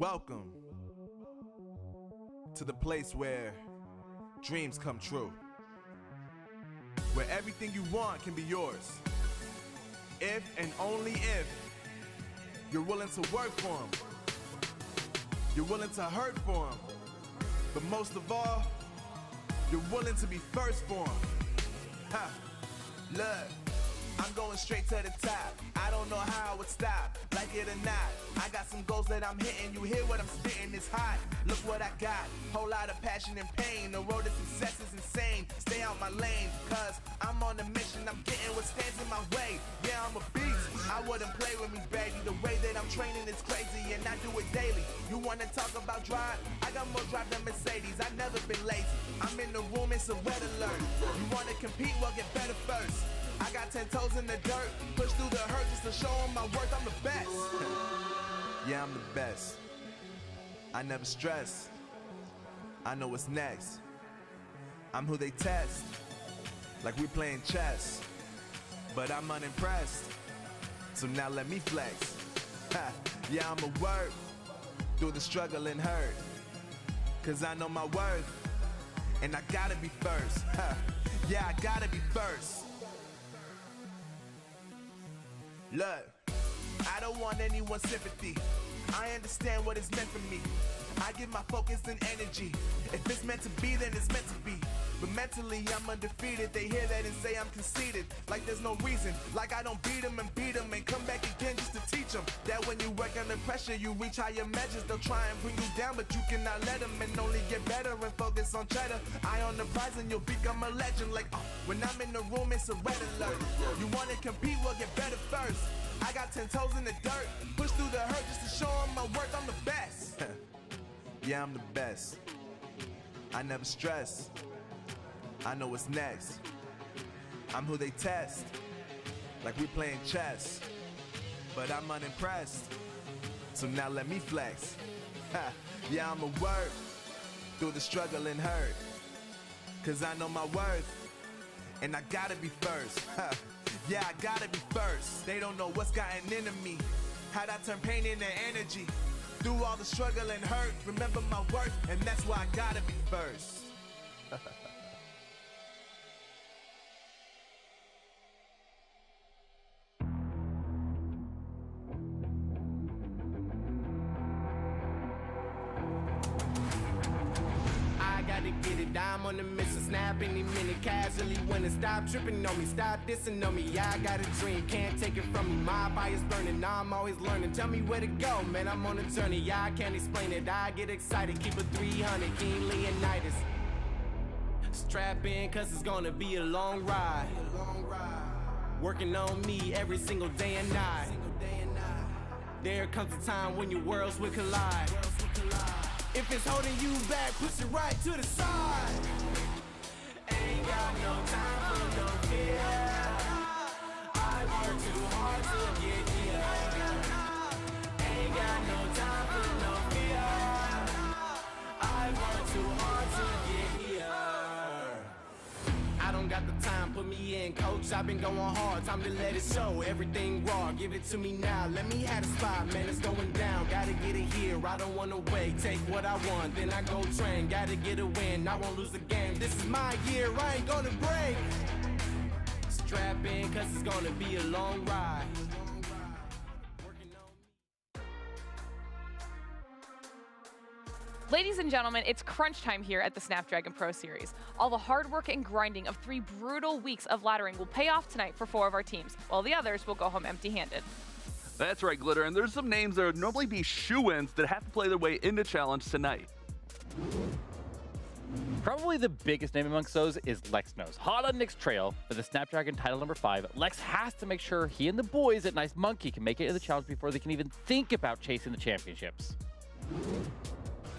Welcome to the place where dreams come true, where everything you want can be yours, if and only if you're willing to work for them, you're willing to hurt for them, but most of all, you're willing to be first for them. Ha! Look, I'm going straight to the top. I don't know how I would stop, like it or not. I got some goals that I'm hitting. You hear what I'm spitting? It's hot. Look what I got. Whole lot of passion and pain. The road to success is insane. Stay out my lane, cause I'm on a mission. I'm getting what stands in my way. Yeah, I'm a beast. I wouldn't play with me, baby. The way that I'm training is crazy, and I do it daily. You wanna talk about drive? I got more drive than Mercedes. I've never been lazy. I'm in the room, it's a red alert. You wanna compete? Well, get better first. I got 10 toes in the dirt, push through the hurt just to show them my worth. I'm the best. Yeah, I'm the best. I never stress. I know what's next. I'm who they test, like we playing chess. But I'm unimpressed, so now let me flex. Yeah, I'ma work through the struggle and hurt, cause I know my worth, and I gotta be first. Yeah, I gotta be first. Look, I don't want anyone's sympathy. I understand what it's meant for me. I give my focus and energy. If it's meant to be, then it's meant to be. But mentally, I'm undefeated. They hear that and say I'm conceited. Like there's no reason. Like I don't beat them and come back again just to teach them that when you work under pressure, you reach higher measures. They'll try and bring you down, but you cannot let them, and only get better and focus on cheddar. Eye on the prize and you'll become a legend. Like, when I'm in the room, it's a red alert. You wanna compete? Well, get better first. I got 10 toes in the dirt, push through the hurt just to show them my worth. I'm the best. Yeah, I'm the best. I never stress. I know what's next. I'm who they test, like we playing chess. But I'm unimpressed, so now let me flex. Yeah, I'ma work through the struggle and hurt, cause I know my worth, and I gotta be first. Yeah, I gotta be first. They don't know what's gotten into me, how'd I turn pain into energy. Through all the struggle and hurt, remember my worth, and that's why I gotta be first. Get it, I'm on the mission, snap any minute, casually winning. Stop tripping on me, stop dissing on me. Yeah, I got a dream, can't take it from me. My fire's burning, now I'm always learning. Tell me where to go, man, I'm on a journey. Yeah, I can't explain it, I get excited. Keep it 300, King Leonidas. Strap in, cause it's gonna be a long ride. Working on me every single day and night. There comes a time when your worlds will collide. If it's holding you back, push it right to the side. Ain't got no time for no fear. I work too hard to get here. Ain't got no time for no fear. I work too hard to get here. I don't got the time, put me in, coach. I've been going hard, time to let it show. Everything raw, give it to me now. Let me have the spot, man, it's going down. Gotta get it here, I don't wanna wait. Take what I want, then I go train. Gotta get a win, I won't lose the game. This is my year, I ain't gonna break. Strap in, cause it's gonna be a long ride. Ladies and gentlemen, it's crunch time here at the Snapdragon Pro Series. All the hard work and grinding of 3 brutal weeks of laddering will pay off tonight for 4 of our teams, while the others will go home empty-handed. That's right, Glitter, and there's some names that would normally be shoo-ins that have to play their way into challenge tonight. Probably the biggest name amongst those is Lex Knows. Hot on Nick's trail for the Snapdragon title number 5, Lex has to make sure he and the boys at Nice Monkey can make it to the challenge before they can even think about chasing the championships.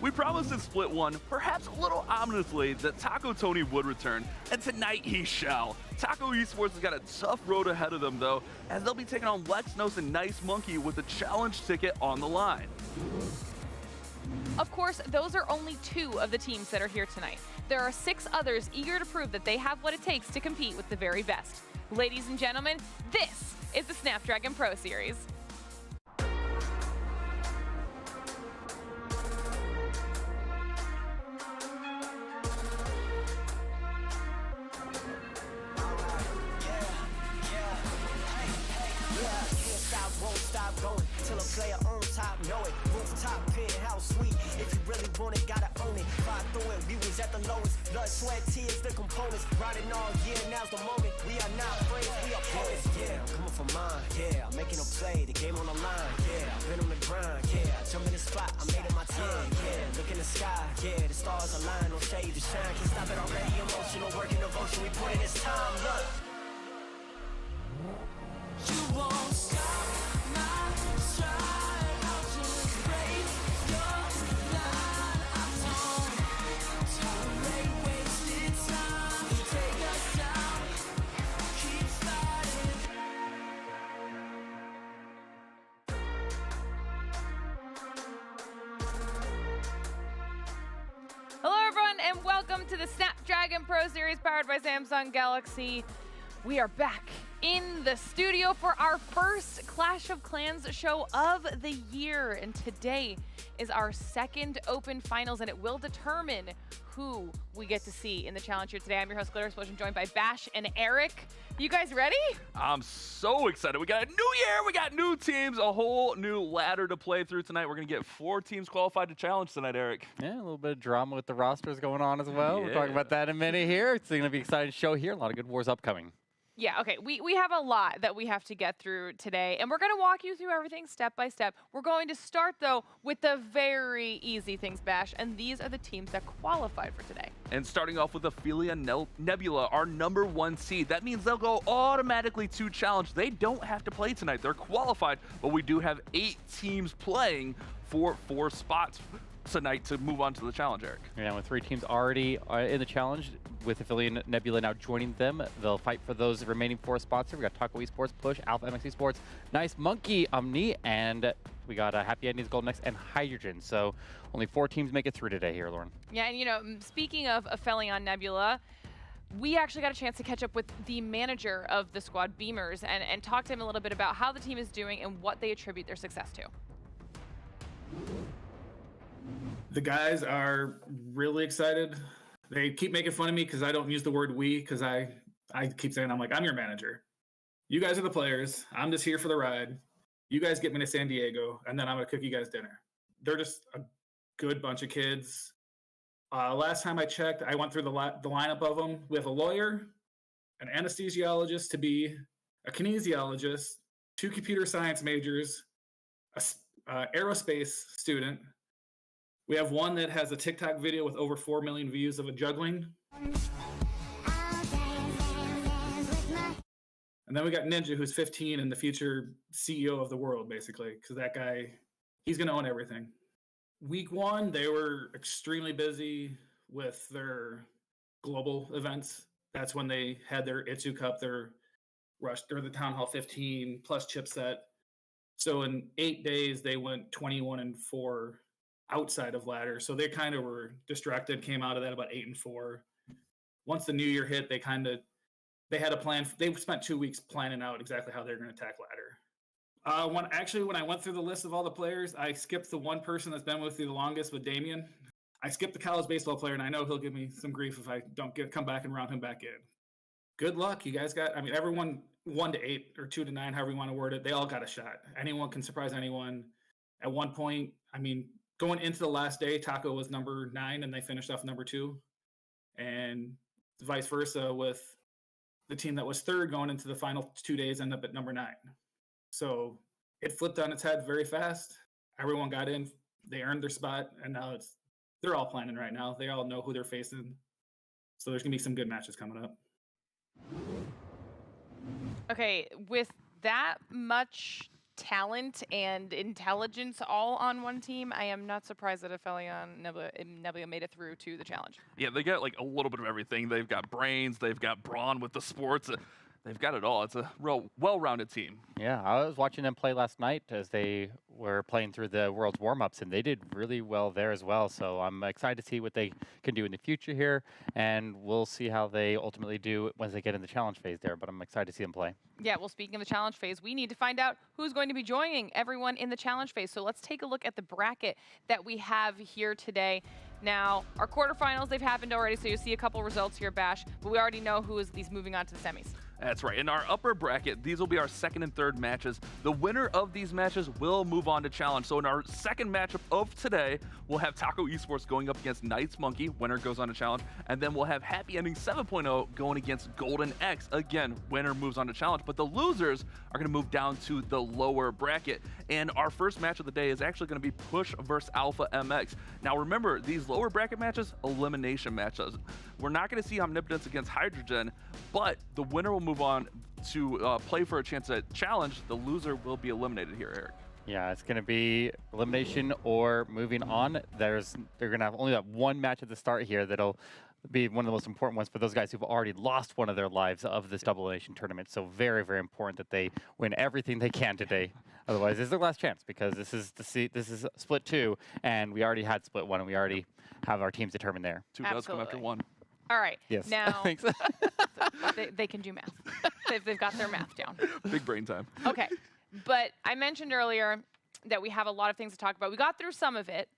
We promised in Split 1, perhaps a little ominously, that Taco Tony would return, and tonight he shall. Taco Esports has got a tough road ahead of them, though, as they'll be taking on Lex Knows and Nice Monkey with a challenge ticket on the line. Of course, those are only 2 of the teams that are here tonight. There are 6 others eager to prove that they have what it takes to compete with the very best. Ladies and gentlemen, this is the Snapdragon Pro Series. the lowest. Blood, sweat, tears, the components. Riding all year, now's the moment. We are not friends, we are opponents. Yeah, I'm coming for mine. Yeah, I'm making a play, the game on the line. Yeah, I've been on the grind. Yeah, I jump in the spot, I made it my time. Yeah, look in the sky. Yeah, the stars align, no shade to shine. Can't stop it already. Emotional work and devotion, we put in this time. Look. You won't stop my stride. I'll just break your line. I don't tolerate wasted time. You take us down, keep fighting. Hello, everyone, and welcome to the Snapdragon Pro Series powered by Samsung Galaxy. We are back in the studio for our first Clash of Clans show of the year. And today is our second open finals, and it will determine who we get to see in the challenge here today. I'm your host, Glitter Explosion, joined by Bash and Eric. You guys ready? I'm so excited. We got a new year, we got new teams, a whole new ladder to play through tonight. We're going to get 4 teams qualified to challenge tonight, Eric. Yeah, a little bit of drama with the rosters going on as well. We'll talk about that in a minute here. It's going to be an exciting show here. A lot of good wars upcoming. Yeah, okay, we have a lot that we have to get through today, and we're going to walk you through everything step by step. We're going to start, though, with the very easy things, Bash, and these are the teams that qualified for today. And starting off with Ophelia Nebula, our #1 seed. That means they'll go automatically to challenge. They don't have to play tonight. They're qualified, but we do have 8 teams playing for 4 spots tonight to move on to the challenge, Eric. Yeah, with 3 teams already in the challenge, with Ophelia Nebula now joining them, they'll fight for those remaining 4 spots here. We got Taco Esports, Push, Alpha MX Esports, Nice Monkey, Omni, and we got Happy Endings, Golden X, and Hydrogen. So only 4 teams make it through today here, Lauren. Yeah, and you know, speaking of Ophelia Nebula, we actually got a chance to catch up with the manager of the squad, Beamers, and talk to him a little bit about how the team is doing and what they attribute their success to. The guys are really excited. They keep making fun of me because I don't use the word we, because I keep saying, I'm like, I'm your manager. You guys are the players. I'm just here for the ride. You guys get me to San Diego, and then I'm going to cook you guys dinner. They're just a good bunch of kids. Last time I checked, I went through the lineup of them. We have a lawyer, an anesthesiologist to be, a kinesiologist, 2 computer science majors, a aerospace student. We have one that has a TikTok video with over 4 million views of a juggling. And then we got Ninja, who's 15 and the future CEO of the world, basically, because that guy, he's going to own everything. Week 1, they were extremely busy with their global events. That's when they had their Itsu Cup, their Rush, or the Town Hall 15 plus chipset. So in 8 days, they went 21-4. Outside of ladder, so they kind of were distracted. Came out of that about 8-4. Once the new year hit, they had a plan. They spent 2 weeks planning out exactly how they're going to attack ladder. When I went through the list of all the players, I skipped the one person that's been with you the longest, with Damien. I skipped the college baseball player, and I know he'll give me some grief if I don't come back and round him back in. Good luck, you guys got. I mean, everyone 1 to 8 or 2 to 9, however you want to word it. They all got a shot. Anyone can surprise anyone. At one point, I mean, going into the last day, Taco was number 9, and they finished off number 2. And vice versa with the team that was 3rd going into the final 2 days, ended up at number 9. So it flipped on its head very fast. Everyone got in. They earned their spot, and now they're all planning right now. They all know who they're facing. So there's going to be some good matches coming up. Okay, with that much talent and intelligence all on one team, I am not surprised that Ophelia Nebula made it through to the challenge. Yeah, they got like a little bit of everything. They've got brains, they've got brawn with the sports. They've got it all. It's a real well-rounded team. Yeah, I was watching them play last night as they were playing through the World's warm-ups, and they did really well there as well. So I'm excited to see what they can do in the future here, and we'll see how they ultimately do once they get in the challenge phase there. But I'm excited to see them play. Yeah, well, speaking of the challenge phase, we need to find out who's going to be joining everyone in the challenge phase. So let's take a look at the bracket that we have here today. Now, our quarterfinals, they've happened already, so you'll see a couple results here, Bash, but we already know who is moving on to the semis. That's right. In our upper bracket, these will be our second and third matches. The winner of these matches will move on to challenge. So in our second matchup of today, we'll have Taco Esports going up against Knights Monkey. Winner goes on to challenge. And then we'll have Happy Ending 7.0 going against Golden X. Again, winner moves on to challenge. But the losers are going to move down to the lower bracket. And our first match of the day is actually going to be Push versus Alpha MX. Now remember, these lower bracket matches, elimination matches. We're not going to see Omnipotence against Hydrogen, but the winner will move on to play for a chance at challenge. The loser will be eliminated here, Eric. Yeah, it's going to be elimination or moving on. They're going to have only that one match at the start here that'll be one of the most important ones for those guys who've already lost one of their lives of this double elimination tournament. So very, very important that they win everything they can today. Otherwise, this is their last chance, because this is split 2, and we already had split 1, and we already have our teams determined there. 2 does come after 1. All right. Yes. Now, Thanks. they can do math. They've got their math down. Big brain time. Okay. But I mentioned earlier that we have a lot of things to talk about. We got through some of it,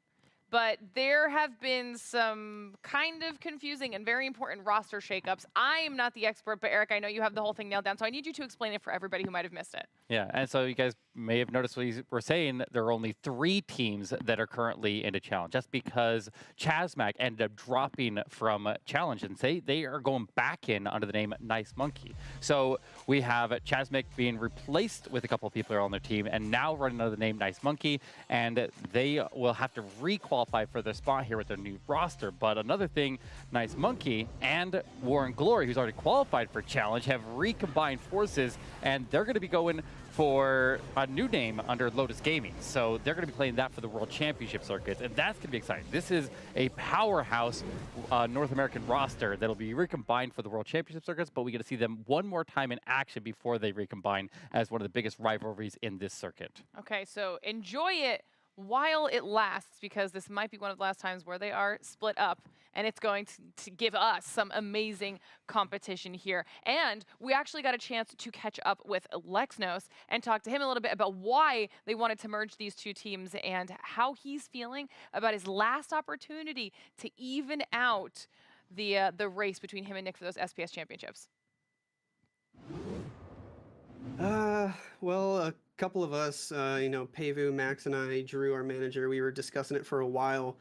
but there have been some kind of confusing and very important roster shakeups. I am not the expert, but Eric, I know you have the whole thing nailed down, so I need you to explain it for everybody who might have missed it. Yeah, and so you guys may have noticed what we're saying. There are only 3 teams that are currently into challenge, just because Chasmac ended up dropping from challenge, and they are going back in under the name Nice Monkey. So we have Chasmac being replaced with a couple of people who are on their team, and now running under the name Nice Monkey, and they will have to re-qualify for their spot here with their new roster. But another thing, Nice Monkey and War and Glory, who's already qualified for challenge, have recombined forces, and they're going to be going for a new name under Lotus Gaming. So they're going to be playing that for the World Championship circuits, and that's going to be exciting. This is a powerhouse North American roster that'll be recombined for the World Championship circuits, but we get to see them one more time in action before they recombine as one of the biggest rivalries in this circuit. Okay, so enjoy it while it lasts, because this might be one of the last times where they are split up, and it's going to give us some amazing competition here. And we actually got a chance to catch up with Lexnos and talk to him a little bit about why they wanted to merge these two teams and how he's feeling about his last opportunity to even out the race between him and Nick for those SPS championships. Well, a couple of us, Pavu, Max, and I, Drew, our manager, we were discussing it for a while,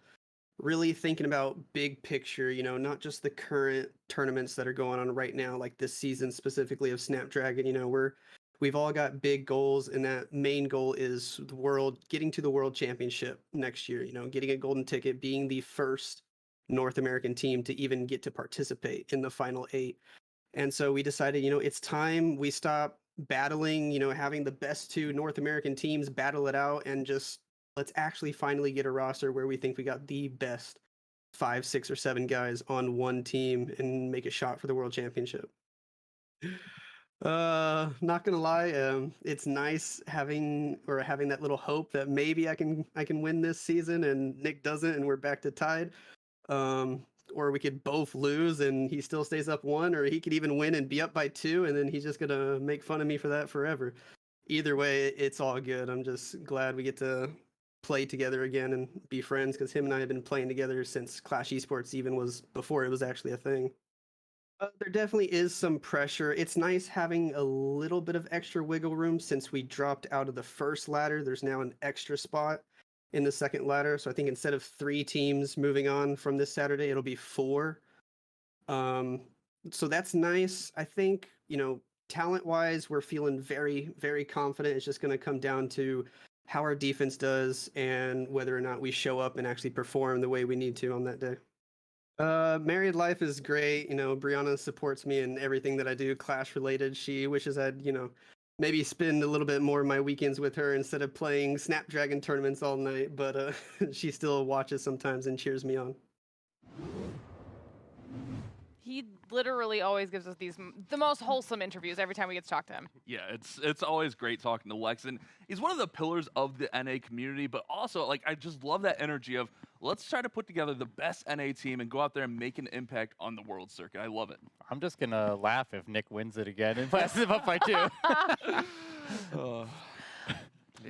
really thinking about big picture, not just the current tournaments that are going on right now, like this season specifically of Snapdragon. We've all got big goals, and that main goal is getting to the World Championship next year, getting a golden ticket, being the first North American team to even get to participate in the final 8. And so we decided, it's time we stop battling, having the best 2 North American teams battle it out, and just let's actually finally get a roster where we think we got the best 5, 6, or 7 guys on one team and make a shot for the World Championship. Not gonna lie, it's nice having that little hope that maybe I can win this season and Nick doesn't and we're back to tied. Or we could both lose and he still stays up 1, or he could even win and be up by 2, and then he's just gonna make fun of me for that forever. Either way, it's all good. I'm just glad we get to play together again and be friends, because him and I have been playing together since Clash Esports even was before it was actually a thing. There definitely is some pressure. It's nice having a little bit of extra wiggle room since we dropped out of the first ladder. There's now an extra spot in the second ladder. So I think instead of 3 teams moving on from this Saturday, it'll be 4. So that's nice. I think, talent-wise, we're feeling very, very confident. It's just going to come down to how our defense does and whether or not we show up and actually perform the way we need to on that day. Married life is great. Brianna supports me in everything that I do, Clash related. She wishes I'd, maybe spend a little bit more of my weekends with her instead of playing Snapdragon tournaments all night, but she still watches sometimes and cheers me on. He literally always gives us the most wholesome interviews every time we get to talk to him. Yeah, it's always great talking to Lex, and he's one of the pillars of the NA community, but also, I just love that energy of, let's try to put together the best NA team and go out there and make an impact on the world circuit. I love it. I'm just going to laugh if Nick wins it again and passes him up by 2. We're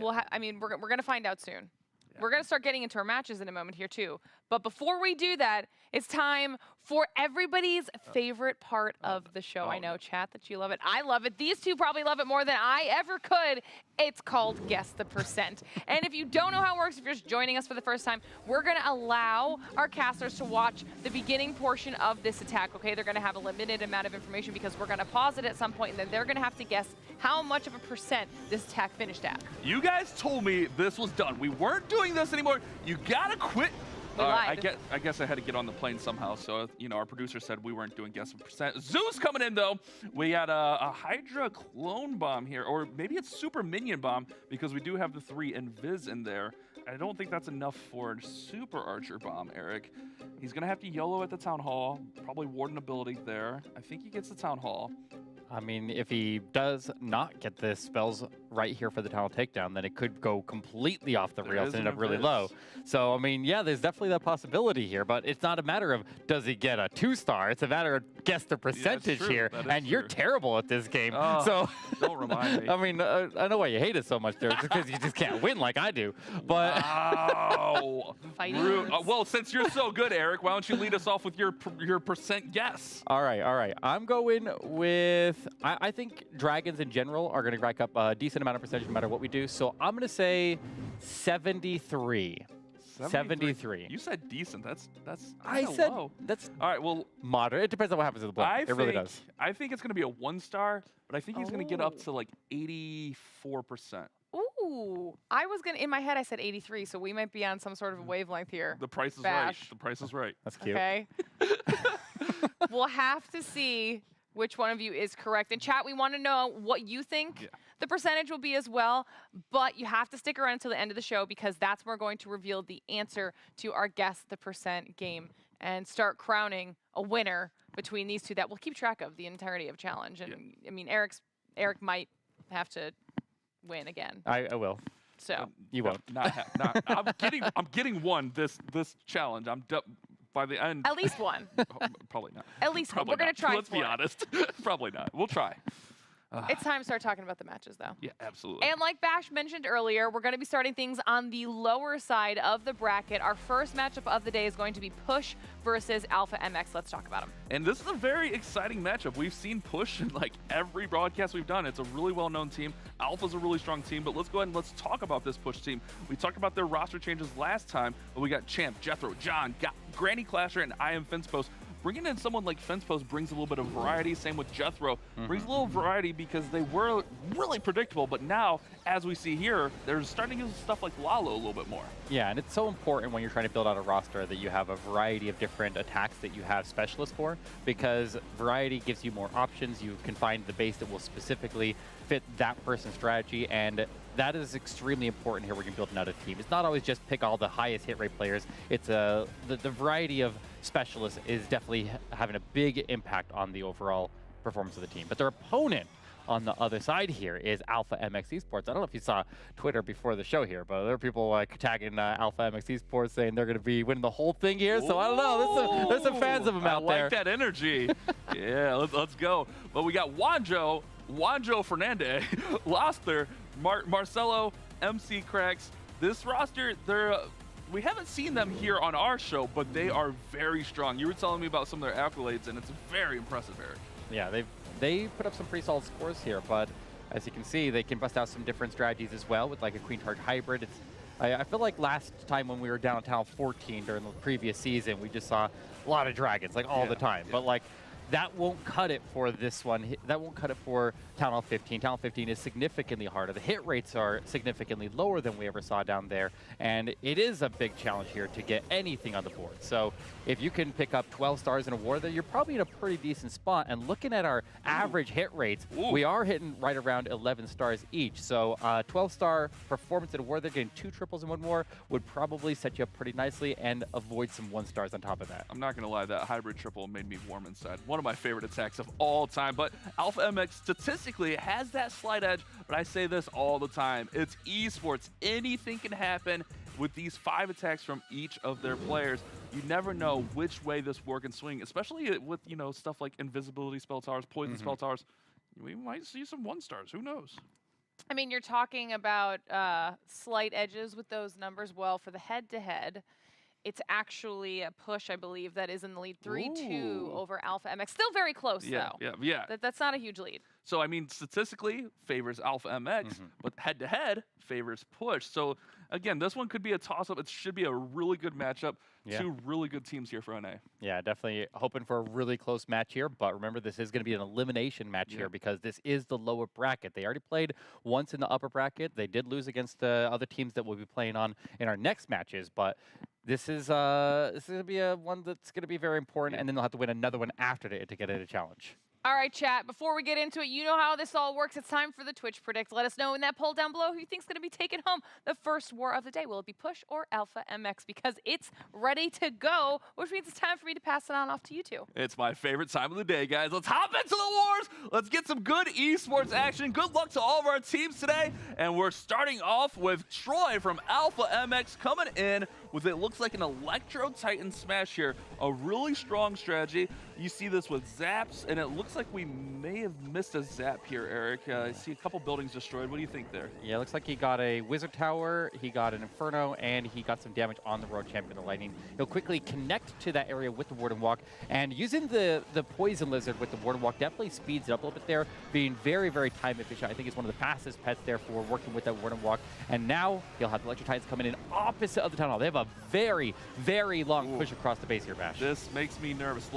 going to find out soon. Yeah. We're going to start getting into our matches in a moment here, too. But before we do that, it's time For everybody's favorite part of the show. I know, chat, that you love it. I love it. These two probably love it more than I ever could. It's called Guess the Percent. And if you don't know how it works, if you're just joining us for the first time, we're going to allow our casters to watch the beginning portion of this attack, okay? They're going to have a limited amount of information because we're going to pause it at some point, and then they're going to have to guess how much of a percent this attack finished at. You guys told me this was done. We weren't doing this anymore. You gotta quit. I guess I had to get on the plane somehow, so our producer said we weren't doing guess of percent. Zeus coming in though. We got a Hydra clone bomb here, or maybe it's super minion bomb because we do have the 3 invis in there. I don't think that's enough for super archer bomb, Eric. He's gonna have to YOLO at the town hall, probably warden ability there. I think he gets the town hall. I mean, if he does not get the spells right here for the tunnel takedown, then it could go completely off the rails and end up really low. So, I mean, yeah, there's definitely that possibility here, but it's not a matter of does he get a 2-star. It's a matter of guess the percentage here, and you're terrible at this game. So, don't remind me. I mean, I know why you hate it so much there, just because you just can't win like I do. But well, since you're so good, Eric, why don't you lead us off with your percent guess? All right. I'm going with, I think dragons in general are going to rack up a decent amount of percentage no matter what we do. So I'm going to say 73. 73. You said decent. That's I said low. That's all right. Well, moderate. It depends on what happens to the block. It really does. I think it's going to be a 1-star, but I think he's going to get up to like 84%. Ooh, I was gonna, in my head I said 83, so we might be on some sort of a wavelength here. The price is right. The price is right. That's cute. Okay. We'll have to see which one of you is correct. In chat, we want to know what you think the percentage will be as well, but you have to stick around until the end of the show because that's where we're going to reveal the answer to our Guess the Percent game and start crowning a winner between these two that we'll keep track of the entirety of challenge. And I mean, Eric might have to win again. I will. So you won't. I'm getting one this challenge. By the end. At least one. Probably not. At least one. Probably We're going to try. Let's be honest. Probably not. We'll try. It's time to start talking about the matches, though. Yeah, absolutely. And like Bash mentioned earlier, we're going to be starting things on the lower side of the bracket. Our first matchup of the day is going to be Push versus Alpha MX. Let's talk about them. And this is a very exciting matchup. We've seen Push in like every broadcast we've done. It's a really well-known team. Alpha's a really strong team, but let's go ahead and let's talk about this Push team. We talked about their roster changes last time, but we got Champ, Jethro, John, Granny Clasher, and I Am Fencepost. Bringing in someone like Fencepost brings a little bit of variety. Same with Jethro. Brings a little variety because they were really predictable, but now, as we see here, they're starting to use stuff like Lalo a little bit more. Yeah, and it's so important when you're trying to build out a roster that you have a variety of different attacks that you have specialists for, because variety gives you more options. You can find the base that will specifically fit that person's strategy, and that is extremely important here when you're building out a team. It's not always just pick all the highest hit rate players. It's the variety of specialists is definitely having a big impact on the overall performance of the team. But their opponent on the other side here is Alpha MX Esports. I don't know if you saw Twitter before the show here, but there are people like tagging Alpha MX Esports saying they're going to be winning the whole thing here. So I don't know. There's some fans of them out there. I like that energy. Yeah, let's go. But we got Wanjo Fernandez, Loster, Marcelo, MC Cracks. This roster, we haven't seen them here on our show, but they are very strong. You were telling me about some of their accolades, and it's very impressive, Eric. Yeah, they put up some pretty solid scores here, but as you can see, they can bust out some different strategies as well with like a Queen Charge hybrid. I feel like last time when we were downtown 14 during the previous season, we just saw a lot of dragons, like all the time. But like, that won't cut it for this one. That won't cut it for Town Hall 15. Town Hall 15 is significantly harder. The hit rates are significantly lower than we ever saw down there. And it is a big challenge here to get anything on the board. So if you can pick up 12 stars in a war, you're probably in a pretty decent spot. And looking at our average hit rates, we are hitting right around 11 stars each. So 12-star performance in a war, they're getting 2 triples in one war, would probably set you up pretty nicely and avoid some 1-stars on top of that. I'm not going to lie, that hybrid triple made me warm inside. One of my favorite attacks of all time, but Alpha MX statistically has that slight edge, but I say this all the time. It's esports. Anything can happen with these 5 attacks from each of their players. You never know which way this war can swing, especially with, stuff like invisibility spell towers, poison spell towers. We might see some 1-stars. Who knows? I mean, you're talking about slight edges with those numbers. Well, for the head-to-head, It's actually a push, I believe, that is in the lead 3-2 over Alpha MX. Still very close, though. Yeah. That's not a huge lead. So, I mean, statistically favors Alpha MX, but head-to-head favors Push. So, again, this one could be a toss-up. It should be a really good matchup. Yeah. Two really good teams here for NA. Yeah, definitely hoping for a really close match here. But remember, this is going to be an elimination match here because this is the lower bracket. They already played once in the upper bracket. They did lose against the other teams that we'll be playing on in our next matches. But this is going to be one that's going to be very important, and then they'll have to win another one after it to get it a challenge. All right, chat, before we get into it, you know how this all works. It's time for the Twitch Predict. Let us know in that poll down below who you think's going to be taking home the first war of the day. Will it be Push or Alpha MX? Because it's ready to go, which means it's time for me to pass it on off to you two. It's my favorite time of the day, guys. Let's hop into the wars. Let's get some good esports action. Good luck to all of our teams today. And we're starting off with Troy from Alpha MX coming in with it looks like an Electro Titan smash here. A really strong strategy. You see this with zaps, and it looks like we may have missed a zap here, Eric. I see a couple buildings destroyed. What do you think there? Yeah, it looks like he got a Wizard Tower, he got an Inferno, and he got some damage on the World Champion, the Lightning. He'll quickly connect to that area with the Warden Walk, and using the Poison Lizard with the Warden Walk definitely speeds it up a little bit there, being very, very time efficient. I think it's one of the fastest pets there for working with that Warden Walk. And now he'll have the Electro Titans coming in opposite of the Town Hall. They have a very, very long push across the base here, Bash. This makes me nervous.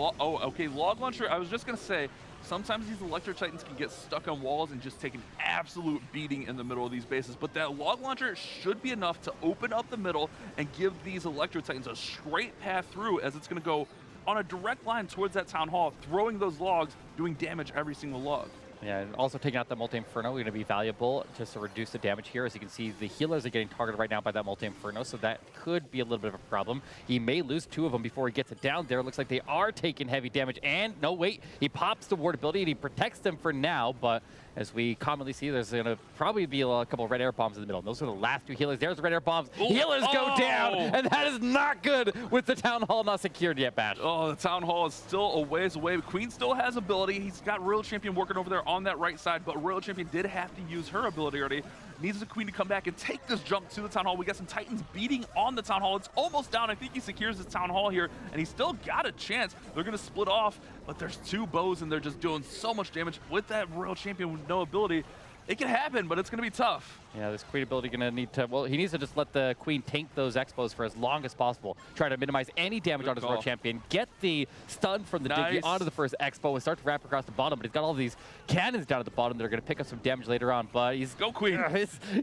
Okay, Log Launcher, I was just going to say, sometimes these Electro Titans can get stuck on walls and just take an absolute beating in the middle of these bases, but that Log Launcher should be enough to open up the middle and give these Electro Titans a straight path through, as it's going to go on a direct line towards that Town Hall, throwing those logs, doing damage every single log. Yeah, and also taking out the Multi-Inferno going to be valuable just to reduce the damage here. As you can see, the healers are getting targeted right now by that Multi-Inferno, so that could be a little bit of a problem. He may lose two of them before he gets it down there. It looks like they are taking heavy damage, and no, wait, he pops the ward ability and he protects them for now, but as we commonly see, there's going to probably be a couple of red air bombs in the middle. And those are the last two healers. There's the red air bombs. Ooh. Healers go down, and that is not good with the Town Hall not secured yet, Bash. Oh, the Town Hall is still a ways away. Queen still has ability. He's got Royal Champion working over there on that right side, but Royal Champion did have to use her ability already. Needs the Queen to come back and take this jump to the Town Hall. We got some Titans beating on the Town Hall. It's almost down. I think he secures the Town Hall here, and he's still got a chance. They're going to split off, but there's two bows, and they're just doing so much damage with that Royal Champion with no ability. It can happen, but it's going to be tough. Yeah, this Queen ability going to need to, well, he needs to just let the Queen tank those Expos for as long as possible. Try to minimize any damage on his World Champion. Get the stun from the Diggy onto the first Expo and start to wrap across the bottom. But he's got all these cannons down at the bottom that are going to pick up some damage later on. But he's... Go Queen.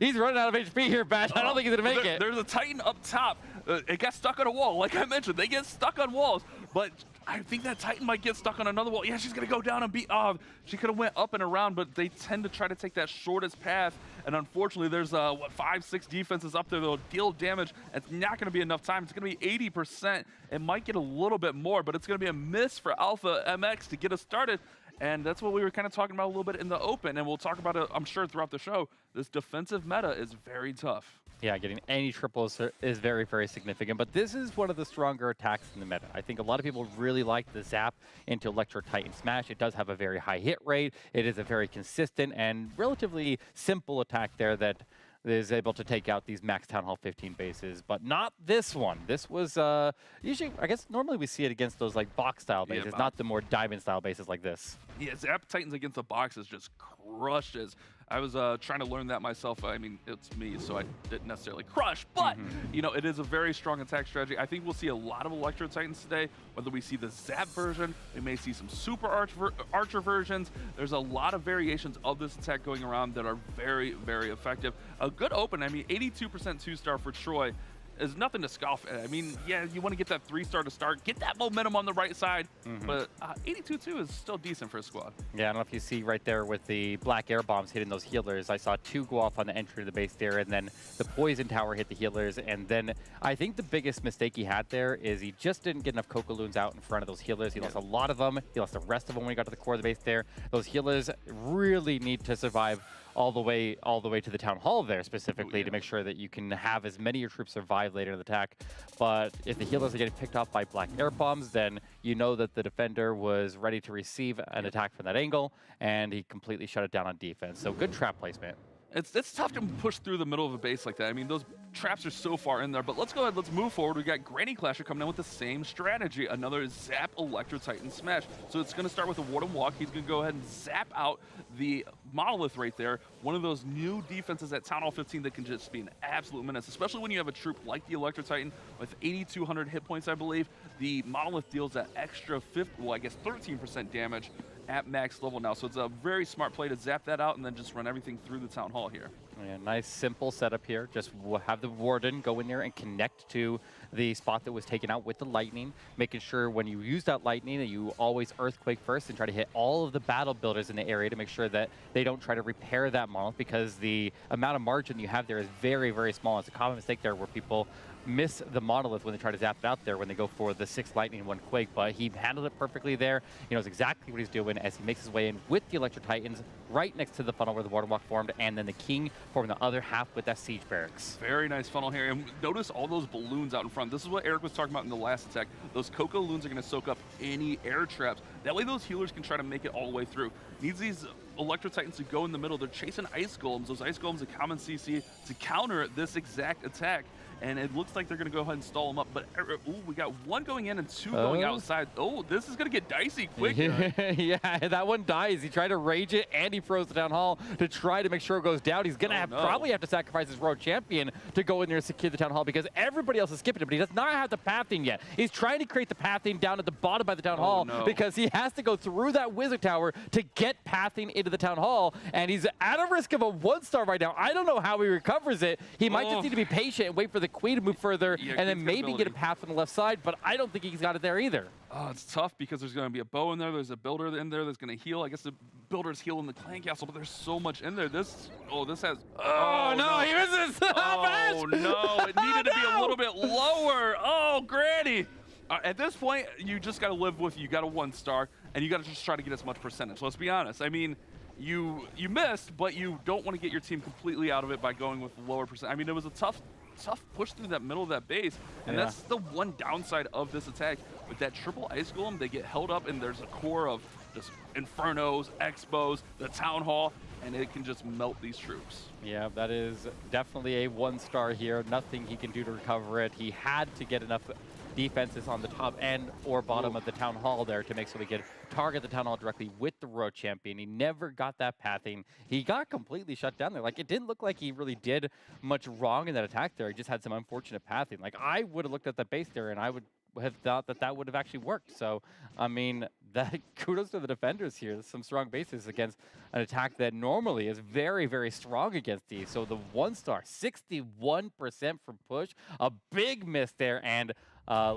He's running out of HP here, Bash. I don't think he's going to make it. There's a Titan up top. It got stuck on a wall. Like I mentioned, they get stuck on walls. But I think that Titan might get stuck on another wall. Yeah, she's going to go down and beat off. She could have went up and around, but they tend to try to take that shortest path. And unfortunately, there's, 5-6 defenses up there that'll deal damage. It's not going to be enough time. It's going to be 80%. It might get a little bit more, but it's going to be a miss for Alpha MX to get us started. And that's what we were kind of talking about a little bit in the open. And we'll talk about it, I'm sure, throughout the show. This defensive meta is very tough. Yeah, getting any triples is very, very significant. But this is one of the stronger attacks in the meta. I think a lot of people really like the zap into Electro Titan Smash. It does have a very high hit rate. It is a very consistent and relatively simple attack there that is able to take out these max Town Hall 15 bases, but not this one. This was usually, I guess normally we see it against those like box style bases, not the more diamond style bases like this. Yeah, Zap Titans against the boxes just crushes. I was trying to learn that myself. I mean, it's me, so I didn't necessarily crush, but you know, it is a very strong attack strategy. I think we'll see a lot of Electro Titans today, whether we see the Zap version, we may see some Super Archer versions. There's a lot of variations of this attack going around that are very, very effective. A good open, I mean, 82% 2-star for Troy is nothing to scoff at. I mean, yeah, you want to get that 3-star to start, get that momentum on the right side, but 82-2 is still decent for a squad. Yeah, I don't know if you see right there with the black air bombs hitting those healers. I saw two go off on the entry to the base there, and then the poison tower hit the healers, and then I think the biggest mistake he had there is he just didn't get enough Coca-Loons out in front of those healers. He lost a lot of them. He lost the rest of them when he got to the core of the base there. Those healers really need to survive all the way to the Town Hall there specifically to make sure that you can have as many of your troops survive later in the attack. But if the healers are getting picked off by black air bombs, then you know that the defender was ready to receive an attack from that angle, and he completely shut it down on defense. So good trap placement. It's tough to push through the middle of a base like that. I mean, those traps are so far in there, but let's go ahead, let's move forward. We got Granny Clasher coming in with the same strategy, another Zap Electro Titan Smash. So it's going to start with a Warden Walk. He's going to go ahead and zap out the Monolith right there. One of those new defenses at Town Hall 15 that can just be an absolute menace, especially when you have a troop like the Electro Titan with 8,200 hit points, I believe. The Monolith deals that extra 13% damage at max level now. So it's a very smart play to zap that out and then just run everything through the Town Hall here. Yeah, nice simple setup here. Just have the Warden go in there and connect to the spot that was taken out with the Lightning, making sure when you use that Lightning that you always Earthquake first and try to hit all of the battle builders in the area to make sure that they don't try to repair that Monolith, because the amount of margin you have there is very, very small. It's a common mistake there where people miss the Monolith when they try to zap it out there when they go for the 6 Lightning, 1 Quake, but he handled it perfectly there. He knows exactly what he's doing as he makes his way in with the Electro Titans right next to the funnel where the Water Walk formed, and then the King forming the other half with that Siege Barracks. Very nice funnel here, and notice all those balloons out in front. This is what Eric was talking about in the last attack. Those Coco Loons are going to soak up any air traps. That way those healers can try to make it all the way through. Needs these Electro Titans to go in the middle. They're chasing Ice Golems. Those Ice Golems, a common CC to counter this exact attack. And it looks like they're going to go ahead and stall them up. But ooh, we got 1 going in and 2 going outside. Oh, this is going to get dicey quick. Yeah, that one dies. He tried to rage it, and he froze the Town Hall to try to make sure it goes down. He's going to probably have to sacrifice his Road Champion to go in there and secure the Town Hall, because everybody else is skipping it, but he does not have the pathing yet. He's trying to create the pathing down at the bottom by the Town Hall because he has to go through that Wizard Tower to get pathing into the Town Hall, and he's at a risk of a 1-star right now. I don't know how he recovers it. He might just need to be patient and wait for the Queen to move further, and then maybe get a path on the left side, but I don't think he's got it there either. Oh, it's tough because there's going to be a bow in there. There's a builder in there that's going to heal. I guess the builder's healing the clan castle, but there's so much in there. This has... Oh, no, he misses! Oh, no, it needed to be a little bit lower. Oh, Granny! At this point, you just got to live with, you got a 1-star, and you got to just try to get as much percentage. Let's be honest. I mean, you missed, but you don't want to get your team completely out of it by going with lower percent. I mean, it was a tough push through that middle of that base, and that's the one downside of this attack. With that triple Ice Golem, they get held up, and there's a core of just Infernos, Expos, the Town Hall, and it can just melt these troops. Yeah, that is definitely a 1-star here. Nothing he can do to recover it. He had to get enough defenses on the top end or bottom of the Town Hall there to make so he could target the Town Hall directly with the Road Champion. He never got that pathing. He got completely shut down there. Like, it didn't look like he really did much wrong in that attack there. He just had some unfortunate pathing. Like, I would have looked at the base there and I would have thought that that would have actually worked. So, I mean, that kudos to the defenders here. There's some strong bases against an attack that normally is very, very strong against these. So the 1-star, 61% from push, a big miss there, and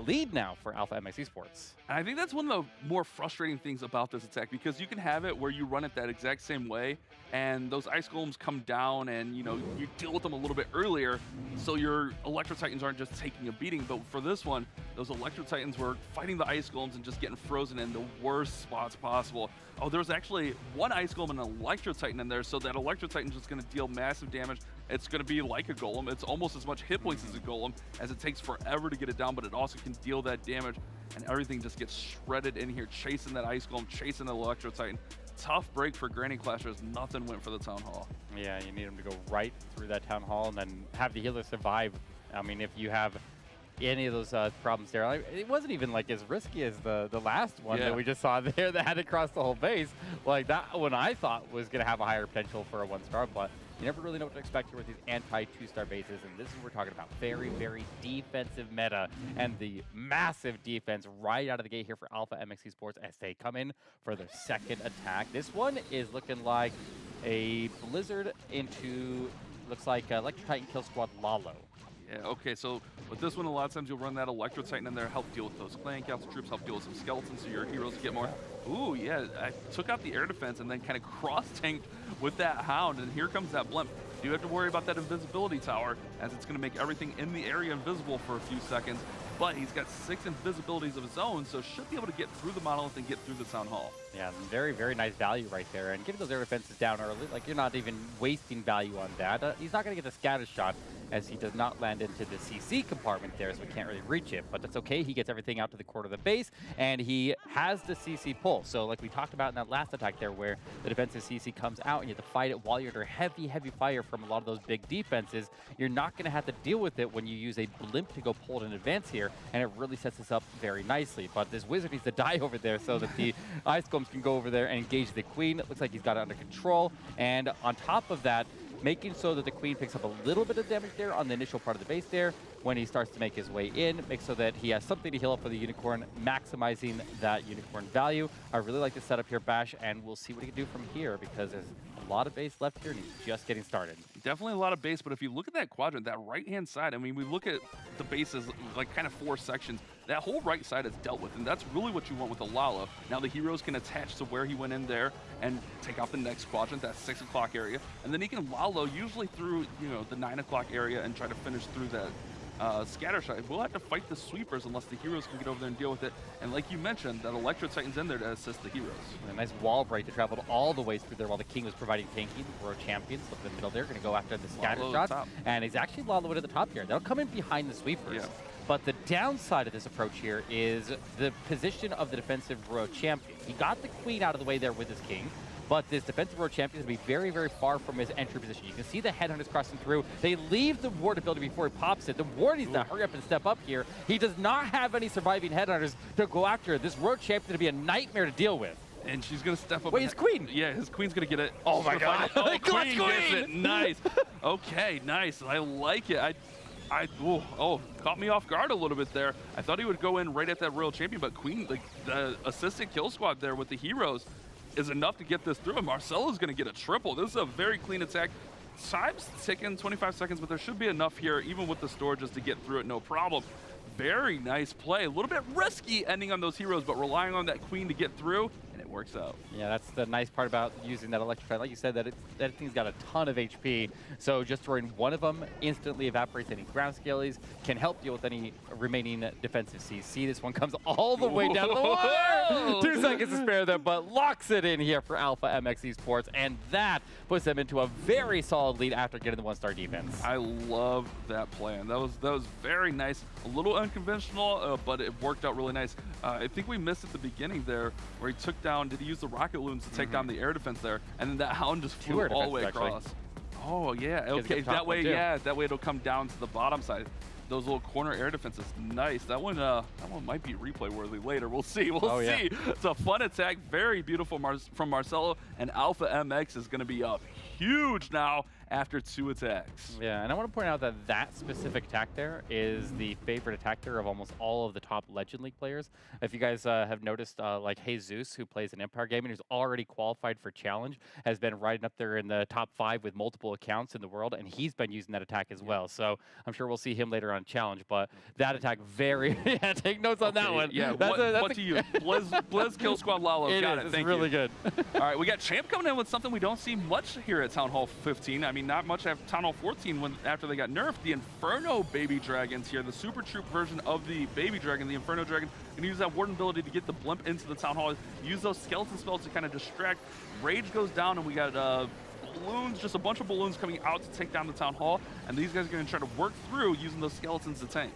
lead now for Alpha MX Esports. And I think that's one of the more frustrating things about this attack, because you can have it where you run it that exact same way, and those Ice Golems come down and, you know, you deal with them a little bit earlier, so your Electro Titans aren't just taking a beating. But for this one, those Electro Titans were fighting the Ice Golems and just getting frozen in the worst spots possible. Oh, there's actually 1 Ice Golem and an Electro Titan in there, so that Electro Titan's just going to deal massive damage. It's going to be like a Golem. It's almost as much hit points as a Golem, as it takes forever to get it down, but it also can deal that damage, and everything just gets shredded in here, chasing that Ice Golem, chasing the Electro Titan. Tough break for Granny Clashers. Nothing went for the Town Hall. Yeah, you need him to go right through that Town Hall and then have the healer survive. I mean, if you have any of those problems there, it wasn't even like as risky as the last one that we just saw there that had to cross the whole base. Like, that one I thought was going to have a higher potential for a 1-star, but you never really know what to expect here with these anti-2-star bases, and this is what we're talking about. Very, very defensive meta, and the massive defense right out of the gate here for Alpha MX Esports as they come in for their second attack. This one is looking like a Blizzard into, looks like Electro Titan Kill Squad Lalo. Yeah, okay, so with this one, a lot of times you'll run that Electro Titan in there, help deal with those clan council troops, help deal with some skeletons so your heroes get more. Ooh, yeah, I took out the air defense and then kind of cross-tanked with that Hound, and here comes that blimp. You have to worry about that invisibility tower, as it's going to make everything in the area invisible for a few seconds, but he's got 6 invisibilities of his own, so should be able to get through the Monolith and get through the Town Hall. Yeah, very, very nice value right there. And getting those air defenses down early, like you're not even wasting value on that. He's not going to get the scatter shot as he does not land into the CC compartment there, so he can't really reach it. But that's okay. He gets everything out to the corner of the base, and he has the CC pull. So like we talked about in that last attack there where the defensive CC comes out and you have to fight it while you're under heavy, heavy fire from a lot of those big defenses, you're not going to have to deal with it when you use a blimp to go pull it in advance here, and it really sets us up very nicely. But this wizard needs to die over there so that the Ice Combs can go over there and engage the queen. It looks like he's got it under control, and on top of that, making so that the queen picks up a little bit of damage there on the initial part of the base there. When he starts to make his way in, make so that he has something to heal up for the unicorn, maximizing that unicorn value. I really like the setup here, Bash, and we'll see what he can do from here because there's a lot of base left here and he's just getting started. Definitely a lot of base, but if you look at that quadrant, that right-hand side, I mean, we look at the bases like kind of 4 sections. That whole right side is dealt with, and that's really what you want with a Lalo. Now the heroes can attach to where he went in there and take out the next quadrant, that 6 o'clock area, and then he can Lalo usually through, you know, the 9 o'clock area and try to finish through that scatter shot. We'll have to fight the sweepers unless the heroes can get over there and deal with it. And like you mentioned, that Electro Titan's in there to assist the heroes. And a nice wall break to travel all the way through there while the king was providing tanking. The world champions up in the middle there, going to go after the scatter shots. And he's actually Lalo at the top here. They'll come in behind the sweepers. Yeah. But the downside of this approach here is the position of the defensive royal champion. He got the queen out of the way there with his king. But this defensive royal champion is going to be very, very far from his entry position. You can see the headhunters crossing through. They leave the ward ability before he pops it. The ward needs to hurry up and step up here. He does not have any surviving headhunters to go after. This royal champion is going to be a nightmare to deal with. And she's going to step up. Wait, his queen. Yeah, his queen's going to get it. Oh, my God. Oh, queen gets it. Nice. Okay, nice. I like it. Caught me off guard a little bit there. I thought he would go in right at that royal champion, but queen, like the assisted kill squad there with the heroes, is enough to get this through, and Marcelo's going to get a triple. This is a very clean attack. Time's ticking, 25 seconds, but there should be enough here, even with the storages, to get through it, no problem. Very nice play. A little bit risky ending on those heroes, but relying on that queen to get through, and it works out. Yeah, that's the nice part about using that electric fight. Like you said, that thing's got a ton of HP, so just throwing one of them instantly evaporates any ground scalies, can help deal with any remaining defensive CC. This one comes all the way down the water. 2 seconds to spare them, but locks it in here for Alpha MX Esports, and that puts them into a very solid lead after getting the 1-star defense. I love that plan. That was very nice. A little unconventional, but it worked out really nice. I think we missed at the beginning there where he took down, did he use the rocket looms to take down the air defense there? And then that hound just flew all the way across. Oh, yeah. Okay, that way, that way it'll come down to the bottom side. Those little corner air defenses, nice. That one might be replay worthy later. We'll see. We'll see. It's a fun attack, very beautiful from Marcelo, and Alpha MX is going to be up huge now after 2 attacks. Yeah, and I want to point out that that specific attack there is the favorite attack there of almost all of the top Legend League players. If you guys have noticed, like Jesus, who plays in Empire Gaming, who's already qualified for Challenge, has been riding up there in the top 5 with multiple accounts in the world, and he's been using that attack as well. So I'm sure we'll see him later on Challenge, but that attack very, take notes on that one. Yeah, what to use? Blizz Kill Squad Lalo. Got it. It's really good. All right, we got Champ coming in with something we don't see much here at Town Hall 15. I mean, not much at Town Hall 14 after they got nerfed. The Inferno Baby Dragons here, the Super Troop version of the Baby Dragon, the Inferno Dragon, can use that Warden ability to get the blimp into the Town Hall, use those skeleton spells to kind of distract. Rage goes down, and we got balloons, just a bunch of balloons coming out to take down the Town Hall, and these guys are going to try to work through using those skeletons to tank.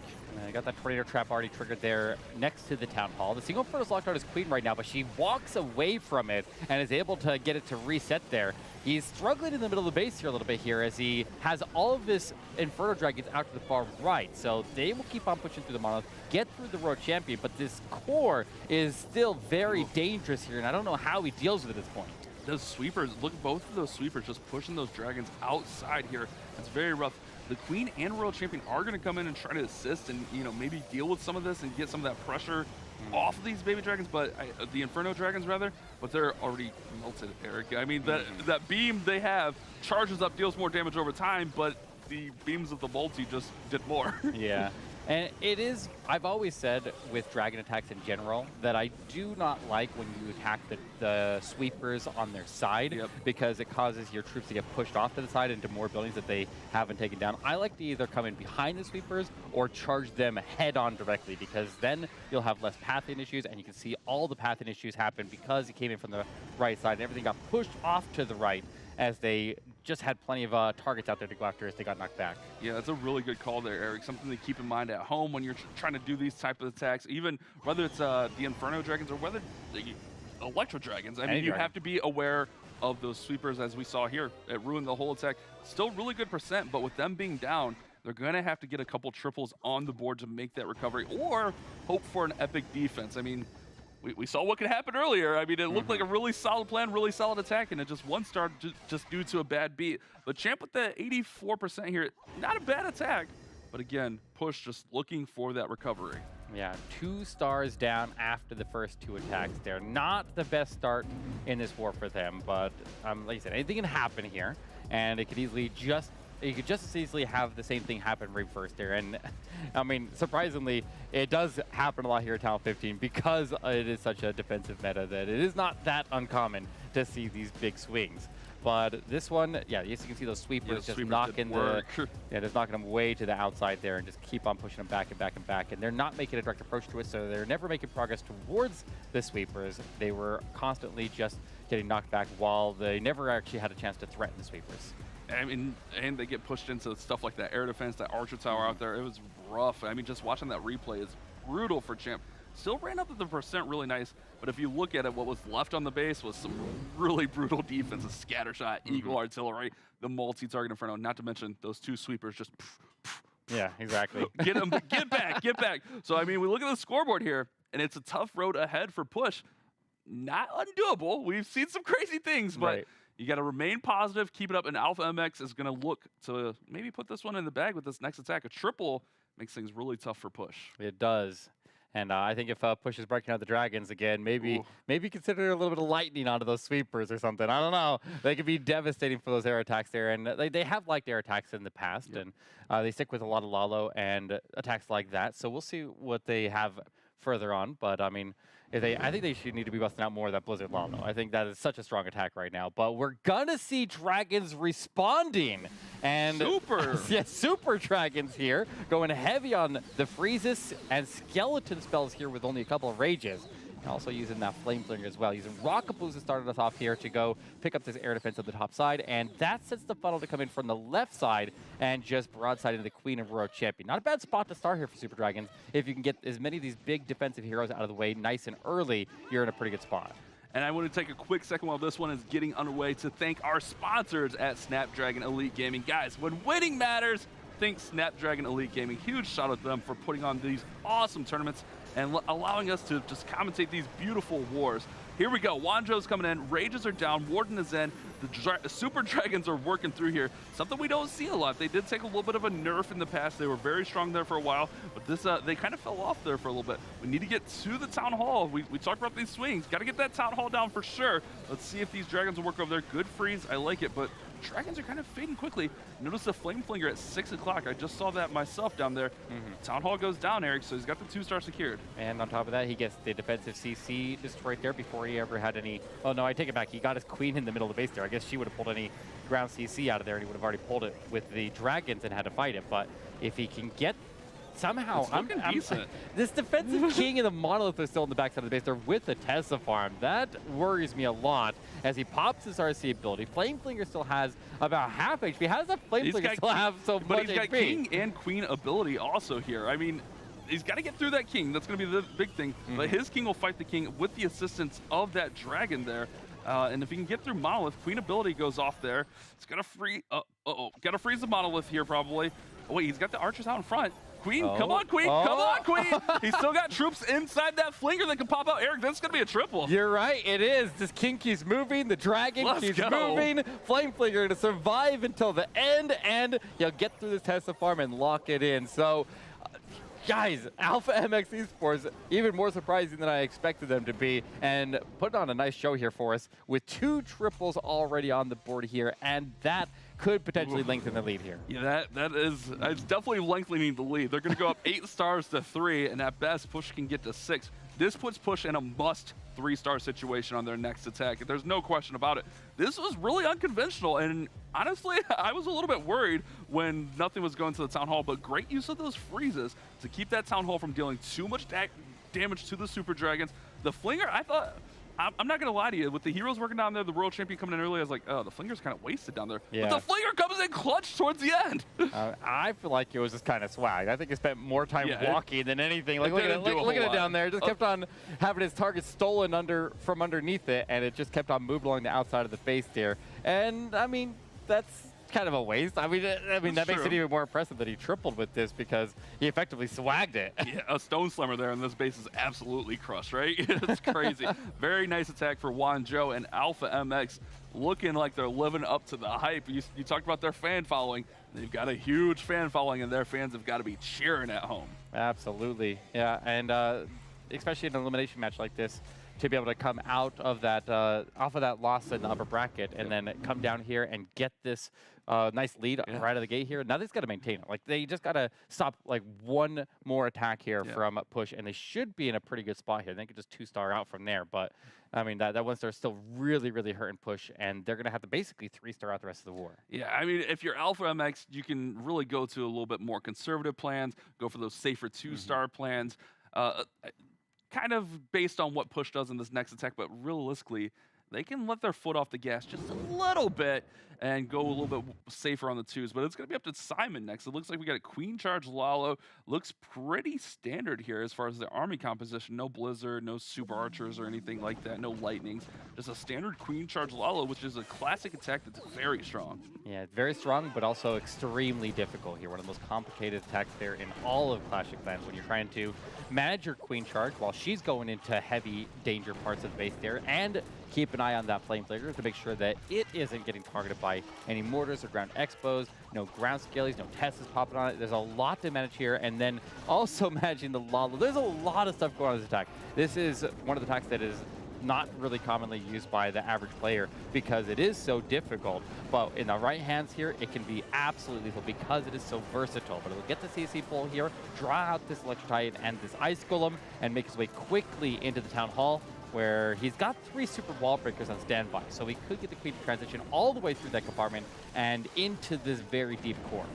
I got that tornado trap already triggered there next to the Town Hall. The single Inferno's locked on his queen right now, but she walks away from it and is able to get it to reset there. He's struggling in the middle of the base here a little bit here as he has all of this Inferno Dragons out to the far right. So they will keep on pushing through the Monolith, get through the Road Champion, but this core is still very dangerous here, and I don't know how he deals with it at this point. Those sweepers, look, both of those sweepers just pushing those dragons outside here. It's very rough. The Queen and Royal Champion are going to come in and try to assist and, you know, maybe deal with some of this and get some of that pressure off of these baby dragons, but the Inferno Dragons rather, but they're already melted, Eric. I mean, that beam they have charges up, deals more damage over time, but the beams of the multi just did more. Yeah. And it is, I've always said with dragon attacks in general that I do not like when you attack the sweepers on their side because it causes your troops to get pushed off to the side into more buildings that they haven't taken down. I like to either come in behind the sweepers or charge them head on directly because then you'll have less pathing issues and you can see all the pathing issues happen because it came in from the right side and everything got pushed off to the right as they just had plenty of targets out there to go after as they got knocked back. Yeah, that's a really good call there, Eric. Something to keep in mind at home when you're trying to do these type of attacks, even whether it's the Inferno Dragons or whether the Electro Dragons. I mean, you have to be aware of those sweepers as we saw here. It ruined the whole attack. Still really good percent, but with them being down, they're going to have to get a couple triples on the board to make that recovery or hope for an epic defense. I mean, we saw what could happen earlier. I mean, it looked like a really solid plan, really solid attack, and it just one star just due to a bad beat. But Champ with the 84% here, not a bad attack. But again, Push just looking for that recovery. Yeah, 2 stars down after the first 2 attacks there. Not the best start in this war for them, but like I said, anything can happen here, and it could easily you could just as easily have the same thing happen right first there. And I mean, surprisingly, it does happen a lot here at Town 15 because it is such a defensive meta that it is not that uncommon to see these big swings. But this one, yeah, yes, you can see those sweepers just knocking just knocking them way to the outside there and just keep on pushing them back and back and back. And they're not making a direct approach to it, so they're never making progress towards the sweepers. They were constantly just getting knocked back while they never actually had a chance to threaten the sweepers. I mean, and they get pushed into stuff like that air defense, that Archer Tower out there. It was rough. I mean, just watching that replay is brutal for Champ. Still ran up to the percent really nice, but if you look at it, what was left on the base was some really brutal defense, a scatter shot, Eagle Artillery, the multi-target Inferno, not to mention those 2 sweepers just yeah, exactly. Get them, get back. So, I mean, we look at the scoreboard here, and it's a tough road ahead for Push. Not undoable. We've seen some crazy things, but you got to remain positive, keep it up, and Alpha MX is going to look to maybe put this one in the bag with this next attack. A triple makes things really tough for Push. It does. And I think if Push is breaking out the Dragons again, maybe consider a little bit of lightning onto those sweepers or something. I don't know. They could be devastating for those air attacks there. And they have liked air attacks in the past, and they stick with a lot of Lalo and attacks like that. So we'll see what they have further on. But, I mean, I think they should need to be busting out more of that Blizzard Lalo. I think that is such a strong attack right now. But we're going to see Dragons responding. And Super Dragons here, going heavy on the freezes and skeleton spells here with only a couple of rages. And also using that flame flinger as well. Using rocket boost to start us off here to go pick up this air defense at the top side. And that sets the funnel to come in from the left side and just broadside into the Queen of Aurora Champion. Not a bad spot to start here for Super Dragons. If you can get as many of these big defensive heroes out of the way nice and early, you're in a pretty good spot. And I want to take a quick second while this one is getting underway to thank our sponsors at Snapdragon Elite Gaming. Guys, when winning matters, think Snapdragon Elite Gaming. Huge shout out to them for putting on these awesome tournaments and allowing us to just commentate these beautiful wars. Here we go. Wanzhou's coming in. Rages are down. Warden is in. The Super Dragons are working through here. Something we don't see a lot. They did take a little bit of a nerf in the past. They were very strong there for a while, but this they kind of fell off there for a little bit. We need to get to the Town Hall. We talked about these swings. Got to get that Town Hall down for sure. Let's see if these Dragons will work over there. Good freeze. I like it, but Dragons are kind of fading quickly. Notice the Flame Flinger at 6 o'clock. I just saw that myself down there. Town Hall goes down, Eric, so he's got the 2-star secured. And on top of that, he gets the defensive CC just right there before he ever had any... Oh, no, I take it back. He got his Queen in the middle of the base there. I guess she would have pulled any ground CC out of there, and he would have already pulled it with the Dragons and had to fight it. But if he can get... Somehow, I'm decent. This defensive king and the monolith are still in the backside of the base. They're with the Tesla farm. That worries me a lot as he pops his RC ability. Flame Flinger still has about half HP. How does that Flame Flinger still have so much HP? But he's got king and queen ability also here. I mean, he's got to get through that king. That's going to be the big thing. But his king will fight the king with the assistance of that dragon there. And if he can get through monolith, queen ability goes off there. It's got to free. Got to freeze the monolith here probably. Oh wait, he's got the archers out in front. Queen, come on, Queen, come on, Queen. He's still got troops inside that flinger that can pop out. Eric, that's going to be a triple. You're right, it is. This king keeps moving, the dragon keeps moving. Flame Flinger to survive until the end, and he'll get through this Tesla farm and lock it in. So, guys, Alpha MX Esports, even more surprising than I expected them to be, and putting on a nice show here for us with 2 triples already on the board here, and that could potentially lengthen the lead here. Yeah, it's definitely lengthening the lead. They're going to go up 8 stars to 3, and at best, Push can get to 6. This puts Push in a must 3-star situation on their next attack. There's no question about it. This was really unconventional, and honestly, I was a little bit worried when nothing was going to the Town Hall, but great use of those freezes to keep that Town Hall from dealing too much damage to the Super Dragons. The Flinger, I thought, I'm not going to lie to you, with the heroes working down there, the World Champion coming in early, I was like, oh, the Flinger's kind of wasted down there. Yeah. But the Flinger comes in clutch towards the end. I feel like it was just kind of swag. I think he spent more time walking than anything. Like, look at it down there. Just kept on having his target stolen from underneath it, and it just kept on moving along the outside of the base there. And, I mean, that's kind of a waste. I mean, that makes it even more impressive that he tripled with this because he effectively swagged it. Yeah, a Stone Slammer there, and this base is absolutely crushed, right? It's crazy. Very nice attack for Wanzhou and Alpha MX looking like they're living up to the hype. You talked about their fan following. They've got a huge fan following, and their fans have got to be cheering at home. Absolutely. Yeah, and especially in an elimination match like this, to be able to come out of that off of that loss in the upper bracket and then come down here and get this nice lead right out of the gate here. Now they've got to maintain it. Like, they just got to stop like one more attack here from Push, and they should be in a pretty good spot here. They could just 2-star out from there, but I mean that 1-star is still really, really hurting Push, and they're going to have to basically 3-star out the rest of the war. Yeah, I mean, if you're Alpha MX, you can really go to a little bit more conservative plans, go for those safer 2-star plans. Kind of based on what Push does in this next attack, but realistically, they can let their foot off the gas just a little bit and go a little bit safer on the 2s. But it's going to be up to Simon next. It looks like we got a Queen Charge Lalo. Looks pretty standard here as far as the army composition. No Blizzard, no Super Archers or anything like that. No Lightnings. Just a standard Queen Charge Lalo, which is a classic attack that's very strong. Yeah, very strong, but also extremely difficult here. One of the most complicated attacks there in all of Clash of Clans when you're trying to manage your Queen Charge while she's going into heavy danger parts of the base there, and keep an eye on that Flame Flicker to make sure that it isn't getting targeted by any mortars or ground expos, no ground scalies, no Teslas popping on it. There's a lot to manage here, and then also managing the Lalo. There's a lot of stuff going on in this attack. This is one of the attacks that is not really commonly used by the average player because it is so difficult, but in the right hands here, it can be absolutely lethal because it is so versatile. But it'll get the CC pull here, draw out this Electro Titan and this Ice Golem, and make his way quickly into the Town Hall, where he's got 3 super wall breakers on standby. So he could get the Queen to transition all the way through that compartment and into this very deep core.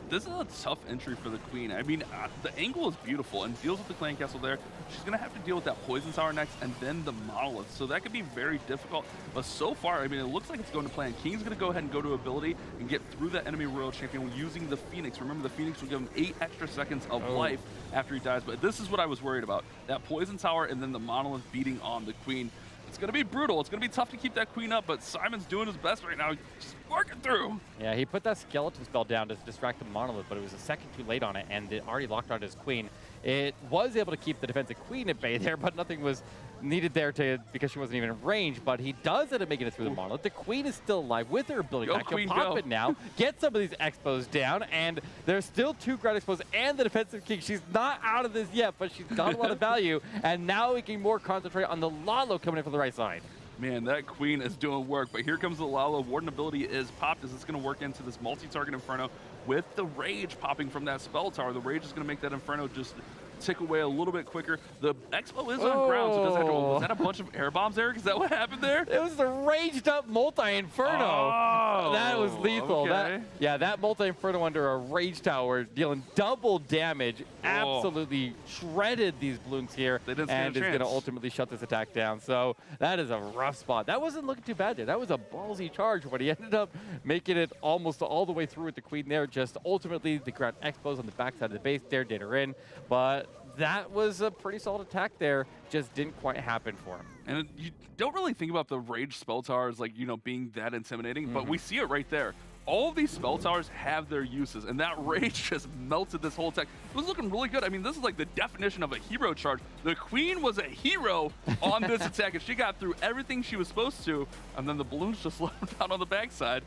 This is a tough entry for the Queen. I mean, the angle is beautiful and deals with the Clan Castle there. She's going to have to deal with that Poison Tower next and then the Monolith. So that could be very difficult. But so far, I mean, it looks like it's going to plan. King's going to go ahead and go to ability and get through that enemy Royal Champion using the Phoenix. Remember, the Phoenix will give him 8 extra seconds of life after he dies. But this is what I was worried about. That Poison Tower and then the Monolith beating on the Queen. It's going to be brutal. It's going to be tough to keep that Queen up, but Simon's doing his best right now. Just working through. Yeah, he put that Skeleton spell down to distract the Monolith, but it was a second too late on it, and it already locked on his Queen. It was able to keep the defensive Queen at bay there, but nothing was needed there because she wasn't even in range, but he does end up making it through the Monolith. The Queen is still alive with her ability back. He'll pop it now, get some of these Expos down, and there's still 2 ground Expos and the defensive King. She's not out of this yet, but she's got a lot of value, and now we can more concentrate on the Lalo coming in from the right side. Man, that Queen is doing work, but here comes the Lalo. Warden ability is popped. Is this going to work into this multi-target Inferno with the Rage popping from that Spell Tower? The Rage is going to make that Inferno just tick away a little bit quicker. The Expo is on ground, so it doesn't have to. Was that a bunch of air bombs, Eric? Is that what happened there? It was the raged up multi-inferno. Oh, that was lethal. Okay. That multi-inferno under a rage tower, dealing double damage, absolutely shredded these balloons here, and is going to ultimately shut this attack down. So that is a rough spot. That wasn't looking too bad there. That was a ballsy charge, but he ended up making it almost all the way through with the Queen there. Just ultimately the ground expos on the backside of the base there did her in, but that was a pretty solid attack there. Just didn't quite happen for him. And you don't really think about the Rage Spell Towers like, being that intimidating, but we see it right there. All of these Spell Towers have their uses, and that Rage just melted this whole attack. It was looking really good. I mean, this is like the definition of a hero charge. The Queen was a hero on this attack, and she got through everything she was supposed to, and then the balloons just let her down on the backside.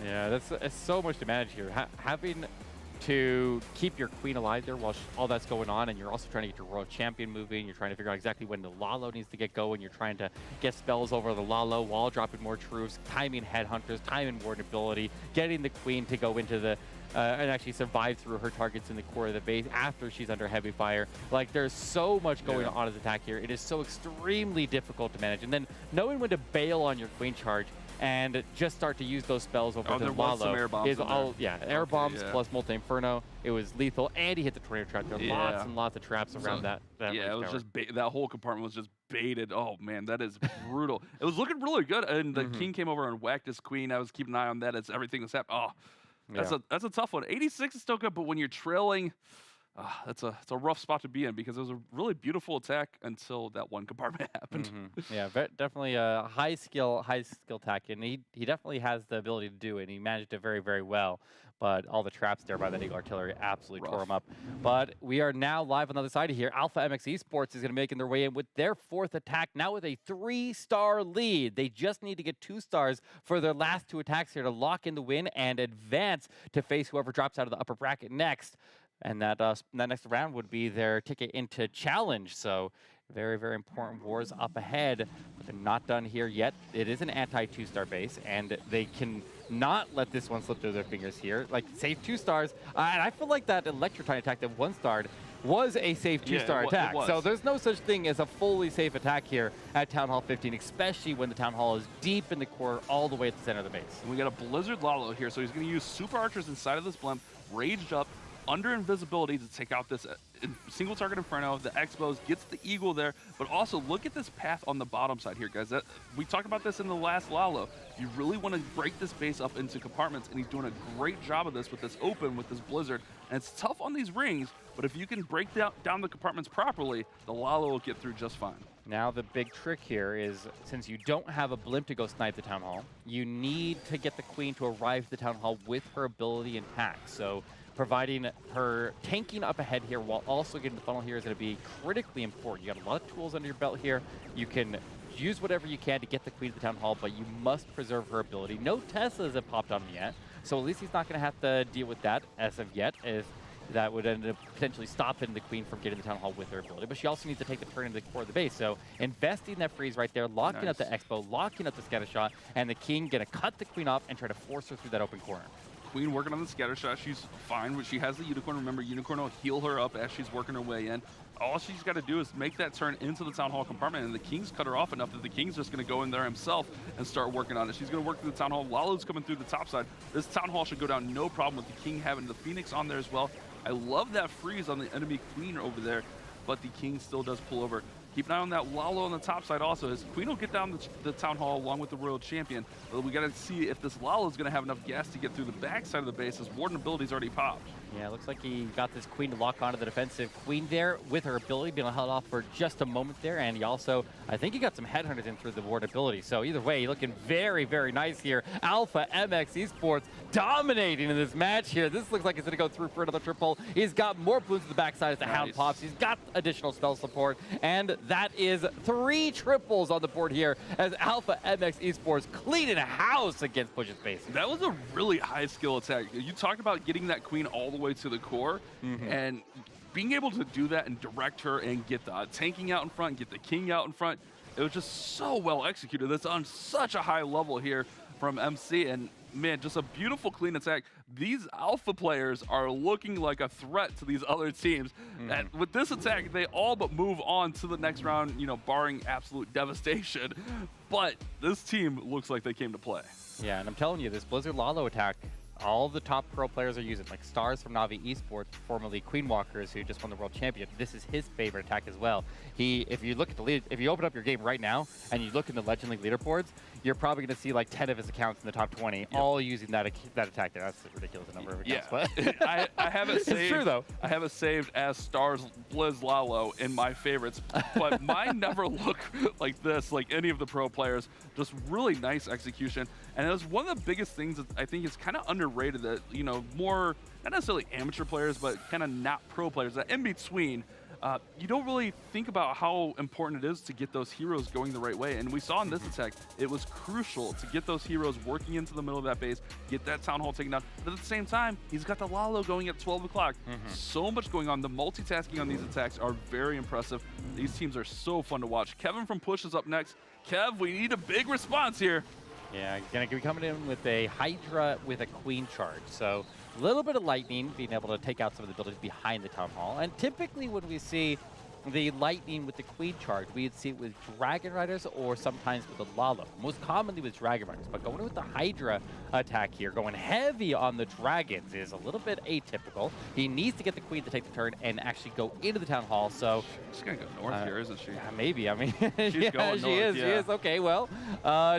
Yeah, it's so much to manage here. Having to keep your queen alive there while all that's going on, and you're also trying to get your Royal Champion moving. You're trying to figure out exactly when the Lalo needs to get going. You're trying to get spells over the Lalo while dropping more troops, timing headhunters, timing warden ability, getting the queen to go into the and actually survive through her targets in the core of the base after she's under heavy fire. Like, there's so much going on as attack here. It is so extremely difficult to manage. And then knowing when to bail on your queen charge and just start to use those spells over the Lalo is all, air bombs plus Multi Inferno. It was lethal, and he hit the tornado trap. There were lots and lots of traps around that. It was just that whole compartment was just baited. Oh man, that is brutal. It was looking really good, and the king came over and whacked his queen. I was keeping an eye on that as everything was happening. Oh, that's a tough one. 86 is still good, but when you're trailing, it's a rough spot to be in because it was a really beautiful attack until that one compartment happened. Yeah, definitely a high skill attack, and he definitely has the ability to do it. And he managed it very, very well. But all the traps there by that Eagle Artillery absolutely tore him up. But we are now live on the other side of here. Alpha MX Esports is going to make their way in with their 4th attack, now with a 3-star lead. They just need to get 2 stars for their last 2 attacks here to lock in the win and advance to face whoever drops out of the upper bracket next. And that next round would be their ticket into Challenge. So very, very important wars up ahead, but they're not done here yet. It is an anti-2-star base, and they can not let this one slip through their fingers here. Like, safe 2 stars, and I feel like that Electrotine attack that 1-starred was a safe 2-star attack. So there's no such thing as a fully safe attack here at Town Hall 15, especially when the Town Hall is deep in the core all the way at the center of the base. And we got a Blizzard Lalo here, so he's going to use Super Archers inside of this blimp, raged up, under invisibility to take out this single target Inferno. The Expos gets the Eagle there, but also look at this path on the bottom side here, guys. We talked about this in the last Lalo. You really want to break this base up into compartments, and he's doing a great job of this with this open, with this Blizzard. And it's tough on these rings, but if you can break down the compartments properly, the Lalo will get through just fine. Now the big trick here is, since you don't have a blimp to go snipe the Town Hall, you need to get the Queen to arrive to the Town Hall with her ability intact. So providing her tanking up ahead here while also getting the funnel here is going to be critically important. You got a lot of tools under your belt here. You can use whatever you can to get the Queen to the Town Hall, but you must preserve her ability. No Teslas have popped on him yet, so at least he's not going to have to deal with that as of yet, as that would end up potentially stopping the Queen from getting the Town Hall with her ability. But she also needs to take the turn into the core of the base. So investing that freeze right there, locking up the Expo, locking up the scatter shot, and the King going to cut the Queen off and try to force her through that open corner. Queen working on the scatter shot. She's fine, but she has the Unicorn. Remember, Unicorn will heal her up as she's working her way in. All she's got to do is make that turn into the Town Hall compartment, and the King's cut her off enough that the King's just going to go in there himself and start working on it. She's going to work through the Town Hall. Lalo's coming through the top side. This Town Hall should go down no problem with the King having the Phoenix on there as well. I love that freeze on the enemy Queen over there, but the King still does pull over. Keep an eye on that Lalo on the top side also. His Queen will get down the Town Hall along with the Royal Champion. But we got to see if this Lalo is going to have enough gas to get through the back side of the base, as Warden ability's already popped. Yeah, it looks like he got this Queen to lock onto the defensive Queen there with her ability being held off for just a moment there. And he also, I think he got some headhunters in through the Warden ability. So either way, looking very, very nice here. Alpha MX Esports dominating in this match here. This looks like it's going to go through for another triple. He's got more balloons to the backside as the Hound pops. He's got additional spell support. And that is 3 triples on the board here as Alpha MX Esports cleaning a house against Push's base. That was a really high skill attack. You talked about getting that Queen all the way to the core, and being able to do that and direct her and get the tanking out in front, get the King out in front. It was just so well executed. That's on such a high level here from MC, and man, just a beautiful clean attack. These Alpha players are looking like a threat to these other teams. And with this attack, they all but move on to the next round, you know, barring absolute devastation. But this team looks like they came to play. Yeah, and I'm telling you, this Blizzard Lalo attack, all the top pro players are using, like Stars from Navi Esports, formerly Queen Walkers, who just won the World Champion. This is his favorite attack as well. If you look at the lead, if you open up your game right now and you look in the Legend League leaderboards, you're probably going to see like 10 of his accounts in the top 20, all using that attack there. That's a ridiculous number of accounts. Yeah, but I have it saved. It's true though. I have it saved as Stars Blizz Lalo in my favorites, but mine never look like this, like any of the pro players. Just really nice execution. And it was one of the biggest things that I think is kind of underrated, that, you know, more, not necessarily amateur players, but kind of not pro players, that in between, you don't really think about how important it is to get those heroes going the right way. And we saw in this attack, it was crucial to get those heroes working into the middle of that base, get that Town Hall taken down. But at the same time, he's got the Lalo going at 12 o'clock. So much going on. The multitasking on these attacks are very impressive. These teams are so fun to watch. Kevin from Push is up next. Kev, we need a big response here. Yeah, going to be coming in with a Hydra with a Queen charge. So a little bit of Lightning, being able to take out some of the buildings behind the Town Hall. And typically when we see the Lightning with the Queen charge, we'd see it with Dragon Riders or sometimes with the Lalo. Most commonly with Dragon Riders, but going with the Hydra attack here, going heavy on the Dragons is a little bit atypical. He needs to get the Queen to take the turn and actually go into the Town Hall, so... She's going to go north here, isn't she? Yeah, maybe. I mean, She's going she north, is. yeah. She is. Okay, well,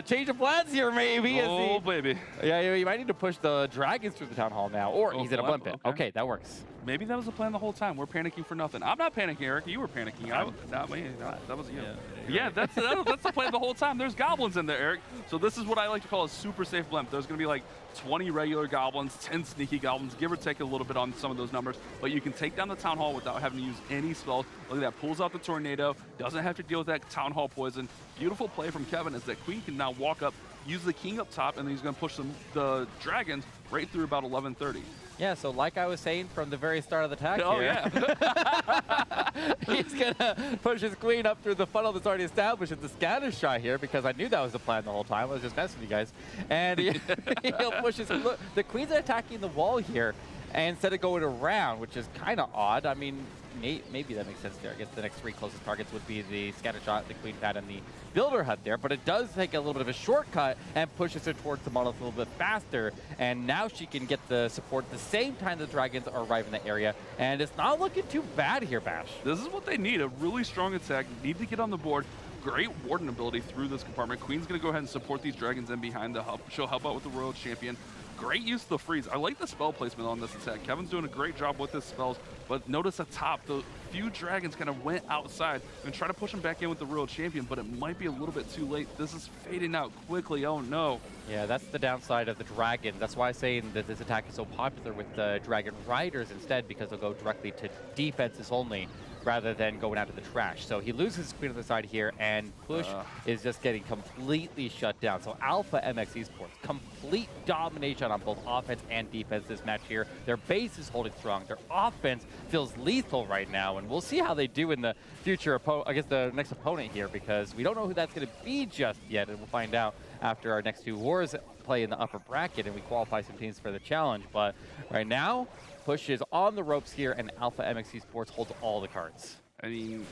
change of plans here, maybe. Oh, baby. Yeah, you might need to push the Dragons through the Town Hall now, or Oh, he's going to blimp it. okay. Okay, that works. Maybe that was the plan the whole time. We're panicking for nothing. I'm not panicking, Eric. You were panicking. Not me. That was you. Yeah, that's the plan the whole time. There's goblins in there, Eric. So this is what I like to call a super safe blimp. There's going to be like 20 regular goblins, 10 sneaky goblins, give or take a little bit on some of those numbers. But you can take down the Town Hall without having to use any spells. Look at that. Pulls out the Tornado. Doesn't have to deal with that Town Hall poison. Beautiful play from Kevin is that Queen can now walk up, use the King up top, and then he's going to push the Dragons right through about 11:30. Yeah, so like I was saying from the very start of the attack Oh, here, yeah. he's going to push his Queen up through the funnel that's already established at the scatter shot here, because I knew that was the plan the whole time. I was just messing with you guys. And he'll push his... Look, the Queen's attacking the wall here, and instead of going around, which is kind of odd. I mean, maybe that makes sense there. I guess the next three closest targets would be the scatter shot, the Queen pad, and the Builder Hut there, but it does take a little bit of a shortcut and pushes her towards the monolith a little bit faster, and now she can get the support at the same time the Dragons are arriving in the area, and it's not looking too bad here, Bash. This is what they need, a really strong attack, need to get on the board. Great Warden ability through this compartment. Queen's going to go ahead and support these Dragons in behind the help. She'll help out with the Royal Champion. Great use of the freeze. I like the spell placement on this attack. Kevin's doing a great job with his spells, but notice at top, the few Dragons kind of went outside and try to push him back in with the Royal Champion, but it might be a little bit too late. This is fading out quickly. Oh, no. Yeah, that's the downside of the Dragon. That's why I'm saying that this attack is so popular with the Dragon Riders instead, because they'll go directly to defenses only rather than going out to the trash. So he loses Queen on the side here, and Push is just getting completely shut down. So Alpha MX Esports, complete domination on both offense and defense this match here. Their base is holding strong. Their offense feels lethal right now, and we'll see how they do in the future, the next opponent here, because we don't know who that's going to be just yet, and we'll find out after our next two wars play in the upper bracket and we qualify some teams for the challenge. But right now, Push is on the ropes here, and Alpha MX Esports holds all the cards. I mean,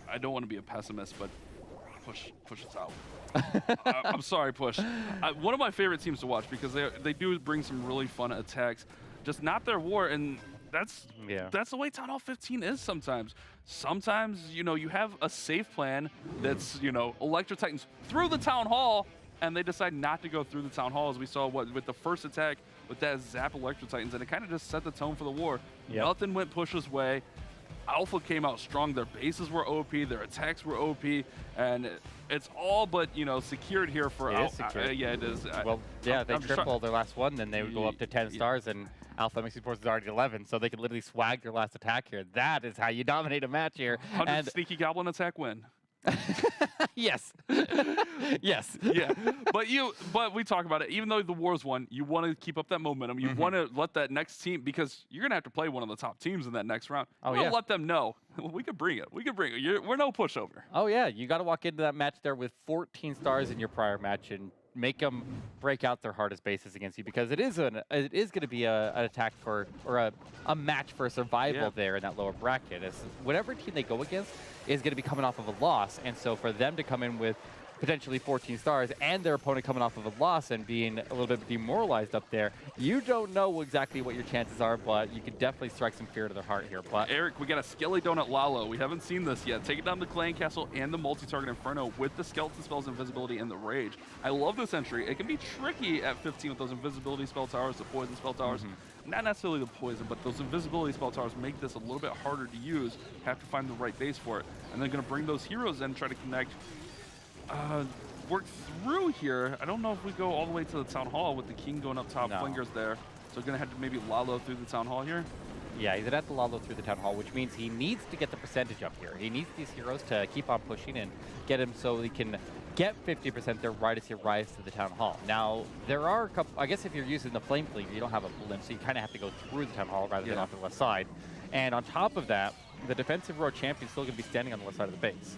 I don't want to be a pessimist, but Push is out. I'm sorry, Push. One of my favorite teams to watch, because they do bring some really fun attacks. Just not their war, and that's the way Town Hall 15 is sometimes. Sometimes, you know, you have a safe plan that's, you know, Electro Titans through the Town Hall, and they decide not to go through the Town Hall, as we saw with the first attack with that Zap Electro Titans, and it kind of just set the tone for the war. Nothing went Push's way. Alpha came out strong. Their bases were OP, their attacks were OP, and it's all but, you know, secured here for Alpha. Yeah, it is. Well, yeah, they triple their last one, then they would go up to 10 stars, and Alpha MX Esports is already 11, so they could literally swag their last attack here. That is how you dominate a match here. 100 sneaky goblin attack win. Yes. Yes. Yeah, but we talk about it. Even though the war's won, you want to keep up that momentum. You want to let that next team, because you're gonna have to play one of the top teams in that next round. Let them know we could bring it. We could bring it. We're no pushover. Oh yeah, you got to walk into that match there with 14 stars in your prior match and make them break out their hardest bases against you, because it is going to be an attack for, or a match for survival there in that lower bracket. As whatever team they go against is going to be coming off of a loss, and so for them to come in with potentially 14 stars and their opponent coming off of a loss and being a little bit demoralized up there, you don't know exactly what your chances are, but you can definitely strike some fear to their heart here. But Eric, we got a Skelly Donut Lalo. We haven't seen this yet. Take it down the Clan Castle and the multi-target Inferno with the Skeleton Spells, Invisibility, and the Rage. I love this entry. It can be tricky at 15 with those Invisibility Spell Towers, the Poison Spell Towers. Not necessarily the Poison, but those Invisibility Spell Towers make this a little bit harder to use. Have to find the right base for it. And they're going to bring those heroes in, try to connect. Work through here. I don't know if we go all the way to the Town Hall with the King going up top, Flingers there. So we're going to have to maybe Lalo through the Town Hall here. Yeah, he's at the Lalo through the Town Hall, which means he needs to get the percentage up here. He needs these heroes to keep on pushing and get him so he can get 50% there right as he arrives to the Town Hall. Now, there are a couple, I guess if you're using the Flame Fleet, you don't have a blimp, so you kind of have to go through the Town Hall rather than off the left side. And on top of that, the defensive row champion is still going to be standing on the left side of the base.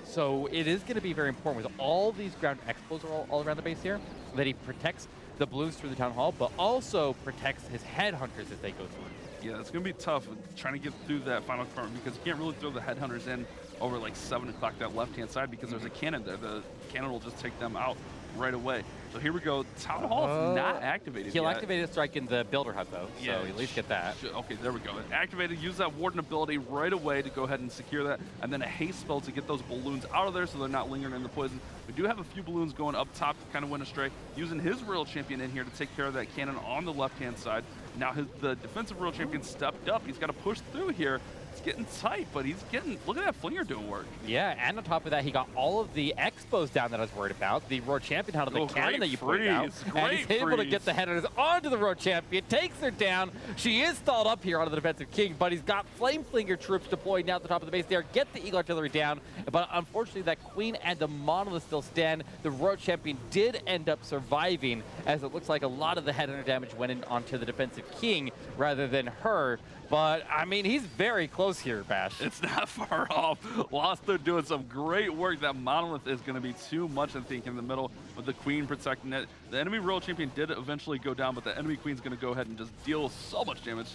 So it is going to be very important with all these ground expos all around the base here, that he protects the balloons through the Town Hall, but also protects his headhunters as they go through. Yeah, it's going to be tough trying to get through that final corner because you can't really throw the headhunters in over like 7 o'clock that left-hand side because there's a cannon there. The cannon will just take them out right away. So here we go. Town Hall is not activated He'll yet. activate his strike in the Builder Hut, though, so at least get that. Okay, there we go. Activated, use that Warden ability right away to go ahead and secure that, and then a haste spell to get those balloons out of there so they're not lingering in the poison. We do have a few balloons going up top to kind of win a stray, using his Royal Champion in here to take care of that cannon on the left-hand side. Now the defensive Royal Champion stepped up. He's got to push through here. It's getting tight, but he's getting, look at that Flinger doing work. Yeah, and on top of that, he got all of the expos down that I was worried about. The Road Champion out of the cannon that you pointed out. And he's able to get the headers onto the Road Champion, takes her down. She is stalled up here onto the defensive King, but he's got Flame Flinger troops deployed now at the top of the base there. Get the Eagle Artillery down, but unfortunately that Queen and the Monolith still stand. The Road Champion did end up surviving, as it looks like a lot of the headhunter damage went in onto the defensive King rather than her. But, I mean, he's very close here, Bash. It's not far off. Loster doing some great work. That Monolith is going to be too much, I think, in the middle with the Queen protecting it. The enemy Royal Champion did eventually go down, but the enemy Queen's going to go ahead and just deal so much damage.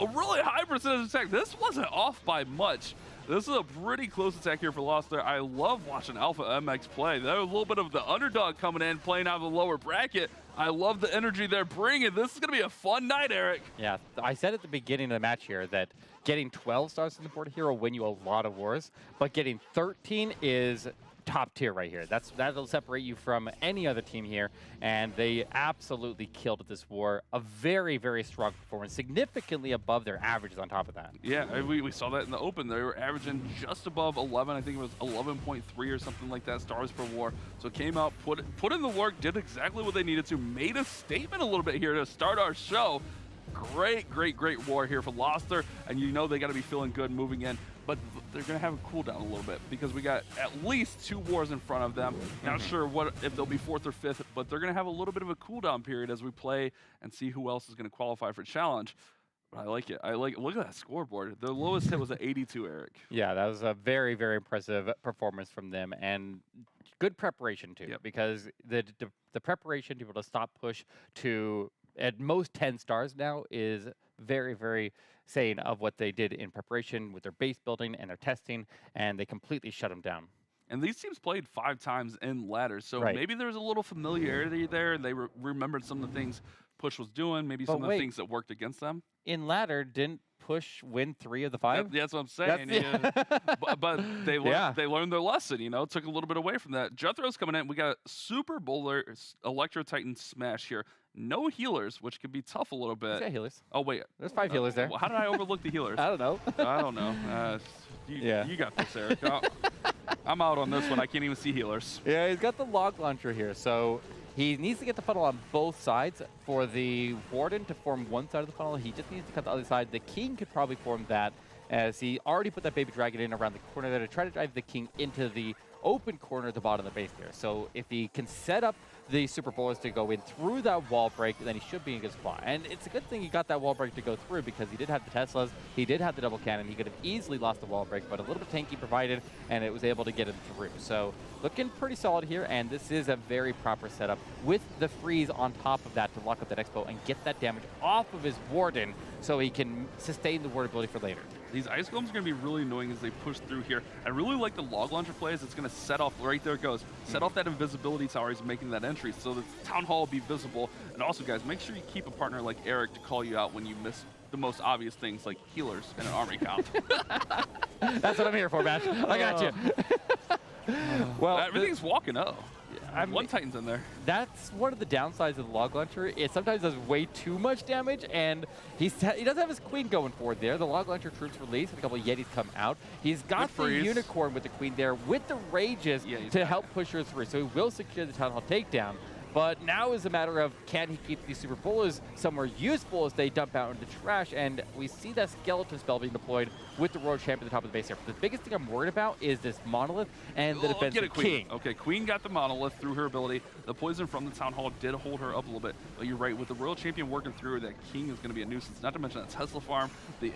A really high percentage attack. This wasn't off by much. This is a pretty close attack here for Loster. I love watching Alpha MX play. There's a little bit of the underdog coming in, playing out of the lower bracket. I love the energy they're bringing. This is going to be a fun night, Eric. Yeah, I said at the beginning of the match here that getting 12 stars in the board here will win you a lot of wars, but getting 13 is top tier right here. That'll separate you from any other team here, and they absolutely killed this war. A very, very strong performance, significantly above their averages on top of that. Yeah, we saw that in the open. They were averaging just above 11. I think it was 11.3 or something like that, stars per war. So it came out, put in the work, did exactly what they needed to, made a statement a little bit here to start our show. Great, great, great war here for Loster, and you know they got to be feeling good moving in. But they're going to have a cooldown a little bit because we got at least 2 wars in front of them. Not sure if they'll be 4th or 5th, but they're going to have a little bit of a cooldown period as we play and see who else is going to qualify for challenge. But I like it. Look at that scoreboard. The lowest hit was at 82, Eric. Yeah, that was a very, very impressive performance from them, and good preparation too, because the preparation to be able to stop push to at most 10 stars now is very, very saying of what they did in preparation with their base building and their testing, and they completely shut them down. And these teams played 5 times in ladders, so maybe there's a little familiarity there, and they remembered some of the things Push was doing, maybe some of the things that worked against them. In ladder, didn't Push win 3 of the 5? That's what I'm saying. But they learned their lesson, you know, took a little bit away from that. Jethro's coming in. We got Super Bowler, Electro Titan Smash here. No healers, which could be tough a little bit. He's got healers. Oh, wait. There's 5 healers there. How did I overlook the healers? I don't know. I don't know. You got this, Eric. I'm out on this one. I can't even see healers. Yeah, he's got the log launcher here, so he needs to get the funnel on both sides. For the Warden to form one side of the funnel, he just needs to cut the other side. The King could probably form that, as he already put that Baby Dragon in around the corner there to try to drive the King into the open corner at the bottom of the base there. So if he can set up the Super Bowlers to go in through that wall break, then he should be in a good spot. And it's a good thing he got that wall break to go through, because he did have the Teslas, he did have the double cannon, he could have easily lost the wall break, but a little bit tanky provided, and it was able to get him through. So looking pretty solid here, and this is a very proper setup with the freeze on top of that to lock up that Expo and get that damage off of his Warden so he can sustain the ward ability for later. These Ice Golems are going to be really annoying as they push through here. I really like the Log Launcher plays. It's going to set off, right there it goes, set off that invisibility tower he's making that entry so the Town Hall will be visible. And also, guys, make sure you keep a partner like Eric to call you out when you miss the most obvious things like healers in an army comp. That's what I'm here for, Bash. I got you. Well, everything's walking up. One Titan's in there. That's one of the downsides of the Log Launcher. It sometimes does way too much damage, and he does have his Queen going forward there. The Log Launcher troops release, and a couple of Yetis come out. He's got the Unicorn with the Queen there with the Rages to help push her through. So he will secure the Town Hall takedown. But now is a matter of, can he keep these super bowlers somewhere useful as they dump out into the trash? And we see that skeleton spell being deployed with the world champion at the top of the base here. But the biggest thing I'm worried about is this monolith and the defensive king. Okay, Queen got the monolith through her ability. The poison from the town hall did hold her up a little bit. But you're right, with the world champion working through her, that king is going to be a nuisance. Not to mention that Tesla farm, the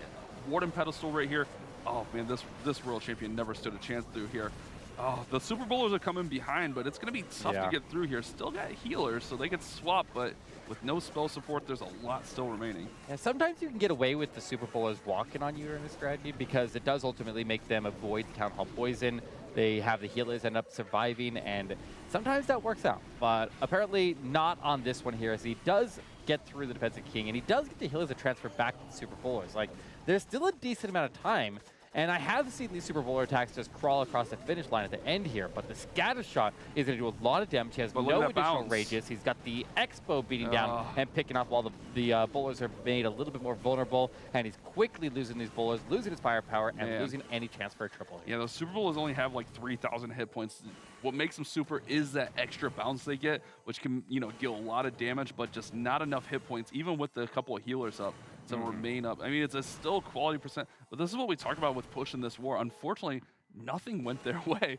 warden pedestal right here. Oh man, this world champion never stood a chance through here. Oh, the Super Bowlers are coming behind, but it's going to be tough to get through here. Still got healers, so they can swap, but with no spell support, there's a lot still remaining. And sometimes you can get away with the Super Bowlers walking on you during a strategy because it does ultimately make them avoid the Town Hall poison. They have the healers end up surviving, and sometimes that works out. But apparently not on this one here, as he does get through the defensive king, and he does get the healers to transfer back to the Super Bowlers. Like, there's still a decent amount of time. And I have seen these Super Bowler attacks just crawl across the finish line at the end here, but the scatter shot is going to do a lot of damage. He has no additional rages. He's got the Expo beating down and picking off while the bowlers are made a little bit more vulnerable, and he's quickly losing these bowlers, losing his firepower, and losing any chance for a triple. Yeah, those Super Bowlers only have like 3,000 hit points. What makes them super is that extra bounce they get, which can, deal a lot of damage, but just not enough hit points, even with the couple of healers up, to remain up. I mean, it's a still quality percent, but this is what we talked about with pushing this war. Unfortunately, nothing went their way.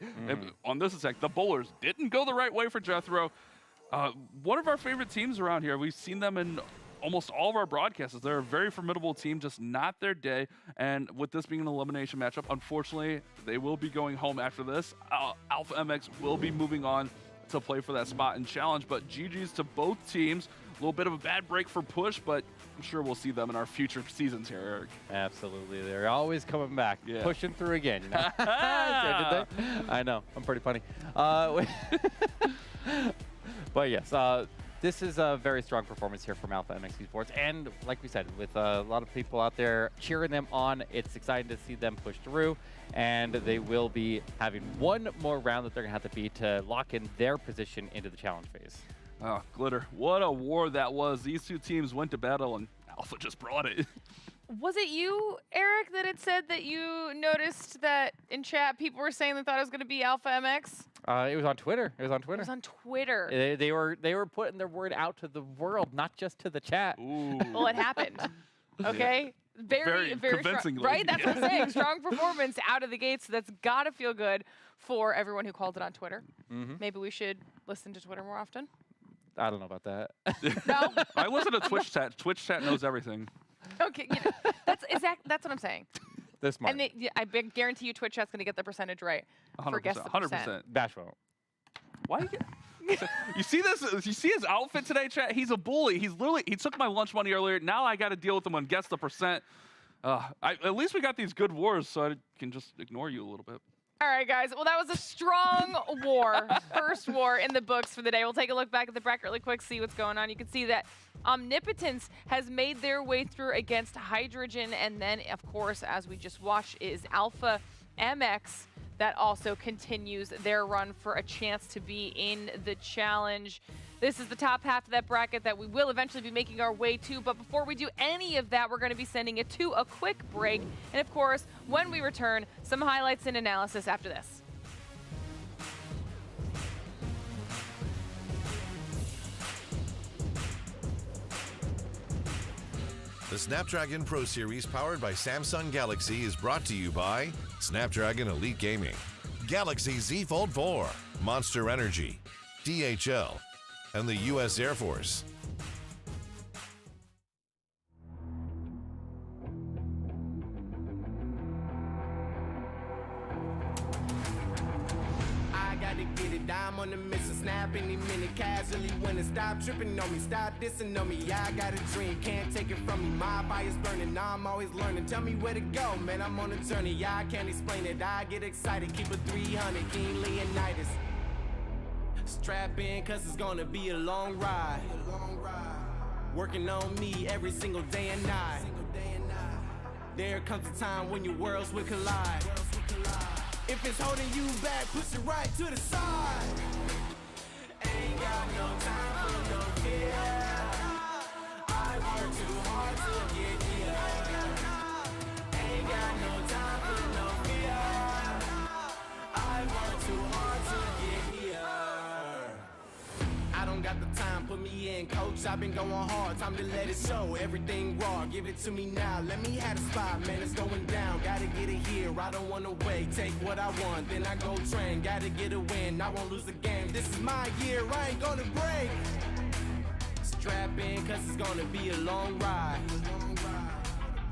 On this attack, the bowlers didn't go the right way for Jethro. One of our favorite teams around here. We've seen them in almost all of our broadcasts. They're a very formidable team, just not their day. And with this being an elimination matchup, unfortunately, they will be going home after this. Alpha MX will be moving on to play for that spot and challenge, but GG's to both teams. A little bit of a bad break for Push, but I'm sure we'll see them in our future seasons here, Eric. Absolutely. They're always coming back, pushing through again. Did they? I know. I'm pretty funny. But yes, this is a very strong performance here from Alpha MX Esports. And like we said, with a lot of people out there cheering them on, it's exciting to see them push through. And they will be having one more round that they're going to have to beat to lock in their position into the challenge phase. Oh, Glitter, what a war that was. These two teams went to battle, and Alpha just brought it. Was it you, Eric, that had said that you noticed that in chat people were saying they thought it was going to be Alpha MX? It was on Twitter. It was on Twitter. It was on Twitter. They were putting their word out to the world, not just to the chat. Ooh. Well, it happened. Okay? Very convincingly. strong. Right? That's what I'm saying. Strong performance out of the gates. That's got to feel good for everyone who called it on Twitter. Maybe we should listen to Twitter more often. I don't know about that. No? I listen to Twitch chat. Twitch chat knows everything. Okay, that's what I'm saying. They're smart. And I guarantee you Twitch chat's going to get the percentage right. 100%. Guess the 100%. Bash won't. Why? You see this? You see his outfit today, chat? He's a bully. He took my lunch money earlier. Now I got to deal with him on Guess the Percent. At least we got these good wars, so I can just ignore you a little bit. All right, guys. Well, that was a strong war. First war in the books for the day. We'll take a look back at the bracket really quick, see what's going on. You can see that Omnipotence has made their way through against Hydrogen. And then, of course, as we just watched, is Alpha MX that also continues their run for a chance to be in the challenge. This is the top half of that bracket that we will eventually be making our way to. But before we do any of that, we're going to be sending it to a quick break. And of course, when we return, some highlights and analysis after this. The Snapdragon Pro Series powered by Samsung Galaxy is brought to you by Snapdragon Elite Gaming, Galaxy Z Fold 4, Monster Energy, DHL, and the U.S. Air Force. I gotta get it, I'm on the mission, snap any minute, casually winning. Stop tripping on me, stop dissing on me. Yeah, I got a dream, can't take it from me. My fire's burning, now I'm always learning. Tell me where to go, man, I'm on a journey. Yeah, I can't explain it, I get excited. Keep it 300, King Leonidas. Strap in, cause it's gonna be a long ride. Working on me every single day and night. There comes a time when your worlds will collide. If it's holding you back, push it right to the side. Ain't got no time for no fear. I work too hard to get here. Ain't got no time for no fear. I work too hard to get here. I don't got the time, put me in, coach. I've been going hard, time to let it show. Everything raw, give it to me now. Let me have the spot, man, it's going down. Gotta get it here, I don't wanna wait. Take what I want, then I go train. Gotta get a win, I won't lose the game. This is my year, I ain't gonna break. Strap in, cause it's gonna be a long ride.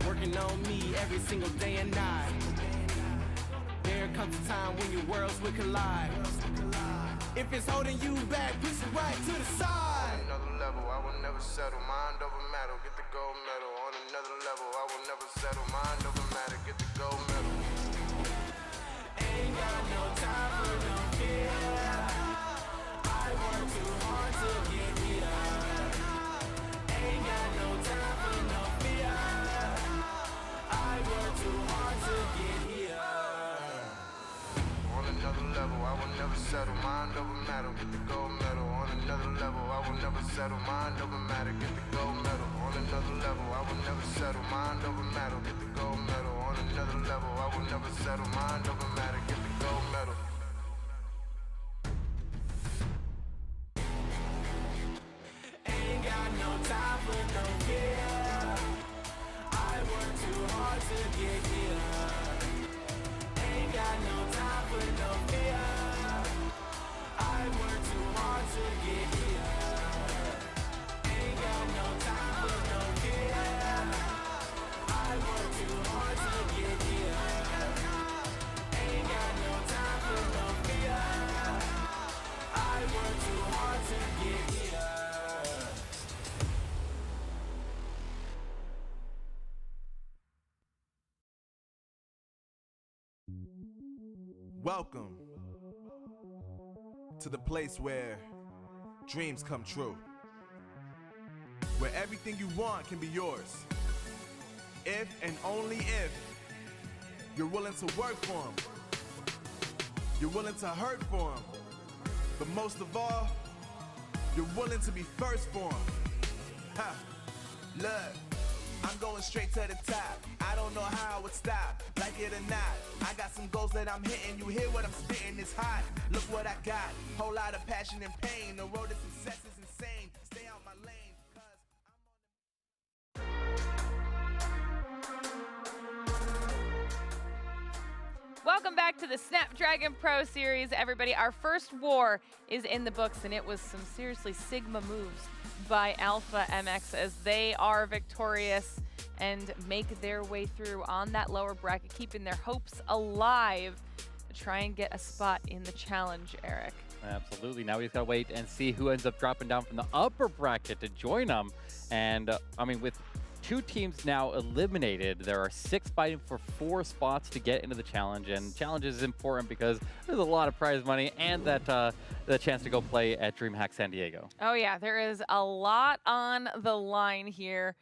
Working on me every single day and night. There comes a time when your worlds will collide. If it's holding you back, push it right to the side. On another level, I will never settle. Mind over matter, get the gold medal. On another level, I will never settle. Mind over matter, get the gold medal. Ain't got no time for no fear. I work too hard to get here. Ain't got no time for no fear. I work too hard to get here. On another level, I will never settle. Mind over matter, get the gold medal. On another level, I will never settle. Mind over matter, get the gold medal. On another level, I will never settle. Mind over matter, get the gold medal. On another level, I will never settle. Mind over matter, get the gold medal. Ain't got no time for no fear. I work too hard to get here. Ain't got no time for no fear. I work too hard to get here. Ain't got no time for no fear. I work too hard to get here. Ain't got no time for no fear. I work too hard to get here. Welcome to the place where dreams come true. Where everything you want can be yours. If and only if you're willing to work for them. You're willing to hurt for them. But most of all, you're willing to be first for them. Ha! Look, I'm going straight to the top. I don't know how I would stop, like it or not. I got some goals that I'm hitting. You hear what I'm spitting? It's hot. Look what I got. Whole lot of passion and pain. The road to success is insane. Stay out my lane, 'cause Welcome back to the Snapdragon Pro Series, everybody. Our first war is in the books, and it was some seriously Sigma moves by Alpha MX as they are victorious and make their way through on that lower bracket, keeping their hopes alive to try and get a spot in the challenge, Eric. Absolutely. Now we just gotta wait and see who ends up dropping down from the upper bracket to join them. And I mean, with 2 teams now eliminated, there are 6 fighting for 4 spots to get into the challenge. And challenge is important because there's a lot of prize money and that the chance to go play at DreamHack San Diego. Oh yeah, there is a lot on the line here.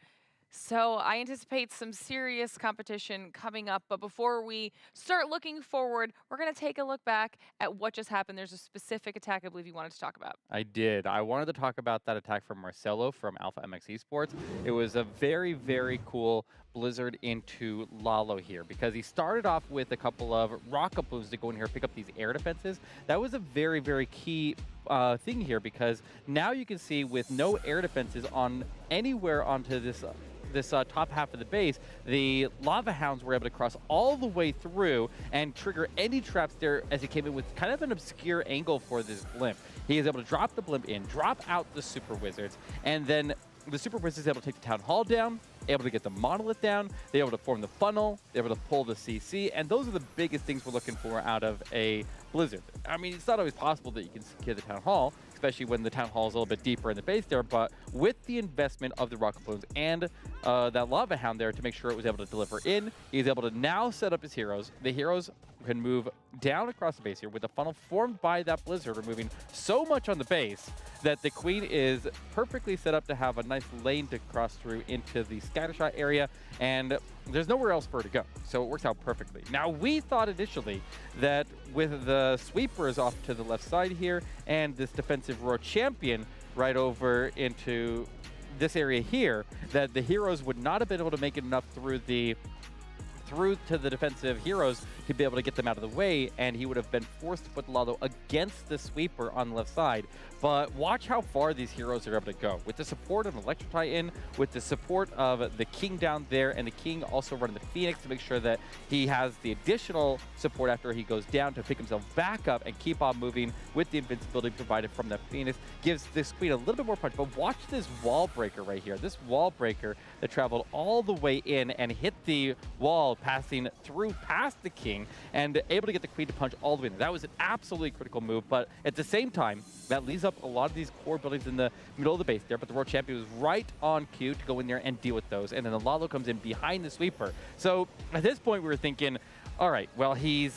So I anticipate some serious competition coming up. But before we start looking forward, we're going to take a look back at what just happened. There's a specific attack I believe you wanted to talk about. I did. I wanted to talk about that attack from Marcelo from Alpha MX Esports. It was a very, very cool blizzard into Lalo here because he started off with a couple of rocket balloons to go in here and pick up these air defenses. That was a very, very key thing here because now you can see with no air defenses on anywhere onto this top half of the base, the Lava Hounds were able to cross all the way through and trigger any traps there as he came in with kind of an obscure angle for this blimp. He is able to drop the blimp in, drop out the Super Wizards, and then the Super Wizards is able to take the Town Hall down, able to get the Monolith down, they're able to form the funnel, they're able to pull the CC, and those are the biggest things we're looking for out of a Blizzard. I mean, it's not always possible that you can secure the Town Hall, especially when the Town Hall is a little bit deeper in the base there, but with the investment of the Rocket Balloons and that Lava Hound there to make sure it was able to deliver in, he's able to now set up his heroes. The heroes can move down across the base here with a funnel formed by that Blizzard, removing so much on the base that the Queen is perfectly set up to have a nice lane to cross through into the Scattershot area, and there's nowhere else for her to go, so it works out perfectly. Now, we thought initially that with the sweepers off to the left side here and this defensive row champion right over into this area here, that the heroes would not have been able to make it enough through through to the defensive heroes to be able to get them out of the way, and he would have been forced to put Lalo against the sweeper on the left side. But watch how far these heroes are able to go. With the support of Electrify in, with the support of the King down there, and the King also running the Phoenix to make sure that he has the additional support after he goes down to pick himself back up and keep on moving with the invincibility provided from the Phoenix, gives this Queen a little bit more punch. But watch this wall breaker right here. This wall breaker that traveled all the way in and hit the wall, passing through past the King and able to get the Queen to punch all the way in. That was an absolutely critical move, but at the same time, that leaves up a lot of these core buildings in the middle of the base there, but the World Champion was right on cue to go in there and deal with those, and then the Lalo comes in behind the sweeper. So at this point, we were thinking, all right, well, he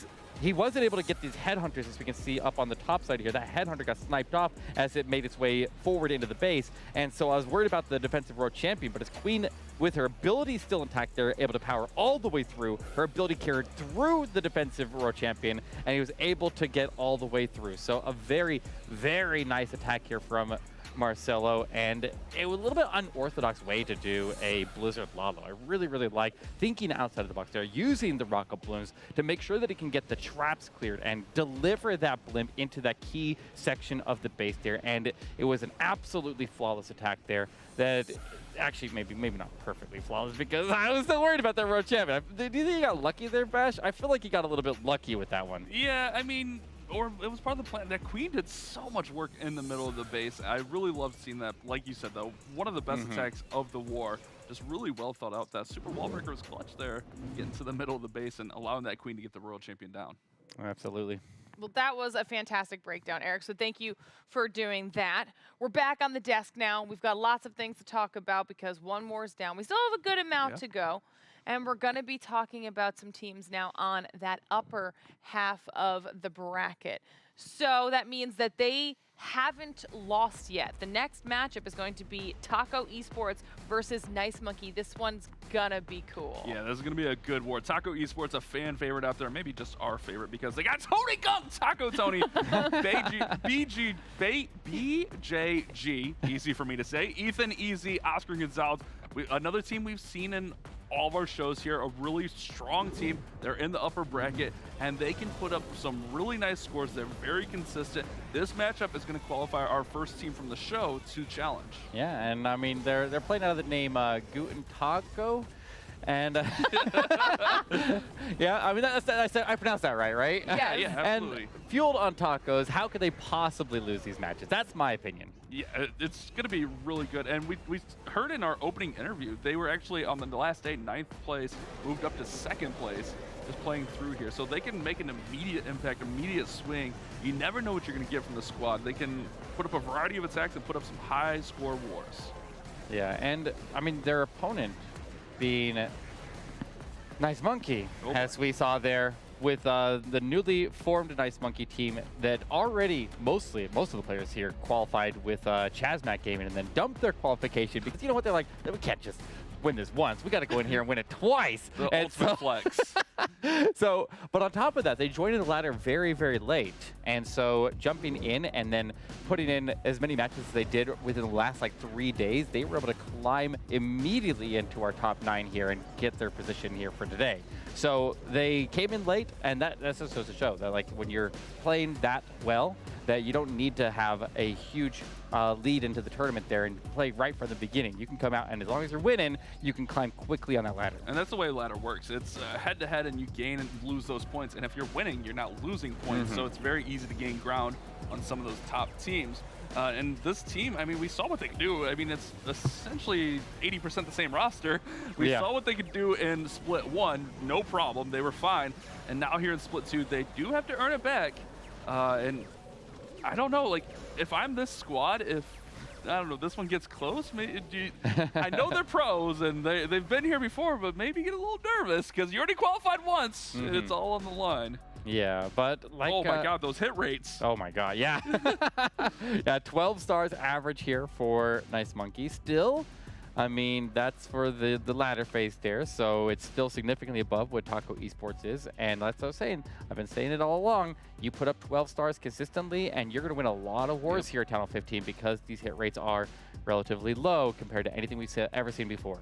wasn't able to get these headhunters, as we can see up on the top side here. That headhunter got sniped off as it made its way forward into the base. And so I was worried about the defensive World Champion, but his Queen, with her ability still intact there, able to power all the way through. Her ability carried through the defensive World Champion, and he was able to get all the way through. So a very, very nice attack here from Marcelo, and it was a little bit unorthodox way to do a Blizzard Lalo. I really, really like thinking outside of the box there, using the rocket balloons to make sure that he can get the traps cleared and deliver that blimp into that key section of the base there. And it was an absolutely flawless attack there that actually maybe not perfectly flawless, because I was still worried about that World Champion. Do you think he got lucky there, Bash? I feel like he got a little bit lucky with that one. Yeah, I mean, or it was part of the plan. That Queen did so much work in the middle of the base. I really loved seeing that. Like you said, though, one of the best attacks of the war. Just really well thought out. That super wall breaker was clutch there, getting to the middle of the base and allowing that Queen to get the World Champion down. Absolutely. Well, that was a fantastic breakdown, Eric, so thank you for doing that. We're back on the desk now. We've got lots of things to talk about because one more is down. We still have a good amount to go, and we're going to be talking about some teams now on that upper half of the bracket. So that means that they haven't lost yet. The next matchup is going to be Taco Esports versus Nice Monkey. This one's gonna be cool. Yeah, this is gonna be a good war. Taco Esports, a fan favorite out there, maybe just our favorite because they got Tony Gunk, Taco Tony, BJG, easy for me to say, Ethan Easy, Oscar Gonzalez. Another team we've seen in all of our shows here, a really strong team. They're in the upper bracket, and they can put up some really nice scores. They're very consistent. This matchup is going to qualify our first team from the show to challenge. Yeah, and I mean, they're playing out of the name Guten Taco. And yeah, I mean, I pronounced that right? Yeah, absolutely. And fueled on tacos, how could they possibly lose these matches? That's my opinion. Yeah, it's going to be really good. And we heard in our opening interview, they were actually on the last day, 9th place, moved up to 2nd place, just playing through here. So they can make an immediate impact, immediate swing. You never know what you're going to get from the squad. They can put up a variety of attacks and put up some high score wars. Yeah, and I mean, their opponent being Nice Monkey, as we saw there with the newly formed Nice Monkey team that already most of the players here qualified with Chazmac Gaming and then dumped their qualification because you know what, they're like, we can't just win this once. We got to go in here and win it twice. The ultimate flex. So, but on top of that, they joined the ladder very, very late. And so jumping in and then putting in as many matches as they did within the last like 3 days, they were able to climb immediately into our top 9 here and get their position here for today. So they came in late, and that's just goes to show that like when you're playing that well, that you don't need to have a huge lead into the tournament there and play right from the beginning. You can come out, and as long as you're winning, you can climb quickly on that ladder. And that's the way ladder works. It's head-to-head, and you gain and lose those points. And if you're winning, you're not losing points. So it's very easy to gain ground on some of those top teams. And this team, I mean, we saw what they could do. I mean, it's essentially 80% the same roster. We saw what they could do in Split 1, no problem. They were fine. And now here in Split 2, they do have to earn it back. And I don't know, like, if I'm this squad, if, I don't know, this one gets close, maybe, I know they're pros and they've been here before, but maybe get a little nervous because you already qualified once. It's all on the line. Yeah, but like... Oh my god, those hit rates. Oh my god, yeah. Yeah, 12 stars average here for Nice Monkey. Still, I mean, that's for the ladder phase there, so it's still significantly above what Taco Esports is. And that's what I was saying. I've been saying it all along. You put up 12 stars consistently, and you're going to win a lot of wars here at Tunnel 15 because these hit rates are relatively low compared to anything we've ever seen before.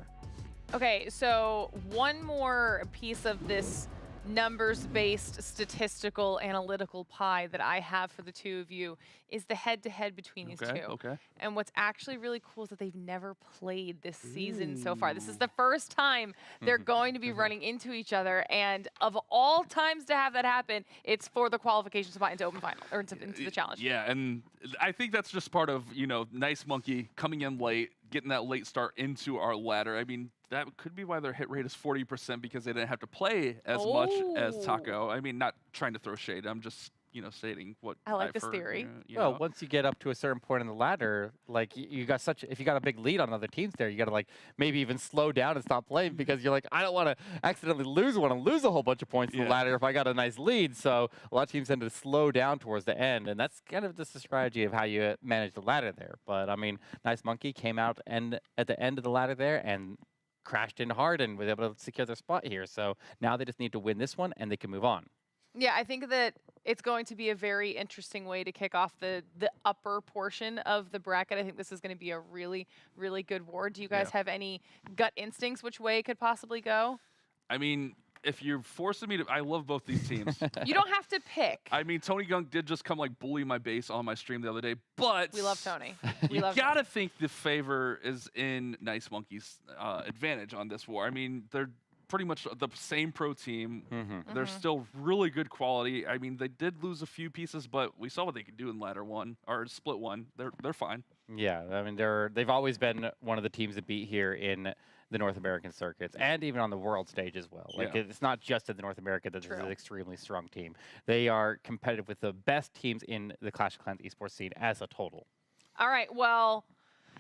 Okay, so one more piece of this numbers-based statistical analytical pie that I have for the two of you is the head-to-head between these two. Okay. And what's actually really cool is that they've never played this season so far. This is the first time they're going to be running into each other, and of all times to have that happen, it's for the qualification spot into open final or into the challenge. Yeah, and I think that's just part of, Nice Monkey coming in late, getting that late start into our ladder. I mean, that could be why their hit rate is 40% because they didn't have to play as much as Taco. I mean, not trying to throw shade. I'm just, stating what I like I've this heard, theory. Well, once you get up to a certain point in the ladder, like you got if you got a big lead on other teams there, you got to like maybe even slow down and stop playing because you're like, I don't want to accidentally lose one and lose a whole bunch of points in the ladder if I got a nice lead. So a lot of teams tend to slow down towards the end, and that's kind of just the strategy of how you manage the ladder there. But I mean, Nice Monkey came out and at the end of the ladder there and crashed in hard and was able to secure their spot here. So now they just need to win this one and they can move on. Yeah, I think that it's going to be a very interesting way to kick off the upper portion of the bracket. I think this is going to be a really, really good war. Do you guys have any gut instincts which way it could possibly go? I mean, if you're forcing me to, I love both these teams. You don't have to pick. I mean, Tony Gunk did just come like bully my base on my stream the other day, but We love Tony. You gotta think the favor is in Nice Monkey's advantage on this war. I mean, they're pretty much the same pro team. They're still really good quality. I mean, they did lose a few pieces, but we saw what they could do in ladder one or split one. They're fine. Yeah, I mean they've always been one of the teams to beat here in the North American circuits and even on the world stage as well. Like it's not just in the North America that there's an extremely strong team. They are competitive with the best teams in the Clash of Clans esports scene as a total. All right, well,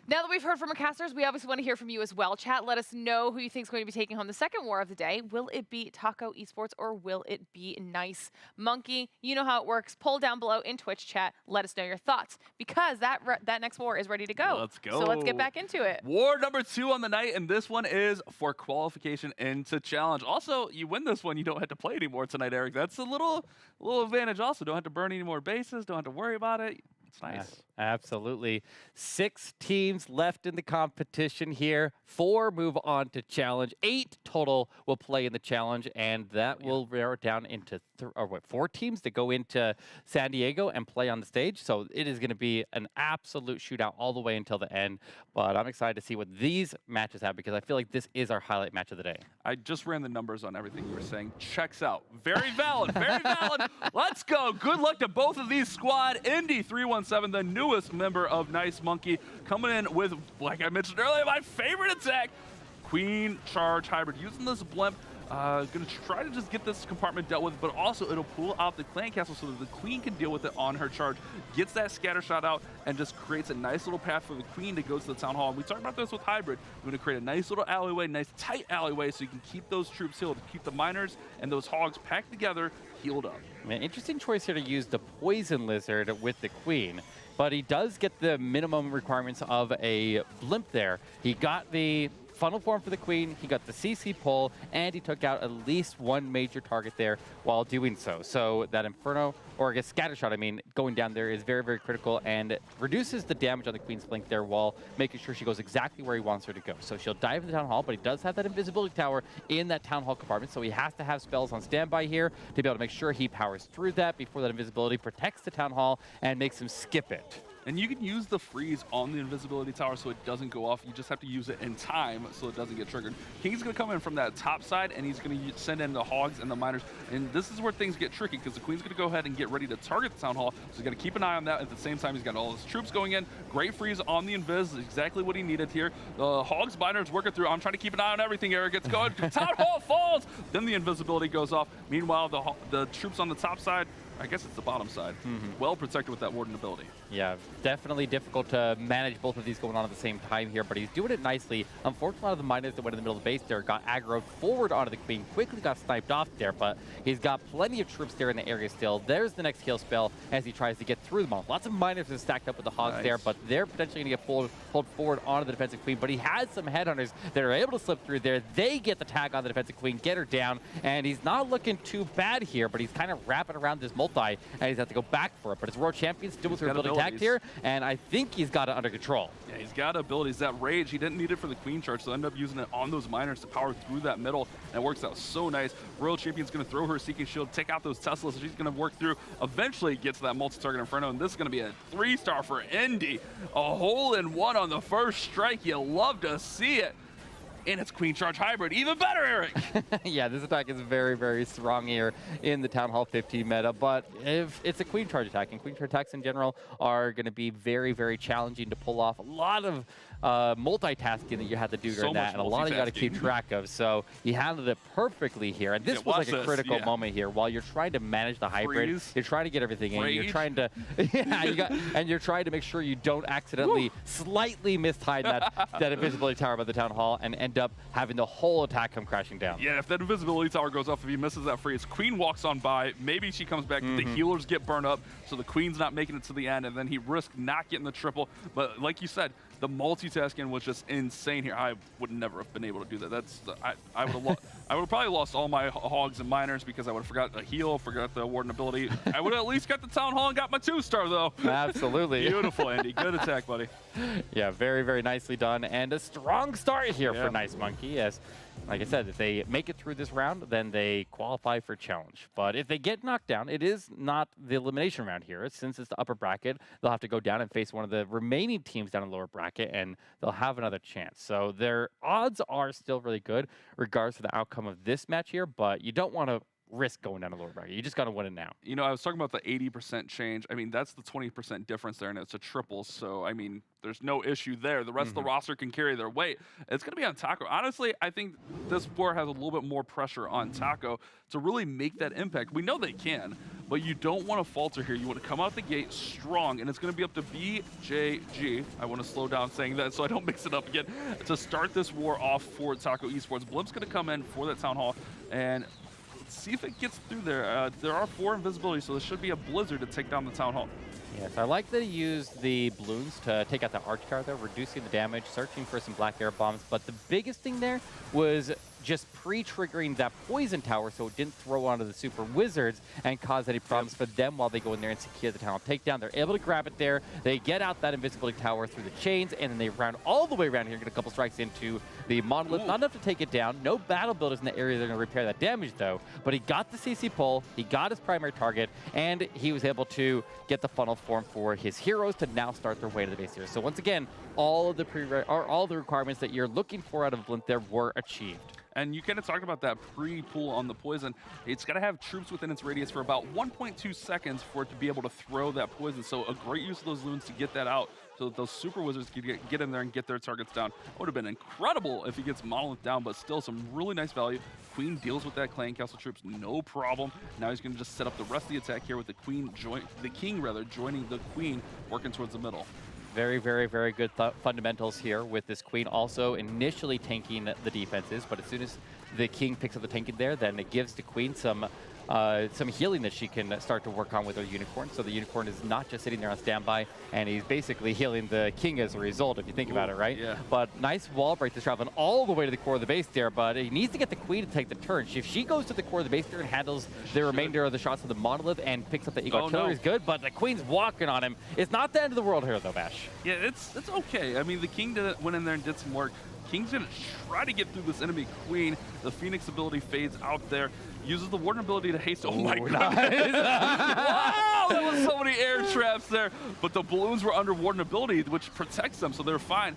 now that we've heard from our casters, we obviously want to hear from you as well. Chat, let us know who you think is going to be taking home the second war of the day. Will it be Taco Esports or will it be Nice Monkey? You know how it works. Poll down below in Twitch chat. Let us know your thoughts because that next war is ready to go. Let's go. So let's get back into it. War number 2 on the night, and this one is for qualification into challenge. Also, you win this one, you don't have to play anymore tonight, Eric. That's a little advantage also. Don't have to burn any more bases. Don't have to worry about it. It's nice. Absolutely. 6 teams left in the competition here. 4 move on to challenge. 8 total will play in the challenge, and that will narrow down into 4 teams that go into San Diego and play on the stage. So it is going to be an absolute shootout all the way until the end. But I'm excited to see what these matches have because I feel like this is our highlight match of the day. I just ran the numbers on everything you were saying. Checks out. Very valid. Very valid. Let's go. Good luck to both of these squad. Indy317, the newest member of Nice Monkey, coming in with, like I mentioned earlier, my favorite attack, Queen Charge Hybrid. Using this blimp, gonna try to just get this compartment dealt with, but also it'll pull out the clan castle so that the Queen can deal with it on her charge. Gets that scatter shot out and just creates a nice little path for the Queen to go to the town hall. And we talked about this with Hybrid. We're gonna create a nice little alleyway, nice tight alleyway, so you can keep those troops healed, keep the miners and those hogs packed together, healed up. Man, interesting choice here to use the Poison Lizard with the Queen. But he does get the minimum requirements of a blimp there. He got the funnel form for the Queen, he got the CC pull, and he took out at least one major target there while doing so. So that Inferno, or I guess Scatter Shot, I mean, going down there is very, very critical and reduces the damage on the Queen's flank there while making sure she goes exactly where he wants her to go. So she'll dive in the Town Hall, but he does have that invisibility tower in that Town Hall compartment, so he has to have spells on standby here to be able to make sure he powers through that before that invisibility protects the Town Hall and makes him skip it. And you can use the freeze on the invisibility tower so it doesn't go off. You just have to use it in time so it doesn't get triggered. King's going to come in from that top side, and he's going to send in the hogs and the miners. And this is where things get tricky because the Queen's going to go ahead and get ready to target the town hall. So he's got to keep an eye on that. At the same time, he's got all his troops going in. Great freeze on the invis, exactly what he needed here. The hogs, miners working through. I'm trying to keep an eye on everything, Eric. It's going. Town hall falls. Then the invisibility goes off. Meanwhile, the troops on the top side, I guess it's the bottom side, well protected with that warden ability. Yeah, definitely difficult to manage both of these going on at the same time here, but he's doing it nicely. Unfortunately, a lot of the miners that went in the middle of the base there got aggroed forward onto the Queen, quickly got sniped off there, but he's got plenty of troops there in the area still. There's the next heal spell as he tries to get through them all. Lots of miners are stacked up with the hogs there, but they're potentially going to get pulled forward onto the defensive Queen, but he has some headhunters that are able to slip through there. They get the tag on the defensive Queen, get her down, and he's not looking too bad here, but he's kind of wrapping around this multi multi, and he's have to go back for it. But his world champion still was able to attack abilities. here, and I think he's got it under control. Yeah, he's got abilities. That rage, he didn't need it for the queen charge, so end up using it on those miners to power through that middle, and it works out so nice. Royal Champion's going to throw her Seeking Shield, take out those Teslas, she's going to work through, eventually get to that multi-target Inferno, and this is going to be a 3-star for Indy. A hole-in-one on the first strike. You love to see it. And it's Queen Charge Hybrid. Even better, Eric. Yeah, this attack is very, very strong here in the Town Hall 15 meta, but if it's a Queen Charge attack, and Queen Charge attacks in general are going to be very, very challenging to pull off. A lot of multitasking that you have to do during that, and a lot of you got to keep track of. So you handled it perfectly here, and this was like a critical moment here. While you're trying to manage the hybrid, you're trying to get everything in. You're trying to, you're trying to make sure you don't accidentally slightly mistime that invisibility tower by the Town Hall and end up having the whole attack come crashing down. Yeah, if that invisibility tower goes off, if he misses that freeze, Queen walks on by, maybe she comes back, the healers get burned up, so the Queen's not making it to the end, and then he risks not getting the triple. But like you said, the multitasking was just insane here. I would never have been able to do that. That's I would have probably lost all my hogs and miners because I would have forgot a heal, forgot the warden ability. I would have at least got the Town Hall and got my 2-star though. Absolutely. Beautiful, Andy. Good attack, buddy. Yeah, very, very nicely done, and a strong start here for Nice Monkey. Yes, like I said, if they make it through this round, then they qualify for challenge. But if they get knocked down, it is not the elimination round here. Since it's the upper bracket, they'll have to go down and face one of the remaining teams down in the lower bracket, and they'll have another chance. So their odds are still really good, regardless of the outcome of this match here, but you don't want to risk going down a lower bracket. You just got to win it now. You know, I was talking about the 80% change. I mean, that's the 20% difference there, and it's a triple. So, I mean, there's no issue there. The rest of the roster can carry their weight. It's going to be on Taco. Honestly, I think this war has a little bit more pressure on Taco to really make that impact. We know they can, but you don't want to falter here. You want to come out the gate strong, and it's going to be up to BJG. I want to slow down saying that so I don't mix it up again. To start this war off for Taco Esports, Blimp's going to come in for that Town Hall, and see if it gets through there. There are 4 invisibilities, so there should be a blizzard to take down the Town Hall. Yes, I like that he used the balloons to take out the arch tower there, reducing the damage, searching for some black air bombs. But the biggest thing there was just pre-triggering that poison tower so it didn't throw onto the super wizards and cause any problems for them while they go in there and secure the town takedown. They're able to grab it there. They get out that invisibility tower through the chains, and then they round all the way around here, get a couple strikes into the monolith. Not enough to take it down. No battle builders in the area that are going to repair that damage, though. But he got the CC pull, he got his primary target, and he was able to get the funnel form for his heroes to now start their way to the base here. So once again, all of the requirements that you're looking for out of Blimp there were achieved. And you kind of talked about that pre-pull on the poison. It's got to have troops within its radius for about 1.2 seconds for it to be able to throw that poison. So a great use of those loons to get that out so that those super wizards can get in there and get their targets down. It would have been incredible if he gets Monolith down, but still some really nice value. Queen deals with that clan castle troops, no problem. Now he's going to just set up the rest of the attack here with the king joining the queen, working towards the middle. Very, very, very good fundamentals here with this queen also initially tanking the defenses, but as soon as the king picks up the tanking there, then it gives the queen some healing that she can start to work on with her unicorn. So the unicorn is not just sitting there on standby, and he's basically healing the king as a result, if you think about it, right? Yeah. But nice wall break that's traveling all the way to the core of the base there, but he needs to get the queen to take the turn. If she goes to the core of the base there and handles the remainder of the shots of the monolith and picks up the eagle artillery is good, but the queen's walking on him. It's not the end of the world here, though, Bash. Yeah, it's okay. I mean, the king went in there and did some work. King's going to try to get through this enemy queen. The Phoenix ability fades out there. Uses the warden ability to haste. Oh my god. Wow, there was so many air traps there. But the balloons were under warden ability, which protects them, so they're fine.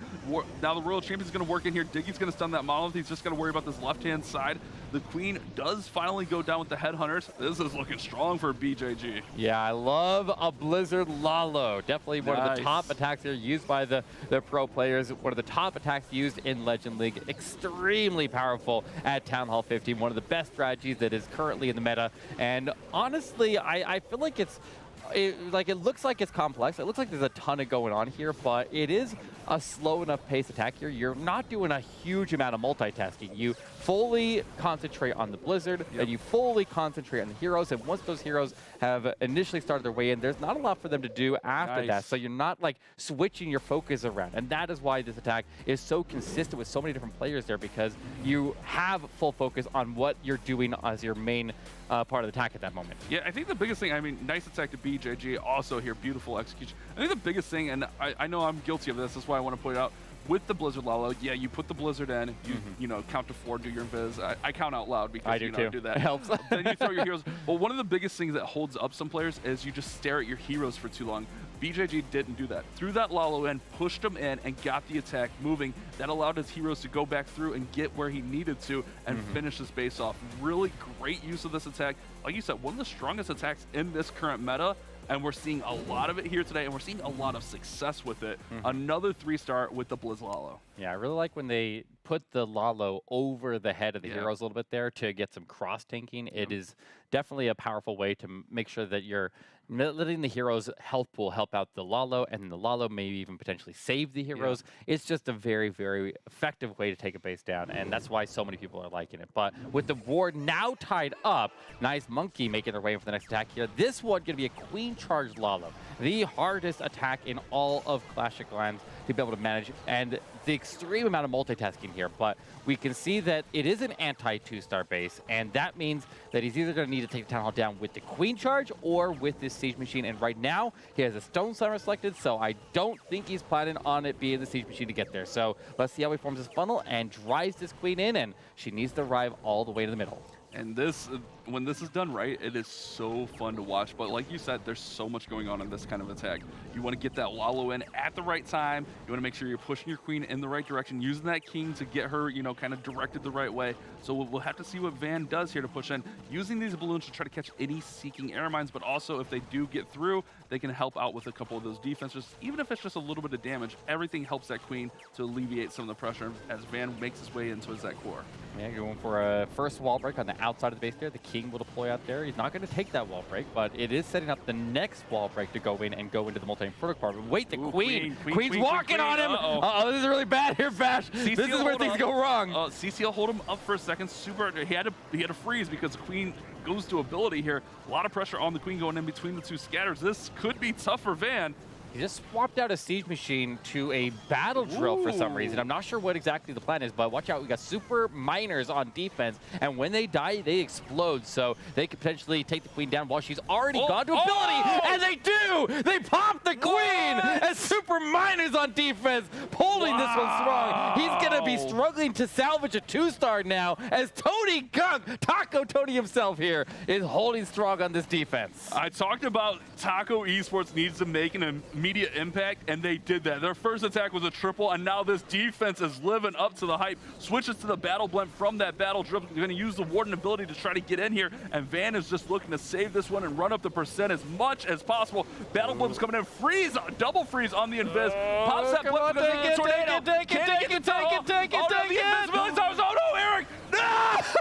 Now the Royal Champion's going to work in here. Diggy's going to stun that monolith. He's just going to worry about this left-hand side. The queen does finally go down with the headhunters. This is looking strong for BJG. Yeah, I love a Blizzard Lalo. Definitely one of the top attacks here used by the pro players. One of the top attacks used in Legend League. Extremely powerful at Town Hall 15. One of the best strategies that is currently in the meta. And honestly, I feel like it looks like it's complex. It looks like there's a ton of going on here, but it is a slow enough pace attack here. You're not doing a huge amount of multitasking. You fully concentrate on the Blizzard, and you fully concentrate on the heroes. And once those heroes have initially started their way in, there's not a lot for them to do after that. So you're not like switching your focus around. And that is why this attack is so consistent with so many different players there, because you have full focus on what you're doing as your main part of the attack at that moment. Yeah, I think the biggest thing, I mean, nice attack to BJG, also here, beautiful execution. I think the biggest thing, and I know I'm guilty of this, that's why I want to point it out, with the Blizzard Lalo, yeah, you put the Blizzard in, you know, count to 4, do your invis. I count out loud because I do too. do that. It helps. Then you throw your heroes. Well, one of the biggest things that holds up some players is you just stare at your heroes for too long. BJG didn't do that. Threw that Lalo in, pushed him in, and got the attack moving. That allowed his heroes to go back through and get where he needed to and finish his base off. Really great use of this attack. Like you said, one of the strongest attacks in this current meta. And we're seeing a lot of it here today, and we're seeing a lot of success with it. Another 3-star with the Blizz Lalo. Yeah, I really like when they put the Lalo over the head of the heroes a little bit there to get some cross-tanking. It is definitely a powerful way to make sure that you're letting the heroes' health pool help out the Lalo, and the Lalo maybe even potentially save the heroes. It's just a very, very effective way to take a base down, and that's why so many people are liking it. But with the ward now tied up, nice Monkey making their way for the next attack here. This one going to be a Queen Charge Lalo, the hardest attack in all of Clash of Clans to be able to manage, and the extreme amount of multitasking here. But we can see that it is an anti-2-star base, and that means that he's either going to need to take the Town Hall down with the Queen Charge or with this Siege Machine. And right now, he has a Stone Slammer selected, so I don't think he's planning on it being the Siege Machine to get there. So let's see how he forms his funnel and drives this Queen in, and she needs to arrive all the way to the middle. And this, when this is done right, it is so fun to watch. But like you said, there's so much going on in this kind of attack. You want to get that Lalo in at the right time. You want to make sure you're pushing your Queen in the right direction, using that King to get her, you know, kind of directed the right way. So we'll have to see what Van does here to push in, using these balloons to try to catch any seeking air mines. But also, if they do get through, they can help out with a couple of those defenses. Even if it's just a little bit of damage, everything helps that Queen to alleviate some of the pressure as Van makes his way into his that core. Yeah, going for a first wall break on the outside of the base there. The King will deploy out there. He's not going to take that wall break, but it is setting up the next wall break to go in and go into the multi-inferno compartment. Wait, the Queen's walking on him. Uh-oh, this is really bad here, Bash. This is where things go wrong. CC will hold him up for a second. Super. He had to freeze because the Queen goes to ability here. A lot of pressure on the Queen going in between the two scatters. This could be tough for Van. He just swapped out a Siege Machine to a Battle Drill for some reason. I'm not sure what exactly the plan is, but watch out. We got Super Miners on defense, and when they die, they explode. So they could potentially take the Queen down while she's already gone to ability, and they do! They pop the Queen as Super Miners on defense, holding this one strong. He's going to be struggling to salvage a 2-star now as Tony Gunk, Taco Tony himself here, is holding strong on this defense. I talked about Taco Esports needs to make an immediate impact, and they did that. Their first attack was a triple, and now this defense is living up to the hype. Switches to the battle blend from that battle drip. They're going to use the Warden ability to try to get in here, and Van is just looking to save this one and run up the percent as much as possible. Battle blend's coming in. Freeze, double freeze on the invis. Pops that blend because of the tornado. Take it. Oh no, Eric! No!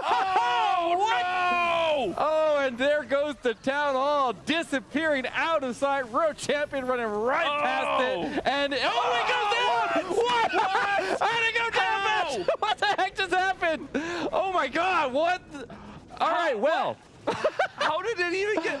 Oh, no! Oh, and there goes the Town Hall disappearing out of sight. World Champion running right past it. And he goes down! What? How did it go down, Mitch? What the heck just happened? Oh my God, what? All right, well. How did it even get...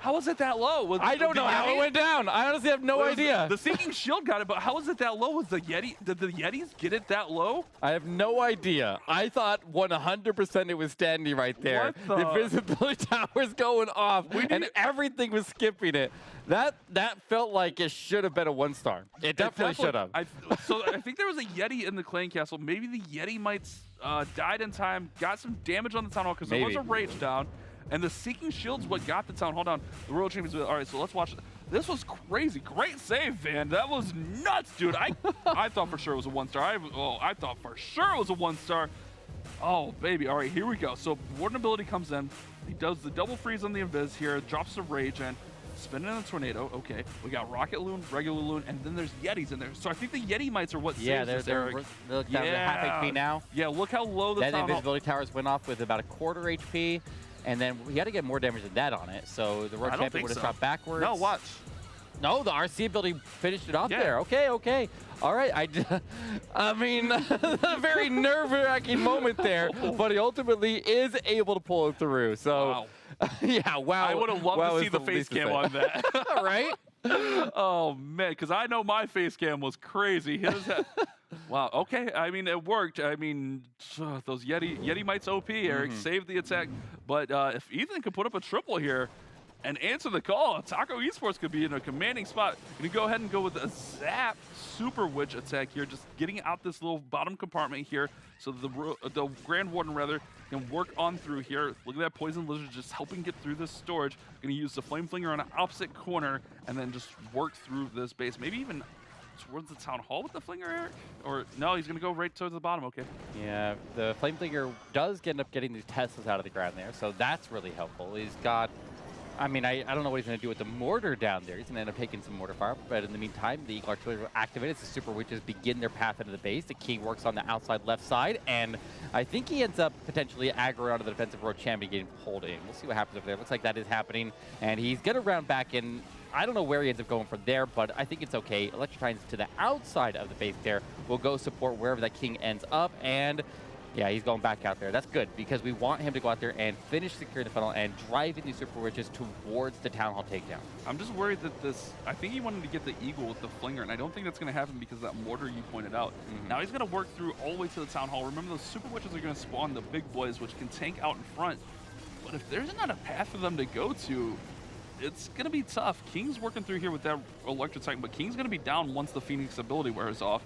How was it that low? I don't know how it went down. I honestly have no idea. The Seeking Shield got it, but how was it that low? Was the Yeti? Did the Yetis get it that low? I have no idea. I thought 100% it was standing right there. The visibility tower's going off, and everything was skipping it. That felt like it should have been a 1-star. It definitely should have. So I think there was a Yeti in the Clan Castle. Maybe the Yeti might died in time, got some damage on the Town Hall because there was a rage down. And the Seeking Shield's what got the Town Hall down. The Royal Champions. All right, so let's watch it. This was crazy. Great save, Van. That was nuts, dude. I thought for sure it was a 1-star. I thought for sure it was a 1-star. Oh, baby. All right, here we go. So Warden ability comes in. He does the double freeze on the invis here. Drops the rage in. Spinning in the tornado. Okay. We got Rocket Loon, regular Loon, and then there's Yetis in there. So I think the Yeti mites are what saves us, they're half HP now. Yeah, look how low the Town Hall. Then the invisibility towers went off with about a quarter HP. And then we had to get more damage than that on it, so the World Champion would have shot backwards. No, watch. No, the RC ability finished it off Yeah. there. Okay, okay. All right. I mean, a very nerve-wracking moment there, but he ultimately is able to pull it through. So, yeah, wow. I would have loved wow to is see the face least to cam say. on that. Right? Oh, man, because I know my face cam was crazy. His wow, okay. I mean, it worked. I mean, those Yeti Mites OP, Eric, saved the attack. But if Ethan could put up a triple here and answer the call, Taco Esports could be in a commanding spot. Going to go ahead and go with a Zap Super Witch attack here, just getting out this little bottom compartment here so the Grand Warden, rather, can work on through here. Look at that Poison Lizard just helping get through this storage. Going to use the Flame Flinger on an opposite corner and then just work through this base. Maybe even towards the Town Hall with the Flinger, Eric? Or no, he's going to go right towards the bottom. Okay. Yeah, the Flame Flinger does end up getting these Teslas out of the ground there, so that's really helpful. He's got, I mean, I don't know what he's going to do with the mortar down there. He's going to end up taking some mortar fire, but in the meantime, the Eagle Artillery will activate as the Super Witches begin their path into the base. The King works on the outside left side, and I think he ends up potentially aggro onto the defensive road champion getting pulled in. We'll see what happens over there. Looks like that is happening, and he's going to round back in. I don't know where he ends up going from there, but I think it's okay. Electrotines to the outside of the base there will go support wherever that King ends up, and yeah, he's going back out there. That's good, because we want him to go out there and finish securing the funnel and driving these Super Witches towards the Town Hall takedown. I'm just worried that this, I think he wanted to get the Eagle with the Flinger, and I don't think that's going to happen because of that mortar you pointed out. Now he's going to work through all the way to the Town Hall. Remember, those Super Witches are going to spawn the big boys, which can tank out in front. But if there's not a path for them to go to, it's going to be tough. King's working through here with that Electro Titan, but King's going to be down once the Phoenix ability wears off.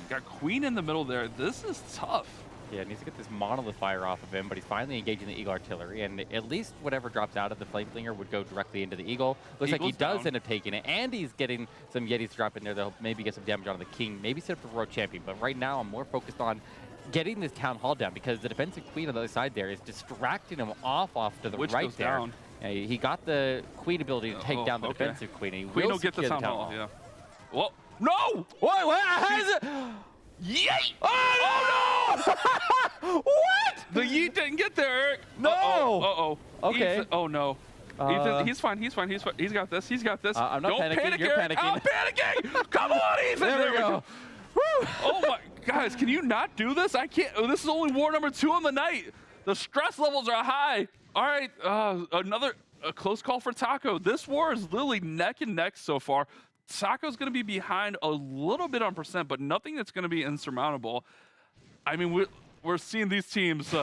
Got Queen in the middle there. This is tough. Yeah, needs to get this Monolith Fire off of him, but he's finally engaging the Eagle Artillery, and at least whatever drops out of the Flame Flinger would go directly into the Eagle. Looks like he does end up taking it, and he's getting some Yetis to drop in there. They'll maybe get some damage on the King, maybe set up the Road Champion, but right now I'm more focused on getting this Town Hall down, because the defensive Queen on the other side there is distracting him off to the Which right goes there. down. He got the Queen ability to take down the okay. defensive Queen, and he Queen will get the secure Town Hall, yeah. Well, no! What? How is it? Yeet! Oh, no! What? The Yeet didn't get there, Eric. No! Uh-oh. Okay. Ethan, oh, no. Ethan, he's fine. He's got this. He's got this. I'm not Don't panicking. panic, You're Eric. panicking. I'm panicking. Come on, Ethan. There we go. Woo. Oh, my. Guys, can you not do this? I can't. Oh, this is only war number 2 on the night. The stress levels are high. All right. Another close call for Taco. This war is literally neck and neck so far. Taco's going to be behind a little bit on percent, but nothing that's going to be insurmountable. I mean, we're seeing these teams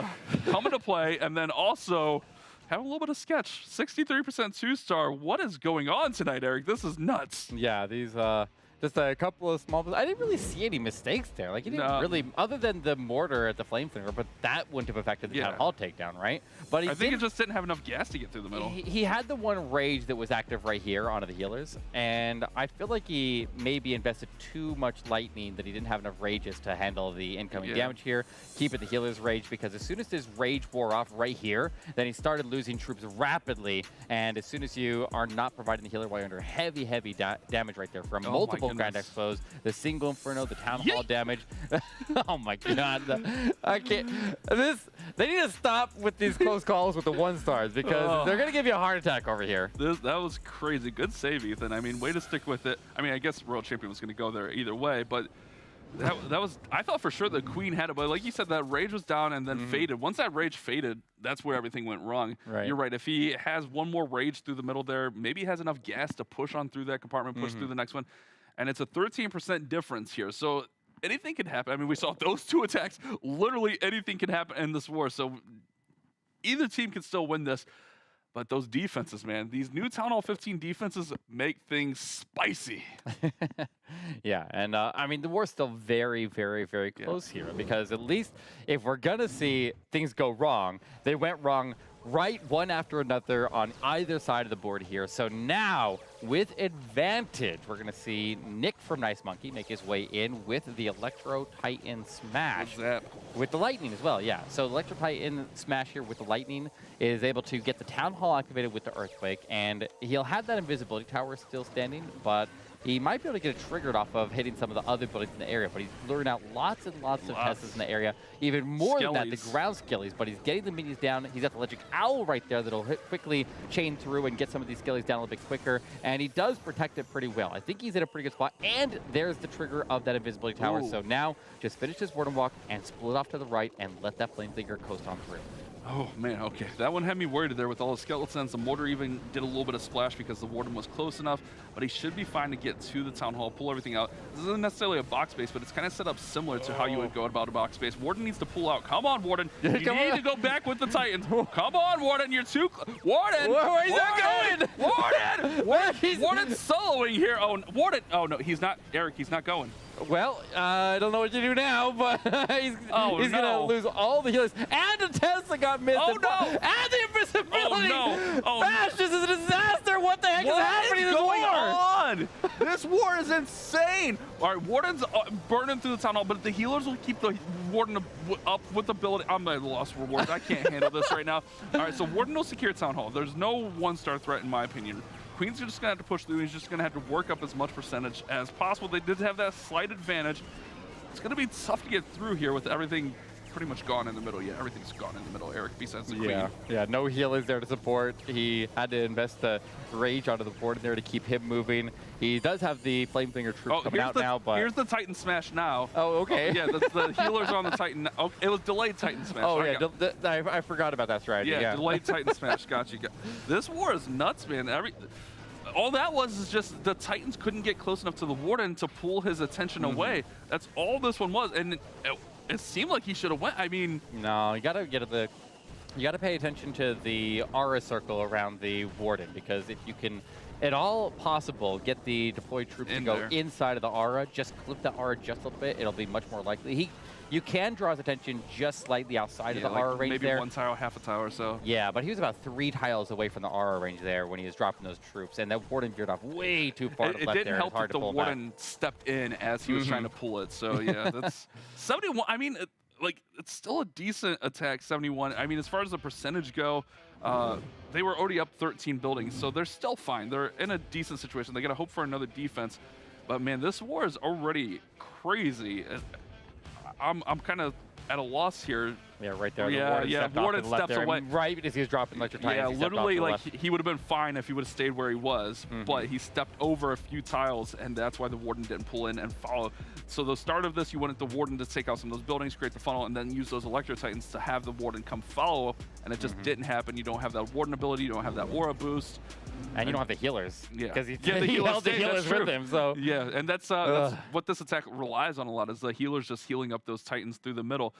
come into play, and then also have a little bit of sketch. 63% 2-star. What is going on tonight, Eric? This is nuts. Yeah, these just a couple of small. I didn't really see any mistakes there. Like, he didn't really, other than the mortar at the Flame Flinger, but that wouldn't have affected the Town Hall takedown, right? But I think it just didn't have enough gas to get through the middle. He had the one rage that was active right here onto the healers, and I feel like he maybe invested too much lightning that he didn't have enough rages to handle the incoming damage here. Keep it the healer's rage, because as soon as his rage wore off right here, then he started losing troops rapidly, and as soon as you are not providing the healer while you're under heavy damage right there from multiple Grand Expos, the single Inferno, the Town Hall damage. Oh my God. I can't. They need to stop with these close calls with the 1-stars, because they're going to give you a heart attack over here. That was crazy. Good save, Ethan. I mean, way to stick with it. I mean, I guess World Champion was going to go there either way, but that was, I thought for sure the Queen had it, but like you said, that rage was down and then faded. Once that rage faded, that's where everything went wrong. Right. You're right. If he has one more rage through the middle there, maybe he has enough gas to push on through that compartment, push through the next one. And it's a 13% difference here. So anything can happen. I mean, we saw those 2 attacks. Literally anything can happen in this war. So either team can still win this. But those defenses, man, these new Town Hall 15 defenses make things spicy. Yeah, and I mean, the war's still very, very, very close here, because at least if we're going to see things go wrong, they went wrong right one after another on either side of the board here. So now, with advantage, we're going to see Nick from Nice Monkey make his way in with the Electro Titan Smash. With the Lightning as well, yeah. So Electro Titan Smash here with the Lightning is able to get the Town Hall activated with the Earthquake, and he'll have that Invisibility Tower still standing, but he might be able to get it triggered off of hitting some of the other buildings in the area, but he's luring out lots and lots of Teslas in the area. Even more than that, the ground skillies, but he's getting the minions down. He's got the electric owl right there that'll quickly chain through and get some of these skillies down a little bit quicker, and he does protect it pretty well. I think he's in a pretty good spot, and there's the trigger of that invisibility tower. Ooh. So now just finish this Warden Walk and split off to the right and let that Flamethlinger coast on through. Oh, man, okay. That one had me worried there with all the skeletons. The mortar even did a little bit of splash because the Warden was close enough, but he should be fine to get to the Town Hall, pull everything out. This isn't necessarily a box base, but it's kind of set up similar to how you would go about a box base. Warden needs to pull out. Come on, Warden. You need to go back with the Titans. Come on, Warden. You're too... Warden! Where's that going? Warden! Warden's soloing here. Oh, Warden. Oh, no, he's not. Eric, he's not going. Well, I don't know what to do now, but he's going to lose all the healers. And the Tesla got missed. Oh, no. And the invisibility. Oh, no. Oh, Bash, this is a disaster. What the heck is happening in this going war? on? This war is insane. All right, Warden's burning through the Town Hall, but the healers will keep the Warden up with the ability. I'm at a loss for words. I can't handle this right now. All right, so Warden will secure Town Hall. There's no one-star threat, in my opinion. Queen's just going to have to push through. He's just going to have to work up as much percentage as possible. They did have that slight advantage. It's going to be tough to get through here with everything pretty much gone in the middle. Yeah, everything's gone in the middle, Eric, besides the Queen. Yeah, no healers there to support. He had to invest the rage onto the board in there to keep him moving. He does have the Flamethlinger troop coming out now, but... Here's the Titan Smash now. Oh, okay. Yeah, the healers on the Titan. Oh, it was delayed Titan Smash. Oh, yeah, I forgot about that strategy. Yeah, delayed Titan Smash. Got you. This war is nuts, man. All that was is just the Titans couldn't get close enough to the Warden to pull his attention away. That's all this one was, and it seemed like he should have went. I mean, no, you gotta pay attention to the aura circle around the Warden, because if you can at all possible get the deployed troops to go inside of the aura, just clip the aura just a little bit, it'll be much more likely. You can draw his attention just slightly outside of the aura range maybe there. One tile, half a tower or so. Yeah, but he was about 3 tiles away from the aura range there when he was dropping those troops, and that Warden veered off way too far to the left there. It didn't help that the Warden stepped in as he was trying to pull it. So yeah, that's 71. I mean, it's still a decent attack, 71. I mean, as far as the percentage go, they were already up 13 buildings, so they're still fine. They're in a decent situation. They got to hope for another defense, but man, this war is already crazy. I'm kind of at a loss here. Yeah, right there. Warden steps away. Right as he was dropping electric titans. Yeah, literally, like, he would have been fine if he would have stayed where he was, but he stepped over a few tiles, and that's why the Warden didn't pull in and follow. So the start of this, you wanted the Warden to take out some of those buildings, create the funnel, and then use those electro titans to have the Warden come follow, and it just didn't happen. You don't have that Warden ability, you don't have that aura boost. And you don't have the healers. Yeah, because he held the healers with him. So yeah, and that's what this attack relies on a lot, is the healers just healing up those titans through the middle.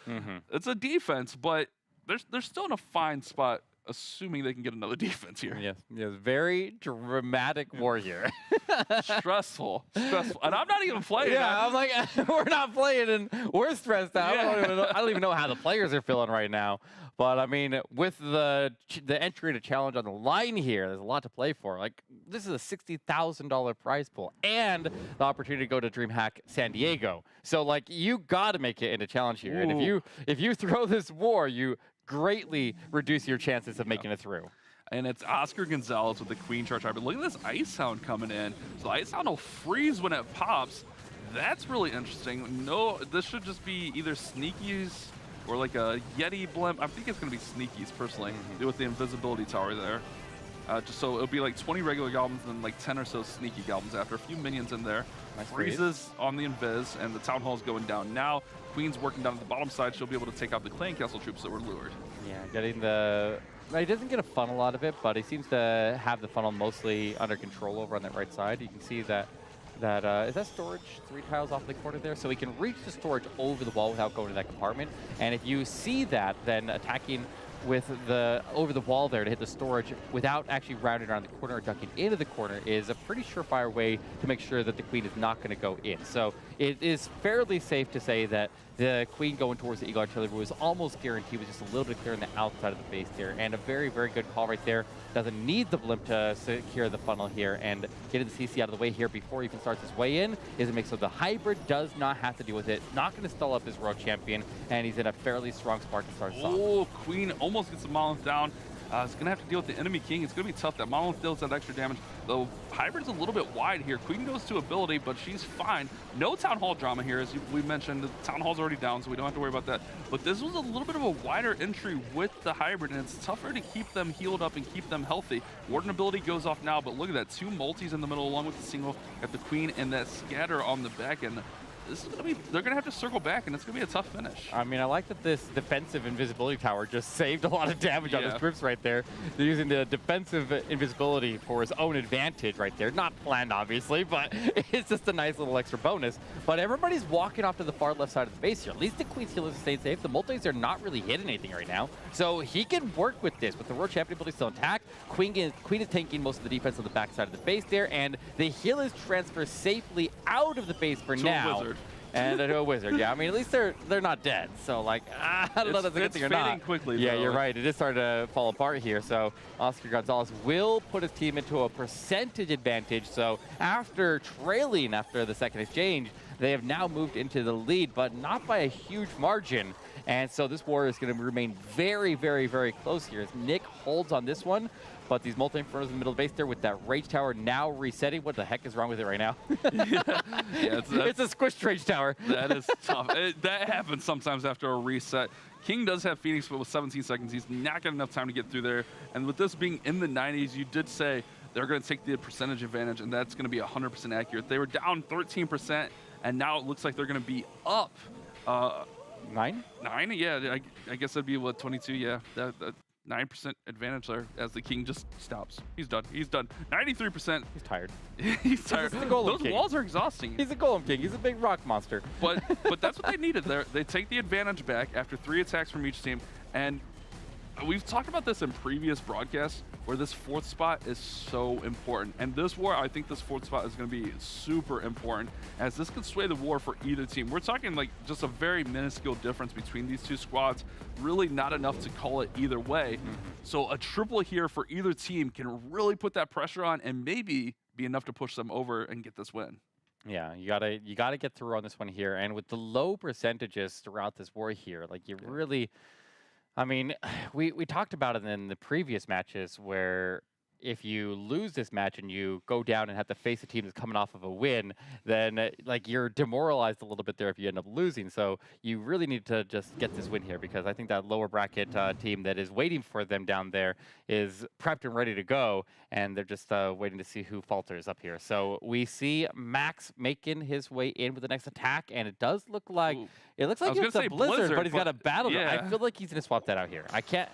It's a defense, but they're still in a fine spot, assuming they can get another defense here. Yes, very dramatic war here. Stressful. And I'm not even playing. Yeah, I'm like, we're not playing, and we're stressed out. I don't even know how the players are feeling right now. But I mean, with the entry to challenge on the line here, there's a lot to play for. Like, this is a $60,000 prize pool and the opportunity to go to DreamHack San Diego. So like, you got to make it into challenge here. And if you throw this war, you greatly reduce your chances of making it through. And it's Oscar Gonzalez with the Queen Charge. But look at this Ice Hound coming in. So Ice Hound will freeze when it pops. That's really interesting. No, this should just be either Sneakies or like a Yeti blimp. I think it's going to be Sneakies, personally, with the invisibility tower there. Just so it'll be like 20 regular goblins and like 10 or so sneaky goblins after a few minions in there. Nice Freezes on the invis, and the Town Hall's going down now. Queen's working down at the bottom side. She'll be able to take out the Clan Castle troops that were lured. Yeah, getting the... He doesn't get a funnel out of it, but he seems to have the funnel mostly under control over on that right side. You can see that is that storage 3 tiles off the corner there? So he can reach the storage over the wall without going to that compartment. And if you see that, then attacking with the over the wall there to hit the storage without actually rounding around the corner or ducking into the corner is a pretty surefire way to make sure that the Queen is not going to go in. So it is fairly safe to say that the Queen going towards the Eagle Artillery was almost guaranteed, with just a little bit clear on the outside of the base there. And a very, very good call right there. Doesn't need the blimp to secure the funnel here, and getting the CC out of the way here before he even starts his way in is it makes so the hybrid does not have to deal with it. Not going to stall up his world champion, and he's in a fairly strong spot to start us off. Oh, Queen almost gets the Monolith down. It's going to have to deal with the enemy king. It's going to be tough. That Monolith deals that extra damage. Though Hybrid's a little bit wide here. Queen goes to ability, but she's fine. No Town Hall drama here, as we mentioned. The Town Hall's already down, so we don't have to worry about that. But this was a little bit of a wider entry with the Hybrid, and it's tougher to keep them healed up and keep them healthy. Warden ability goes off now, but look at that. 2 multis in the middle along with the single. Got the Queen and that scatter on the back end. This is they're gonna have to circle back, and it's gonna be a tough finish. I mean, I like that this defensive invisibility tower just saved a lot of damage on his troops right there. They're using the defensive invisibility for his own advantage right there. Not planned, obviously, but it's just a nice little extra bonus. But everybody's walking off to the far left side of the base here. At least the Queen's healers stayed safe. The multis are not really hitting anything right now, so he can work with this. With the World Champion ability still intact, Queen is tanking most of the defense on the back side of the base there, and the healers transfer safely out of the base for now. And to a wizard, yeah. I mean, at least they're not dead. So, like, I don't know if that's a good thing or not. Quickly, yeah, though. you're right. It is starting to fall apart here. So, Oscar Gonzalez will put his team into a percentage advantage. So, after trailing after the second exchange, they have now moved into the lead, but not by a huge margin. And so this war is going to remain very, very, very close here as Nick holds on this one. But these multi-infernos in the middle of the base there with that Rage Tower now resetting. What the heck is wrong with it right now? It's a squished Rage Tower. That is tough. That happens sometimes after a reset. King does have Phoenix, but with 17 seconds, he's not got enough time to get through there. And with this being in the 90s, you did say they're going to take the percentage advantage, and that's going to be 100% accurate. They were down 13%, and now it looks like they're going to be up. 9? 9? Yeah, I guess that'd be, what, 22? Yeah, that 9% advantage there as the King just stops. He's done. He's done. 93%. He's tired. He's tired. He's the Golem Those King. walls are exhausting. He's a Golem King. He's a big rock monster. But that's what they needed there. They take the advantage back after 3 attacks from each team. And we've talked about this in previous broadcasts where this 4th spot is so important. And this war, I think this 4th spot is going to be super important as this could sway the war for either team. We're talking like just a very minuscule difference between these 2 squads. Really not enough to call it either way. So a triple here for either team can really put that pressure on and maybe be enough to push them over and get this win. Yeah, you gotta get through on this one here. And with the low percentages throughout this war here, like you really... I mean, we talked about it in the previous matches where if you lose this match and you go down and have to face a team that's coming off of a win, then like you're demoralized a little bit there if you end up losing. So you really need to just get this win here because I think that lower bracket team that is waiting for them down there is prepped and ready to go, and they're just waiting to see who falters up here. So we see Max making his way in with the next attack, and it does look like it's a Blizzard, but he's got a battle. Yeah. I feel like he's gonna swap that out here. I can't.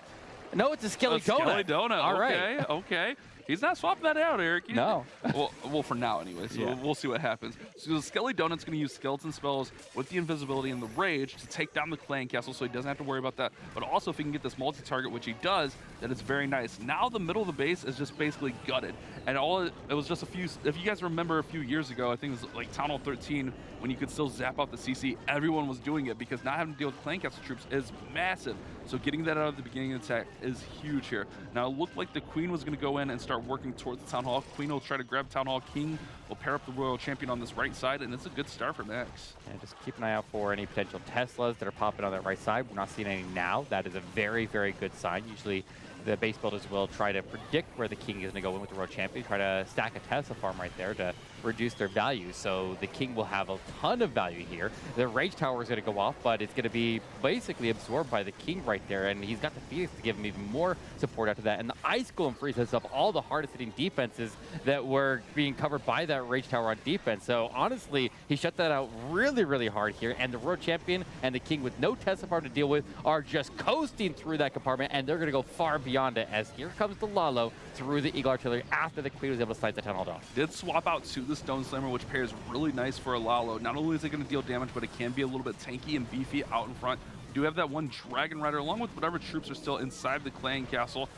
No, it's a Skelly Donut. Skelly Donut. All okay, right. okay. He's not swapping that out, Eric. No. well, for now anyway. So we'll see what happens. So the Skelly Donut's going to use skeleton spells with the invisibility and the rage to take down the clan castle, so he doesn't have to worry about that. But also, if he can get this multi-target, which he does, then it's very nice. Now the middle of the base is just basically gutted, and it was just a few. If you guys remember a few years ago, I think it was like Town Hall 13 when you could still zap out the CC. Everyone was doing it because not having to deal with clan castle troops is massive. So getting that out of the beginning of the attack is huge here. Now it looked like the Queen was going to go in and start working towards the Town Hall. Queen will try to grab Town Hall. King will pair up the Royal Champion on this right side, and it's a good start for Max. And just keep an eye out for any potential Teslas that are popping on that right side. We're not seeing any now. That is a very, very good sign. Usually the base builders will try to predict where the King is going to go in with the Royal Champion, try to stack a Tesla farm right there to reduce their value. So the King will have a ton of value here. The Rage Tower is going to go off, but it's going to be basically absorbed by the King right there, and he's got the Phoenix to give him even more support after that. And the Ice Golem frees us up all the hardest hitting defenses that were being covered by that Rage Tower on defense. So honestly, he shut that out really, really hard here, and the Royal Champion and the King with no Tesla farm to deal with are just coasting through that compartment, and they're going to go far beyond it as here comes the Lalo through the Eagle Artillery after the Queen was able to slice the Town Hall off. Did swap out to the Stone Slammer, which pairs really nice for a Lalo. Not only is it going to deal damage, but it can be a little bit tanky and beefy out in front. We do have that one Dragon Rider along with whatever troops are still inside the clan castle.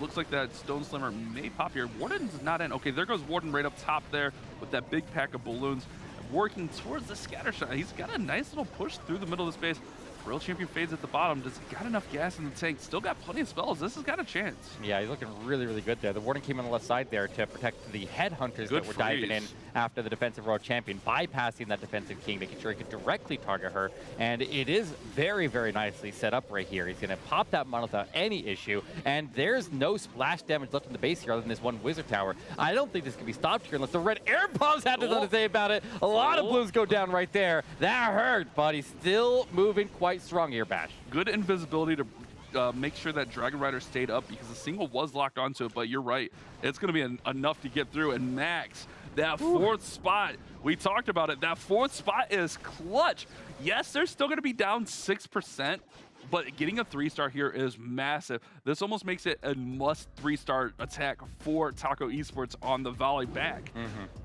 Looks like that Stone Slammer may pop here. Warden's not in. Okay, there goes Warden right up top there with that big pack of balloons working towards the scatter shot. He's got a nice little push through the middle of the space. Royal Champion fades at the bottom. Does he got enough gas in the tank? Still got plenty of spells. This has got a chance. Yeah, he's looking really, really good there. The Warden came on the left side there to protect the headhunters that were diving in after the defensive world champion, bypassing that defensive king, making sure he could directly target her. And it is very, very nicely set up right here. He's going to pop that model without any issue. And there's no splash damage left in the base here other than this one wizard tower. I don't think this can be stopped here unless the red air bombs have something to say about it. A lot of blues go down right there. That hurt, but he's still moving quite strong here, Bash. Good invisibility to make sure that Dragon Rider stayed up because the single was locked onto it, but you're right. It's going to be enough to get through. And Max, that fourth spot, we talked about it. That fourth spot is clutch. Yes, they're still going to be down 6%, but getting a 3-star here is massive. This almost makes it a must 3-star attack for Taco Esports on the volley back.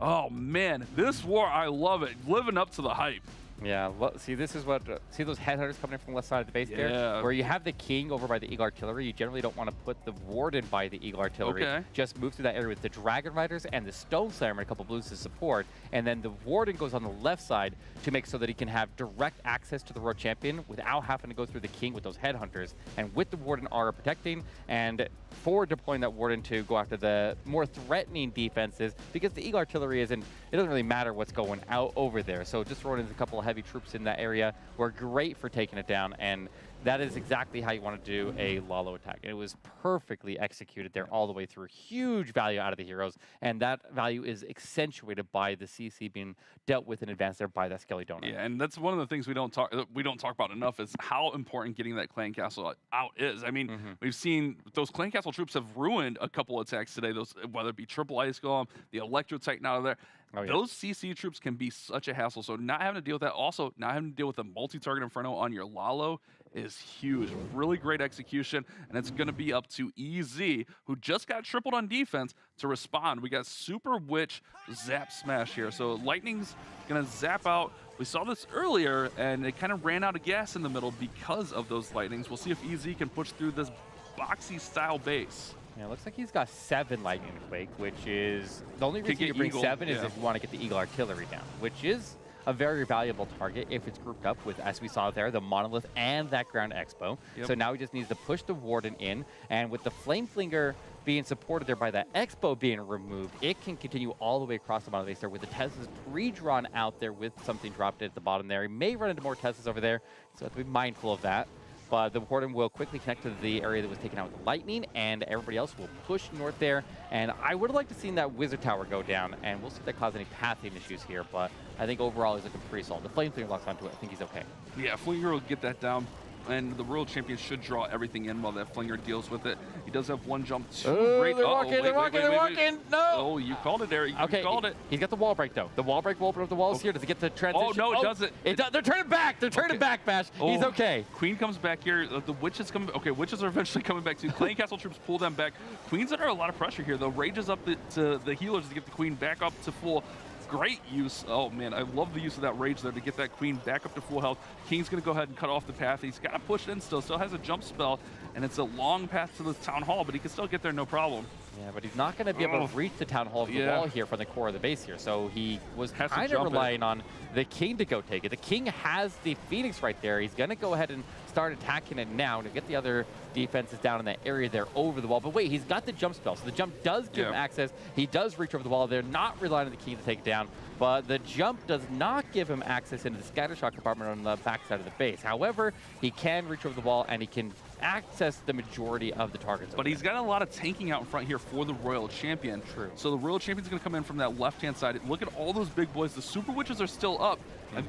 Oh, man, this war, I love it. Living up to the hype. Yeah, see, this is what, see those headhunters coming in from the left side of the base there? Yeah. Where you have the king over by the Eagle Artillery, you generally don't want to put the warden by the Eagle Artillery. Okay. Just move through that area with the Dragon Riders and the Stone Slayer and a couple blues to support. And then the warden goes on the left side to make so that he can have direct access to the Road Champion without having to go through the king with those headhunters. And with the warden aura protecting and forward deploying that warden to go after the more threatening defenses, because the Eagle Artillery isn't, it doesn't really matter what's going out over there. So just throwing in a couple of heavy troops in that area were great for taking it down, and that is exactly how you want to do a Lalo attack. And it was perfectly executed there all the way through. Huge value out of the heroes, and that value is accentuated by the CC being dealt with in advance there by that Skelly Donut. Yeah, and that's one of the things we don't talk about enough is how important getting that clan castle out is. I mean, we've seen those clan castle troops have ruined a couple attacks today. Those, whether it be triple ice golem, the electro titan out of there. Oh, yeah. Those CC troops can be such a hassle. So not having to deal with that, also not having to deal with a multi-target Inferno on your Lalo is huge. Really great execution, and it's going to be up to EZ, who just got tripled on defense, to respond. We got Super Witch Zap Smash here. So Lightning's going to zap out. We saw this earlier, and it kind of ran out of gas in the middle because of those Lightnings. We'll see if EZ can push through this boxy-style base. Yeah, it looks like he's got 7 Lightning Quake, which is the only reason you bring Eagle, 7 is if you want to get the Eagle Artillery down, which is a very valuable target if it's grouped up with, as we saw there, the Monolith and that Ground Expo. So now he just needs to push the Warden in, and with the Flame Flinger being supported there by that Expo being removed, it can continue all the way across the Monolith there with the Teslas pre-drawn out there with something dropped at the bottom there. He may run into more Teslas over there, so have to be mindful of that. But the Warden will quickly connect to the area that was taken out with the Lightning, and everybody else will push north there. And I would have liked to have seen that Wizard Tower go down, and we'll see if that causes any pathing issues here. But I think overall he's looking pretty solid. The Flame Flinger locks onto it. I think he's okay. Yeah, Flinger will get that down, and the World Champion should draw everything in while that Flinger deals with it. He does have one jump. They're walking. No! Oh, you called it there. You called it. He's got the wall break, though. The wall break will open up the walls here. Does it get the transition? Oh, no, it doesn't. They're turning back. They're turning back, Bash. He's okay. Queen comes back here. The witches come. Okay, witches are eventually coming back too. Clan Castle troops pull them back. Queen's under a lot of pressure here, though. Rages up to the healers to get the Queen back up to full. Great use. Oh, man, I love the use of that rage there to get that Queen back up to full health. King's going to go ahead and cut off the path. He's got to push in still has a jump spell, and it's a long path to the Town Hall, but he can still get there no problem. Yeah, but he's not going to be able to reach the Town Hall of the wall here from the core of the base here, so he was kind of relying on the King to go take it. The King has the Phoenix right there. He's going to go ahead and start attacking it now to get the other defenses down in that area there over the wall. But wait, he's got the jump spell, so the jump does give him access. He does reach over the wall. They're not relying on the King to take it down, but the jump does not give him access into the scatter shot compartment on the backside of the base. However, he can reach over the wall, and he can access the majority of the targets. But he's got a lot of tanking out in front here for the Royal Champion. True. So the Royal Champion's going to come in from that left-hand side. Look at all those big boys. The Super Witches are still up. I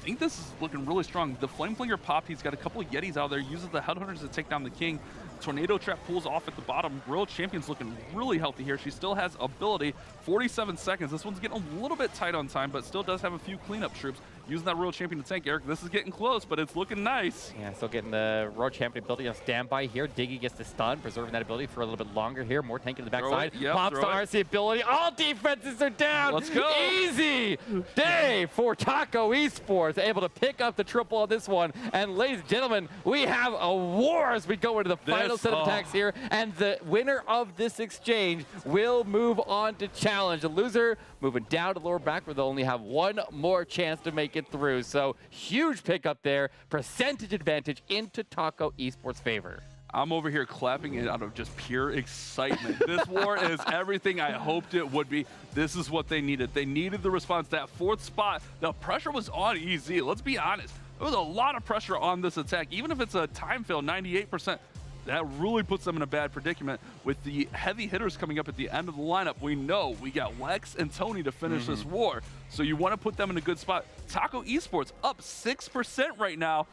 think this is looking really strong. The Flame Flinger popped. He's got a couple of Yetis out there. Uses the Headhunters to take down the King. Tornado Trap pulls off at the bottom. Royal Champion's looking really healthy here. She still has ability. 47 seconds. This one's getting a little bit tight on time, but still does have a few cleanup troops. Using that Royal Champion to tank, Eric. This is getting close, but it's looking nice. Yeah, still getting the Royal Champion ability on standby here. Diggy gets the stun, preserving that ability for a little bit longer here. More tank in the backside. Pops the RC ability. All defenses are down. Let's go. Easy day for Taco Esports. Able to pick up the triple on this one. And ladies and gentlemen, we have a war as we go into the final set of attacks here. And the winner of this exchange will move on to challenge. The loser moving down to lower back where they'll only have one more chance to make it through. So huge pickup there. Percentage advantage into Taco Esports' favor. I'm over here clapping it out of just pure excitement. This war is everything I hoped it would be. This is what they needed. They needed the response. That 4th spot, the pressure was on EZ. Let's be honest. There was a lot of pressure on this attack. Even if it's a time fail, 98%, that really puts them in a bad predicament. With the heavy hitters coming up at the end of the lineup, we know we got Lex and Tony to finish this war. So you want to put them in a good spot. Taco Esports up 6% right now.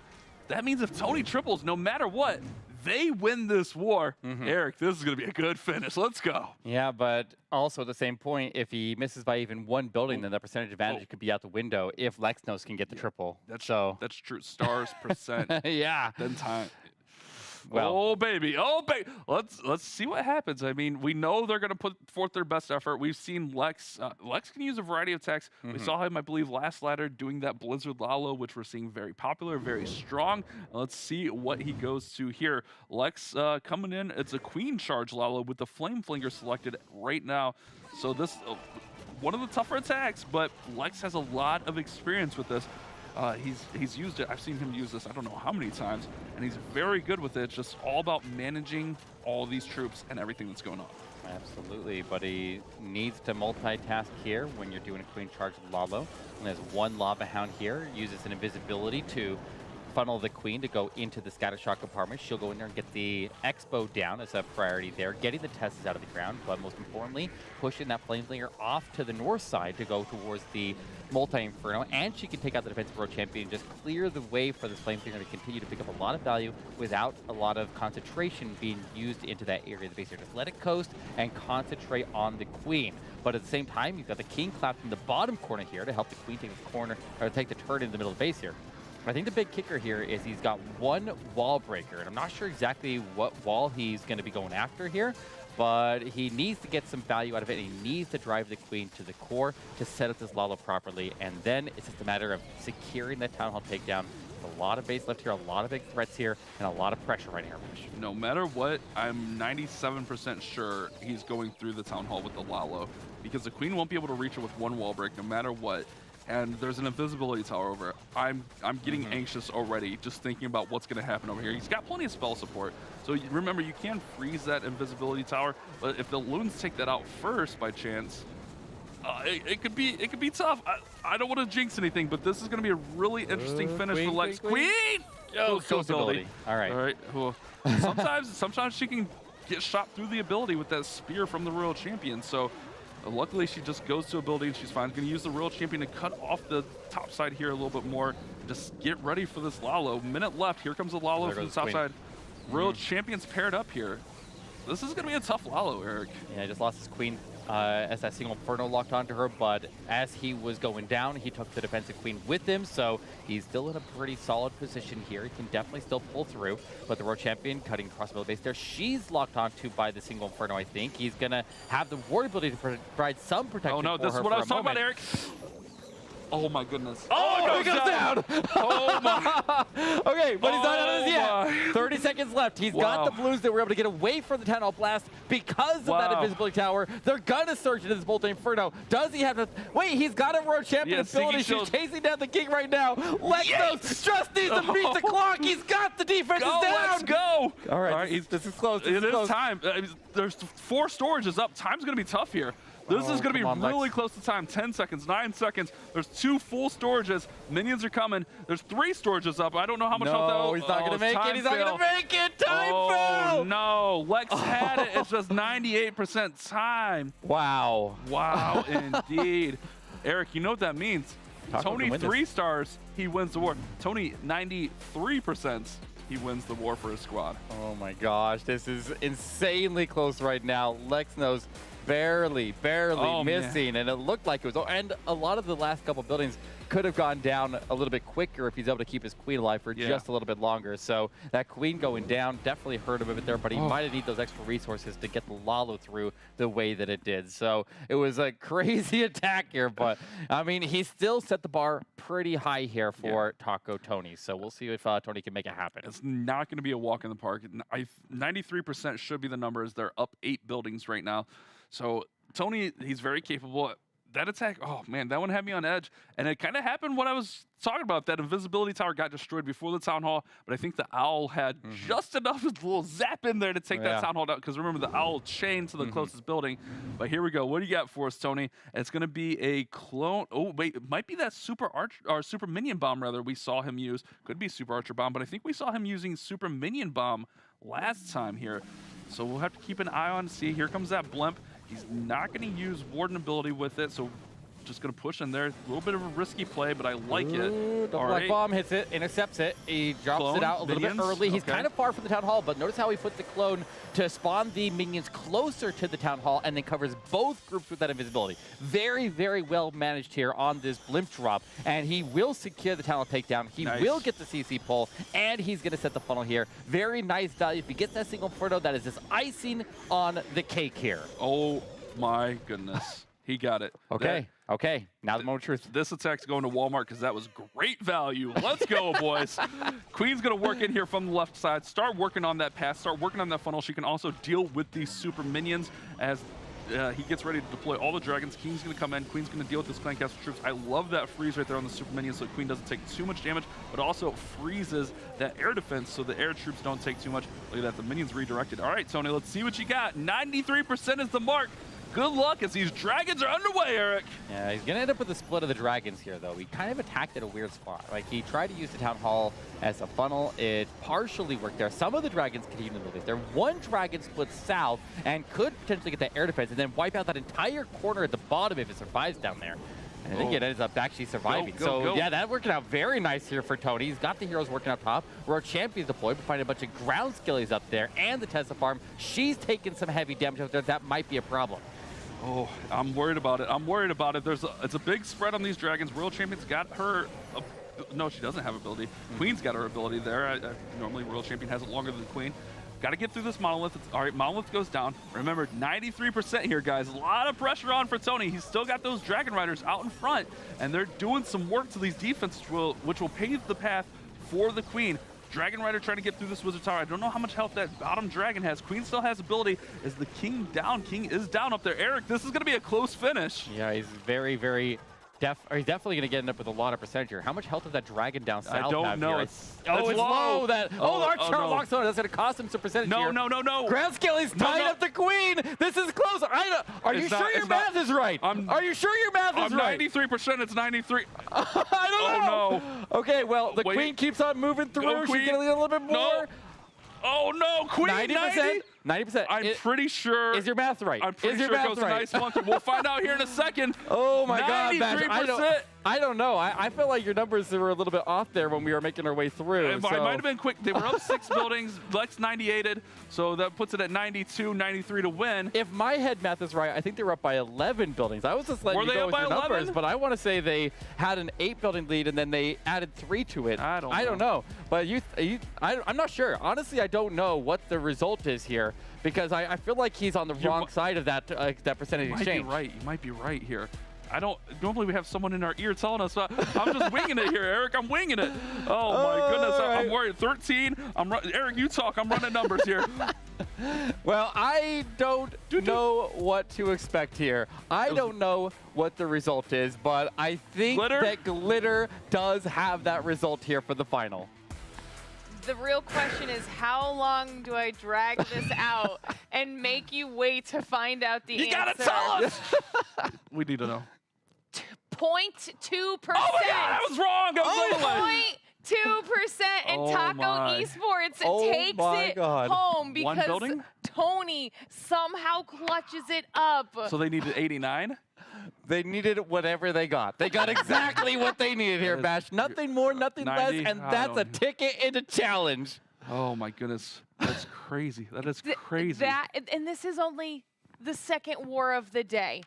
That means if Tony triples, no matter what, they win this war. Eric, this is going to be a good finish. Let's go. Yeah, but also at the same point, if he misses by even one building, then the percentage advantage could be out the window if Lexnos can get the triple. That's true. Stars percent. Yeah. Then time. Well, oh baby. Let's see what happens. I mean, we know they're going to put forth their best effort. We've seen Lex. Lex can use a variety of attacks. We saw him, I believe, last ladder doing that Blizzard Lalo, which we're seeing very popular, very strong. Let's see what he goes to here. Lex coming in. It's a Queen charge Lalo with the Flame Flinger selected right now. So this one of the tougher attacks, but Lex has a lot of experience with this. He's used it. I've seen him use this I don't know how many times, and he's very good with it. It's just all about managing all these troops and everything that's going on. Absolutely, but he needs to multitask here when you're doing a Queen charge with Lalo. And there's one Lava Hound here, uses an invisibility to funnel the Queen to go into the scatter shot compartment. She'll go in there and get the Expo down as a priority there, getting the Teslas out of the ground, but most importantly, pushing that Flameslinger off to the north side to go towards the Multi-Inferno, and she can take out the defensive world champion and just clear the way for this Flameslinger to continue to pick up a lot of value without a lot of concentration being used into that area of the base here. Just let it coast and concentrate on the Queen. But at the same time, you've got the King clapped in the bottom corner here to help the Queen take the corner, or take the turret in the middle of the base here. I think the big kicker here is he's got one wall breaker, and I'm not sure exactly what wall he's going to be going after here, but he needs to get some value out of it, and he needs to drive the Queen to the core to set up this Lalo properly, and then it's just a matter of securing that Town Hall takedown. A lot of base left here, a lot of big threats here, and a lot of pressure right here. No matter what, I'm 97% sure he's going through the Town Hall with the Lalo, because the Queen won't be able to reach her with one wall break no matter what. And there's an invisibility tower over it. I'm getting anxious already just thinking about what's going to happen over here. He's got plenty of spell support. So remember, you can freeze that invisibility tower, but if the Loons take that out first by chance, it could be tough. I don't want to jinx anything, but this is going to be a really interesting finish for Lex. Queen! Oh, ability. All right. All right. Well, sometimes she can get shot through the ability with that spear from the Royal Champion. So luckily, she just goes to ability and she's fine. Going to use the Royal Champion to cut off the top side here a little bit more. Just get ready for this Lalo. Minute left. Here comes the Lalo from the top side. Royal Champion's paired up here. This is going to be a tough Lalo, Eric. Yeah, just lost his Queen as that single Inferno locked onto her, but as he was going down, he took the defensive Queen with him, so he's still in a pretty solid position here. He can definitely still pull through, but the Royal Champion cutting across the middle base there. She's locked onto by the single Inferno, I think. He's going to have the ward ability to provide some protection. Oh no, for this her is what I was for a talking about, moment. Eric. Oh my goodness. Oh, he goes down. Oh my. Okay, but he's not out of this yet. 30 seconds left. He's got the Blues that were able to get away from the Town Hall Blast because of that invisibility tower. They're gonna surge into this Multi-Inferno. Does he have to? Wait, he's got a Royal Champion ability. She's chasing down the King right now. Lexnos just needs to beat the clock. He's got the defenses down. Let's go. All right, this is close. It is time. There's 4 storages up. Time's gonna be tough here. This is going to be really close to time. 10 seconds, 9 seconds. There's 2 full storages. Minions are coming. There's 3 storages up. I don't know how much health. No, he's not going to make it. He's not going to make it. Time fail. No, Lex had it. It's just 98% time. Wow. Wow, indeed. Eric, you know what that means. Tony 3 stars, he wins the war. Tony 93%. He wins the war for his squad. Oh my gosh, this is insanely close right now. Lexnos barely missing, and it looked like it was. And a lot of the last couple buildings could have gone down a little bit quicker if he's able to keep his Queen alive for just a little bit longer. So that Queen going down definitely hurt him a bit there, but he might have needed those extra resources to get the Lalo through the way that it did. So it was a crazy attack here, but I mean, he still set the bar pretty high here for Taco Tony. So we'll see if Tony can make it happen. It's not going to be a walk in the park. 93% should be the numbers. They're up 8 buildings right now. So Tony, he's very capable. that attack, oh man, that one had me on edge. And it kind of happened what I was talking about. That invisibility tower got destroyed before the town hall, but I think the owl had just enough of a little zap in there to take that town hall down. Because remember, the owl chained to the closest building. But here we go. What do you got for us, Tony? It's going to be a clone. Oh wait, it might be that super minion bomb rather we saw him use. Could be super archer bomb, but I think we saw him using super minion bomb last time here. So we'll have to keep an eye on to see. Here comes that blimp. He's not going to use Warden ability with it, so just going to push in there. A little bit of a risky play, but I like it. The black bomb hits it, intercepts it. He drops it out a little bit early. He's kind of far from the town hall, but notice how he put the clone to spawn the minions closer to the town hall and then covers both groups with that invisibility. Very, very well managed here on this blimp drop, and he will secure the town hall takedown. He will get the CC pull, and he's going to set the funnel here. Very nice value. If he gets that single Inferno, that is just icing on the cake here. Oh my goodness. He got it. Okay. Okay, now the moment of truth. This attack's going to Walmart because that was great value. Let's go, boys. Queen's going to work in here from the left side. Start working on that pass. Start working on that funnel. She can also deal with these super minions as he gets ready to deploy all the dragons. King's going to come in. Queen's going to deal with this clan castle troops. I love that freeze right there on the super minions so Queen doesn't take too much damage, but also freezes that air defense so the air troops don't take too much. Look at that. The minions redirected. All right, Tony, let's see what you got. 93% is the mark. Good luck as these dragons are underway, Eric. Yeah, he's going to end up with a split of the dragons here, though. He kind of attacked at a weird spot. Like, he tried to use the town hall as a funnel. It partially worked there. Some of the dragons continue to move there. One dragon split south and could potentially get that air defense and then wipe out that entire corner at the bottom if it survives down there. And I think it ends up actually surviving. Yeah, that working out very nice here for Tony. He's got the heroes working up top. Royal Champion's deployed. We find a bunch of ground skillies up there. And the Tesla farm. She's taking some heavy damage up there. That might be a problem. Oh, I'm worried about it. I'm worried about it. It's a big spread on these dragons. Royal Champion's got her... no, she doesn't have ability. Queen's got her ability there. Normally, Royal Champion has it longer than Queen. Got to get through this monolith. All right, monolith goes down. Remember, 93% here, guys. A lot of pressure on for Tony. He's still got those Dragon Riders out in front, and they're doing some work to these defenses, which will pave the path for the Queen. Dragon Rider trying to get through this Wizard Tower. I don't know how much health that bottom dragon has. Queen still has ability. Is the King down? King is down up there. Eric, this is going to be a close finish. Yeah, he's very, very... he's definitely going to end up with a lot of percentage here. How much health does that dragon down south have? I don't know. Here? It's low. The Archer no. locks on. That's going to cost him some percentage here. No. Ground Skelly's tying up the Queen. This is close. Are you sure your math is right? Are you sure your math is right? 93%. It's 93. I don't know. No. Okay, well, the Queen keeps on moving through. She's getting a little bit more. No. Oh, no. Queen, 90%? 90%. I'm pretty sure. Is your math right? I'm pretty sure it goes to Nice Monkey. We'll find out here in a second. Oh, my God, Bash. 93%. I don't know. I feel like your numbers were a little bit off there when we were making our way through. I might have been quick. They were up 6 buildings. Lex 98'd, so that puts it at 92, 93 to win. If my head math is right, I think they were up by 11 buildings. I was just letting you go with your numbers, but I want to say they had an 8-building lead and then they added 3 to it. I don't know. But I'm not sure. Honestly, I don't know what the result is here because I feel like he's on the wrong side of that percentage exchange. You might be right here. Normally we have someone in our ear telling us. I'm just winging it here, Eric. I'm winging it. Oh my goodness, I'm worried. 13. Eric, you talk. I'm running numbers here. Well, I don't know what to expect here. I don't know what the result is, but I think that Glitter does have that result here for the final. The real question is, how long do I drag this out and make you wait to find out the answer? You gotta tell us! We need to know. 0.2%. Oh my God, I was wrong. I was 0.2%, and Taco Esports takes it home because Tony somehow clutches it up. So they needed 89? They needed whatever they got. They got exactly what they needed here, Bash. Nothing more, nothing less, and that's a ticket in a challenge. Oh my goodness, that's crazy. That is crazy. And this is only the second war of the day.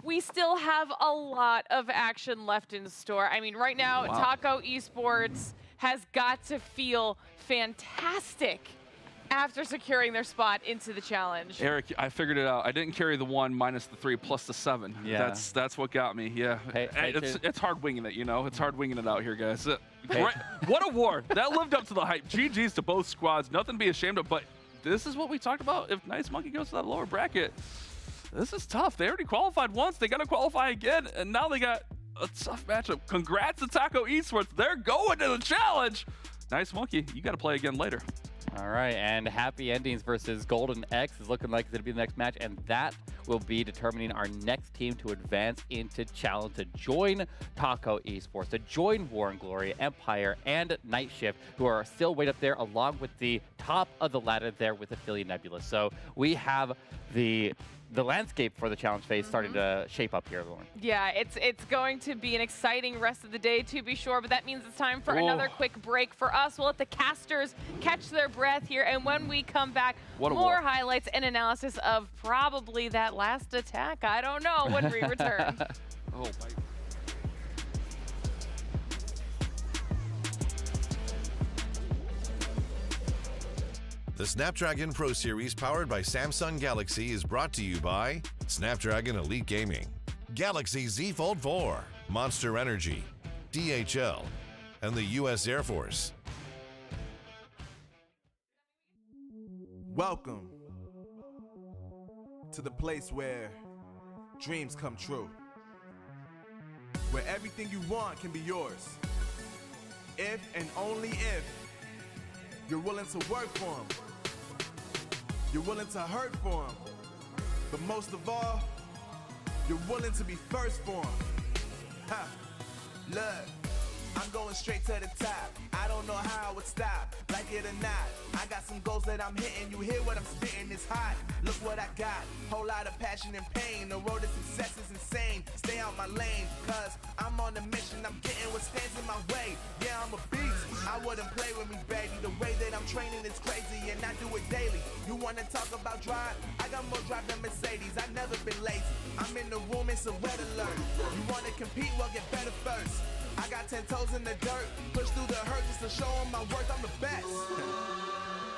We still have a lot of action left in store. I mean, right now, Taco Esports has got to feel fantastic after securing their spot into the challenge. Eric, I figured it out. I didn't carry the 1 minus the 3 plus the 7. Yeah. That's what got me. Yeah. It's hard winging it, you know? It's hard winging it out here, guys. What a war. That lived up to the hype. GG's to both squads. Nothing to be ashamed of, but this is what we talked about. If Nice Monkey goes to that lower bracket, This is tough. They already qualified once. They got to qualify again, and now they got a tough matchup. Congrats to Taco Esports. They're going to the challenge. Nice monkey. You got to play again later. All right, and Happy Endings versus Golden X is looking like it's going to be the next match, and that will be determining our next team to advance into Challenge, to join Taco Esports, to join War and Glory, Empire, and Night Shift, who are still way up there, along with the top of the ladder there with Affiliate Nebula. So we have the landscape for the challenge phase starting to shape up here, Lauren. Yeah, it's going to be an exciting rest of the day, to be sure, but that means it's time for another quick break for us. We'll let the casters catch their breath here, and when we come back, more highlights and analysis of probably that last attack. I don't know when we return. Oh, my. The Snapdragon Pro Series powered by Samsung Galaxy is brought to you by Snapdragon Elite Gaming, Galaxy Z Fold 4, Monster Energy, DHL, and the U.S. Air Force. Welcome to the place where dreams come true, where everything you want can be yours, if and only if you're willing to work for them. You're willing to hurt for them. But most of all, you're willing to be first for them. Ha! Look, I'm going straight to the top. I don't know how I would stop, like it or not. I got some goals that I'm hitting. You hear what I'm spitting? It's hot. Look what I got. Whole lot of passion and pain. The road to success is insane. Stay out my lane, cause I'm on a mission. I'm getting what stands in my way. Yeah, I'm a beast. I wouldn't play with me, baby. The way that I'm training is crazy, and I do it daily. You wanna talk about drive? I got more drive than Mercedes. I've never been lazy. I'm in the room, it's a red alert. You wanna compete? Well, get better first. I got 10 toes in the dirt, push through the hurt just to show them my worth. I'm the best.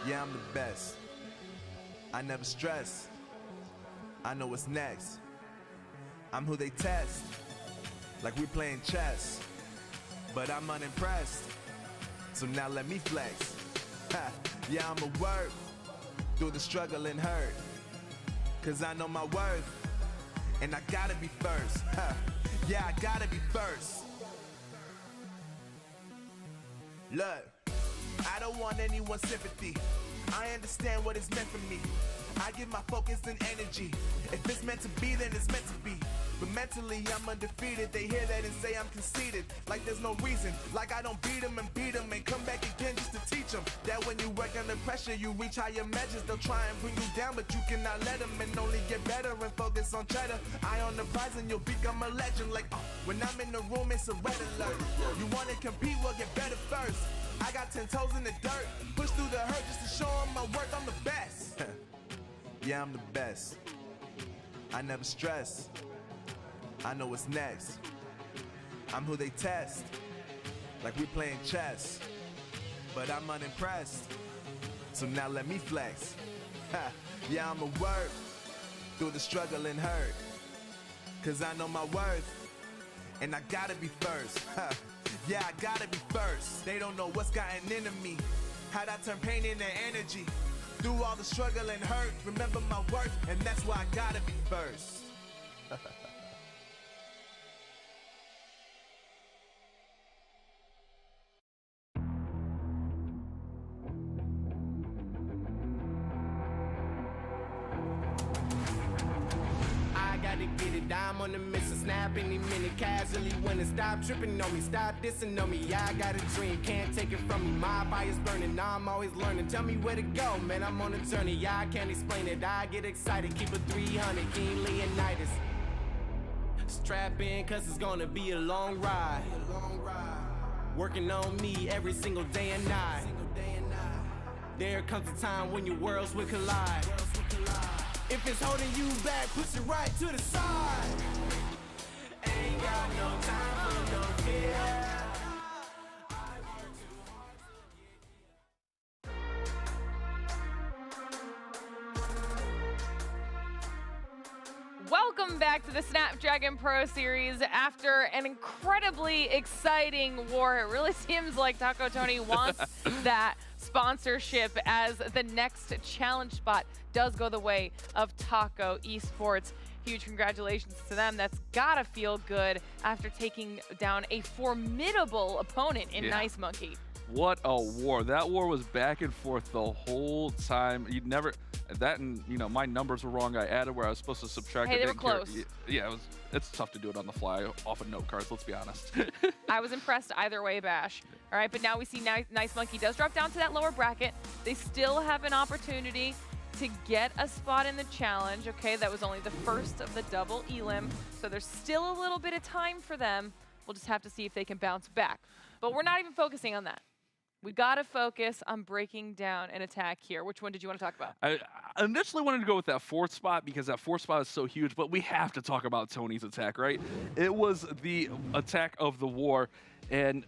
Yeah, I'm the best. I never stress. I know what's next. I'm who they test, like we playing chess. But I'm unimpressed, so now let me flex. Ha. Yeah, I'ma work through the struggle and hurt, cause I know my worth, and I gotta be first. Ha. Yeah, I gotta be first. Look, I don't want anyone's sympathy. I understand what it's meant for me. I give my focus and energy. If it's meant to be, then it's meant to be. But mentally, I'm undefeated. They hear that and say I'm conceited. Like there's no reason. Like I don't beat them and come back again just to teach them that when you work under pressure, you reach higher measures. They'll try and bring you down, but you cannot let them, and only get better and focus on cheddar. Eye on the prize and you'll become a legend. Like, when I'm in the room, it's a red alert. You want to compete? Well, get better first. I got 10 toes in the dirt, push through the hurt just to show them my worth. I'm the best. Yeah, I'm the best. I never stress. I know what's next. I'm who they test, like we playing chess. But I'm unimpressed, so now let me flex. Ha. Yeah, I'ma work through the struggle and hurt, cause I know my worth, and I gotta be first. Ha. Yeah, I gotta be first. They don't know what's gotten into me, how'd I turn pain into energy. Through all the struggle and hurt, remember my worth, and that's why I gotta be first. Get it, I'm on the mission, snap any minute, casually winning. Stop tripping on me, stop dissing on me. Yeah, I got a dream, can't take it from me. My fire's burning, I'm always learning. Tell me where to go, man, I'm on a journey. Yeah, I can't explain it, I get excited. Keep it 300, King Leonidas. Strap in, cause it's gonna be a long ride. Working on me every single day and night. There comes a time when your worlds will collide. If it's holding you back, push it right to the side. Ain't got no time for no fear. Welcome back to the Snapdragon Pro Series. After an incredibly exciting war, it really seems like Taco Tony wants that sponsorship as the next challenge spot does go the way of Taco Esports. Huge congratulations to them. That's gotta feel good after taking down a formidable opponent in Nice Monkey. What a war. That war was back and forth the whole time. You'd never, that and, you know, my numbers were wrong. I added where I was supposed to subtract. Hey, they were close. Yeah, it's tough to do it on the fly off of note cards, let's be honest. I was impressed either way, Bash. All right, but now we see Nice Monkey does drop down to that lower bracket. They still have an opportunity to get a spot in the challenge. Okay, that was only the first of the double elim, so there's still a little bit of time for them. We'll just have to see if they can bounce back. But we're not even focusing on that. We gotta focus on breaking down an attack here. Which one did you want to talk about? I initially wanted to go with that fourth spot because that fourth spot is so huge, but we have to talk about Tony's attack, right? It was the attack of the war, and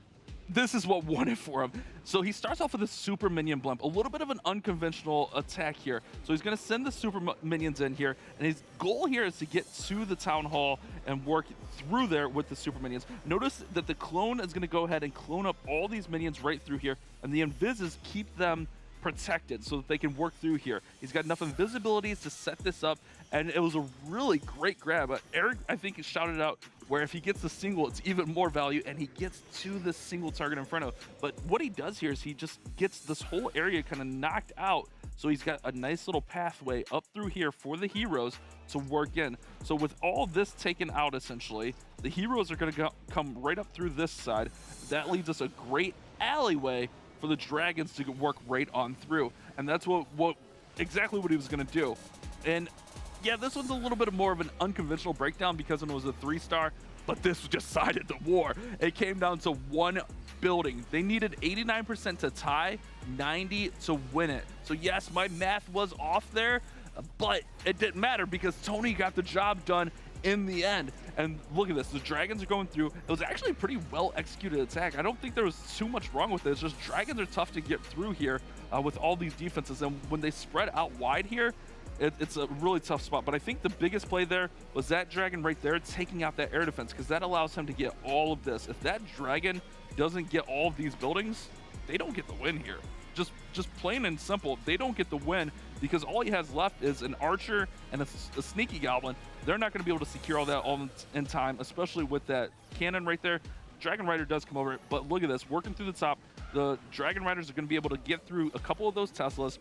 this is what won it for him. So he starts off with a super minion blimp, a little bit of an unconventional attack here. So he's gonna send the super minions in here, and his goal here is to get to the town hall and work through there with the super minions. Notice that the clone is gonna go ahead and clone up all these minions right through here, and the invises keep them protected so that they can work through here. He's got enough invisibilities to set this up, and it was a really great grab. Eric, I think, shouted out where if he gets the single, it's even more value, and he gets to the single target in front of. But what he does here is he just gets this whole area kind of knocked out, so he's got a nice little pathway up through here for the heroes to work in. So with all this taken out, essentially, the heroes are going to come right up through this side. That leaves us a great alleyway for the dragons to work right on through, and that's exactly what he was going to do. And yeah, this one's a little bit more of an unconventional breakdown because it was a 3-star, but this decided the war. It came down to one building. They needed 89% to tie, 90 to win it. So yes, my math was off there, but it didn't matter because Tony got the job done in the end. And look at this, the dragons are going through. It was actually a pretty well executed attack. I don't think there was too much wrong with it. It's just dragons are tough to get through here with all these defenses, and when they spread out wide here, it's a really tough spot. But I think the biggest play there was that dragon right there taking out that air defense, because that allows him to get all of this. If that dragon doesn't get all of these buildings, they don't get the win here. Just plain and simple, they don't get the win because all he has left is an archer and a sneaky goblin. They're not going to be able to secure all that all in time, especially with that cannon right there. Dragon Rider does come over it, but look at this, working through the top. The Dragon Riders are going to be able to get through a couple of those Teslas.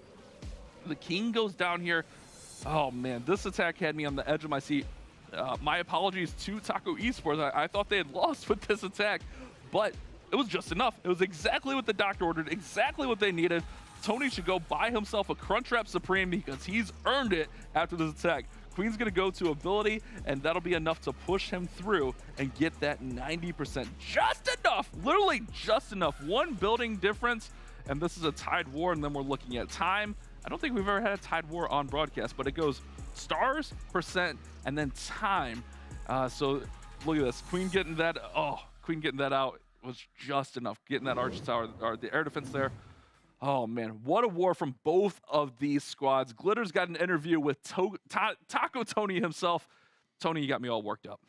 The king goes down here. Oh man, this attack had me on the edge of my seat. My apologies to Taco Esports. I thought they had lost with this attack, but it was just enough. It was exactly what the doctor ordered, exactly what they needed. Tony should go buy himself a Crunchwrap Supreme because he's earned it after this attack. Queen's gonna go to ability, and that'll be enough to push him through and get that 90%. Just enough, literally just enough. One building difference, and this is a tied war, and then we're looking at time. I don't think we've ever had a tied war on broadcast, but it goes stars, percent, and then time. So look at this, Queen getting that out was just enough. Getting that arch tower, or the air defense there. Oh man, what a war from both of these squads. Glitter's got an interview with Taco Tony himself. Tony, you got me all worked up.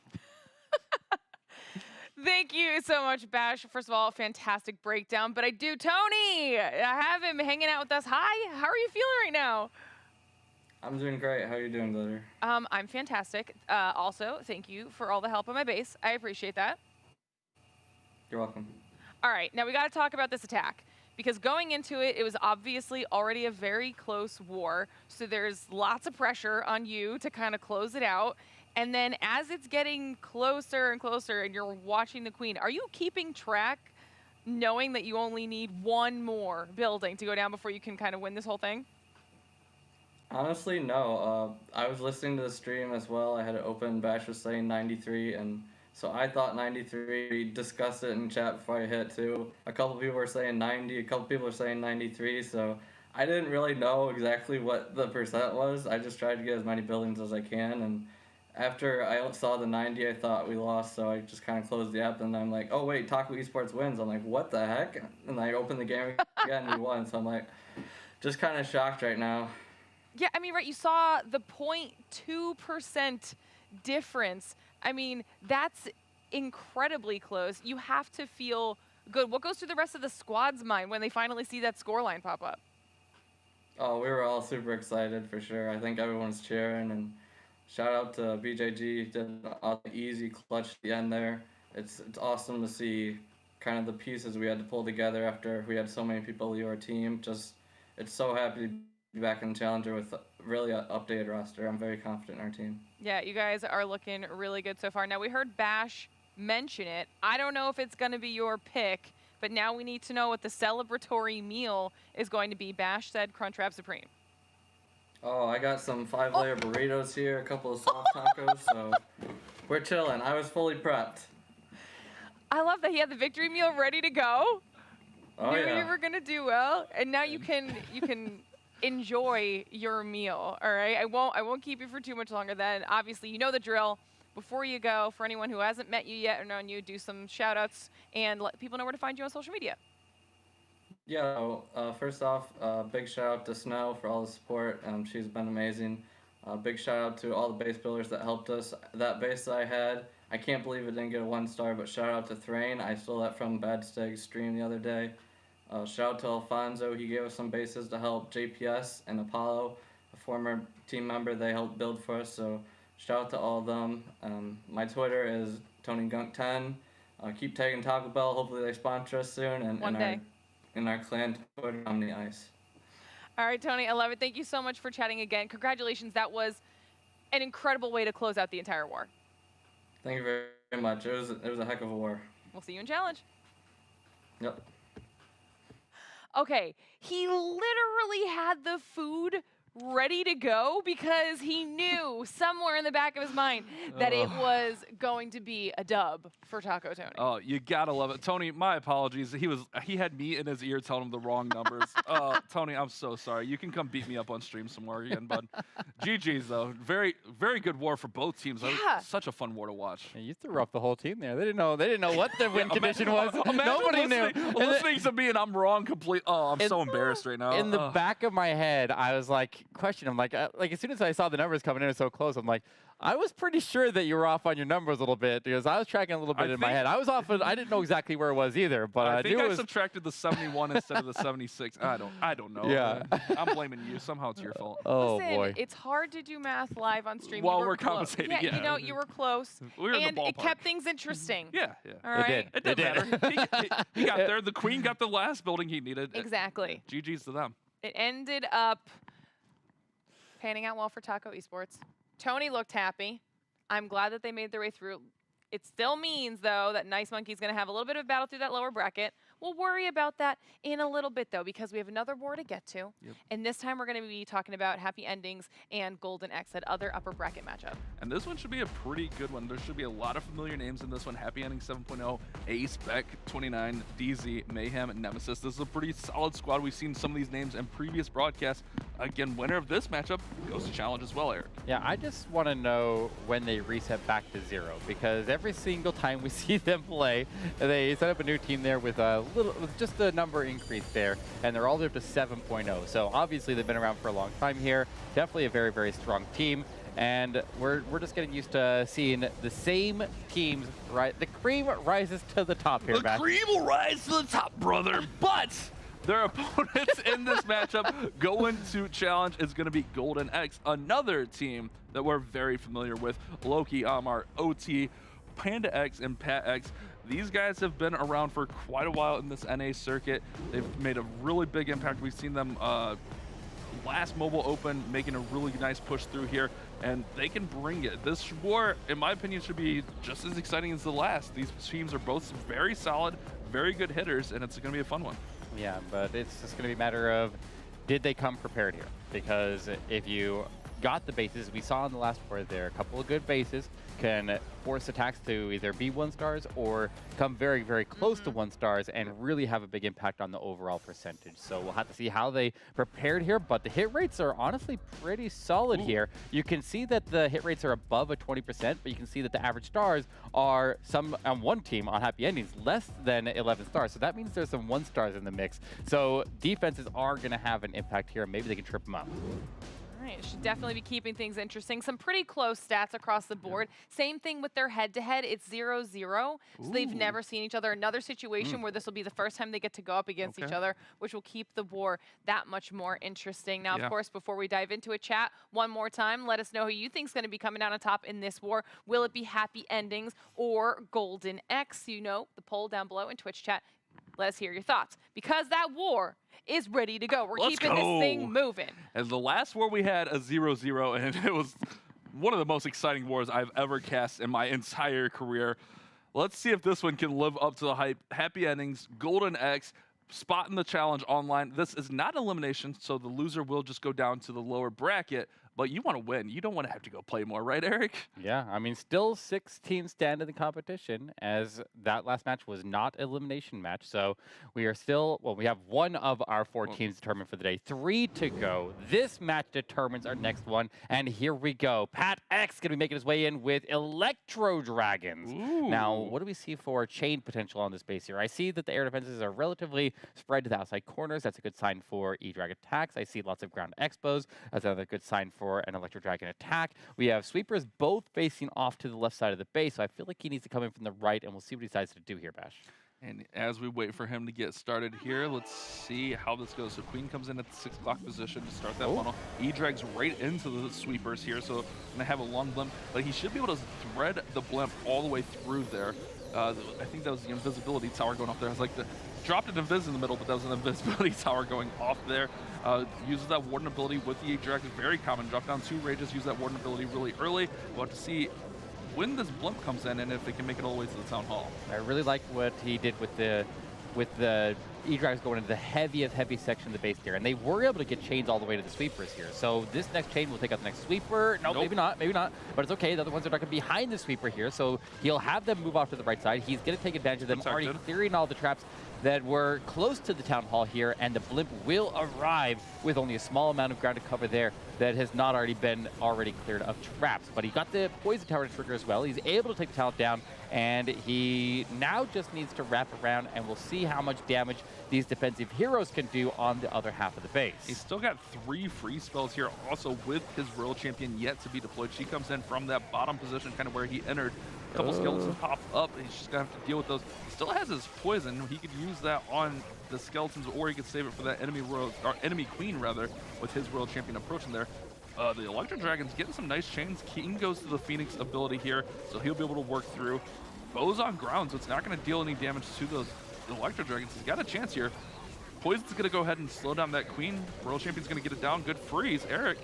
Thank you so much, Bash. First of all, fantastic breakdown. But Tony, I have him hanging out with us. Hi, how are you feeling right now? I'm doing great. How are you doing, Glitter? I'm fantastic. Also, thank you for all the help on my base. I appreciate that. You're welcome. All right, now we got to talk about this attack. Because going into it, it was obviously already a very close war. So there's lots of pressure on you to kind of close it out. And then as it's getting closer and closer and you're watching the Queen, are you keeping track knowing that you only need one more building to go down before you can kind of win this whole thing? Honestly, no. I was listening to the stream as well. I had it open. Bash was saying 93, and so I thought 93. We discussed it in chat before I hit too. A couple people were saying 90, a couple people were saying 93, so I didn't really know exactly what the percent was. I just tried to get as many buildings as I can, and after I saw the 90, I thought we lost, so I just kind of closed the app, and I'm like, oh wait, Taco Esports wins. I'm like, what the heck? And I opened the game again and we won, so I'm like, just kind of shocked right now. Yeah, I mean, right, you saw the 0.2% difference. I mean, that's incredibly close. You have to feel good. What goes through the rest of the squad's mind when they finally see that scoreline pop up? Oh, we were all super excited for sure. I think everyone's cheering, and Shout out to BJG, did an easy clutch at the end there. It's awesome to see kind of the pieces we had to pull together after we had so many people leave our team. It's so happy to be back in the Challenger with really an updated roster. I'm very confident in our team. Yeah, you guys are looking really good so far. Now, we heard Bash mention it. I don't know if it's going to be your pick, but now we need to know what the celebratory meal is going to be. Bash said Crunchwrap Supreme. Oh, I got some 5-layer burritos here, a couple of soft tacos, so we're chilling. I was fully prepped. I love that he had the victory meal ready to go. Oh, Knew yeah. you were gonna do well, and now you can enjoy your meal. All right, I won't keep you for too much longer. Then obviously you know the drill. Before you go, for anyone who hasn't met you yet or known you, do some shout outs and let people know where to find you on social media. Yeah, first off, big shout out to Snow for all the support. She's been amazing. Big shout out to all the base builders that helped us. That base that I had, I can't believe it didn't get a 1-star, but shout out to Thrain. I stole that from Bad Steg's stream the other day. Shout out to Alfonso. He gave us some bases to help JPS and Apollo, a former team member. They helped build for us, so shout out to all of them. My Twitter is TonyGunk10. Keep tagging Taco Bell. Hopefully they sponsor us soon. And One day. In our clan Twitter, Omni Ice. All right, Tony, I love it. Thank you so much for chatting again. Congratulations. That was an incredible way to close out the entire war. Thank you very much. It was a heck of a war. We'll see you in Challenge. Yep. Okay, he literally had the food ready to go because he knew somewhere in the back of his mind that it was going to be a dub for Taco Tony. Oh, you gotta love it, Tony. My apologies. He had me in his ear telling him the wrong numbers. Tony, I'm so sorry. You can come beat me up on stream some more again, bud. GG's though. Very, very good war for both teams. Yeah. Such a fun war to watch. Yeah, you threw off the whole team there. They didn't know what the win condition was. Nobody knew. Listening to me and I'm wrong completely. Oh, I'm so embarrassed right now. In the back of my head, I was like, I'm like as soon as I saw the numbers coming in so close, I'm like, I was pretty sure that you were off on your numbers a little bit because I was tracking a little bit in my head. I was off. I didn't know exactly where it was either, but I think knew I it was subtracted the 71 instead of the 76. I don't know. Yeah. I'm blaming you. Somehow it's your fault. Oh Listen, boy. it's hard to do math live on stream. While You were we're close. commentating, yeah. You know, you were close. We were in and the it ballpark. kept things interesting. Yeah. All right. It didn't matter. He got there. The queen got the last building he needed. Exactly. GG's to them. It ended up panning out well for Taco Esports. Tony looked happy. I'm glad that they made their way through. It still means, though, that Nice Monkey's going to have a little bit of a battle through that lower bracket. We'll worry about that in a little bit, though, because we have another war to get to. Yep. And this time we're going to be talking about Happy Endings and Golden X, that other upper bracket matchup. And this one should be a pretty good one. There should be a lot of familiar names in this one. Happy Endings 7.0, Ace, Beck, 29, DZ, Mayhem, and Nemesis. This is a pretty solid squad. We've seen some of these names in previous broadcasts. Again, winner of this matchup goes to Challenge as well, Eric. Yeah, I just want to know when they reset back to 0, because every single time we see them play, they set up a new team there with just a number increase there, and they're all up to 7.0. So obviously they've been around for a long time here. Definitely a very, very strong team. And we're just getting used to seeing the same teams, right? The cream rises to the top here, The cream will rise to the top, brother. But their opponents in this matchup going to Challenge is going to be Golden X, another team that we're very familiar with. Loki, Amar, OT, Panda X, and Pat X. These guys have been around for quite a while in this NA circuit. They've made a really big impact. We've seen them last Mobile Open making a really nice push through here, and they can bring it. This war, in my opinion, should be just as exciting as the last. These teams are both very solid, very good hitters, and it's going to be a fun one. Yeah, but it's just going to be a matter of, did they come prepared here? Because if you got the bases, we saw in the last war there, a couple of good bases can force attacks to either be 1-stars or come very, very close to 1-stars and really have a big impact on the overall percentage. So we'll have to see how they prepared here, but the hit rates are honestly pretty solid here. You can see that the hit rates are above a 20%, but you can see that the average stars are some on one team on Happy Endings less than 11 stars. So that means there's some 1-stars in the mix. So defenses are going to have an impact here. Maybe they can trip them up. All Right, should definitely be keeping things interesting. Some pretty close stats across the board. Same thing with their head-to-head. It's 0-0, so they've never seen each other. Another situation where this will be the first time they get to go up against each other, which will keep the war that much more interesting. Now, of course, before we dive into a chat, one more time, let us know who you think is going to be coming out on top in this war. Will it be happy endings or golden X? You know, the poll down below in Twitch chat. Let us hear your thoughts, because that war is ready to go. We're keeping this thing moving. As the last war we had a 0-0, and it was one of the most exciting wars I've ever cast in my entire career. Let's see if this one can live up to the hype. Happy endings, golden X, spot in the challenge online. This is not elimination, so the loser will just go down to the lower bracket. But you want to win. You don't want to have to go play more, right, Eric? Yeah, I mean, still 6 teams stand in the competition, as that last match was not an elimination match. So we are still, well, we have one of our 4 teams determined for the day. 3 to go. This match determines our next one. And here we go. Pat X going to be making his way in with Electro Dragons. Now, what do we see for chain potential on this base here? I see that the air defenses are relatively spread to the outside corners. That's a good sign for E-Drag attacks. I see lots of ground expos. That's another good sign for an Electro Dragon attack. We have sweepers both facing off to the left side of the base, so I feel like he needs to come in from the right, and we'll see what he decides to do here, Bash. And as we wait for him to get started here, let's see how this goes. So Queen comes in at the 6 o'clock position to start that funnel. He drags right into the sweepers here, so gonna have a long blimp, but he should be able to thread the blimp all the way through there. I think that was the invisibility tower going off there. I was like, dropped an invis in the middle, but that was an invisibility tower going off there. Uses that warden ability with the dragon, very common. Drop down 2 rages, use that warden ability really early. We'll have to see when this blimp comes in and if they can make it all the way to the town hall. I really like what he did with the E-Drags going into the heavy section of the base there, and they were able to get chains all the way to the sweepers here. So this next chain will take out the next sweeper. Nope. Maybe not, but it's okay. The other ones are not behind the sweeper here, so he'll have them move off to the right side. He's going to take advantage of them, already clearing all the traps that were close to the town hall here, and the blimp will arrive with only a small amount of ground to cover there that has not already been cleared of traps. But he got the poison tower to trigger as well. He's able to take the talent down, and he now just needs to wrap around, and we'll see how much damage these defensive heroes can do on the other half of the base. He's still got 3 free spells here, also with his World Champion yet to be deployed. She comes in from that bottom position, kind of where he entered. A couple skeletons pop up, and he's just gonna have to deal with those. He still has his poison. He could use that on the skeletons, or he could save it for that enemy queen rather, with his World Champion approaching there. The Electro Dragon's getting some nice chains. King goes to the Phoenix ability here, so he'll be able to work through. Bow's on ground, so it's not going to deal any damage to those Electro Dragons. He's got a chance here. Poison's going to go ahead and slow down that Queen. World Champion's going to get it down. Good freeze. Eric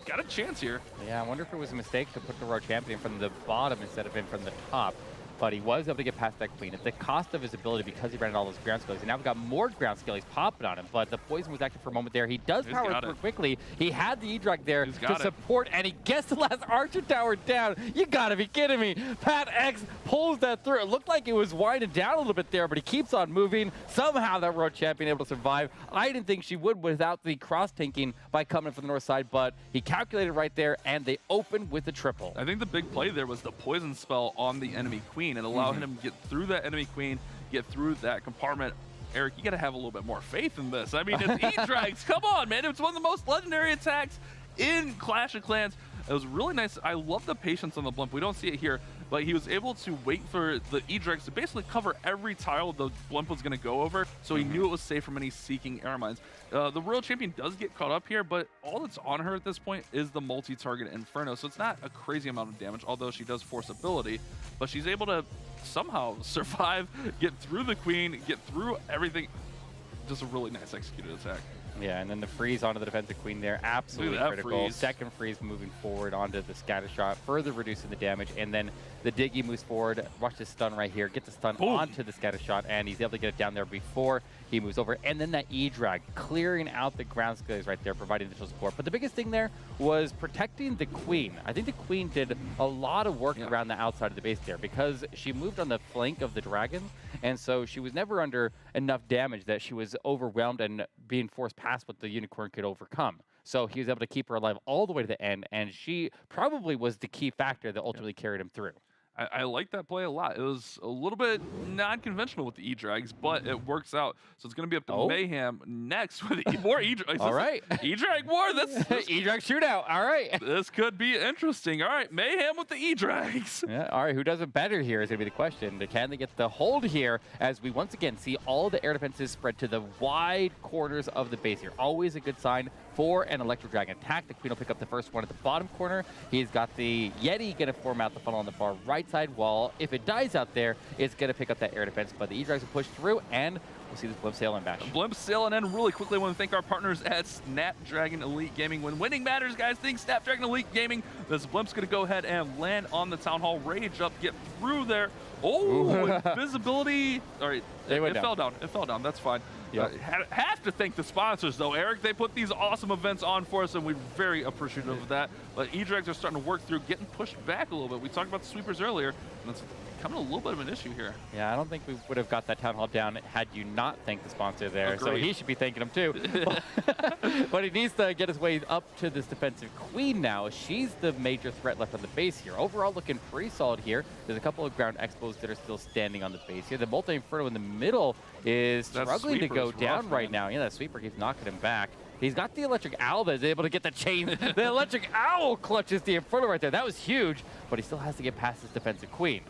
got a chance here. Yeah, I wonder if it was a mistake to put the World Champion from the bottom instead of in from the top. But he was able to get past that Queen at the cost of his ability, because he ran all those ground skellies. And now we've got more ground skellies popping on him, but the poison was active for a moment there. He does power through quickly. He had the E-Drag there to support, and he gets the last Archer Tower down. You gotta be kidding me. Pat X pulls that through. It looked like it was winding down a little bit there, but he keeps on moving. Somehow that World Champion able to survive. I didn't think she would without the cross-tanking by coming from the north side, but he calculated right there, and they opened with the triple. I think the big play there was the poison spell on the enemy Queen and allowed him to get through that enemy Queen, get through that compartment. Eric, you got to have a little bit more faith in this. I mean, it's E-Drags. Come on, man. It's one of the most legendary attacks in Clash of Clans. It was really nice. I love the patience on the blimp. We don't see it here, but he was able to wait for the E-Drags to basically cover every tile the blimp was going to go over, so he knew it was safe from any seeking air mines. The World Champion does get caught up here, but all that's on her at this point is the multi-target Inferno, so it's not a crazy amount of damage, although she does force ability, but she's able to somehow survive, get through the Queen, get through everything. Just a really nice executed attack. Yeah, and then the freeze onto the defensive Queen there, absolutely critical. Freeze. Second freeze moving forward onto the scatter shot, further reducing the damage, and then the Diggy moves forward. Watch this stun right here, get the stun onto the scatter shot, and he's able to get it down there before he moves over. And then that E-Drag, clearing out the ground skills right there, providing additional support. But the biggest thing there was protecting the Queen. I think the Queen did a lot of work around the outside of the base there, because she moved on the flank of the Dragon, and so she was never under enough damage that she was overwhelmed and being forced past what the Unicorn could overcome. So he was able to keep her alive all the way to the end, and she probably was the key factor that ultimately carried him through. I like that play a lot. It was a little bit non-conventional with the E-Drags, but it works out. So it's going to be up to Mayhem next with more E-Drags. All right. E-Drag war. This E-Drag shootout. All right. This could be interesting. All right, Mayhem with the E-Drags. Yeah, all right, who does it better here is going to be the question. Can they get the hold here as we once again see all the air defenses spread to the wide corners of the base here? Always a good sign for an Electro Dragon attack. The Queen will pick up the first one at the bottom corner. He's got the Yeti going to form out the funnel on the far right side wall. If it dies out there, it's going to pick up that air defense, but the E-Drags will push through, and we'll see this blimp sail in, Bash. Blimp sailing in really quickly. I want to thank our partners at Snapdragon Elite Gaming. When winning matters, guys, think Snapdragon Elite Gaming. This blimp's going to go ahead and land on the Town Hall. Rage up, get through there. Oh, invisibility. All right, it fell down. It fell down. That's fine. Yep. Have to thank the sponsors, though, Eric. They put these awesome events on for us, and we're very appreciative of that. But E-Drags are starting to work through, getting pushed back a little bit. We talked about the sweepers earlier, and it's becoming a little bit of an issue here. Yeah, I don't think we would have got that Town Hall down had you not thanked the sponsor there. Agreed. So he should be thanking him too. But he needs to get his way up to this defensive Queen now. She's the major threat left on the base here. Overall looking pretty solid here. There's a couple of ground expos that are still standing on the base here. The Multi-Inferno in the middle is struggling to go down right now. Yeah, that sweeper keeps knocking him back. He's got the Electric Owl that is able to get the chain. The Electric Owl clutches the Inferno right there. That was huge, but he still has to get past his defensive Queen.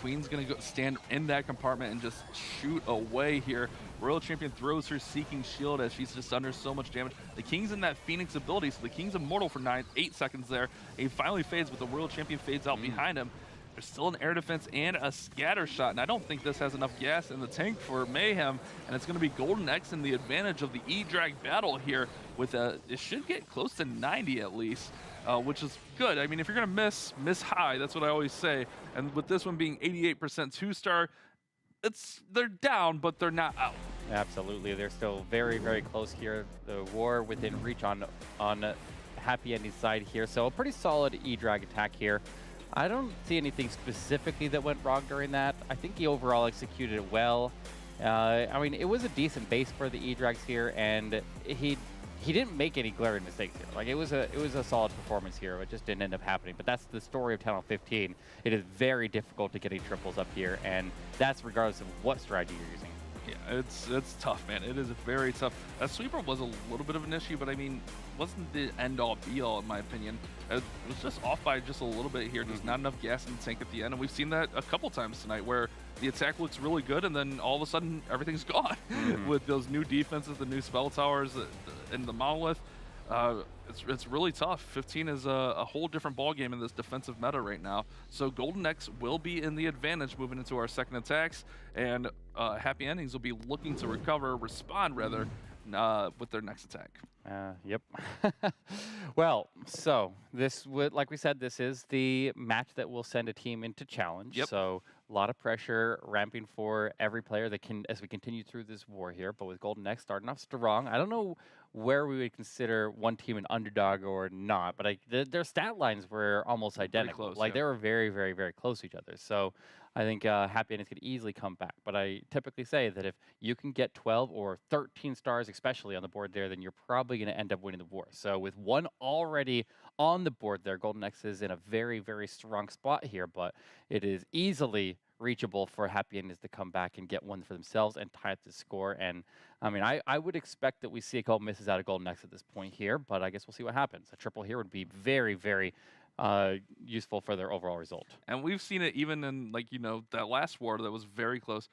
Queen's going to go stand in that compartment and just shoot away here. Royal Champion throws her Seeking Shield as she's just under so much damage. The King's in that Phoenix ability, so the King's immortal for 8 seconds there. He finally fades, but the Royal Champion fades out behind him. There's still an air defense and a scatter shot, and I don't think this has enough gas in the tank for Mayhem, and it's going to be Golden X in the advantage of the E-Drag battle here with it should get close to 90 at least. Which is good. I mean, if you're going to miss high. That's what I always say. And with this one being 88% 2-star, they're down, but they're not out. Absolutely. They're still very, very close here. The war within reach on Happy Ending's side here. So a pretty solid E-Drag attack here. I don't see anything specifically that went wrong during that. I think he overall executed it well. I mean, it was a decent base for the E-Drags here, and he didn't make any glaring mistakes here. Like, it was a solid performance here. It just didn't end up happening. But that's the story of Town Hall 15. It is very difficult to get any triples up here, and that's regardless of what strategy you're using. Yeah, it's tough, man. It is very tough. That sweeper was a little bit of an issue, but I mean, wasn't the end-all be-all in my opinion. It was just off by just a little bit here. Just not enough gas in the tank at the end, and we've seen that a couple times tonight where the attack looks really good, and then all of a sudden everything's gone with those new defenses, the new spell towers, and the monolith. It's really tough. 15 is a whole different ballgame in this defensive meta right now. So Golden X will be in the advantage moving into our second attacks, and Happy Endings will be looking to respond rather, with their next attack. Yep. Well, so this would, like we said, this is the match that will send a team into challenge. Yep. So a lot of pressure ramping for every player that can as we continue through this war here. But with Golden X starting off strong, I don't know where we would consider one team an underdog or not, but their stat lines were almost identical. Close, like they were very, very, very close to each other. So I think Happy Endings could easily come back. But I typically say that if you can get 12 or 13 stars, especially on the board there, then you're probably going to end up winning the war. So with one already on the board there, Golden X is in a very, very strong spot here, but it is easily reachable for Happy Endings to come back and get one for themselves and tie up the score. And I mean, I would expect that we see a couple misses out of Golden X at this point here, but I guess we'll see what happens. A triple here would be very, very useful for their overall result. And we've seen it even in, like, you know, that last war that was very close.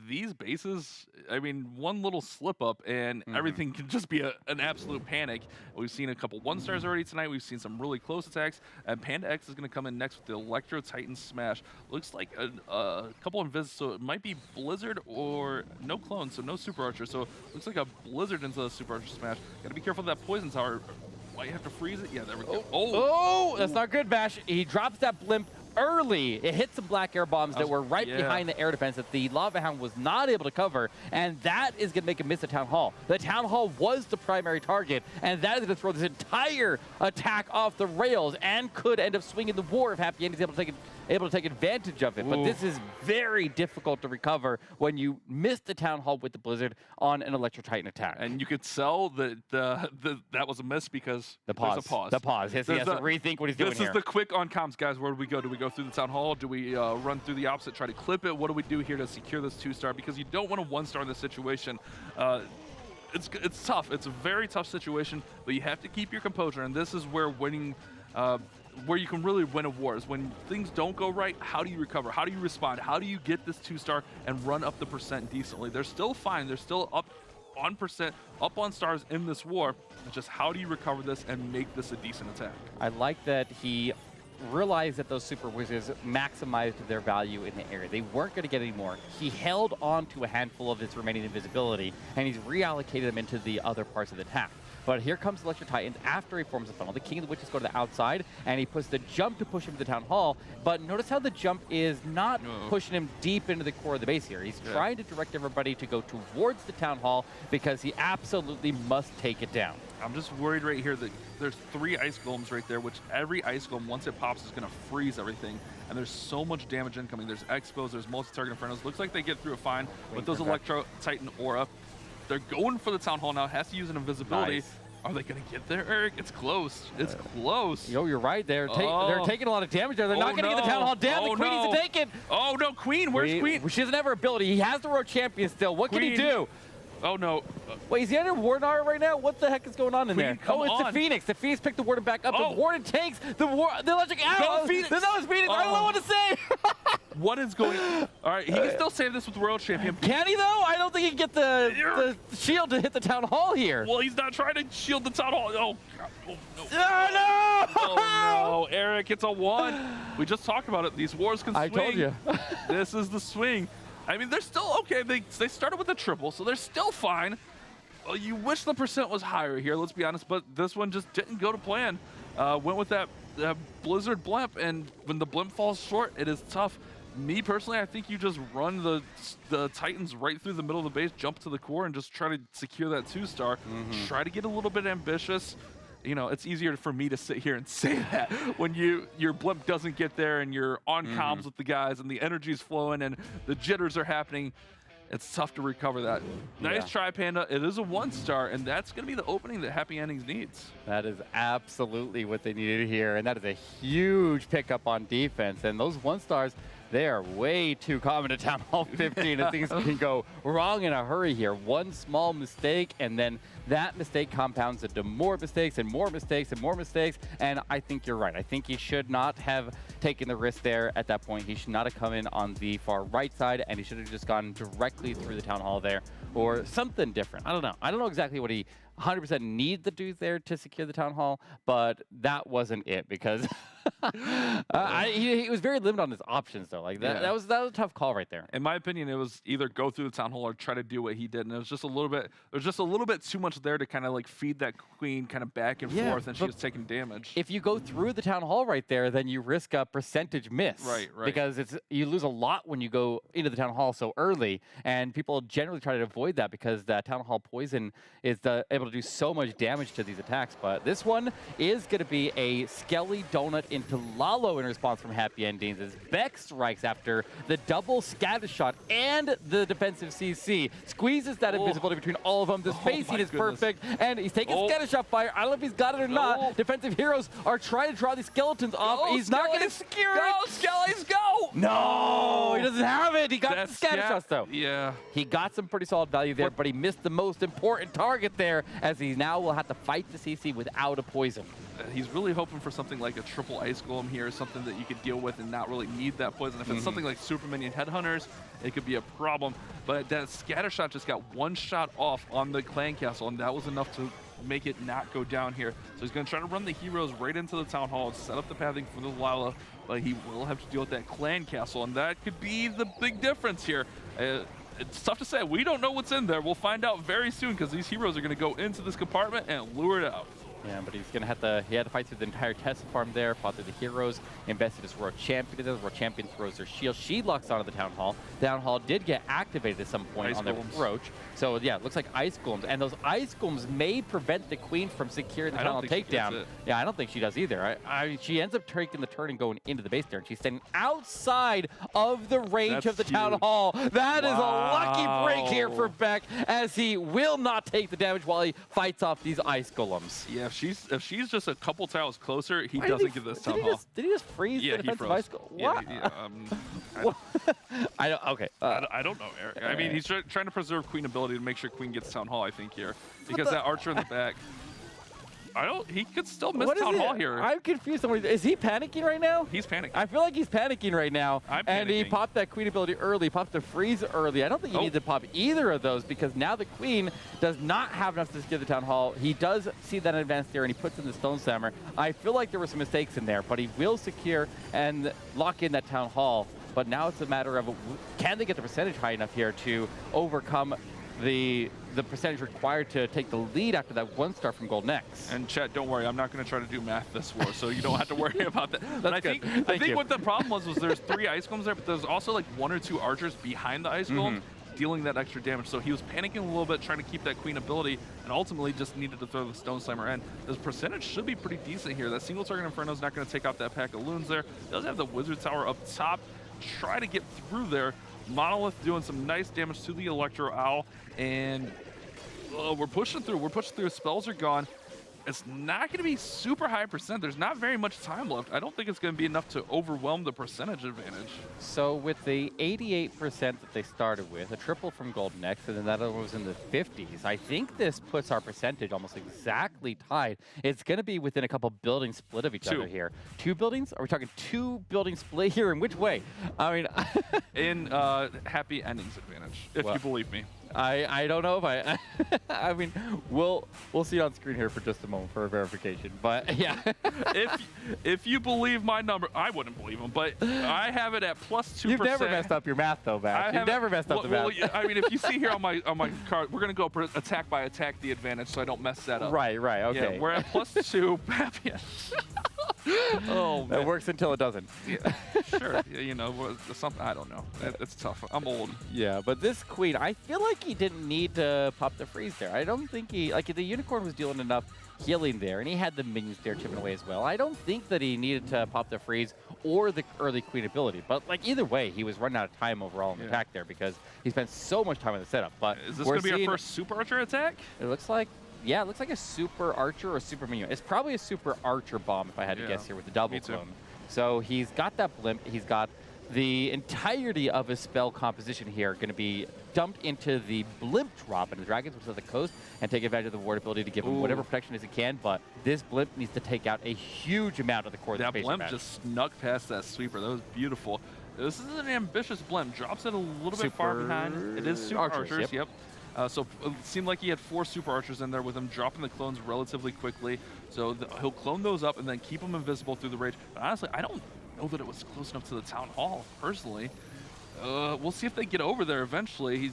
These bases, I mean, one little slip up and everything can just be an absolute panic. We've seen a couple 1-stars already tonight. We've seen some really close attacks. And Panda X is going to come in next with the Electro Titan Smash. Looks like a couple invis, so it might be Blizzard or no clone, so no Super Archer. So it looks like a Blizzard into the Super Archer Smash. Got to be careful of that Poison Tower. Why you have to freeze it? Yeah, there we go. Oh, that's not good, Bash. He drops that blimp early. It hit some black air bombs that were right behind the air defense that the Lava Hound was not able to cover, and that is going to make him miss the Town Hall. The Town Hall was the primary target, and that is going to throw this entire attack off the rails and could end up swinging the war if Happy Ending is able to take able to take advantage of it. But this is very difficult to recover when you miss the Town Hall with the Blizzard on an Electro Titan attack. And you could sell that that was a miss because the pause. There's a pause. The pause. Yes, he has to rethink what he's doing here. This is the quick on comms, guys. Where do we go? Do we go through the Town Hall? Do we run through the opposite, try to clip it? What do we do here to secure this 2-star? Because you don't want a 1-star in this situation. It's tough. It's a very tough situation, but you have to keep your composure, and this is where winning, where you can really win a war is when things don't go right. How do you recover? How do you respond? How do you get this 2-star and run up the percent decently? They're still fine. They're still up on percent, up on stars in this war. It's just how do you recover this and make this a decent attack? I like that he realized that those Super Wizards maximized their value in the area. They weren't going to get any more. He held on to a handful of his remaining invisibility, and he's reallocated them into the other parts of the attack. But here comes Electro Titans after he forms the funnel. The King of the Witches go to the outside, and he puts the jump to push him to the Town Hall. But notice how the jump is not pushing him deep into the core of the base here. He's trying to direct everybody to go towards the Town Hall because he absolutely must take it down. I'm just worried right here that there's 3 Ice Golems right there, which every Ice Golem, once it pops, is going to freeze everything. And there's so much damage incoming. There's Expos, there's multi-target Infernos. Looks like they get through it fine with those Electro Titan Aura. They're going for the Town Hall now. Has to use an invisibility. Nice. Are they going to get there, Eric? It's close. It's close. Yo, you're right. They're taking a lot of damage there. They're not going to get the Town Hall down. The Queen needs to take it. Oh, no, Queen. Where's Queen? She doesn't have her ability. He has the Road Champion still. What can he do? Oh, no. Wait, is he under Warden right now? What the heck is going on in there? Oh, it's the Phoenix. The Phoenix picked the Warden back up. The Warden takes the electric arrow. Go Phoenix. That was Phoenix. I don't know what to say. What is going on? All right, he can still save this with the World Champion. Can he, though? I don't think he can get the shield to hit the Town Hall here. Well, he's not trying to shield the Town Hall. Oh, God. Oh, no. Oh, no! Oh, no, Eric, it's a 1. We just talked about it. These wars can swing. I told you. This is the swing. I mean, they're still okay. They started with a triple, so they're still fine. Well, you wish the percent was higher here, let's be honest, but this one just didn't go to plan. Went with that Blizzard blimp, and when the blimp falls short, it is tough. Me, personally, I think you just run the Titans right through the middle of the base, jump to the core, and just try to secure that 2-star. Try to get a little bit ambitious. You know, it's easier for me to sit here and say that when your blimp doesn't get there and you're on comms with the guys and the energy's flowing and the jitters are happening. It's tough to recover that. Nice try, Panda. It is a 1-star, and that's going to be the opening that Happy Endings needs. That is absolutely what they needed here, and that is a huge pickup on defense. And those 1-stars, they are way too common to Town Hall 15, and things can go wrong in a hurry here. One small mistake, and then that mistake compounds into more mistakes and more mistakes and more mistakes, and I think you're right. I think he should not have taken the risk there at that point. He should not have come in on the far right side, and he should have just gone directly through the Town Hall there, or something different. I don't know. I don't know exactly what he 100% need to do there to secure the Town Hall, but that wasn't it, because he was very limited on his options, though. Like that was a tough call right there. In my opinion, it was either go through the Town Hall or try to do what he did, and it was just a little bit. There's just a little bit too much there to kind of like feed that Queen kind of back and forth, and she was taking damage. If you go through the Town Hall right there, then you risk a percentage miss. Right. Because you lose a lot when you go into the Town Hall so early, and people generally try to avoid that because that Town Hall poison is able to do so much damage to these attacks. But this one is going to be a Skelly Donut into Lalo in response from Happy Endings as Beck strikes after the double scatter shot and the defensive CC. Squeezes that invisibility between all of them. The spacing is perfect, and he's taking scatter shot fire. I don't know if he's got it or not. Defensive heroes are trying to draw these skeletons off. He's not going to secure it. Go, Skellies, go! No, he doesn't have it. He got the scatter shots, though. Yeah. He got some pretty solid value there, but he missed the most important target there, as he now will have to fight the CC without a poison. He's really hoping for something like a triple Ice Golem here, something that you could deal with and not really need that poison. If it's something like Super Minion Headhunters, it could be a problem. But that scatter shot just got one shot off on the Clan Castle, and that was enough to make it not go down here. So he's going to try to run the heroes right into the Town Hall and set up the pathing for the Lila, but he will have to deal with that Clan Castle, and that could be the big difference here. It's tough to say. We don't know what's in there. We'll find out very soon because these heroes are going to go into this compartment and lure it out. Yeah, but he had to fight through the entire Tesla farm there, fought through the heroes, invested his Royal Champion. The Royal Champion throws their shield. She locks onto the Town Hall. The Town Hall did get activated at some point on their approach. So yeah, it looks like Ice Golems. And those Ice Golems may prevent the Queen from securing the Town Hall takedown. Yeah, I don't think she does either. She ends up taking the turn and going into the base there, and she's standing outside of the range of the Town Hall. That is a lucky break here for Beck, as he will not take the damage while he fights off these Ice Golems. Yeah, if she's just a couple tiles closer, he doesn't give this Town Hall. Did he just freeze the defensive Ice Golem? What? I don't. Okay. I don't know, Eric. I mean, he's trying to preserve Queen ability to make sure Queen gets Town Hall, I think, here. Because that Archer in the back, he could still miss Town Hall here. I'm confused. Is he panicking right now? He's panicking. I feel like he's panicking right now. And he popped that Queen ability early, popped the freeze early. I don't think you need to pop either of those, because now the Queen does not have enough to secure the Town Hall. He does see that advance there, and he puts in the Stone Slammer. I feel like there were some mistakes in there, but he will secure and lock in that Town Hall. But now it's a matter of, can they get the percentage high enough here to overcome the percentage required to take the lead after that 1-star from Golden X. And chat, don't worry, I'm not going to try to do math this war, so you don't have to worry about that. But I think what the problem was there's 3 Ice Golems there, but there's also like 1 or 2 Archers behind the Ice Golem dealing that extra damage. So he was panicking a little bit, trying to keep that Queen ability, and ultimately just needed to throw the Stone Slammer in. His percentage should be pretty decent here. That single target Inferno is not going to take out that pack of loons there. Does have the Wizard Tower up top. Try to get through there. Monolith doing some nice damage to the Electro Owl, and we're pushing through. We're pushing through. Spells are gone. It's not going to be super high percent. There's not very much time left. I don't think it's going to be enough to overwhelm the percentage advantage. So with the 88% that they started with, a triple from Golden X, and then that other was in the 50s, I think this puts our percentage almost exactly tied. It's going to be within a couple buildings split of each other here. 2 buildings? Are we talking 2 buildings split here? In which way? I mean, in happy endings advantage, if you believe me. I don't know if I mean, we'll see it on screen here for just a moment for verification. But yeah, if you believe my number, I wouldn't believe them, but I have it at +2%. You've never messed up your math though, Matt. You've never messed up the math. Well, I mean, if you see here on my card, we're gonna go attack by attack the advantage, so I don't mess that up. Right. Okay. Yeah, we're at +2. Oh, man. That works until it doesn't. Yeah, sure. You know, something, I don't know. It's tough. I'm old. Yeah, but this Queen, I feel like he didn't need to pop the freeze there. I don't think the Unicorn was dealing enough healing there, and he had the minions there chipping away as well. I don't think that he needed to pop the freeze or the early Queen ability, but like either way, he was running out of time overall in the attack there because he spent so much time in the setup. But is this going to be our first Super Archer attack? It looks like. Yeah, it looks like a Super Archer or a Super Minion. It's probably a Super Archer bomb if I had to guess here with the double clone. So he's got that blimp. He's got the entirety of his spell composition here going to be dumped into the blimp drop into the dragons, which is at the coast, and take advantage of the ward ability to give him whatever protection as he can. But this blimp needs to take out a huge amount of the core. That blimp just snuck past that sweeper. That was beautiful. This is an ambitious blimp. Drops it a little bit far behind. It is Super Archers. Yep. So it seemed like he had 4 Super Archers in there with him dropping the clones relatively quickly. So he'll clone those up and then keep them invisible through the rage. But honestly, I don't know that it was close enough to the Town Hall, personally. We'll see if they get over there eventually. He's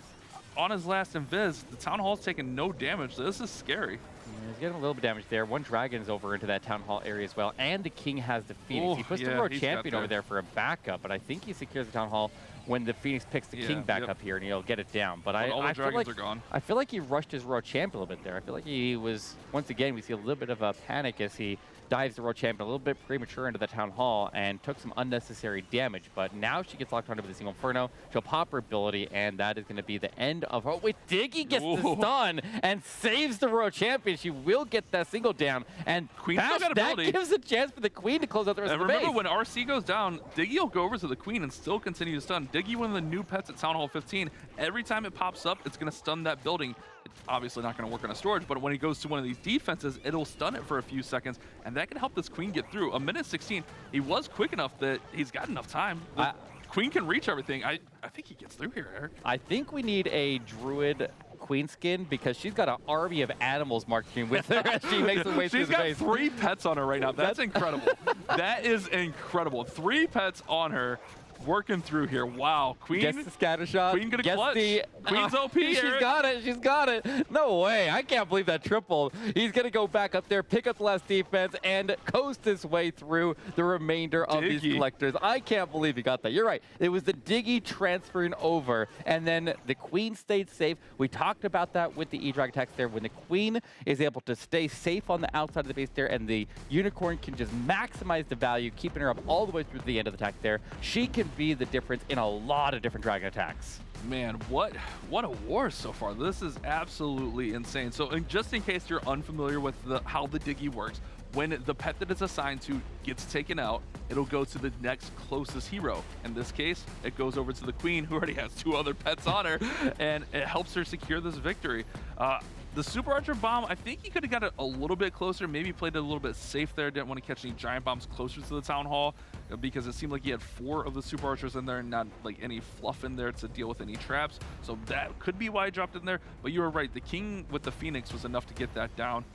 on his last invis. The Town Hall's taking no damage, so this is scary. Yeah, he's getting a little bit of damage there. 1 dragon is over into that Town Hall area as well, and the King has the Phoenix. He puts the Royal Champion over there for a backup, but I think he secures the Town Hall when the Phoenix picks the King back up here, and he'll get it down. But all the dragons are gone. I feel like he rushed his Royal Champion a little bit there. I feel like he was, once again, we see a little bit of a panic as he dives the Royal Champion a little bit premature into the Town Hall and took some unnecessary damage. But now she gets locked onto with a single Inferno. She'll pop her ability, and that is going to be the end of her. Wait, Diggy gets the stun and saves the Royal Champion. She will get that single down, and Queen still got that ability. gives a chance for the Queen to close out the rest of the base. Remember, when RC goes down, Diggy will go over to the Queen and still continue to stun. Diggy, one of the new pets at Town Hall 15, every time it pops up, it's going to stun that building. It's obviously not going to work on a storage, but when he goes to one of these defenses, it'll stun it for a few seconds, and that can help this Queen get through. A minute 16, he was quick enough that he's got enough time. The Queen can reach everything. I think he gets through here, Eric. I think we need a Druid Queen skin because she's got an army of animals marching with her as she makes her way through the base. She's got 3 pets on her right now. That's incredible. That is incredible. 3 pets on her. working through here. Wow, Queen gets the scatter shot. Queen gonna gets clutch. Queen's OP, She's Eric. got it. She's got it. No way. I can't believe that triple. He's going to go back up there, pick up the last defense, and coast his way through the remainder of these collectors. I can't believe he got that. You're right. It was the Diggy transferring over, and then the Queen stayed safe. We talked about that with the E-Drag attacks there. When the Queen is able to stay safe on the outside of the base there, and the Unicorn can just maximize the value, keeping her up all the way through the end of the attack there, she can be the difference in a lot of different Dragon attacks. Man, what a war so far. This is absolutely insane. So just in case you're unfamiliar with how the Diggy works, when the pet that it's assigned to gets taken out, it'll go to the next closest hero. In this case, it goes over to the Queen, who already has 2 other pets on her, and it helps her secure this victory. The Super Archer Bomb, I think he could have got it a little bit closer, maybe played it a little bit safe there, didn't want to catch any giant bombs closer to the Town Hall, because it seemed like he had 4 of the Super Archers in there and not like any fluff in there to deal with any traps. So that could be why he dropped in there, but you were right, the King with the Phoenix was enough to get that down.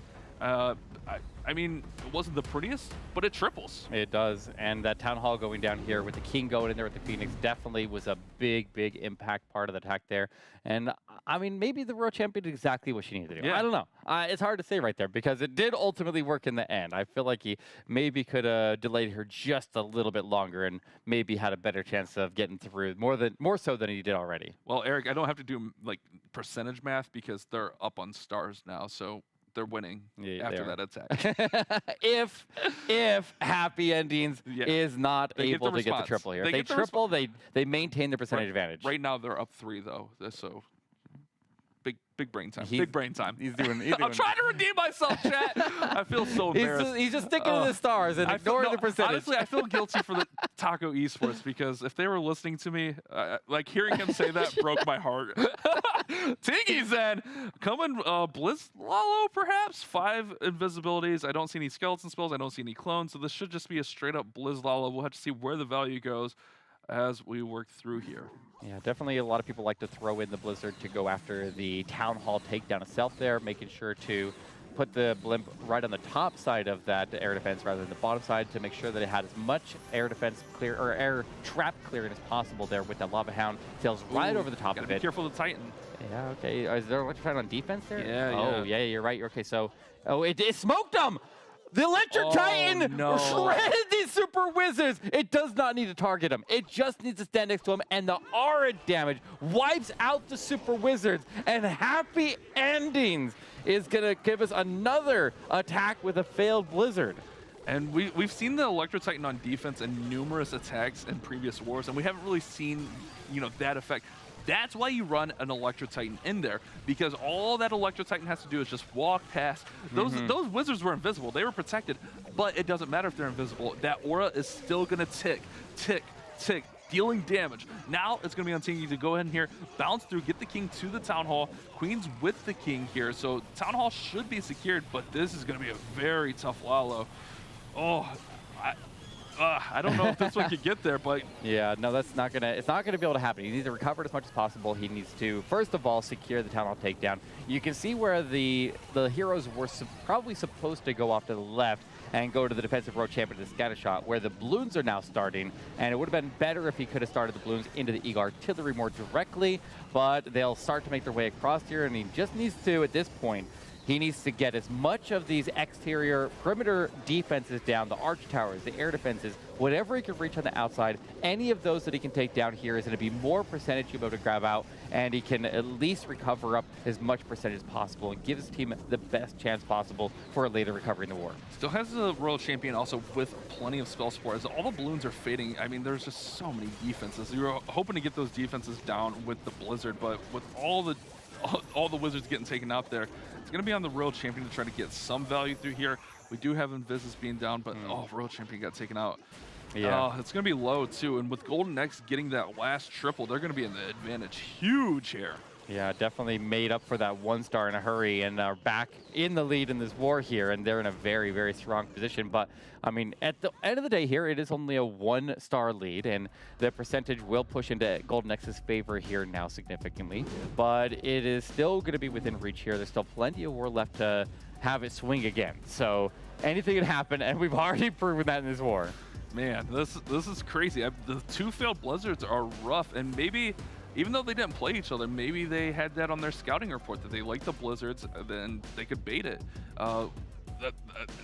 I mean, it wasn't the prettiest, but it triples. It does, and that Town Hall going down here with the King going in there with the Phoenix definitely was a big impact part of the attack there. And I mean, maybe the World Champion did exactly what she needed to do. Yeah. I don't know. It's hard to say right there because it did ultimately work in the end. I feel like he maybe could have delayed her just a little bit longer and maybe had a better chance of getting through more so than he did already. Well, Eric, I don't have to do like percentage math because they're up on stars now, so they're winning after that attack. if Happy Endings is not able to get the triple here. If they triple, they maintain their percentage advantage. Right now they're up 3 though, so big brain time. Big brain time. He's doing I'm trying to redeem myself, chat. I feel so embarrassed. He's just sticking to the stars and ignoring the percentage. Honestly, I feel guilty for the Taco Esports because if they were listening to me, like hearing him say that broke my heart. Tiggy's then coming Blizz Lalo perhaps 5 invisibilities. I don't see any skeleton spells. I don't see any clones. So this should just be a straight up Blizz Lalo. We'll have to see where the value goes as we work through here. Yeah, definitely a lot of people like to throw in the Blizzard to go after the Town Hall takedown itself there, making sure to put the blimp right on the top side of that air defense rather than the bottom side to make sure that it had as much air defense clear or air trap clearing as possible there with that Lava Hound. Sails right over the top of it. Be careful of the Titan. Yeah, okay. Is there Electric Titan on defense there? Yeah, yeah, you're right. Okay, so it smoked him. The Electric Titan shredded these Super Wizards. It does not need to target him. It just needs to stand next to him, and the aura damage wipes out the Super Wizards. And Happy Endings is going to give us another attack with a failed Blizzard. And we've seen the Electro Titan on defense in numerous attacks in previous wars, and we haven't really seen, that effect. That's why you run an Electro Titan in there, because all that Electro Titan has to do is just walk past. Those wizards were invisible. They were protected, but it doesn't matter if they're invisible. That aura is still going to tick, tick, tick, dealing damage. Now it's going to be on Tingy to go ahead and here, bounce through, get the King to the Town Hall. Queen's with the King here, so Town Hall should be secured, but this is going to be a very tough Lalo. Oh, I don't know if this one could get there, but yeah, no, it's not gonna be able to happen. He needs to recover it as much as possible. He needs to, first of all, secure the Town Hall takedown. You can see where the heroes were probably supposed to go off to the left and go to the defensive road champion to the scatter shot, where the balloons are now starting, and it would have been better if he could have started the balloons into the Eagle Artillery more directly, but they'll start to make their way across here, and he just needs to, at this point, he needs to get as much of these exterior perimeter defenses down, the arch towers, the air defenses, whatever he can reach on the outside. Any of those that he can take down here is going to be more percentage he'll be able to grab out, and he can at least recover up as much percentage as possible and give his team the best chance possible for a later recovery in the war. Still has the World Champion also with plenty of spell support. As all the balloons are fading, I mean, there's just so many defenses. You were hoping to get those defenses down with the Blizzard, but with all the wizards getting taken out there, it's going to be on the World Champion to try to get some value through here. We do have Invisis being down, but World Champion got taken out. Yeah, it's going to be low too. And with Golden X getting that last triple, they're going to be in the advantage huge here. Yeah, definitely made up for that 1 star in a hurry and are back in the lead in this war here, and they're in a very, very strong position. But, I mean, at the end of the day here, it is only a 1 star lead, and the percentage will push into Golden X's favor here now significantly. But it is still going to be within reach here. There's still plenty of war left to have it swing again. So anything can happen, and we've already proven that in this war. Man, this is crazy. The 2 failed Blizzards are rough, and maybe even though they didn't play each other, maybe they had that on their scouting report that they liked the Blizzards, then they could bait it.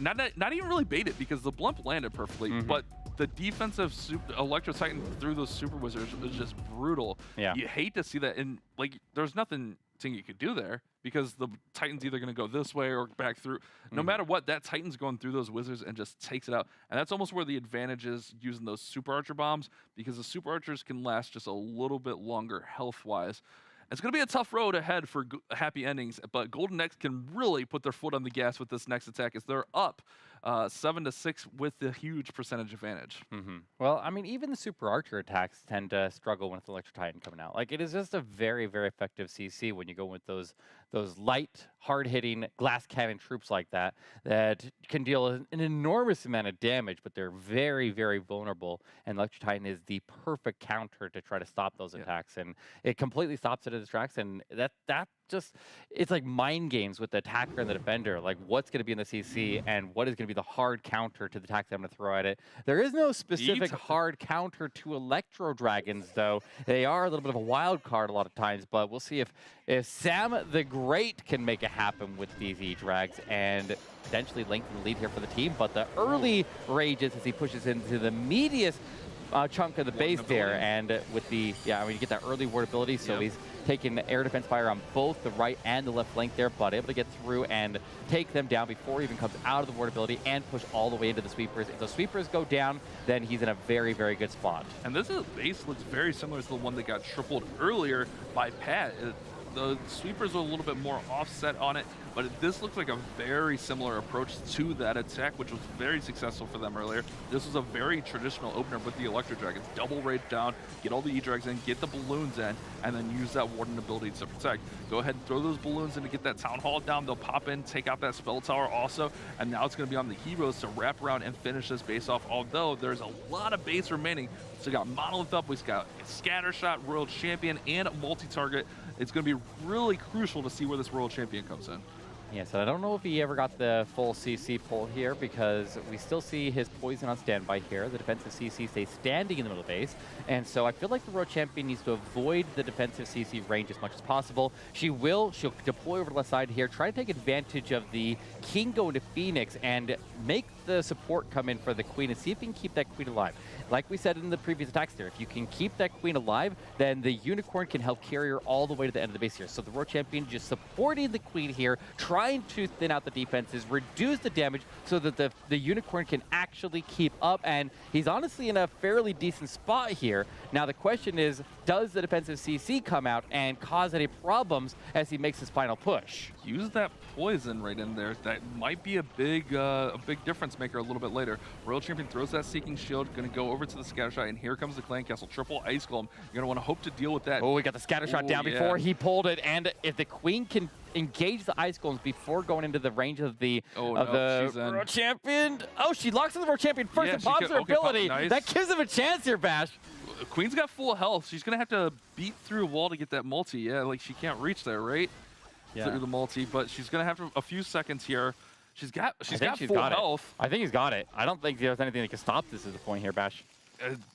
Not even really bait it because the blimp landed perfectly, but the defensive Electro Titan through those Super Wizards was just brutal. Yeah. You hate to see that, and like there's nothing you could do there because the Titan's either going to go this way or back through. No matter what, that Titan's going through those Wizards and just takes it out. And that's almost where the advantage is using those Super Archer bombs, because the Super Archers can last just a little bit longer health-wise. It's going to be a tough road ahead for happy endings, but Golden X can really put their foot on the gas with this next attack as they're up 7-6 with the huge percentage advantage. Well, I mean, even the Super Archer attacks tend to struggle with Electro Titan coming out. Like, it is just a very, very effective CC when you go with those light, hard-hitting glass cannon troops like that can deal an enormous amount of damage, but they're very, very vulnerable. And Electro Titan is the perfect counter to try to stop those attacks, and it completely stops it at its tracks. And that just, it's like mind games with the attacker and the defender. Like, what's going to be in the CC and what is going to be the hard counter to the attack that I'm going to throw at it. There is no specific hard counter to Electro Dragons, though. They are a little bit of a wild card a lot of times, but we'll see if Sam the Great can make it happen with these E-Drags and potentially lengthen the lead here for the team. But the early rages as he pushes into the meatiest chunk of the base there, and with the, you get that early ward ability, so he's taking air defense fire on both the right and the left flank there, but able to get through and take them down before he even comes out of the ward ability and push all the way into the sweepers. If the sweepers go down, then he's in a very, very good spot. And this base looks very similar to the one that got tripled earlier by Pat. The sweepers are a little bit more offset on it, but this looks like a very similar approach to that attack, which was very successful for them earlier. This was a very traditional opener with the Electro Dragons. Double raid down, get all the E-Drags in, get the balloons in, and then use that Warden ability to protect. Go ahead and throw those balloons in to get that Town Hall down. They'll pop in, take out that Spell Tower also, and now it's going to be on the heroes to wrap around and finish this base off, although there's a lot of base remaining. So we got Monolith up, we've got Scatter Shot, World Champion, and Multi-Target. It's going to be really crucial to see where this World Champion comes in. Yeah, so I don't know if he ever got the full CC pull here because we still see his poison on standby here. The defensive CC stays standing in the middle base. And so I feel like the World Champion needs to avoid the defensive CC range as much as possible. She'll deploy over the left side here, try to take advantage of the King going to Phoenix and make the support come in for the Queen and see if we can keep that Queen alive. Like we said in the previous attacks there, if you can keep that Queen alive, then the Unicorn can help carry her all the way to the end of the base here. So the World Champion just supporting the Queen here, trying to thin out the defenses, reduce the damage so that the Unicorn can actually keep up, and he's honestly in a fairly decent spot here. Now the question is, does the defensive CC come out and cause any problems as he makes his final push? Use that poison right in there. That might be a big difference maker a little bit later. Royal Champion throws that Seeking Shield, going to go over to the Scatter Shot, and here comes the Clan Castle. Triple Ice Golem. You're going to want to hope to deal with that. Oh, we got the Scatter Shot down before he pulled it, and if the Queen can engage the Ice Golems before going into the range of the World Champion. Oh, she locks in the World Champion first and pops her ability. Nice. That gives him a chance here, Bash. Queen's got full health. She's going to have to beat through a wall to get that multi. Yeah, like she can't reach there, right? Yeah. Through the multi, but she's going to have a few seconds here. She's got full health. I think he's got it. I don't think there's anything that can stop this at the point here, Bash.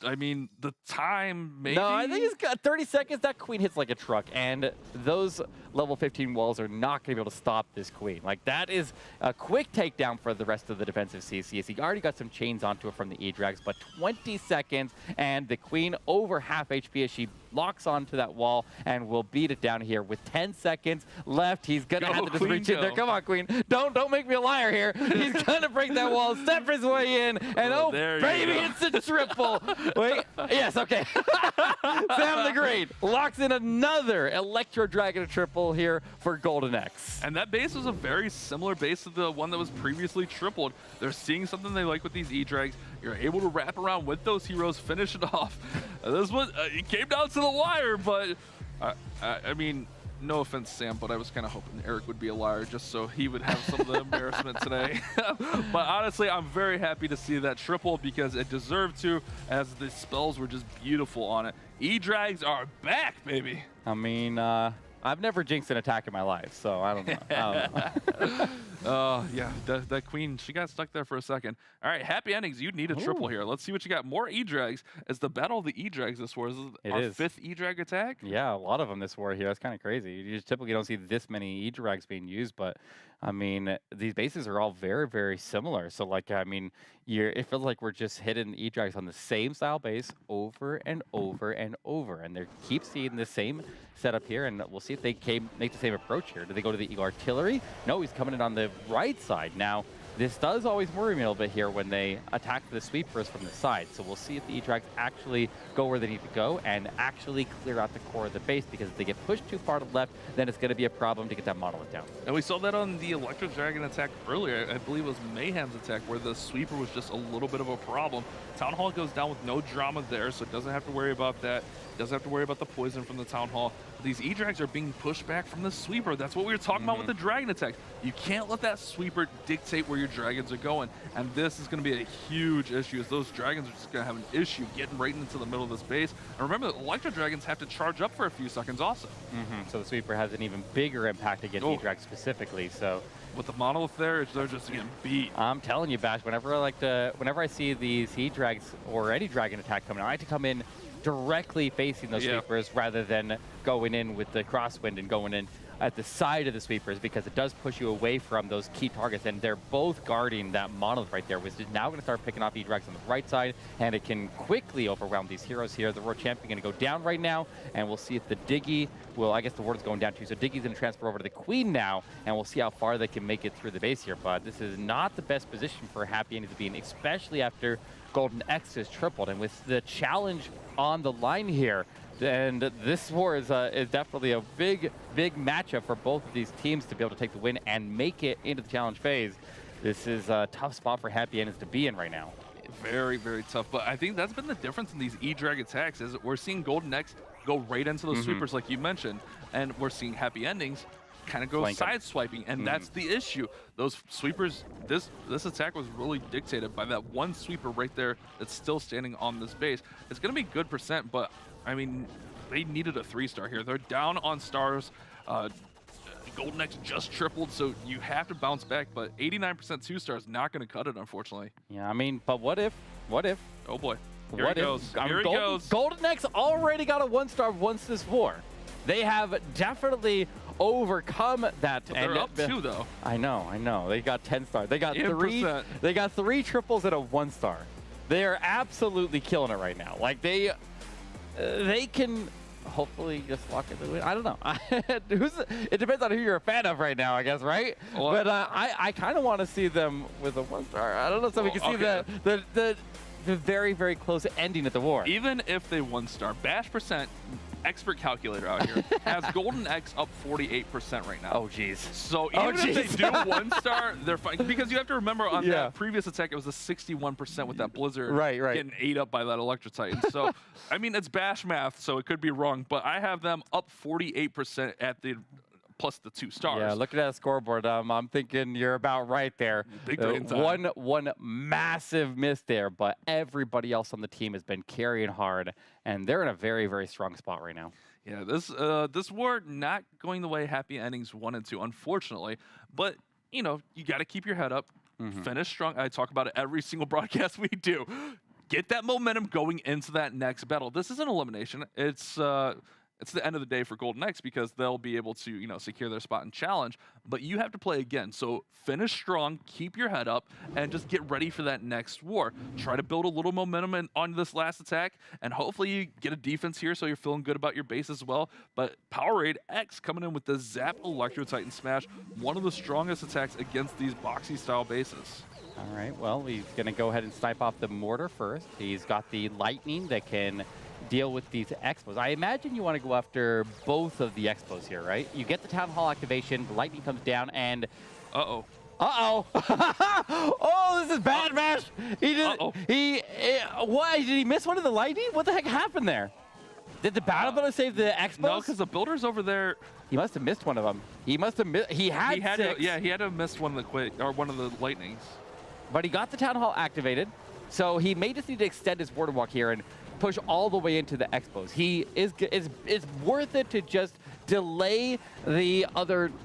I mean, the time, maybe? No, I think he's got 30 seconds. That Queen hits like a truck, and those level 15 walls are not going to be able to stop this Queen. Like, that is a quick takedown for the rest of the defensive CCs. He already got some chains onto it from the E-Drags, but 20 seconds, and the Queen over half HP as she locks onto that wall and will beat it down here with 10 seconds left. He's going to have to just reach in there. Come on, Queen. Don't make me a liar here. He's going to break that wall, step his way in, and oh baby, it's a triple. Wait, yes, okay. Sam the Great locks in another Electro Dragon triple here for Golden X. And that base was a very similar base to the one that was previously tripled. They're seeing something they like with these E-Drags. You're able to wrap around with those heroes, finish it off. This was, it came down to the wire, but I mean, no offense, Sam, but I was kind of hoping Eric would be a liar just so he would have some of the embarrassment today. But honestly, I'm very happy to see that triple because it deserved to, as the spells were just beautiful on it. E-Drags are back, baby. I mean, I've never jinxed an attack in my life, so I don't know. Yeah, that queen, she got stuck there for a second. All right, happy endings. You need a triple here. Let's see what you got. More E-Drags. As the battle of the E-Drags this war. Is our 5th E-Drag attack? Yeah, a lot of them this war here. That's kind of crazy. You just typically don't see this many E-Drags being used, but I mean, these bases are all very, very similar. So, like, I mean, it feels like we're just hitting E-Drags on the same style base over and over and over. And they keep seeing the same setup here, and we'll see if they make the same approach here. Do they go to the Eagle Artillery? No, he's coming in on the right side. Now, this does always worry me a little bit here when they attack the sweepers from the side. So we'll see if the E-Drags actually go where they need to go and actually clear out the core of the base, because if they get pushed too far to the left, then it's going to be a problem to get that monolith down. And we saw that on the Electric Dragon attack earlier. I believe it was Mayhem's attack, where the sweeper was just a little bit of a problem. Town Hall goes down with no drama there, so it doesn't have to worry about that. Doesn't have to worry about the poison from the Town Hall. These E-Drags are being pushed back from the sweeper. That's what we were talking about with the Dragon attack. You can't let that sweeper dictate where your Dragons are going, and this is going to be a huge issue, as those Dragons are just going to have an issue getting right into the middle of this base. And remember, the Electro Dragons have to charge up for a few seconds also. So the sweeper has an even bigger impact against E-Drags specifically. So with the monolith there, they're just getting beat. I'm telling you, Bash, whenever I see these E-Drags or any Dragon attack coming, I like to come in directly facing those sweepers rather than going in with the crosswind and going in at the side of the sweepers, because it does push you away from those key targets, and they're both guarding that monolith right there, which is now going to start picking off E-Drags on the right side, and it can quickly overwhelm these heroes here. The Roar Champion going to go down right now, and we'll see if the Diggy will, I guess the ward's going down too, so Diggy's going to transfer over to the Queen now, and we'll see how far they can make it through the base here, but this is not the best position for Happy Endings to be in, especially after Golden X is tripled, and with the challenge on the line here. And this war is definitely a big matchup for both of these teams to be able to take the win and make it into the challenge phase. This is a tough spot for Happy Endings to be in right now. Very, very tough. But I think that's been the difference in these E-Drag attacks, is we're seeing Golden X go right into those sweepers like you mentioned, and we're seeing Happy Endings kind of go side swiping, and that's the issue. Those sweepers, this attack was really dictated by that one sweeper right there that's still standing on this base. It's going to be good percent, but I mean, they needed a 3-star here. They're down on stars. Golden X just tripled, so you have to bounce back, but 89% 2-star is not going to cut it, unfortunately. Yeah, I mean, but what if? Oh boy, here he goes. Here he goes. Golden X already got a 1-star once this war. They have definitely overcome that. But they're up 2 though. I know. They got 10 stars. They got 10%. They got 3 triples and a 1-star. They are absolutely killing it right now. Like they can hopefully just lock it. I don't know. It depends on who you're a fan of right now, I guess, right? Well, but I kind of want to see them with a 1-star. I don't know, so we can see the very, very close ending of the war. Even if they 1-star, Bash percent, expert calculator out here, has Golden X up 48% right now. Oh, jeez. So even if they do 1-star, they're fine. Because you have to remember on that previous attack, it was a 61% with that Blizzard getting ate up by that Electro Titan. So, I mean, it's Bash math, so it could be wrong, but I have them up 48% at the plus the 2 stars. Yeah, look at that scoreboard. I'm thinking you're about right there. Big time. One massive miss there, but everybody else on the team has been carrying hard, and they're in a very, very strong spot right now. Yeah, this war not going the way Happy Endings 1 and 2, unfortunately. But, you know, you got to keep your head up, finish strong. I talk about it every single broadcast we do. Get that momentum going into that next battle. This is an elimination. It's the end of the day for Golden X, because they'll be able to, you know, secure their spot in challenge, but you have to play again. So finish strong, keep your head up, and just get ready for that next war. Try to build a little momentum on this last attack, and hopefully you get a defense here so you're feeling good about your base as well. But Powerade X coming in with the Zap Electro Titan Smash, one of the strongest attacks against these boxy style bases. All right, well, he's going to go ahead and snipe off the mortar first. He's got the lightning that can deal with these expos. I imagine you want to go after both of the expos here, right? You get the Town Hall activation, the lightning comes down, and... Uh-oh. Oh, this is bad, Bash! Why? Did he miss one of the lightning? What the heck happened there? Did the battle builder save the expos? No, because the builder's over there. He must have missed one of them. He must have missed... He had 6. He had to have missed one of the lightnings. But he got the Town Hall activated, so he may just need to extend his border walk here and push all the way into the expos. It's worth it to just delay the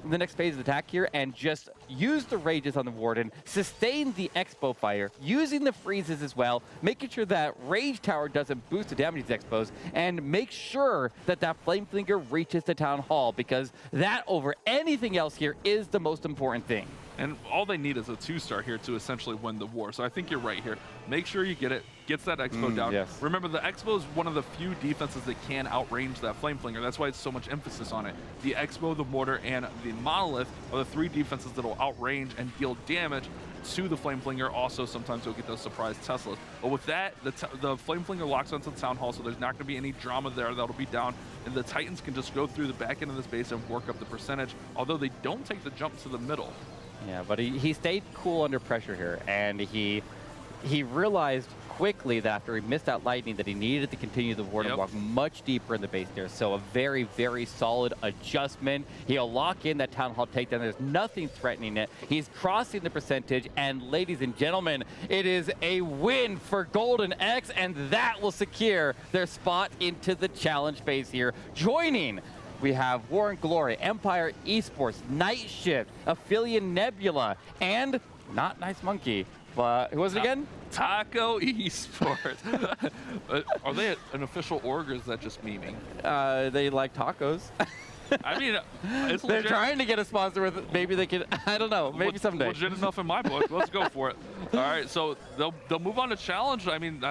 next phase of the attack here and just use the rages on the Warden, sustain the Expo fire, using the freezes as well, making sure that Rage Tower doesn't boost the damage of these Expos, and make sure that that Flame Flinger reaches the Town Hall, because that over anything else here is the most important thing. And all they need is a 2-star here to essentially win the war. So I think you're right here. Make sure you get it, gets that Expo down. Yes. Remember, the Expo is one of the few defenses that can outrange that Flame Flinger. That's why it's so much emphasis on it. The Expo, the Mortar, and the Monolith are the 3 defenses that will outrange and deal damage to the Flame Flinger. Also, sometimes you'll get those surprise Teslas. But with that, the Flame Flinger locks onto the Town Hall, so there's not going to be any drama there. That'll be down. And the Titans can just go through the back end of this base and work up the percentage, although they don't take the jump to the middle. Yeah, but he stayed cool under pressure here, and he realized quickly that after he missed out lightning that he needed to continue the ward and walk much deeper in the base there. So a very, very solid adjustment. He'll lock in that Town Hall takedown. There's nothing threatening it. He's crossing the percentage, and ladies and gentlemen, it is a win for Golden X, and that will secure their spot into the challenge phase here. Joining, we have War and Glory, Empire Esports, Night Shift, Aphelion Nebula, and not Nice Monkey, but who was it again? Taco Esports. Are they an official org, or is that just memeing? They like tacos. I mean, it's They're legit. trying to get a sponsor with it. Maybe they can, I don't know, maybe someday. Legit enough in my book. Let's go for it. All right, so they'll move on to challenge. I mean,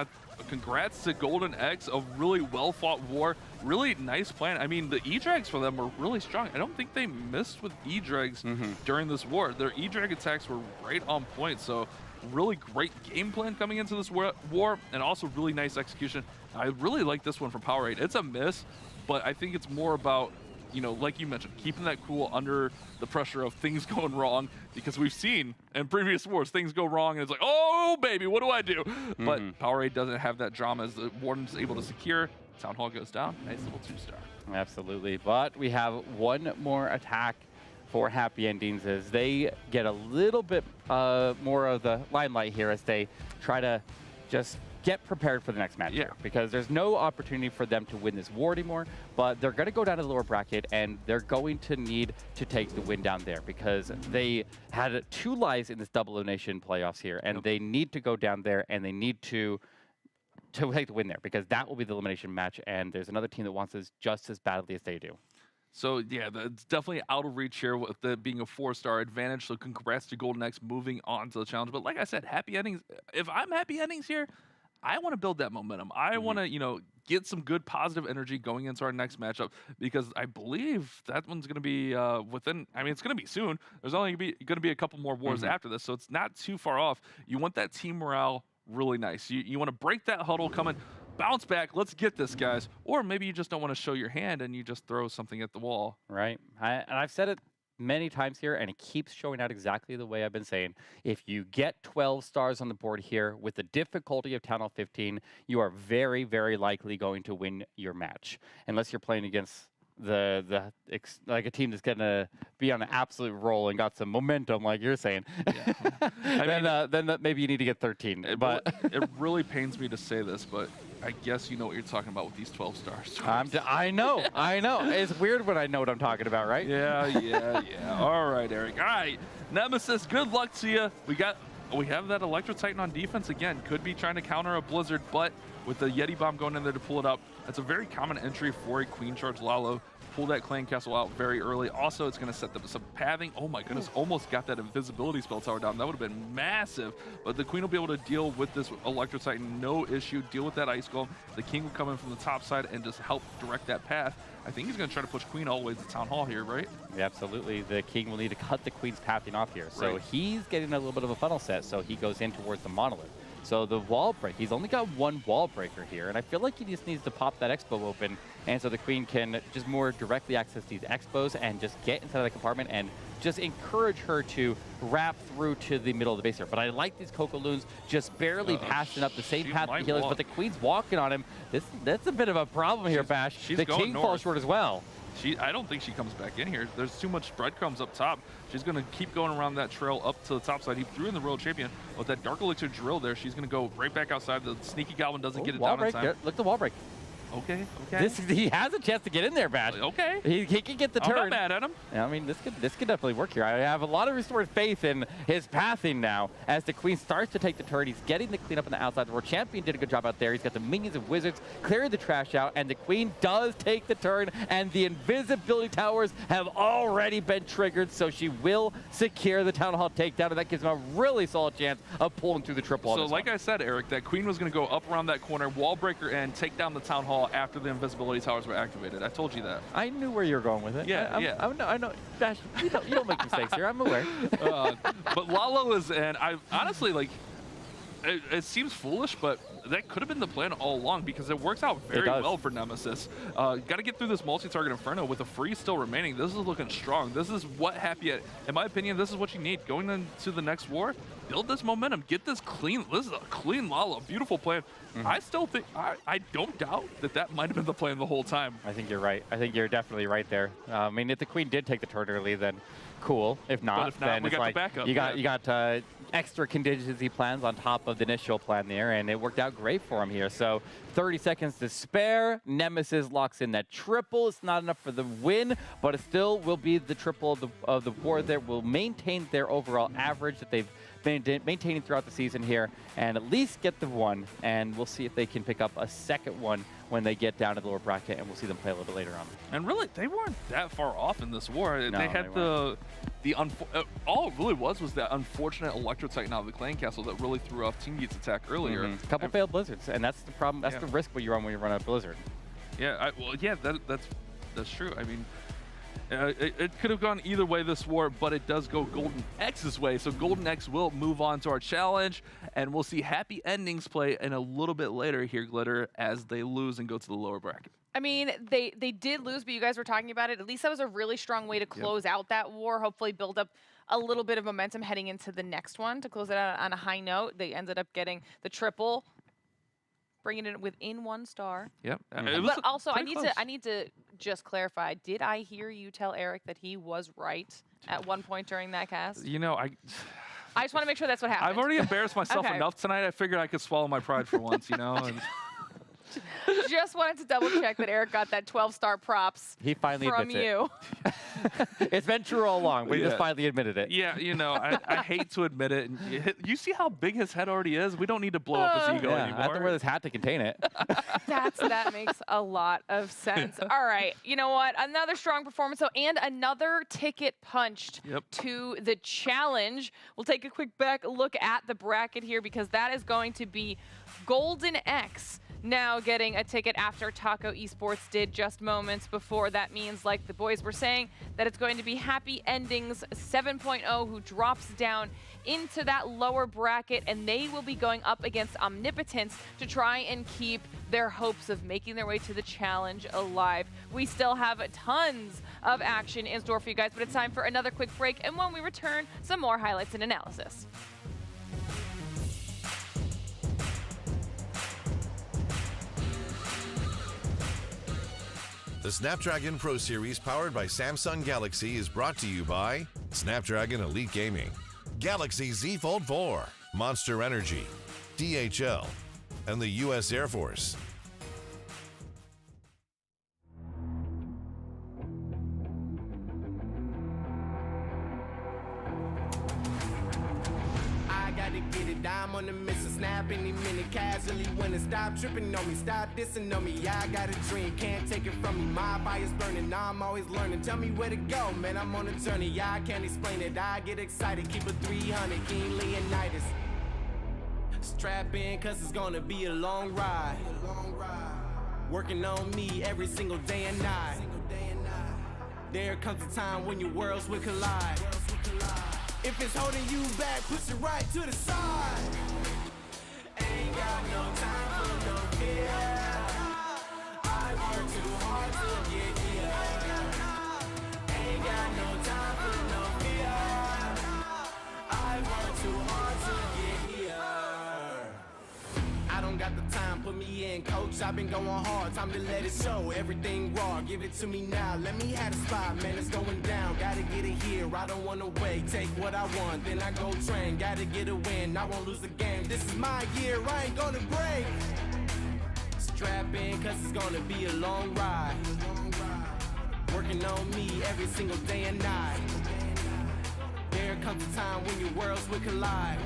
congrats to Golden X, a really well-fought war. Really nice plan. I mean, the E-Drags for them were really strong. I don't think they missed with E-Drags during this war. Their E-Drag attacks were right on point, so really great game plan coming into this war, and also really nice execution. I really like this one from Powerade. It's a miss, but I think it's more about, you know, like you mentioned, keeping that cool under the pressure of things going wrong, because we've seen in previous wars things go wrong and it's like, oh baby, what do I do? But Powerade doesn't have that drama as the Warden's able to secure. Town Hall goes down. Nice little 2-star. Absolutely. But we have one more attack for Happy Endings as they get a little bit more of the limelight here as they try to just get prepared for the next match here, because there's no opportunity for them to win this war anymore, but they're going to go down to the lower bracket and they're going to need to take the win down there, because they had 2 lives in this double elimination playoffs here, and they need to go down there and they need to take the win there, because that will be the elimination match, and there's another team that wants this just as badly as they do. So yeah, it's definitely out of reach here with it being a 4-star advantage. So congrats to Golden X moving on to the challenge. But like I said, Happy Endings, if I'm Happy Endings here, I want to build that momentum. I want to, you know, get some good positive energy going into our next matchup, because I believe that one's going to be within, I mean, it's going to be soon. There's only going to be a couple more wars after this, so it's not too far off. You want that team morale really nice. You want to break that huddle, come in, bounce back, let's get this, guys. Or maybe you just don't want to show your hand and you just throw something at the wall. Right. And I've said it many times here, and it keeps showing out exactly the way I've been saying. If you get 12 stars on the board here with the difficulty of Town Hall 15, you are very, very likely going to win your match, unless you're playing against like a team that's gonna be on an absolute roll and got some momentum, like you're saying. Then maybe you need to get 13. It really pains me to say this, but I guess you know what you're talking about with these 12 stars. I know. It's weird when I know what I'm talking about, right? Yeah. All right, Eric. All right, Nemesis, good luck to you. We have that Electro Titan on defense again. Could be trying to counter a Blizzard, but with the Yeti Bomb going in there to pull it up, that's a very common entry for a Queen Charge Lalo. Pull that Clan Castle out very early. Also, it's going to set them some pathing. Oh my goodness, almost got that invisibility spell tower down. That would have been massive. But the Queen will be able to deal with this Electro Titan, no issue. Deal with that Ice Golem. The King will come in from the top side and just help direct that path. I think he's going to try to push Queen all the way to Town Hall here, right? Yeah, absolutely. The King will need to cut the Queen's pathing off here. So he's getting a little bit of a funnel set, so he goes in towards the Monolith. So the wall break, he's only got 1 wall breaker here, and I feel like he just needs to pop that Expo open, and so the Queen can just more directly access these Expos and just get inside of the compartment and just encourage her to wrap through to the middle of the base here. But I like these Coco Loons just barely passing up the same path to the healers, but the Queen's walking on him. That's a bit of a problem here, Bash. The King falls short as well. I don't think she comes back in here. There's too much breadcrumbs up top. She's going to keep going around that trail up to the top side. He threw in the Royal Champion. With that Dark Elixir drill there, she's going to go right back outside. The Sneaky Goblin doesn't get it down in time. Look at the wall break. Okay. Okay. He has a chance to get in there, Bash. Okay. He can get the turn. I'm not mad at him. I mean, this could definitely work here. I have a lot of restored faith in his pathing now. As the Queen starts to take the turn, he's getting the cleanup on the outside. The World Champion did a good job out there. He's got the minions and wizards clearing the trash out, and the Queen does take the turn, and the invisibility towers have already been triggered, so she will secure the Town Hall takedown, and that gives him a really solid chance of pulling through the triple. So like I said, Eric, that Queen was going to go up around that corner, wall breaker, and take down the Town Hall after the invisibility towers were activated. I told you that. I knew where you were going with it. Yeah, I know. Bash, you don't make mistakes here. I'm aware. But Lalo is, and I honestly, like, it seems foolish, but that could have been the plan all along because it works out very well for Nemesis. Got to get through this multi-target Inferno with a freeze still remaining. This is looking strong. This is what in my opinion, this is what you need going into the next war. Build this momentum. Get this clean. This is a clean Lalo. Beautiful plan. I still think, I don't doubt that might have been the plan the whole time. I think you're right. I think you're definitely right there. I mean, if the Queen did take the turn early, then cool. If not, then we it's got like the backup. you got extra contingency plans on top of the initial plan there, and it worked out great for him here. So 30 seconds to spare. Nemesis locks in that triple. It's not enough for the win, but it still will be the triple of the war there. Will maintain their overall average that they've been maintaining throughout the season here, and at least get the one, and we'll see if they can pick up a second one when they get down to the lower bracket, and we'll see them play a little bit later on. And really, they weren't that far off in this war. No, they had all it really was that unfortunate Electro Titan out of the Clan Castle that really threw off Team Geek's attack earlier. A couple failed blizzards, and that's the problem. That's the risk when you run a blizzard. Yeah, that's true. I mean, it could have gone either way this war, but it does go Golden X's way. So Golden X will move on to our challenge, and we'll see happy endings play in a little bit later here, Glitter, as they lose and go to the lower bracket. I mean, they did lose, but you guys were talking about it. At least that was a really strong way to close out that war, hopefully build up a little bit of momentum heading into the next one to close it out on a high note. They ended up getting the triple, bringing it within 1 star. Yep. But also, I need to just clarify. Did I hear you tell Eric that he was right at one point during that cast? You know, I just want to make sure that's what happened. I've already embarrassed myself enough tonight. I figured I could swallow my pride for once, you know. And just wanted to double check that Eric got that 12-star props he finally from you. It's been true all along, but he just finally admitted it. Yeah, you know, I hate to admit it. And you see how big his head already is? We don't need to blow up his ego anymore. I have to wear this hat to contain it. That makes a lot of sense. All right, you know what? Another strong performance, and another ticket punched to the challenge. We'll take a quick back look at the bracket here because that is going to be Golden X now getting a ticket after Taco Esports did just moments before. That means, like the boys were saying, that it's going to be Happy Endings 7.0 who drops down into that lower bracket, and they will be going up against Omnipotence to try and keep their hopes of making their way to the challenge alive. We still have tons of action in store for you guys, but it's time for another quick break, and when we return, some more highlights and analysis. The Snapdragon Pro Series powered by Samsung Galaxy is brought to you by Snapdragon Elite Gaming, Galaxy Z Fold 4, Monster Energy, DHL, and the U.S. Air Force. Get it, I'm on the mission, snap any minute, casually winning. Stop tripping on me, stop dissing on me. Yeah, I got a dream, can't take it from me. My fire's burning, now I'm always learning. Tell me where to go, man, I'm on a journey. Yeah, I can't explain it, I get excited. Keep it 300, King Leonidas. Strap in, cause it's gonna be a long ride. Working on me every single day and night. There comes a time when your worlds will collide. If it's holding you back, push it right to the side. Ain't got no time for no fear. I work too hard to get here. Ain't got no time for no fear. I work too hard to get here. I don't got the time, put me in, coach. I've been going hard, time to let it show. Everything raw, give it to me now. Let me have the spot, man, it's going down. Gotta get it here, I don't wanna wait. Take what I want, then I go train. Gotta get a win, I won't lose the game. This is my year, I ain't gonna break. strap in, cause it's gonna be a long ride. Working on me every single day and night. There comes a time when your worlds will collide.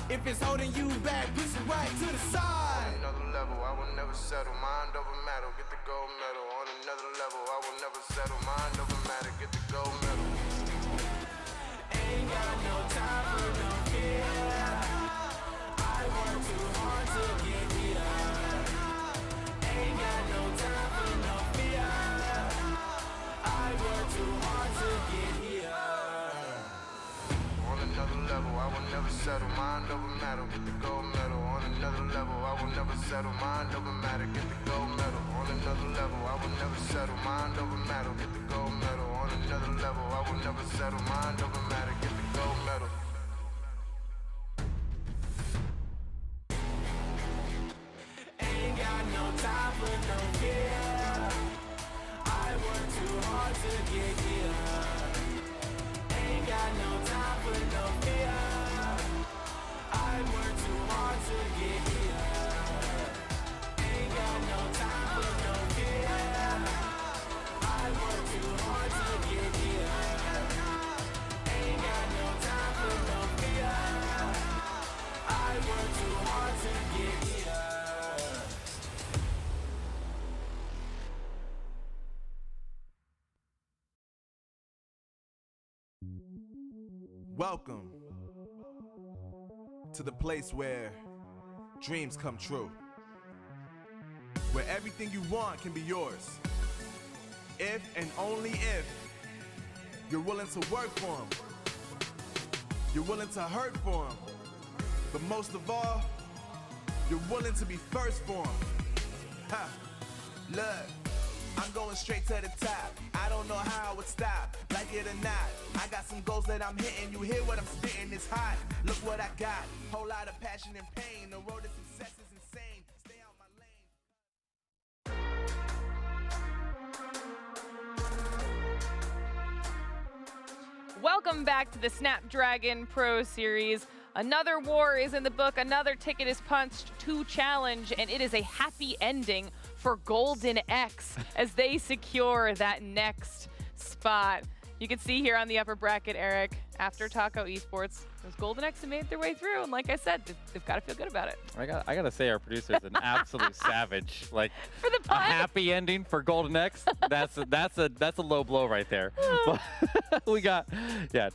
If it's holding you back, push it right to the side. On another level, I will never settle. Mind over matter, get the gold medal. On another level, I will never settle. Mind over matter, get the gold medal. Ain't got no time for no fear. I work too hard to get here. Ain't got no time for no fear. I work too hard to get here. On another level, I will never settle. Mind over matter, get the gold medal. On another level, I will never settle. Mind over matter, get the gold medal. On another level, I will never settle. Mind over matter, get the gold medal. On another level, I will never settle. Mind over matter, get the gold medal. Ain't got no time for no fear. I work too hard to get here. Ain't got no time for no fear. I work too hard to get here. Ain't got no time for no fear. I work too hard to get here. Ain't got no time for no fear. I work too hard to get here. Welcome to the place where dreams come true, where everything you want can be yours, if and only if you're willing to work for them, you're willing to hurt for them, but most of all, you're willing to be first for them. Ha! Look, I'm going straight to the top. I don't know how it would stop, like it or not. I got some goals that I'm hitting. You hear what I'm spitting? It's hot. Look what I got. Whole lot of passion and pain. The road to success is insane. Stay out my lane. Welcome back to the Snapdragon Pro Series. Another war is in the book, another ticket is punched to challenge, and it is a happy ending for Golden X as they secure that next spot. You can see here on the upper bracket, Eric, after Taco Esports, those Golden X have made their way through, and like I said, they've got to feel good about it. I gotta say, our producer's an absolute savage. Like For the a pun. happy ending for Golden X. That's a low blow right there. But we got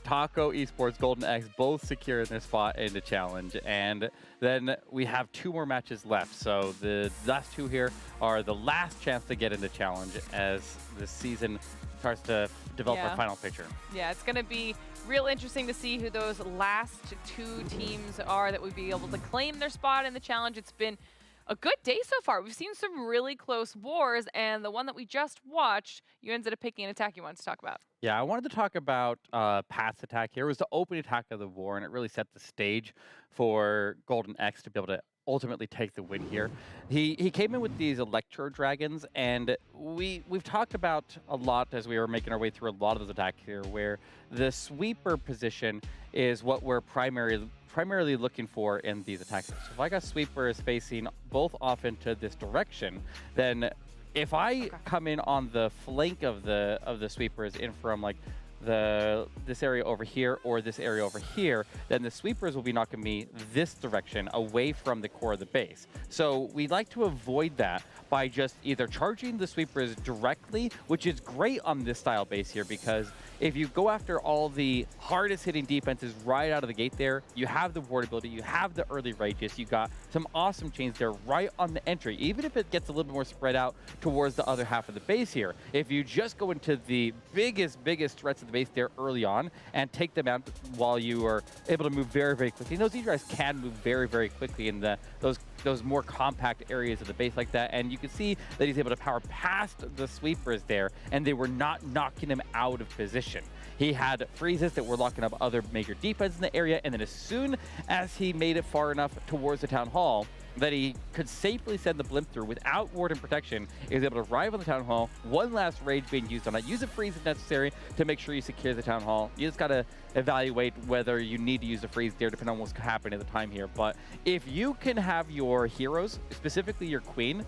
Taco Esports, Golden X both securing their spot in the challenge, and then we have 2 more matches left. So the last 2 here are the last chance to get in the challenge as the season starts to develop our final picture. Yeah, it's going to be real interesting to see who those last 2 teams are that would be able to claim their spot in the challenge. It's been a good day so far. We've seen some really close wars, and the one that we just watched, you ended up picking an attack you wanted to talk about. Yeah, I wanted to talk about Pat's attack here. It was the opening attack of the war, and it really set the stage for Golden X to be able to ultimately take the win here. He came in with these Electro Dragons, and we've talked about a lot as we were making our way through a lot of those attacks here, where the sweeper position is what we're primarily looking for in these attacks. So if I got sweepers facing both off into this direction, then if I come in on the flank of the sweepers in from like this area over here or this area over here, then the sweepers will be knocking me this direction away from the core of the base. So we like to avoid that by just either charging the sweepers directly, which is great on this style base here, because if you go after all the hardest hitting defenses right out of the gate there, you have the ward ability, you have the early righteous, you got some awesome chains there right on the entry, even if it gets a little bit more spread out towards the other half of the base here. If you just go into the biggest threats of the base there early on and take them out while you are able to move very, very quickly. And those E-Drives can move very, very quickly in those more compact areas of the base like that. And you can see that he's able to power past the sweepers there, and they were not knocking him out of position. He had freezes that were locking up other major defenses in the area, and then as soon as he made it far enough towards the town hall, that he could safely send the blimp through without ward and protection. He was able to arrive on the Town Hall, one last rage being used on it. Use a freeze if necessary to make sure you secure the Town Hall. You just got to evaluate whether you need to use a freeze there depending on what's happening at the time here. But if you can have your heroes, specifically your queen,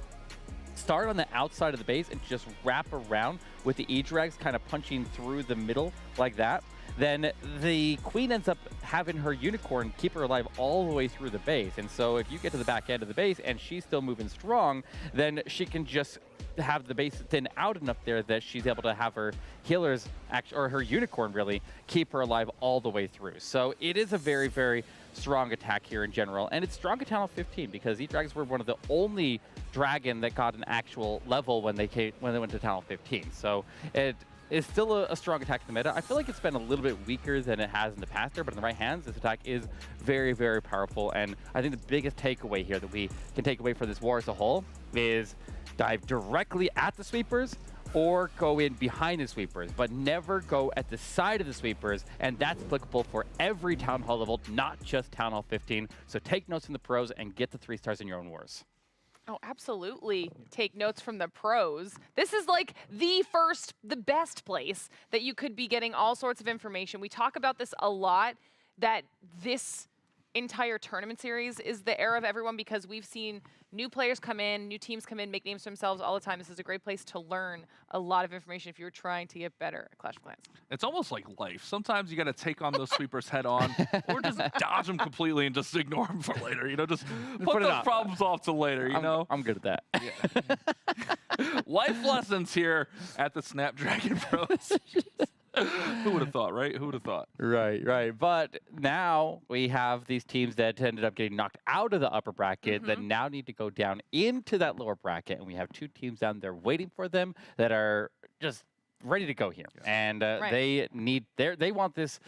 start on the outside of the base and just wrap around with the E-Drags kind of punching through the middle like that, then the queen ends up having her unicorn keep her alive all the way through the base. And so if you get to the back end of the base and she's still moving strong, then she can just have the base thin out enough there that she's able to have her healers, or her unicorn really, keep her alive all the way through. So it is a very, very strong attack here in general. And it's strong at Town Hall 15 because E-Dragons were one of the only dragon that got an actual level when they went to Town Hall 15. So it's still a strong attack in the meta. I feel like it's been a little bit weaker than it has in the past there, but in the right hands, this attack is very, very powerful. And I think the biggest takeaway here that we can take away for this war as a whole is dive directly at the sweepers or go in behind the sweepers, but never go at the side of the sweepers. And that's applicable for every Town Hall level, not just Town Hall 15. So take notes from the pros and get the 3 stars in your own wars. Oh, absolutely. Take notes from the pros. This is like the best place that you could be getting all sorts of information. We talk about this a lot, that this entire tournament series is the era of everyone because we've seen new players come in, new teams come in, make names for themselves all the time. This is a great place to learn a lot of information if you're trying to get better at Clash of Clans. It's almost like life. Sometimes you got to take on those sweepers head on, or just dodge them completely and just ignore them for later. You know, just put those problems off to later. You know, I'm good at that. Yeah. Life lessons here at the Snapdragon Pros. Who would have thought, right? Who would have thought? Right. But now we have these teams that ended up getting knocked out of the upper bracket that now need to go down into that lower bracket. And we have 2 teams down there waiting for them that are just ready to go here. And they want this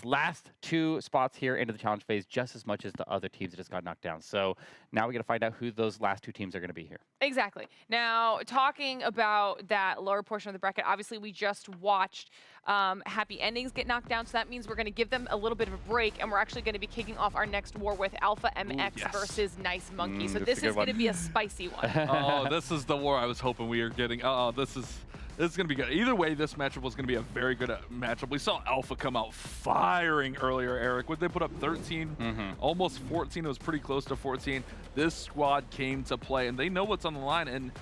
last 2 spots here into the challenge phase just as much as the other teams that just got knocked down. So now we got to find out who those last 2 teams are going to be here. Exactly. Now, talking about that lower portion of the bracket, obviously we just watched Happy Endings get knocked down, so that means we're going to give them a little bit of a break, and we're actually going to be kicking off our next war with Alpha MX versus Nice Monkey. So this is going to be a spicy one. Oh, this is the war I was hoping we were getting. This is going to be good. Either way, this matchup was going to be a very good matchup. We saw Alpha come out firing earlier, Eric. Would they put up 13? Almost 14. It was pretty close to 14. This squad came to play, and they know what's on the line. And,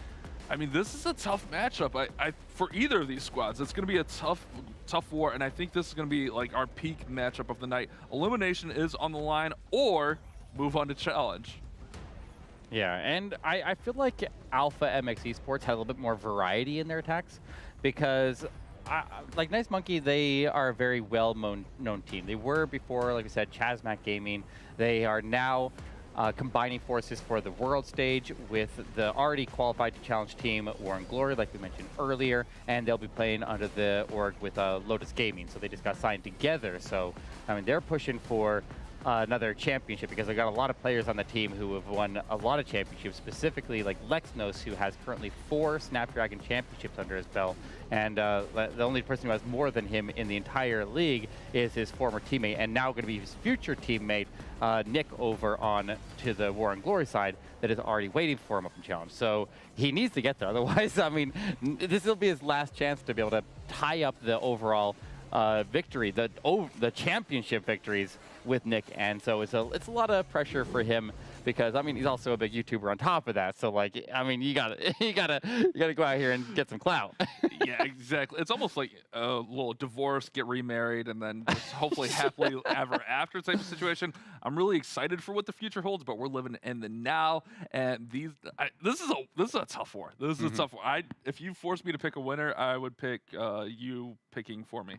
I mean, this is a tough matchup. For either of these squads, it's going to be a tough war, and I think this is going to be like our peak matchup of the night. Elimination is on the line, or move on to challenge. Yeah, and I feel like Alpha MX Esports had a little bit more variety in their attacks because, like Nice Monkey, they are a very well-known team. They were before, like we said, Chazmac Gaming. They are now combining forces for the world stage with the already qualified to challenge team War and Glory, like we mentioned earlier, and they'll be playing under the org with Lotus Gaming. So they just got signed together. So, I mean, they're pushing for another championship because I got a lot of players on the team who have won a lot of championships, specifically like Lexnos, who has currently 4 Snapdragon championships under his belt. And the only person who has more than him in the entire league is his former teammate, and now going to be his future teammate, Nick, over on to the War and Glory side that is already waiting for him up in challenge. So he needs to get there. Otherwise, I mean, this will be his last chance to be able to tie up the overall victory, the championship victories with Nick, and so it's a lot of pressure for him because I mean he's also a big YouTuber on top of that. So like I mean you gotta go out here and get some clout. Yeah, exactly. It's almost like a little divorce, get remarried, and then just hopefully happily ever after type of situation. I'm really excited for what the future holds, but we're living in the now, and this is a tough war. This is a tough war. If you forced me to pick a winner, I would pick you picking for me.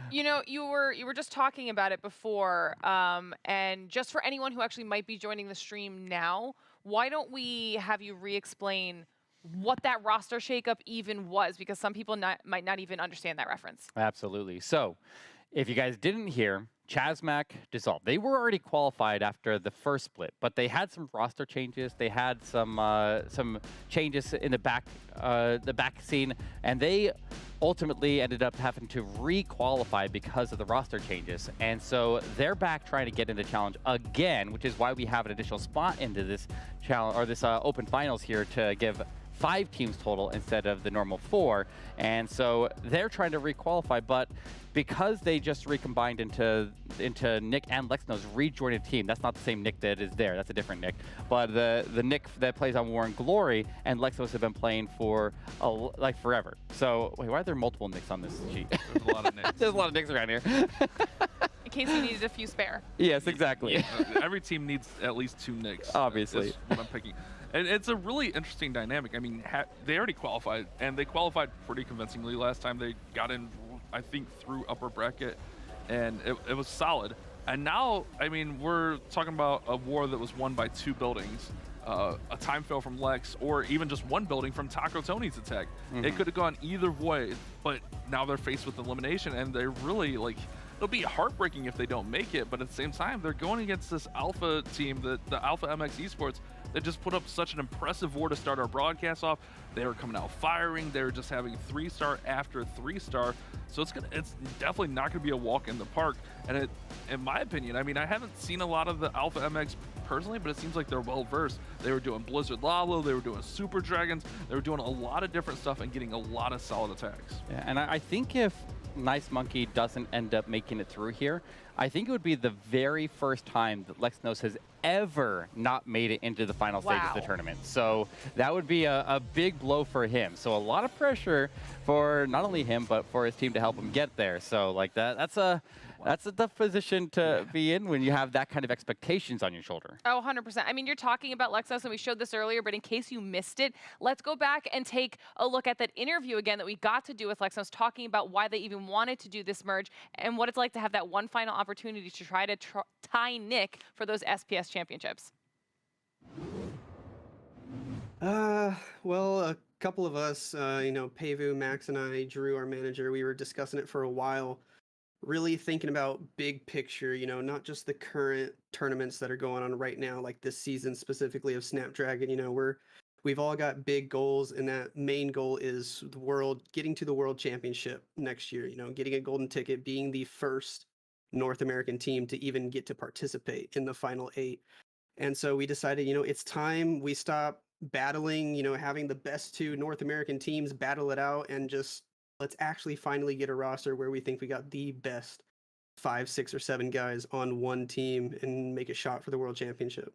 You know, you were just talking about it before, and just for anyone who actually might be joining the stream now, why don't we have you re-explain what that roster shakeup even was, because some people might not even understand that reference. Absolutely. So if you guys didn't hear, Chasmac dissolved. They were already qualified after the first split, but they had some roster changes. They had some changes in the back scene, and they ultimately ended up having to re-qualify because of the roster changes. And so they're back trying to get into challenge again, which is why we have an additional spot into this challenge or this open finals here to give 5 teams total instead of the normal 4. And so they're trying to re-qualify, but because they just recombined into Nick and Lexno's rejoined team, that's not the same Nick that is there, that's a different Nick. But the Nick that plays on War and Glory and Lexnos have been playing for like forever. So wait, why are there multiple Nicks on this sheet? There's a lot of Nicks. There's a lot of Nicks around here. In case you needed a few spare. Yes, exactly. Every team needs at least 2 Nicks. Obviously. Is what I'm picking. And it's a really interesting dynamic. I mean, they already qualified, and they qualified pretty convincingly last time. They got in, I think, through upper bracket, and it was solid. And now, I mean, we're talking about a war that was won by 2 buildings, a time fail from Lex, or even just 1 building from Taco Tony's attack. It could have gone either way, but now they're faced with elimination, and they're really, like, it'll be heartbreaking if they don't make it, but at the same time, they're going against this Alpha team, the Alpha MX Esports, that just put up such an impressive war to start our broadcast off. They were coming out firing. They were just having 3-star after 3-star. So it's definitely not gonna be a walk in the park. And in my opinion, I mean, I haven't seen a lot of the Alpha MX personally, but it seems like they're well versed. They were doing Blizzard Lalo, they were doing Super Dragons, they were doing a lot of different stuff and getting a lot of solid attacks. Yeah, and I think if Nice Monkey doesn't end up making it through here, I think it would be the very first time that Lexnos has ever not made it into the final stage of the tournament. So that would be a big blow for him. So a lot of pressure for not only him, but for his team to help him get there. So like that's a tough position to be in when you have that kind of expectations on your shoulder. Oh, 100%. I mean, you're talking about Lexnos, and we showed this earlier, but in case you missed it, let's go back and take a look at that interview again that we got to do with Lexnos, talking about why they even wanted to do this merge and what it's like to have that one final opportunity to try to tie Nick for those SPS championships. Well, a couple of us, you know, Pavu, Max, and I, Drew, our manager, we were discussing it for a while, really thinking about big picture, you know, not just the current tournaments that are going on right now, like this season specifically of Snapdragon. You know, we've all got big goals, and that main goal is getting to the World Championship next year, you know, getting a golden ticket, being the first North American team to even get to participate in the final 8. And so we decided, you know, it's time we stop battling, you know, having the best 2 North American teams battle it out, and just let's actually finally get a roster where we think we got the best 5, 6, or 7 guys on one team and make a shot for the World Championship.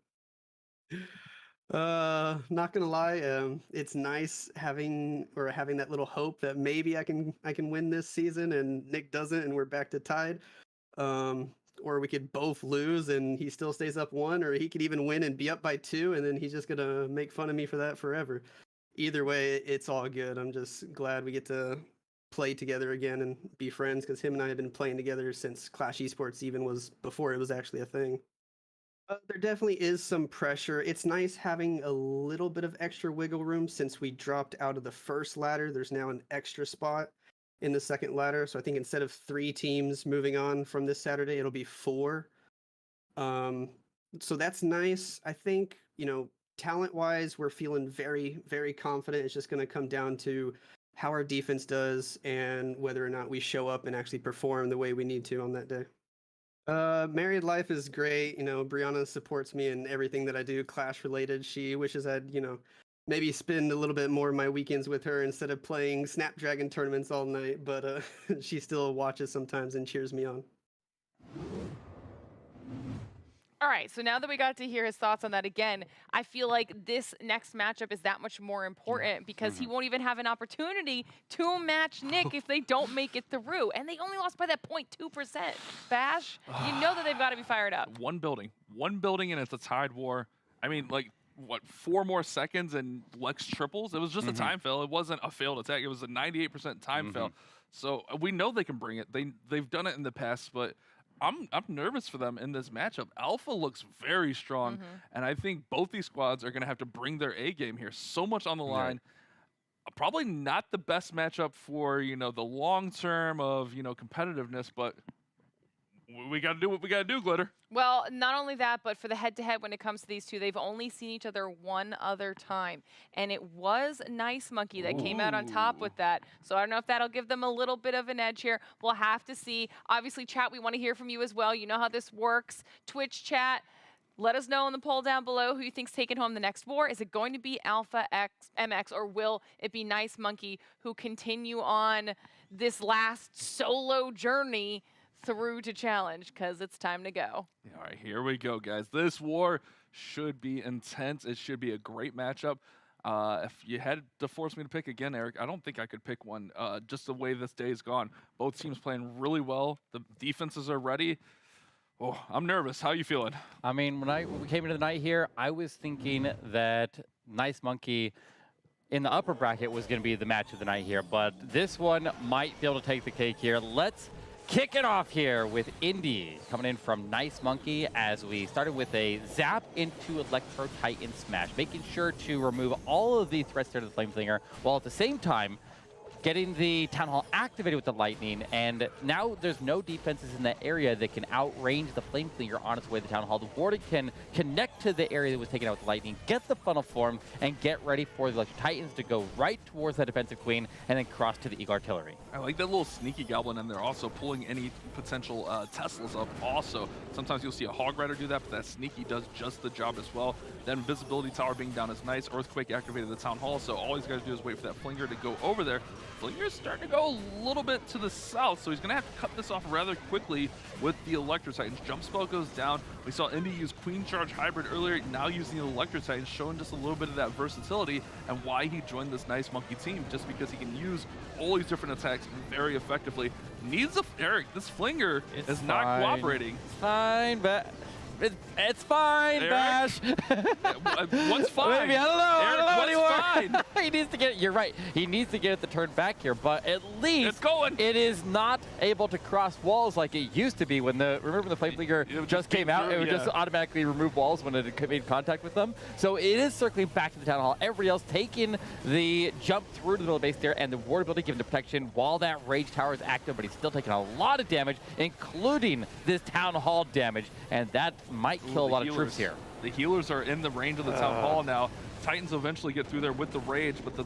Not gonna lie, it's nice having that little hope that maybe I can win this season and Nick doesn't and we're back to tied. Or we could both lose and he still stays up 1, or he could even win and be up by 2, and then he's just gonna make fun of me for that forever. Either way, it's all good. I'm just glad we get to play together again and be friends, because him and I have been playing together since Clash Esports even was before it was actually a thing. There definitely is some pressure. It's nice having a little bit of extra wiggle room since we dropped out of the first ladder. There's now an extra spot in the second ladder. So I think instead of 3 teams moving on from this Saturday, it'll be 4. So that's nice. I think, you know, talent-wise, we're feeling very, very confident. It's just going to come down to how our defense does and whether or not we show up and actually perform the way we need to on that day. Married life is great. You know, Brianna supports me in everything that I do, Clash related. She wishes I'd, you know, maybe spend a little bit more of my weekends with her instead of playing Snapdragon tournaments all night, but she still watches sometimes and cheers me on. All right, so now that we got to hear his thoughts on that again, I feel like this next matchup is that much more important because he won't even have an opportunity to match Nick if they don't make it through. And they only lost by that 0.2%. Bash, you know that they've got to be fired up. One building, and it's a tied war. I mean, like, what, 4 more seconds and Lex triples? It was just a time fail. It wasn't a failed attack. It was a 98% time fail. So we know they can bring it. They've done it in the past, but I'm nervous for them in this matchup. Alpha looks very strong, and I think both these squads are going to have to bring their A game here. So much on the line. Probably not the best matchup for, you know, the long term of, you know, competitiveness, but We got to do what we got to do, Glitter. Well, not only that, but for the head-to-head when it comes to these two, they've only seen each other one other time. And it was Nice Monkey that came out on top with that. So I don't know if that'll give them a little bit of an edge here. We'll have to see. Obviously, chat, we want to hear from you as well. You know how this works. Twitch chat. Let us know in the poll down below who you think's taking home the next war. Is it going to be Alpha MX, or will it be Nice Monkey who continue on this last solo journey through to challenge? Because it's time to go. All right, here we go, guys. This war should be intense. It should be a great matchup. If you had to force me to pick again, Eric, I don't think I could pick one. Just the way this day's gone. Both teams playing really well. The defenses are ready. Oh, I'm nervous. How you feeling? I mean, when we came into the night here, I was thinking that Nice Monkey in the upper bracket was going to be the match of the night here, but this one might be able to take the cake here. Let's kick it off here with Indy coming in from Nice Monkey as we started with a zap into Electro Titan Smash, making sure to remove all of the threats there to the Flame Flinger, while at the same time getting the Town Hall activated with the Lightning, and now there's no defenses in that area that can outrange the Flame Flinger on its way to the Town Hall. The Warden can connect to the area that was taken out with the Lightning, get the funnel formed, and get ready for the Electric Titans to go right towards that defensive queen and then cross to the Eagle Artillery. I like that little sneaky goblin in there, also pulling any potential Teslas up also. Sometimes you'll see a Hog Rider do that, but that sneaky does just the job as well. Then Visibility Tower being down is nice. Earthquake activated the Town Hall, so all he's got to do is wait for that Flinger to go over there. Flinger's starting to go a little bit to the south, so he's going to have to cut this off rather quickly with the Electro Titans. Jump Spell goes down. We saw Indy use Queen Charge Hybrid earlier, now using the Electro Titans, showing just a little bit of that versatility and why he joined this Nice Monkey team, just because he can use all these different attacks very effectively. Needs a Eric, this Flinger is not cooperating. It's fine, but it's fine, Eric? Bash. What's fine? Maybe, I don't know. Eric, I don't know what's anymore. fine? He needs to get. You're right. He needs to get it to turn back here, but at least It's going. it is not able to cross walls like it used to be when remember the Flame Flinger It would just came out. It would just automatically remove walls when it made contact with them. So it is circling back to the Town Hall. Everybody else taking the jump through to the middle base there, and the Ward ability giving the protection while that Rage Tower is active, but he's still taking a lot of damage, including this Town Hall damage, and that might kill a lot of troops here. The healers are in the range of the Town Hall now. Titans eventually get through there with the Rage, but the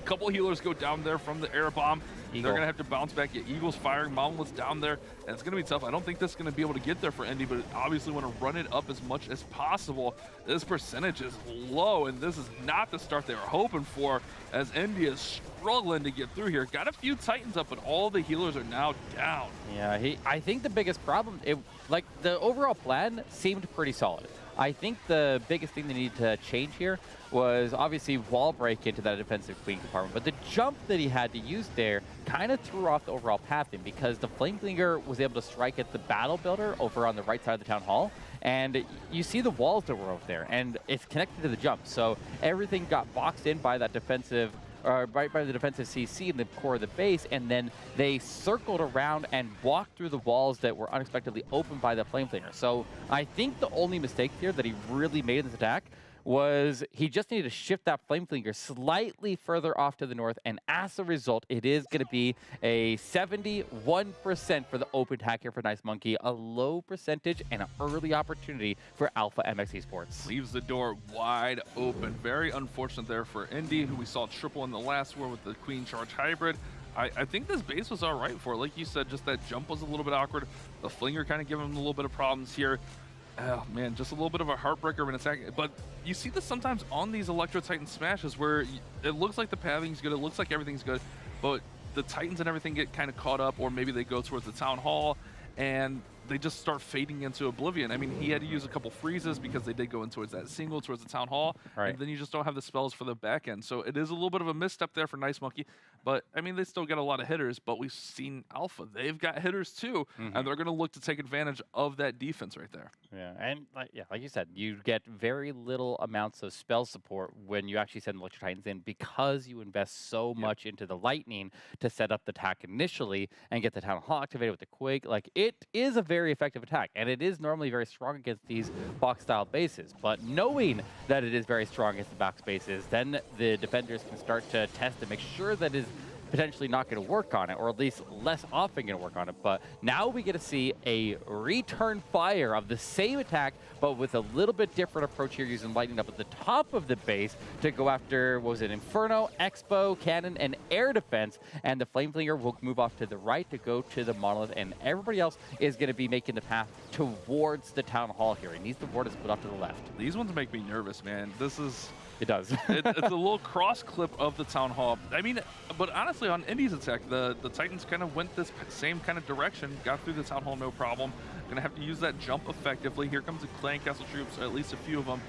couple healers go down there from the air bomb. Eagle. They're going to have to bounce back. Yeah, Eagle's firing. Monolith's down there, and it's going to be tough. I don't think this is going to be able to get there for Indy, but obviously want to run it up as much as possible. This percentage is low, and this is not the start they were hoping for, as Indy is struggling to get through here. Got a few Titans up, but all the healers are now down. Yeah, I think the biggest problem, like the overall plan seemed pretty solid. I think the biggest thing they need to change here was obviously wall break into that defensive queen compartment, but the jump that he had to use there kind of threw off the overall pathing, because the Flame Flinger was able to strike at the Battle Builder over on the right side of the Town Hall, and you see the walls that were over there, and it's connected to the jump, so everything got boxed in by that defensive right by the defensive CC in the core of the base, and then they circled around and walked through the walls that were unexpectedly opened by the Flame Flinger. So I think the only mistake here that he really made in this attack was he just needed to shift that Flame Flinger slightly further off to the north, and as a result, it is going to be a 71% for the open attack here for Nice Monkey, a low percentage and an early opportunity for Alpha MX Esports. Leaves the door wide open. Very unfortunate there for Indy, who we saw triple in the last war with the Queen Charge Hybrid. I think this base was all right for it. Like you said, just that jump was a little bit awkward. The Flinger kind of giving him a little bit of problems here. Oh, man, just a little bit of a heartbreaker of an attack. But you see this sometimes on these Electro Titan smashes where it looks like the pathing's good, it looks like everything's good, but the Titans and everything get kind of caught up, or maybe they go towards the Town Hall, and they just start fading into oblivion. I mean, he had to use a couple freezes because they did go in towards that single, towards the Town Hall, right. And then you just don't have the spells for the back end. So it is a little bit of a misstep there for Nice Monkey, but I mean, they still get a lot of hitters, but we've seen Alpha. They've got hitters too, and they're going to look to take advantage of that defense right there. Yeah, and like you said, you get very little amounts of spell support when you actually send Electro Titans in, because you invest so much into the Lightning to set up the attack initially and get the Town Hall activated with the Quake. Like, it is a very effective attack, and it is normally very strong against these box-style bases. But knowing that it is very strong against the box bases, then the defenders can start to test and make sure that it is potentially not going to work on it, or at least less often going to work on it. But now we get to see a return fire of the same attack, but with a little bit different approach here, using lightning up at the top of the base to go after, what was it, Inferno, Expo, Cannon, and Air Defense. And the Flame Flinger will move off to the right to go to the Monolith, and everybody else is going to be making the path towards the Town Hall here. He needs the ward to split off to the left. These ones make me nervous, man. This is... It does. It's a little cross clip of the Town Hall. I mean, but honestly, on Indy's attack, the Titans kind of went this same kind of direction, got through the Town Hall no problem. Gonna have to use that jump effectively. Here comes the Clan Castle troops, at least a few of them.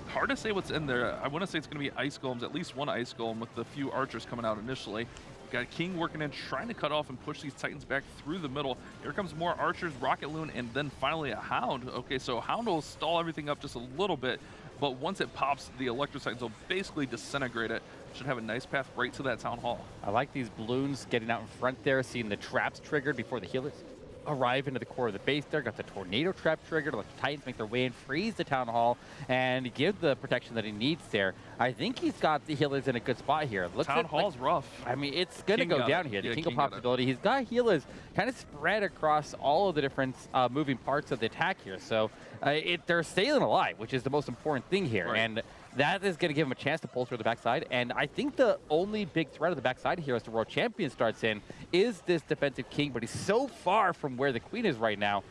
Hard to say what's in there. I want to say it's gonna be Ice Golems, at least one Ice Golem with the few archers coming out initially. Got King working in, trying to cut off and push these Titans back through the middle. Here comes more archers, Rocket Loon, and then finally a Hound. Okay, so Hound will stall everything up just a little bit, but once it pops, the Electro Titans will basically disintegrate it. Should have a nice path right to that Town Hall. I like these balloons getting out in front there, seeing the traps triggered before the healers arrive into the core of the base there. Got the Tornado Trap triggered. Let the Titans make their way in, freeze the Town Hall, and give the protection that he needs there. I think he's got the healers in a good spot here. Town Hall's rough. I mean, it's going to go down here. The King of Possibility. He's got healers kind of spread across all of the different moving parts of the attack here. So they're staying alive, which is the most important thing here. Right. And that is going to give him a chance to pull through the backside. And I think the only big threat of the backside here as the World Champion starts in is this defensive King, but he's so far from where the Queen is right now,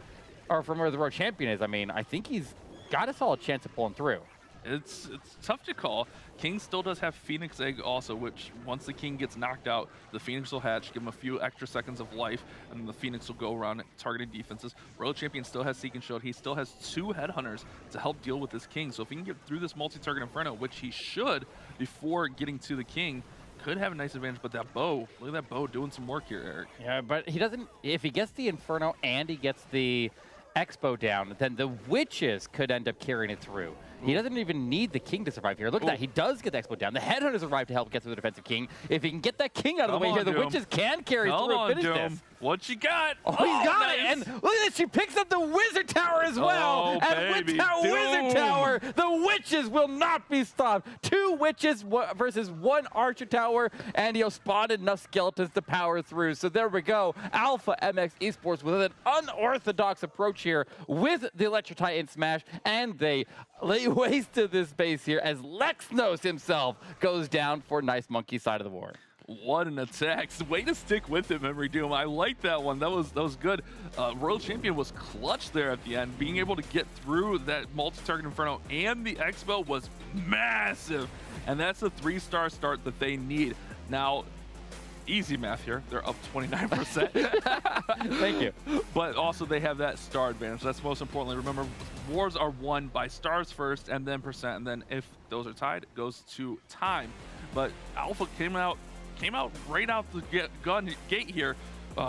or from where the World Champion is. I mean, I think he's got a solid chance of pulling through. It's tough to call. King still does have Phoenix Egg also, which once the King gets knocked out, the Phoenix will hatch, give him a few extra seconds of life, and then the Phoenix will go around targeting defenses. World Champion still has Seek and Shield. He still has 2 Headhunters to help deal with this King. So if he can get through this multi-target Inferno, which he should before getting to the King, could have a nice advantage. But that bow, look at that bow doing some work here, Eric. Yeah, but he doesn't, if he gets the Inferno and he gets the Expo down, then the Witches could end up carrying it through. He doesn't even need the King to survive here. Look at that. He does get the Expo down. The Headhunters arrive to help get through the defensive King. If he can get that King out of the way here, the Witches can carry through and finish this. What you got? Oh, he's got it. And look at this. She picks up the Wizard Tower as well. And with that Wizard Tower, the Witches will not be stopped. 2 Witches versus 1 Archer Tower. And he'll spot enough skeletons to power through. So there we go. Alpha MX Esports with an unorthodox approach here with the Electro Titan Smash. And they lay waste to this base here as Lexnos himself goes down for Nice Monkey side of the war. What an attack. Way to stick with it, Memory Doom. I like that one. That was good. World Champion was clutch there at the end. Being able to get through that multi-target Inferno and the Expo was massive. And that's the 3-star start that they need. Now, easy math here. They're up 29%. Thank you. But also they have that star advantage. That's most importantly. Remember, wars are won by stars first and then percent. And then if those are tied, it goes to time. But Alpha came out right out the gate here,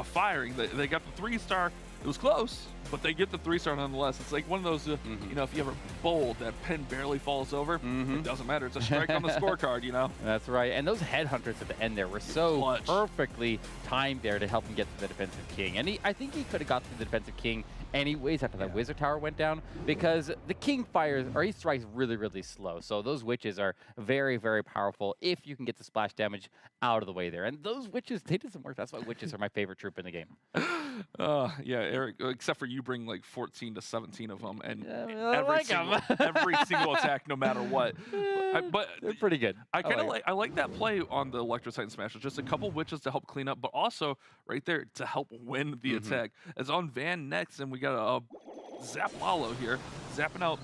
firing. They got the 3-star. It was close, but they get the 3-star nonetheless. It's like one of those, you know, if you ever bowled, that pin barely falls over, it doesn't matter. It's a strike on the scorecard, you know? That's right. And those Headhunters at the end there were so perfectly timed there to help him get to the defensive King. And I think he could have got to the defensive King anyways after that Wizard Tower went down, because the King fires, or he strikes really, really slow. So those Witches are very, very powerful if you can get the splash damage out of the way there. And those Witches, they did some work. That's why Witches are my favorite troop in the game. Yeah, Eric, except for you bring like 14 to 17 of them, and I every single attack, no matter what. But they're pretty good. I like that play on the Electro Titan Smash. Just a couple Witches to help clean up, but also right there to help win the attack. As on Van next, and we got a Zap Lalo here, zapping out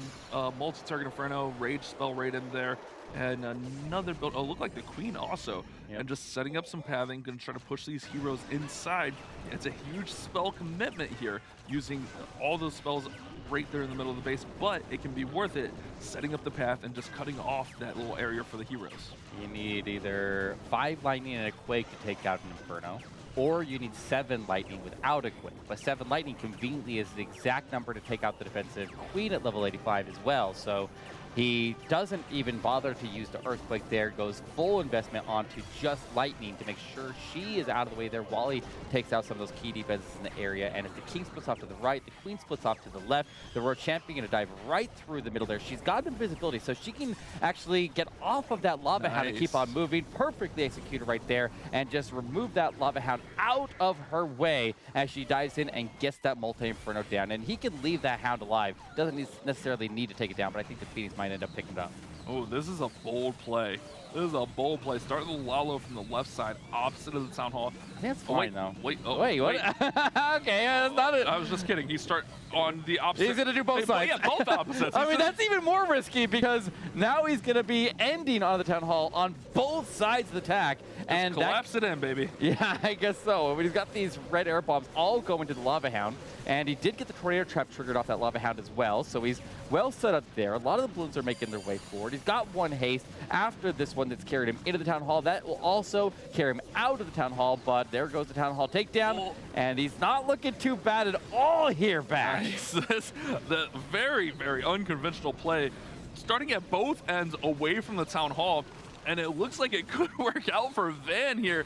multi-target Inferno, Rage spell right in there, and another build. Oh, look like the Queen also, and just setting up some pathing. Going to try to push these heroes inside. And it's a huge spell commitment here, using all those spells right there in the middle of the base, but it can be worth it setting up the path and just cutting off that little area for the heroes. You need either 5 lightning and a quake to take out an Inferno, or you need 7 lightning without a quake. But 7 lightning conveniently is the exact number to take out the defensive Queen at level 85 as well. So He doesn't even bother to use the Earthquake there, goes full investment onto just Lightning to make sure she is out of the way there while he takes out some of those key defenses in the area. And if the King splits off to the right, the Queen splits off to the left, the Royal Champion going to dive right through the middle there. She's got invisibility, so she can actually get off of that Lava Hound and keep on moving. Perfectly executed right there, and just remove that Lava Hound out of her way as she dives in and gets that Multi-Inferno down. And he can leave that Hound alive. Doesn't necessarily need to take it down, but I think the Phoenix might end up picking it up. Oh, this is a bold play. This is a bold play. Starting the Lalo from the left side, opposite of the Town Hall. I think that's fine, though. Wait, what? Okay, that's not it. I was just kidding. He start on the opposite. He's going to do both sides. Yeah, both opposites. I mean, that's even more risky because now he's going to be ending on the Town Hall on both sides of the attack. And collapse it in, baby. Yeah, I guess so. But he's got these red air bombs all going to the Lava Hound. And he did get the Tornado Trap triggered off that Lava Hound as well. So he's well set up there. A lot of the balloons are making their way forward. He's got one haste after this one that's carried him into the Town Hall. That will also carry him out of the Town Hall. But there goes the Town Hall takedown. And he's not looking too bad at all here, Bash. Nice. The very, very unconventional play. Starting at both ends away from the Town Hall. And it looks like it could work out for Van here.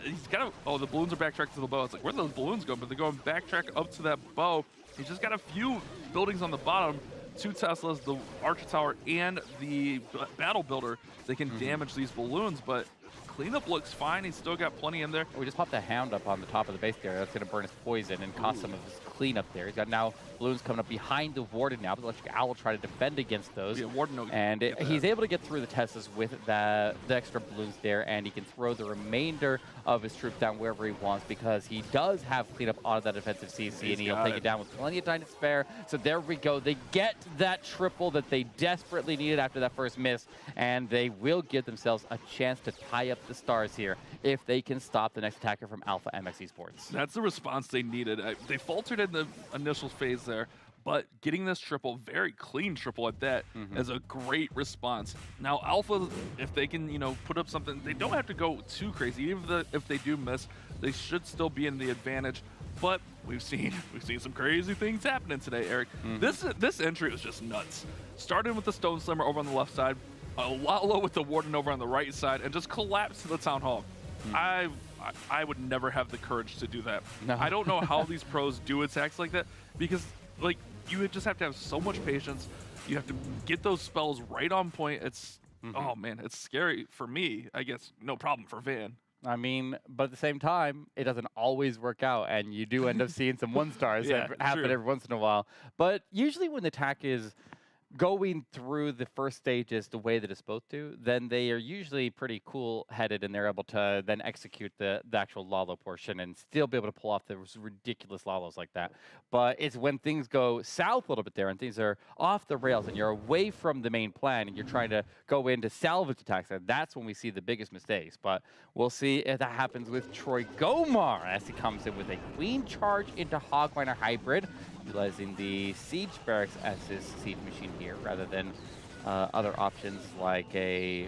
He's kind of, oh, the balloons are backtracked to the bow. It's like, where'd those balloons go? But they're going backtrack up to that bow. He's just got a few buildings on the bottom. 2 Teslas, the Archer Tower, and the Battle Builder. They can damage these balloons, but cleanup looks fine. He's still got plenty in there. We just popped a Hound up on the top of the base there. That's going to burn his poison and cost some of his cleanup there. He's got now balloons coming up behind the Warden now, but the Electric Owl will try to defend against those. Yeah, Warden and he's able to get through the Teslas with the extra balloons there, and he can throw the remainder of his troops down wherever he wants because he does have cleanup on that defensive CC, and he'll take it down with plenty of time to spare. So there we go. They get that triple that they desperately needed after that first miss, and they will give themselves a chance to tie up the stars here if they can stop the next attacker from Alpha MX Esports. That's the response they needed. They faltered in the initial phase there, but getting this triple, very clean triple at that, is a great response. Now Alpha, if they can, put up something, they don't have to go too crazy. Even if they do miss, they should still be in the advantage. But we've seen some crazy things happening today, Eric. This entry was just nuts. Started with the Stone Slimmer over on the left side, a lot low with the Warden over on the right side, and just collapsed to the Town Hall. I would never have the courage to do that. No. I don't know how these pros do attacks like that because, like, you would just have to have so much patience. You have to get those spells right on point. It's, oh man, it's scary for me. I guess no problem for Van. I mean, but at the same time, it doesn't always work out, and you do end up seeing some 1-stars that happen every once in a while. But usually when the attack is going through the first stages the way that it's supposed to, then they are usually pretty cool-headed, and they're able to then execute the actual Lalo portion and still be able to pull off those ridiculous Lalos like that. But it's when things go south a little bit there and things are off the rails and you're away from the main plan and you're trying to go into salvage attacks, and that's when we see the biggest mistakes. But we'll see if that happens with Troy Gomar as he comes in with a Queen charge into Hogminer Hybrid, utilizing the Siege Barracks as his siege machine here, rather than other options like a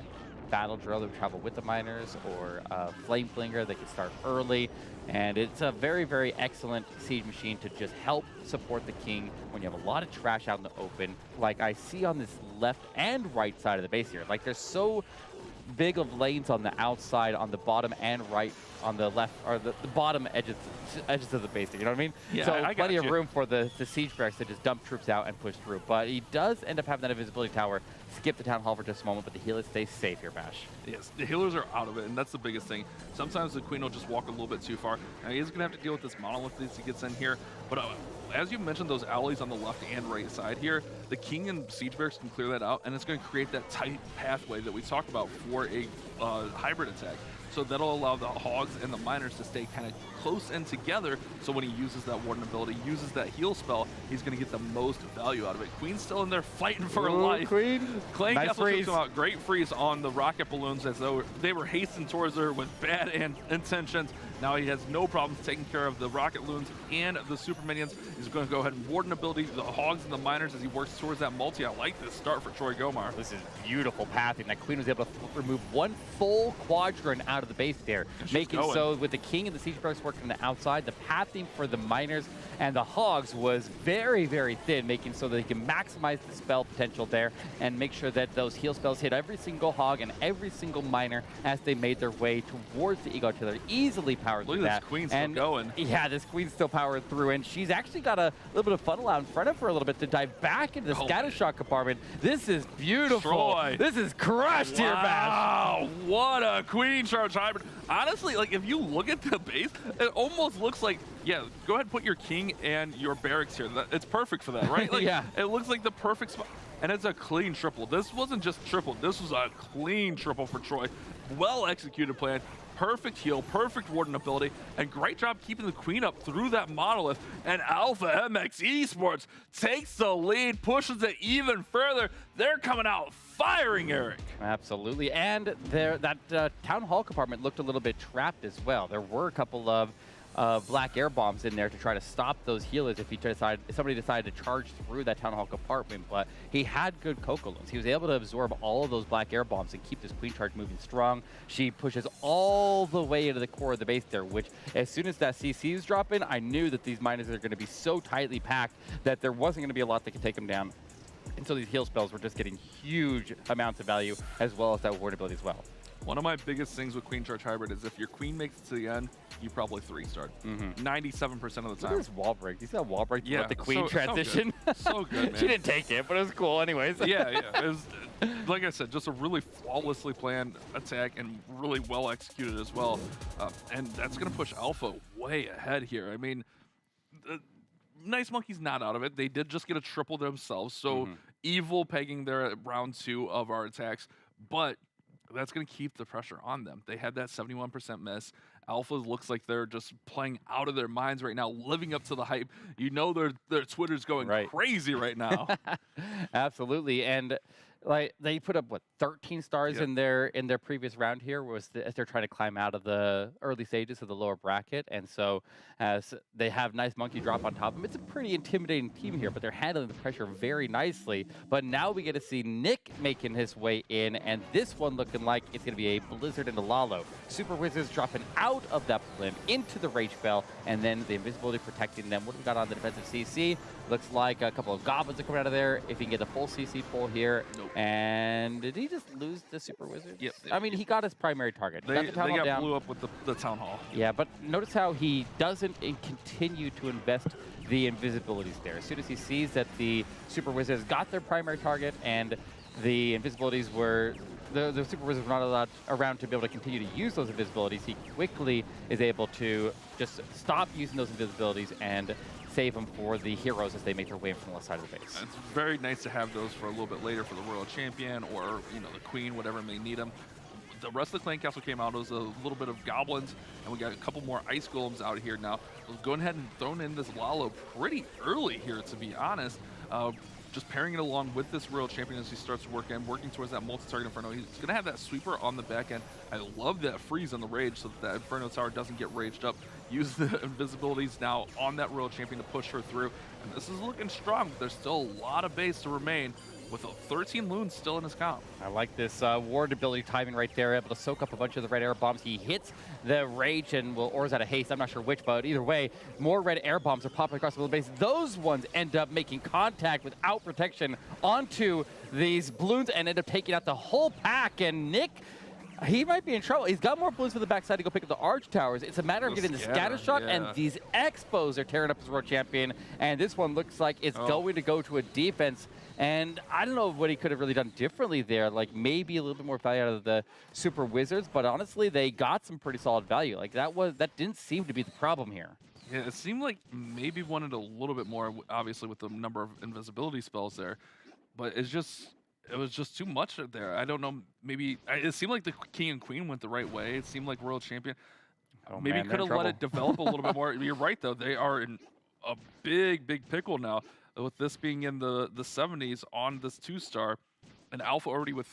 Battle Drill that would travel with the miners, or a Flame Flinger that can start early. And it's a very, very excellent siege machine to just help support the King when you have a lot of trash out in the open, like I see on this left and right side of the base here. Like, there's so big of lanes on the outside, on the bottom and right, on the left, or the bottom edges of the base, you know what I mean? Yeah, so I plenty got of room for the siege barracks to just dump troops out and push through. But he does end up having that invisibility tower, skip the Town Hall for just a moment, but the healers stay safe here, Bash. Yes, the healers are out of it, and that's the biggest thing. Sometimes the Queen will just walk a little bit too far. Now he's going to have to deal with this monolith as he gets in here, but as you mentioned, those alleys on the left and right side here, the King and Siege Barracks can clear that out, and it's going to create that tight pathway that we talk about for a hybrid attack. So that'll allow the Hogs and the Miners to stay kind of close in together, so when he uses that Warden ability, uses that heal spell, he's going to get the most value out of it. Queen's still in there fighting for her life. Queen. Clang Nice Castle freeze. come out. Great freeze on the rocket balloons as though they were hastening towards her with bad intentions. Now he has no problems taking care of the Rocket Loons and the Super Minions. He's going to go ahead and Warden ability the Hogs and the Miners as he works towards that multi. I like this start for Troy Gomar. This is beautiful pathing. That Queen was able to remove one full quadrant out of the base there, making so with the King and the Siege Barracks working on the outside, the pathing for the Miners and the Hogs was very, very thin, making so that they can maximize the spell potential there and make sure that those heal spells hit every single Hog and every single Miner as they made their way towards the Eagle Artillery. Easily powered through that. Look at this Queen still going. Yeah, this Queen's still powered through, and she's actually got a little bit of funnel out in front of her a little bit to dive back into the scattershot compartment. This is beautiful. Troy. This is crushed here, Bash. Wow, what a Queen Charge Hybrid. Honestly, like if you look at the base, it almost looks like, yeah, go ahead and put your King and your Barracks here. It's perfect for that, right? Like, yeah. It looks like the perfect spot. And it's a clean triple. This wasn't just triple. This was a clean triple for Troy. Well executed plan. Perfect heal, perfect Warden ability, and great job keeping the Queen up through that Monolith. And Alpha MX Esports takes the lead, pushes it even further. They're coming out firing, Eric. Absolutely, and that Town Hall compartment looked a little bit trapped as well. There were a couple of black air bombs in there to try to stop those healers if somebody decided to charge through that Town Hall compartment, but he had good Coco Loons. He was able to absorb all of those black air bombs and keep this Queen Charge moving strong. She pushes all the way into the core of the base there, which as soon as that CC is dropping, I knew that these Miners are going to be so tightly packed that there wasn't going to be a lot that could take them down. And so these heal spells were just getting huge amounts of value, as well as that ward ability as well. One of my biggest things with Queen Charge Hybrid is if your Queen makes it to the end, you probably 3-star. 97% of the time. Look at this wall break. You see that wall break Yeah, with the Queen so transition? So good, man. She didn't take it, but it was cool anyways. Yeah. It was, like I said, just a really flawlessly planned attack and really well executed as well. And that's going to push Alpha way ahead here. I mean, Nice Monkey's not out of it. They did just get a triple themselves. So Evil pegging there at round 2 of our attacks. But that's going to keep the pressure on them. They had that 71% miss. Alpha looks like they're just playing out of their minds right now, living up to the hype. You know their Twitter's going crazy right now. Absolutely. And like they put up what 13 stars in their previous round here as they're trying to climb out of the early stages of the lower bracket, and so as they have Nice Monkey drop on top of them, it's a pretty intimidating team here, but they're handling the pressure very nicely. But now we get to see Nick making his way in, and this one looking like it's going to be a Blizzard and a Lalo. Super Wizards dropping out of that blimp into the Rage Bell, and then the invisibility protecting them. What do we got on the defensive CC? Looks like a couple of goblins are coming out of there. If he can get a full CC pull here. Nope. And did he just lose the Super Wizards? Yep. I mean, he got his primary target. They got blew up with the Town Hall. Yeah, but notice how he doesn't continue to invest the invisibilities there. As soon as he sees that the Super Wizards got their primary target and the invisibilities were... The Super Wizards were not allowed around to be able to continue to use those invisibilities, he quickly is able to just stop using those invisibilities and save them for the heroes as they make their way from the left side of the base. It's very nice to have those for a little bit later for the Royal Champion or, you know, the Queen, whatever may need them. The rest of the Clan Castle came out. It was a little bit of goblins, and we got a couple more ice golems out here now. We'll go ahead and throw in this Lalo pretty early here, to be honest. Just pairing it along with this Royal Champion as he starts working towards that multi-target Inferno. He's going to have that sweeper on the back end. I love that freeze on the Rage so that Inferno Tower doesn't get raged up. Use the invisibilities now on that Royal Champion to push her through. And this is looking strong. There's still a lot of base to remain with 13 loons still in his comp. I like this ward ability timing right there, able to soak up a bunch of the red air bombs. He hits the Rage and or is out of haste, I'm not sure which, but either way, more red air bombs are popping across the middle base. Those ones end up making contact without protection onto these balloons and end up taking out the whole pack. And Nick, he might be in trouble. He's got more balloons for the backside to go pick up the Arch Towers. It's a matter of getting the scatter shot, and these Expos are tearing up his World Champion, and this one looks like it's going to go to a defense. And I don't know what he could have really done differently there, like maybe a little bit more value out of the Super Wizards, but honestly, they got some pretty solid value. Like that didn't seem to be the problem here. Yeah, it seemed like maybe wanted a little bit more, obviously with the number of invisibility spells there, but it was just too much there. I don't know, maybe, it seemed like the King and Queen went the right way. It seemed like Royal Champion maybe could have let it develop a little bit more. You're right, though. They are in a big pickle now, with this being in the 70s on this 2-star, and Alpha already with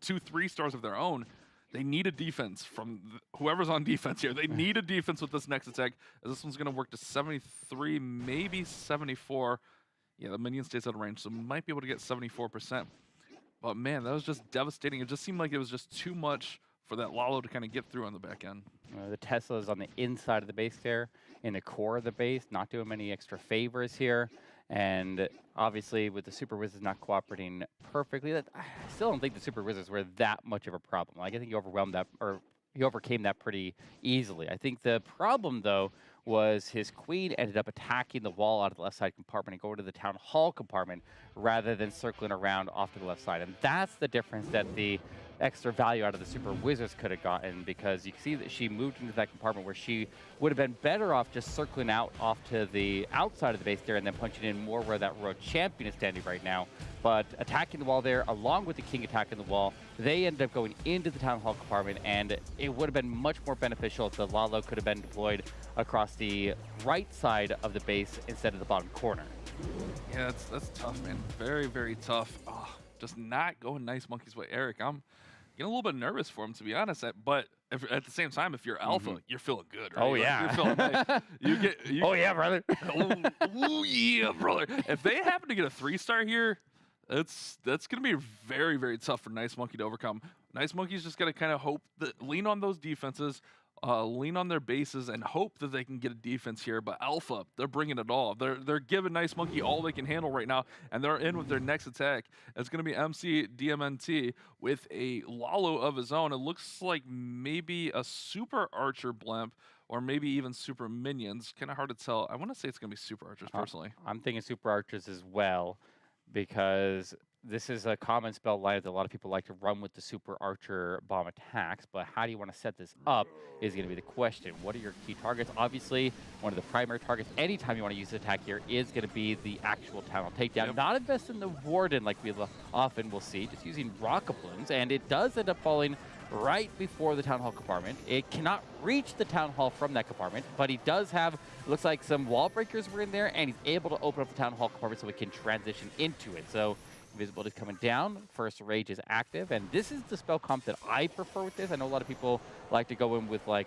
2 3-stars of their own. They need a defense from whoever's on defense here. They need a defense with this next attack, as this one's going to work to 73, maybe 74. Yeah, the minion stays out of range, so might be able to get 74%. But man, that was just devastating. It just seemed like it was just too much for that Lalo to kind of get through on the back end. The Tesla is on the inside of the base there, in the core of the base, not doing many extra favors here. And obviously, with the Super Wizards not cooperating perfectly, I still don't think the Super Wizards were that much of a problem. Like, I think he overwhelmed that, or he overcame that pretty easily. I think the problem, though, was his queen ended up attacking the wall out of the left side compartment and going to the town hall compartment rather than circling around off to the left side. And that's the difference that the extra value out of the Super Wizards could have gotten, because you can see that she moved into that compartment where she would have been better off just circling out off to the outside of the base there and then punching in more where that World Champion is standing right now. But attacking the wall there, along with the king attacking the wall, they ended up going into the town hall compartment, and it would have been much more beneficial if the Lalo could have been deployed across the right side of the base instead of the bottom corner. Yeah, that's tough, man. Very, very tough. Oh, just not going nice monkeys with Eric. I'm getting a little bit nervous for him, to be honest. But at the same time, if you're Alpha, you're feeling good, right? Oh, yeah. You're feeling nice. Oh, yeah, brother. Oh, yeah, brother. If they happen to get a 3-star here, that's going to be very, very tough for Nice Monkey to overcome. Nice Monkey's just got to kind of hope that lean on those defenses, lean on their bases, and hope that they can get a defense here. But Alpha, they're bringing it all. They're giving Nice Monkey all they can handle right now, and they're in with their next attack. It's going to be MC DMNT with a Lalo of his own. It looks like maybe a Super Archer blimp, or maybe even Super Minions. Kind of hard to tell. I want to say it's going to be Super Archers, personally. I'm thinking Super Archers as well, because this is a common spell lineup that a lot of people like to run with the Super Archer bomb attacks, but how do you want to set this up is going to be the question. What are your key targets? Obviously, one of the primary targets anytime you want to use the attack here is going to be the actual Town Hall takedown. Yep. Not invest in the Warden like we often will see, just using rocket balloons, and it does end up falling right before the Town Hall compartment. It cannot reach the Town Hall from that compartment, but he does have, looks like some wall breakers were in there, and he's able to open up the Town Hall compartment so we can transition into it. So invisibility is coming down, First Rage is active, and this is the spell comp that I prefer with this. I know a lot of people like to go in with like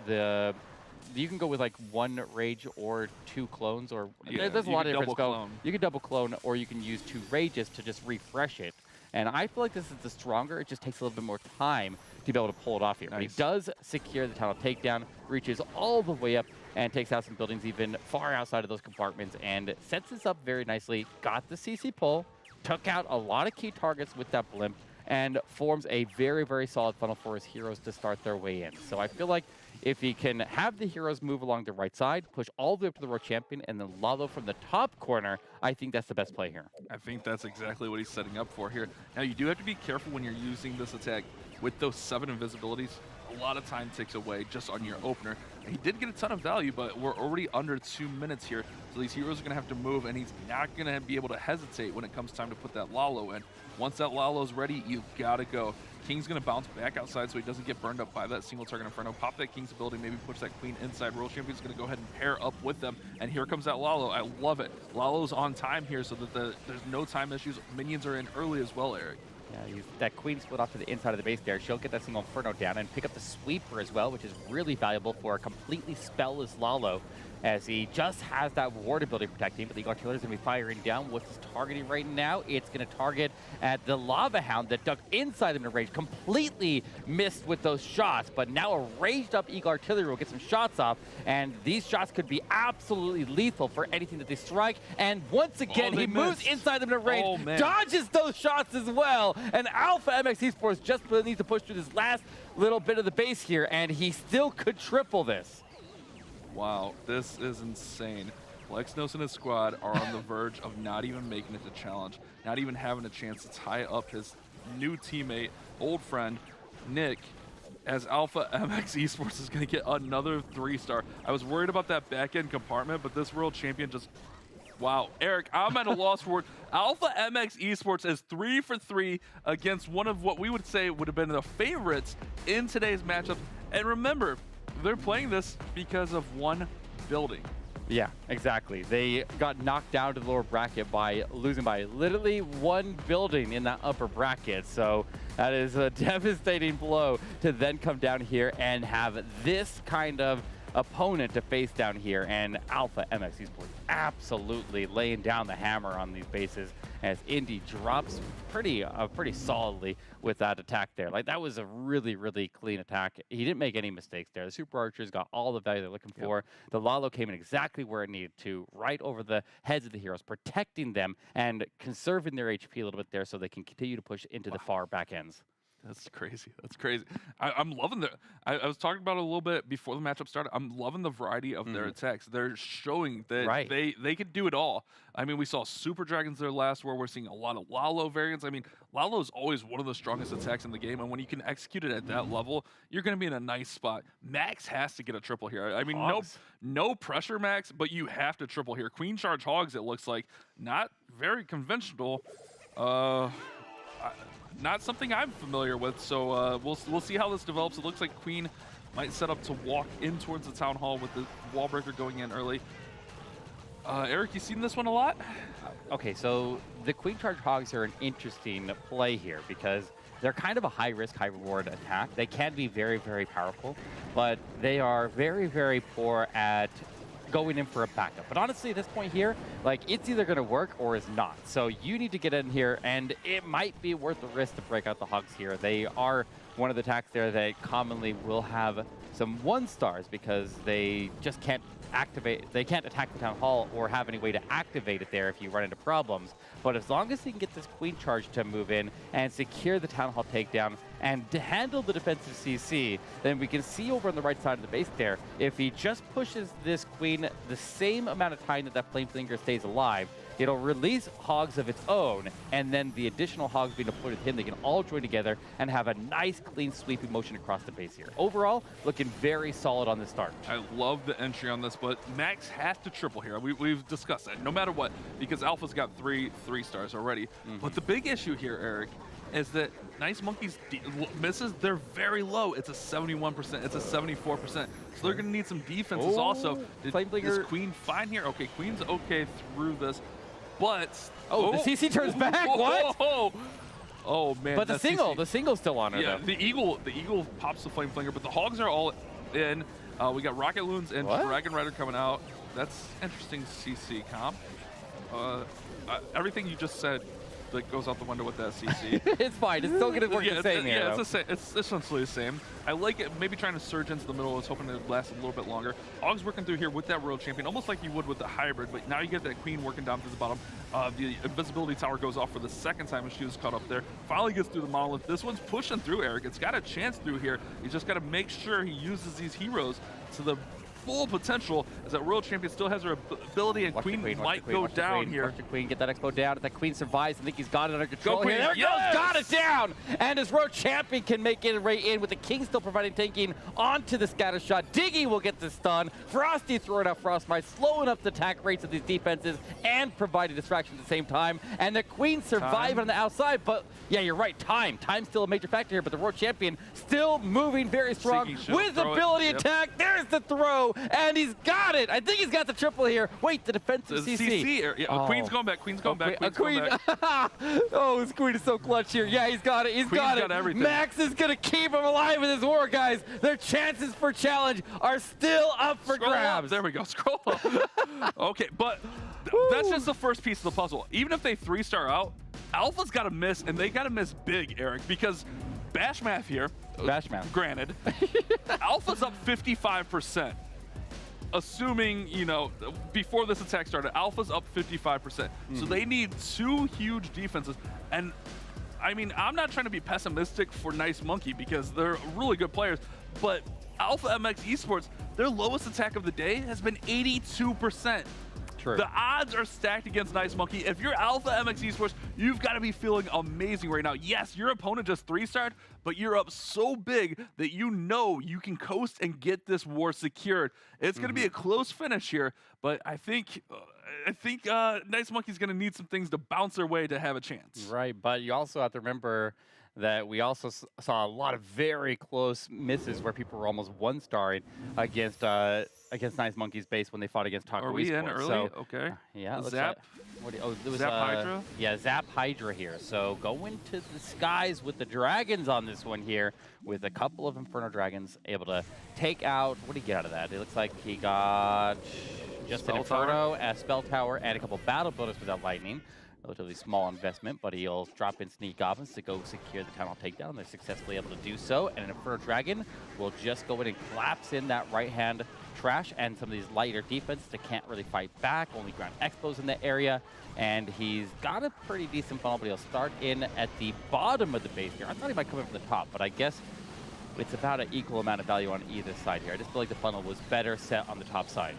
you can go with like 1 Rage or 2 clones, or there's a lot of different spells. You can double clone, or you can use 2 Rages to just refresh it. And I feel like this is the stronger. It just takes a little bit more time to be able to pull it off here. Nice. But he does secure the Town Hall takedown, reaches all the way up, and takes out some buildings even far outside of those compartments, and sets this up very nicely. Got the CC pull, took out a lot of key targets with that blimp, and forms a very, very solid funnel for his heroes to start their way in. So I feel like if he can have the heroes move along the right side, push all the way up to the World Champion, and then Lalo from the top corner, I think that's the best play here. I think that's exactly what he's setting up for here. Now, you do have to be careful when you're using this attack with those 7 invisibilities. A lot of time takes away just on your opener. He did get a ton of value, but we're already under 2 minutes here, so these heroes are going to have to move, and he's not going to be able to hesitate when it comes time to put that Lalo in. Once that Lalo's ready, you got to go. King's going to bounce back outside so he doesn't get burned up by that single target Inferno. Pop that King's ability, maybe push that Queen inside. World Champion's going to go ahead and pair up with them, and here comes that Lalo. I love it. Lalo's on time here so that there's no time issues. Minions are in early as well, Eric. Yeah, that Queen split off to the inside of the base there. She'll get that single Inferno down and pick up the Sweeper as well, which is really valuable for a completely spellless Lalo, as he just has that ward ability protecting, but the Artillery is going to be firing down. What's his targeting right now? It's going to target at the Lava Hound that ducked inside him in range. Completely missed with those shots, but now a raged up Eagle Artillery will get some shots off, and these shots could be absolutely lethal for anything that they strike. And once again, he moves inside them in range, dodges those shots as well, and Alpha MX Esports just needs to push through this last little bit of the base here, and he still could triple this. Wow, this is insane. Lexnos and his squad are on the verge of not even making it to challenge, not even having a chance to tie up his new teammate, old friend, Nick, as Alpha MX Esports is going to get another 3-star. I was worried about that back-end compartment, but this World Champion just... Wow, Eric, I'm at a loss for word. Alpha MX Esports is 3 for 3 against one of what we would say would have been the favorites in today's matchup. And remember, they're playing this because of one building. Yeah, exactly. They got knocked down to the lower bracket by losing by literally one building in that upper bracket. So that is a devastating blow to then come down here and have this kind of opponent to face down here, and Alpha MX Esports absolutely laying down the hammer on these bases as Indy drops pretty solidly with that attack there. Like, that was a really, really clean attack. He didn't make any mistakes there. The Super Archers got all the value they're looking for. The Lalo came in exactly where it needed to, right over the heads of the heroes, protecting them and conserving their HP a little bit there so they can continue to push into the far back ends. That's crazy. That's crazy. I'm loving the. I was talking about it a little bit before the matchup started. I'm loving the variety of their attacks. They're showing that they can do it all. I mean, we saw Super Dragons there last war. We're seeing a lot of Lalo variants. I mean, Lalo is always one of the strongest attacks in the game, and when you can execute it at that level, you're going to be in a nice spot. Max has to get a triple here. I mean, no pressure, Max, but you have to triple here. Queen Charge Hogs, it looks like, not very conventional. Not something I'm familiar with, so we'll see how this develops. It looks like Queen might set up to walk in towards the Town Hall with the wall breaker going in early. Eric, you seen this one a lot? Okay, so the Queen Charge Hogs are an interesting play here because they're kind of a high-risk, high-reward attack. They can be very, very powerful, but they are very, very poor at going in for a backup. But honestly, at this point here, like, it's either going to work or is not. So you need to get in here, and it might be worth the risk to break out the Hogs here. They are one of the attacks there that commonly will have some 1-stars because they just can't activate, they can't attack the Town Hall or have any way to activate it there if you run into problems. But as long as he can get this Queen Charge to move in and secure the Town Hall takedown and to handle the defensive CC, then we can see over on the right side of the base there, if he just pushes this Queen the same amount of time that Flame Flinger stays alive, it'll release Hogs of its own, and then the additional Hogs being deployed with him, they can all join together and have a nice, clean, sweeping motion across the base here. Overall, looking very solid on the start. I love the entry on this, but Max has to triple here. We've discussed that, no matter what, because Alpha's got three stars already. But the big issue here, Eric, is that Nice Monkey's misses, they're very low. It's a 71%, it's a 74%. So they're going to need some defenses also. Is Queen fine here? Okay, Queen's okay through this. But the CC turns back. What? Oh man! But the single's still on her. Yeah, though. the eagle pops the Flame Flinger, but the Hogs are all in. We got Rocket Loons and Dragon Rider coming out. That's interesting CC comp. Everything you just said that goes out the window with that CC. It's fine. It's still gonna work the same. It's essentially the same. I like it. Maybe trying to surge into the middle. I was hoping it would last a little bit longer. Hogs working through here with that World Champion, almost like you would with the hybrid. But now you get that Queen working down through the bottom. The invisibility tower goes off for the second time, and she was caught up there. Finally gets through the monolith. This one's pushing through, Eric. It's got a chance through here. You just got to make sure he uses these heroes to the full potential, as that World Champion still has her ability, and Queen might go down here. Watch the Queen get that expo down. If that Queen survives, I think he's got it under control. Queen. There it goes, got it down! And his World Champion can make it right in with the King still providing tanking onto the scatter shot. Diggy will get the stun. Frosty throwing out Frostbite, slowing up the attack rates of these defenses and providing distraction at the same time. And the Queen survived on the outside, but yeah, you're right, Time's still a major factor here, but the World Champion still moving very strong with ability attack. There's the throw. And he's got it. I think he's got the triple here. Wait, the defensive CC. Queen's going back. Queen's going back. Oh, this Queen is so clutch here. Yeah, he's got it. He's got it. Everything. Max is going to keep him alive with his war, guys. Their chances for challenge are still up for grabs. There we go. Scroll up. Okay, but that's just the first piece of the puzzle. Even if they 3-star out, Alpha's got to miss, and they got to miss big, Eric, because Bash Math here. Bash Math. Granted. Alpha's up 55%. Assuming, you know, before this attack started, Alpha's up 55%. So they need 2 huge defenses. And, I mean, I'm not trying to be pessimistic for Nice Monkey because they're really good players, but Alpha MX Esports, their lowest attack of the day has been 82%. True. The odds are stacked against Nice Monkey. If you're Alpha MX Esports, you've got to be feeling amazing right now. Yes, your opponent just 3-starred, but you're up so big that you know you can coast and get this war secured. It's going to be a close finish here, but I think Nice Monkey's going to need some things to bounce their way to have a chance. Right, but you also have to remember that we also saw a lot of very close misses where people were almost 1-starring against against Nice Monkey's base when they fought against Taco Are we Esports. in early? So, Okay. yeah. Looks Zap. Like, oh, it was, Zap Hydra? Yeah, Zap Hydra here. So go into the skies with the dragons on this one here, with a couple of Inferno Dragons able to take out. What did he get out of that? It looks like he got just an Inferno, a Spell Tower, and a couple Battle Builders without Lightning. Relatively small investment, but he'll drop in Sneak Goblins to go secure the Town Hall takedown. They're successfully able to do so, and an Inferno Dragon will just go in and collapse in that right-hand trash, and some of these lighter defenses that can't really fight back, only ground expos in the area, and he's got a pretty decent funnel, but he'll start in at the bottom of the base here. I thought he might come in from the top, but I guess it's about an equal amount of value on either side here. I just feel like the funnel was better set on the top side.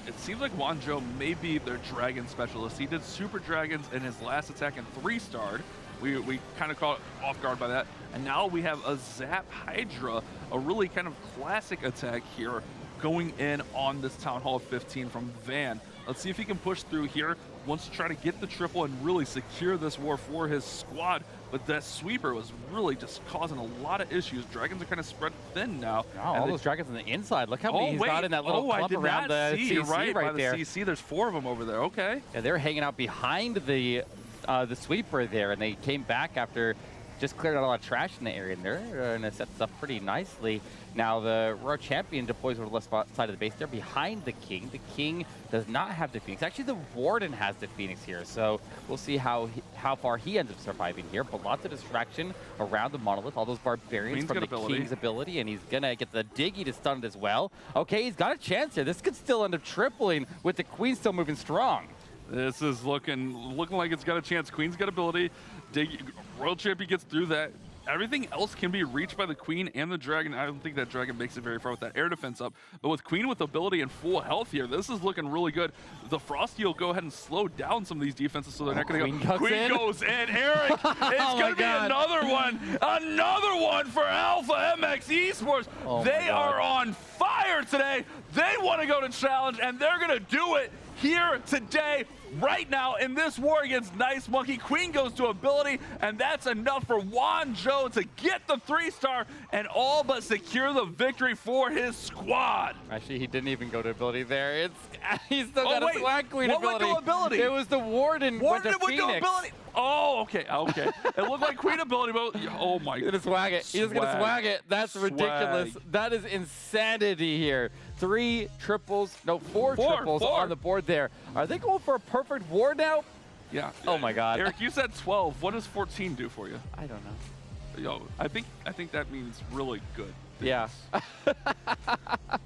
It seems like Wanzhou may be their dragon specialist. He did Super Dragons in his last attack and 3-starred. We kind of caught off guard by that. And now we have a Zap Hydra, a really kind of classic attack here, going in on this Town Hall 15 from Van. Let's see if he can push through here. Wants to try to get the triple and really secure this war for his squad. But that sweeper was really just causing a lot of issues. Dragons are kind of spread thin now. Oh, all those dragons on the inside. Look how many he's got in that little clump around the CC You're right there. The CC, there's 4 of them over there. Okay. Yeah, they're hanging out behind the sweeper there, and they came back after just cleared out a lot of trash in the area, and they're going to set this up pretty nicely. Now the Royal Champion deploys over the left side of the base. They're behind the King. The King does not have the Phoenix. Actually, the Warden has the Phoenix here, so we'll see how far he ends up surviving here. But lots of distraction around the Monolith. All those Barbarians from the King's ability, and he's going to get the Diggy to stun it as well. Okay, he's got a chance here. This could still end up tripling with the Queen still moving strong. This is looking like it's got a chance. Queen's got ability. Royal Champion gets through that. Everything else can be reached by the Queen and the Dragon. I don't think that Dragon makes it very far with that air defense up. But with Queen with ability and full health here, this is looking really good. The Frosty will go ahead and slow down some of these defenses so they're not going to go. Queen goes in. Eric, it's going to be another one. Another one for Alpha MX Esports. They are on fire today. They want to go to challenge, and they're going to do it here today, right now, in this war against Nice Monkey. Queen goes to ability, and that's enough for Wanzhou to get the 3-star and all but secure the victory for his squad. Actually, he didn't even go to ability there. He's still got a Swag Queen ability. What ability? It was the Warden with the Phoenix. Ability. Oh, okay. It looked like Queen ability, but oh my. He's gonna swag it. He's gonna swag it. That's ridiculous. That is insanity here. 4 triples on the board there. Are they going for a perfect war now? Yeah. Oh my God. Eric, you said 12. What does 14 do for you? I don't know. Yo, I think that means really good. Yeah.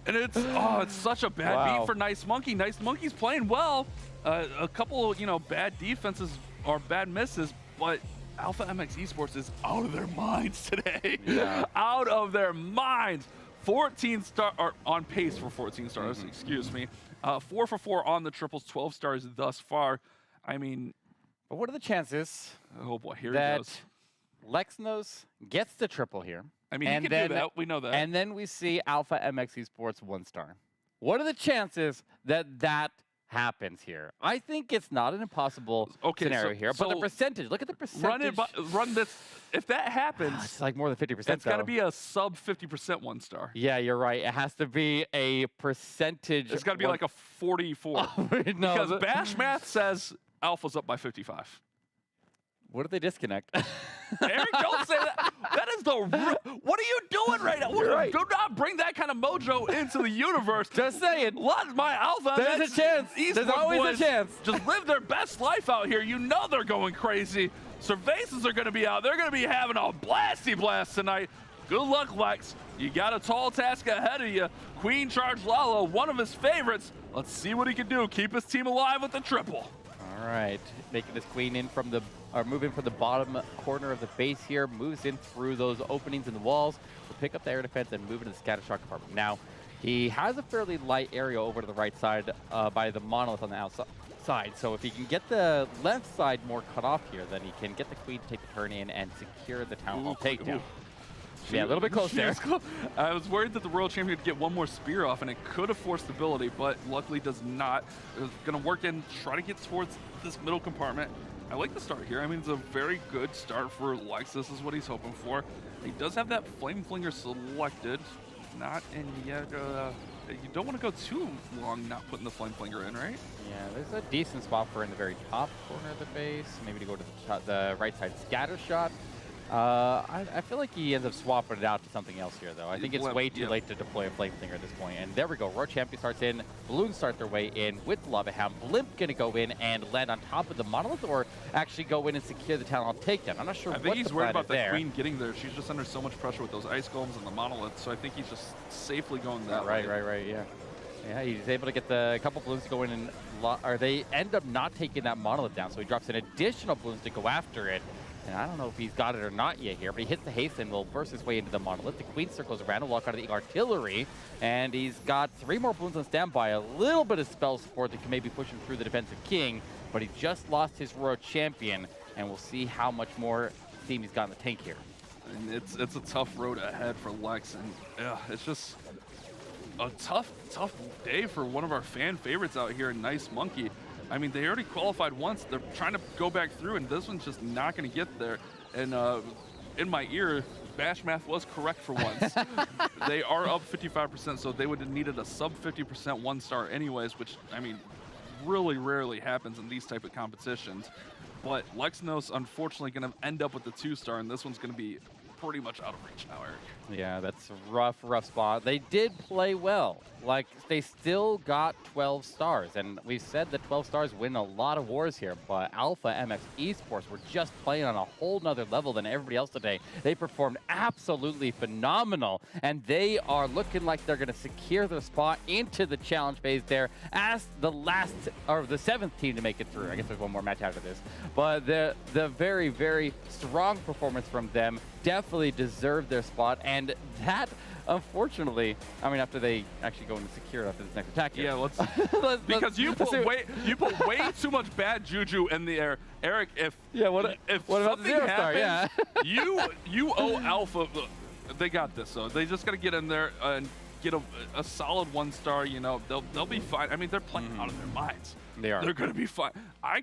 And it's such a bad beat for Nice Monkey. Nice Monkey's playing well. A couple, bad defenses or bad misses, but Alpha MX Esports is out of their minds today. Yeah. Out of their minds. 14 star, or on pace for 14 stars, excuse me. 4 for 4 on the triples, 12 stars thus far. I mean, but what are the chances? Oh boy, here that he goes. Lexnos gets the triple here. I mean, he can do that. We know that. And then we see Alpha MX Esports 1-star. What are the chances that happens here? I think it's not an impossible scenario here, but the percentage, look at the percentage. Run this. If that happens, it's like more than 50%. It's got to be a sub 50% 1-star. Yeah, you're right. It has to be a percentage. It's got to be like a 44. Because Bash Math says Alpha's up by 55. What if they disconnect? Eric, don't say that. That is what are you doing right now? Do not bring that kind of mojo into the universe. Just saying. Let my Alpha. There's a chance. There's always a chance. Just live their best life out here. You know they're going crazy. Cervases are going to be out. They're going to be having a blasty blast tonight. Good luck, Lex. You got a tall task ahead of you. Queen Charge Lalo, one of his favorites. Let's see what he can do. Keep his team alive with the triple. All right, making this Queen in from the, or moving from the bottom corner of the base here, moves in through those openings in the walls to pick up the air defense and move into the scatter shock compartment. Now, he has a fairly light area over to the right side by the Monolith on the outside. So if he can get the left side more cut off here, then he can get the Queen to take the turn in and secure the Town Hall takedown. Yeah, a little bit close there. I was worried that the World Champion would get one more spear off, and it could have forced ability, but luckily does not. It was going to work in, try to get towards this middle compartment. I like the start here. I mean, it's a very good start for Lex. This is what he's hoping for. He does have that Flame Flinger selected. Not in yet. you don't want to go too long not putting the flame flinger in, right? Yeah, there's a decent spot for in the very top corner of the base. Maybe to go to the right side scatter shot. I feel like he ends up swapping it out to something else here, though. I think it's way too late to deploy a flame flinger at this point. And there we go. World Champion starts in. Balloons start their way in with Lava Hound. Blimp going to go in and land on top of the monolith, or actually go in and secure the Town Hall takedown. I'm not sure. I think he's worried about the there. queen getting there. She's just under so much pressure with those ice golems and the monolith. So I think he's just safely going that way. Right. Yeah. Yeah, he's able to get the couple balloons to go in, and or they end up not taking that monolith down. So he drops an additional balloons to go after it. And I don't know if he's got it or not yet here, but he hits the haste and will burst his way into the monolith. The queen circles around to lock out of the artillery, and he's got 3 more balloons on standby. A little bit of spell support that can maybe push him through the defensive king, but he just lost his Royal Champion, and we'll see how much more steam he's got in the tank here. And it's a tough road ahead for Lex, and yeah, it's just a tough day for one of our fan favorites out here in Nice Monkey. I mean, they already qualified once. They're trying to go back through, and this one's just not going to get there. And in my ear, Bash Math was correct for once. They are up 55%, so they would have needed a sub 50% 1-star anyways, which, I mean, really rarely happens in these type of competitions. But Lexnos, unfortunately, going to end up with the 2-star, and this one's going to be pretty much out of reach now, Eric. Yeah, that's a rough spot. They did play well. Like, they still got 12 stars, and we've said that 12 stars win a lot of wars here, but Alpha MX Esports were just playing on a whole nother level than everybody else today. They performed absolutely phenomenal, and they are looking like they're going to secure their spot into the challenge phase there as the last, or the 7th team to make it through. I guess there's one more match after this, but the very, very strong performance from them definitely deserved their spot, and that, unfortunately, I mean, after they actually go and secure it after this next attack here. Yeah, because you put way too much bad juju in the air, Eric. If what about the 0 star? Yeah, you owe Alpha. They got this, though. They just got to get in there and get a solid 1-star. You know, they'll be fine. I mean, they're playing out of their minds. They are. They're going to be fine. I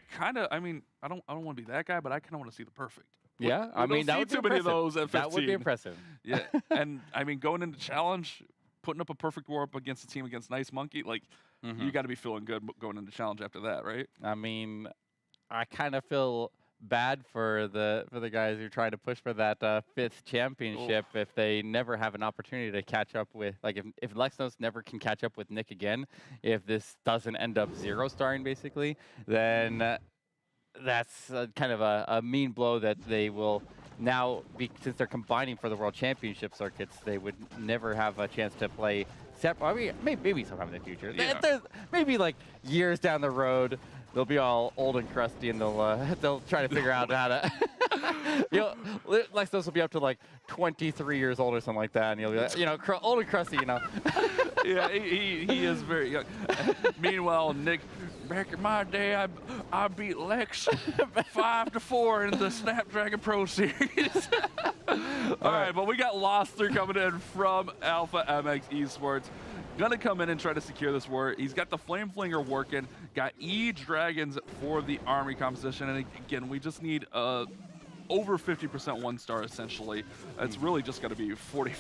mean, I don't want to be that guy, but I kind of want to see the perfect. Yeah, I mean, that would be too many of those at 15. That would be impressive. Yeah, and I mean, going into challenge, putting up a perfect war up against a team against Nice Monkey, like, you got to be feeling good going into challenge after that, right? I mean, I kind of feel bad for the guys who are trying to push for that 5th championship if they never have an opportunity to catch up with, like, if Lexnos never can catch up with Nick again, if this doesn't end up 0-starring basically, then that's kind of a mean blow that they will now be, since they're combining for the World Championship circuits, they would never have a chance to play separate. I mean, maybe sometime in the future. Yeah. Maybe like years down the road, they'll be all old and crusty, and they'll try to figure out how to. Lexnos will be up to like 23 years old or something like that, and you'll be like, old and crusty, Yeah, he is very young. Meanwhile, Nick, back in my day, I beat Lex 5-4 in the Snapdragon Pro Series. All right, but we got Lost 3 coming in from Alpha MX Esports. Gonna come in and try to secure this war. He's got the Flame Flinger working, got E-Dragons for the army composition, and again, we just need over 50% 1-star essentially. It's really just gotta be 44%